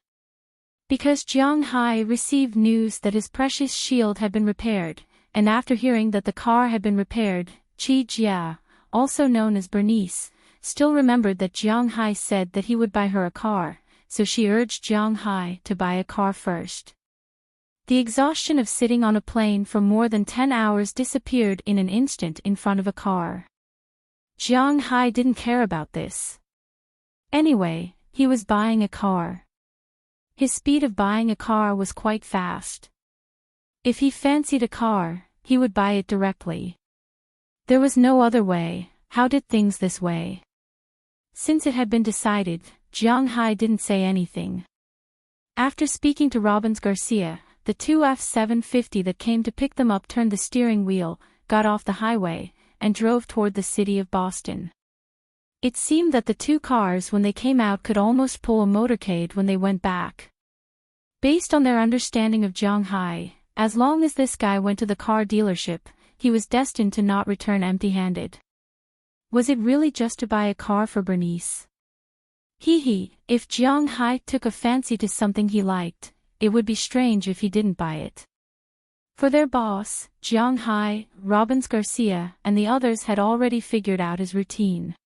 Because Jiang Hai received news that his precious shield had been repaired, and after hearing that the car had been repaired, Qi Jia, also known as Bernice, still remembered that Jiang Hai said that he would buy her a car, so she urged Jiang Hai to buy a car first. The exhaustion of sitting on a plane for more than 10 hours disappeared in an instant in front of a car. Jiang Hai didn't care about this. Anyway, he was buying a car. His speed of buying a car was quite fast. If he fancied a car, he would buy it directly. There was no other way. How did things this way? Since it had been decided, Jiang Hai didn't say anything. After speaking to Robbins Garcia, the two F-750 that came to pick them up turned the steering wheel, got off the highway, and drove toward the city of Boston. It seemed that the two cars when they came out could almost pull a motorcade when they went back. Based on their understanding of Jiang Hai, as long as this guy went to the car dealership, he was destined to not return empty-handed. Was it really just to buy a car for Bernice? If Jiang Hai took a fancy to something he liked, it would be strange if he didn't buy it. For their boss, Jiang Hai, Robbins Garcia, and the others had already figured out his routine.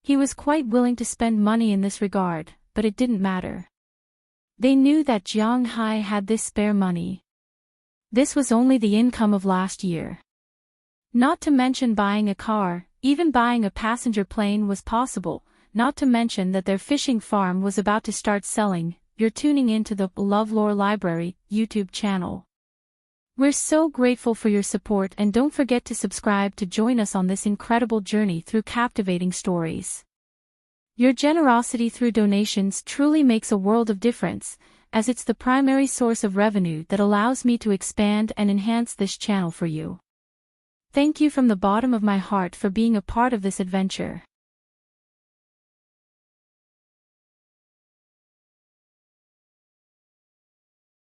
He was quite willing to spend money in this regard, but it didn't matter. They knew that Jiang Hai had this spare money. This was only the income of last year. Not to mention buying a car, even buying a passenger plane was possible, not to mention that their fishing farm was about to start selling. You're tuning into the LoveLore Library YouTube channel. We're so grateful for your support, and don't forget to subscribe to join us on this incredible journey through captivating stories. Your generosity through donations truly makes a world of difference, as it's the primary source of revenue that allows me to expand and enhance this channel for you. Thank you from the bottom of my heart for being a part of this adventure.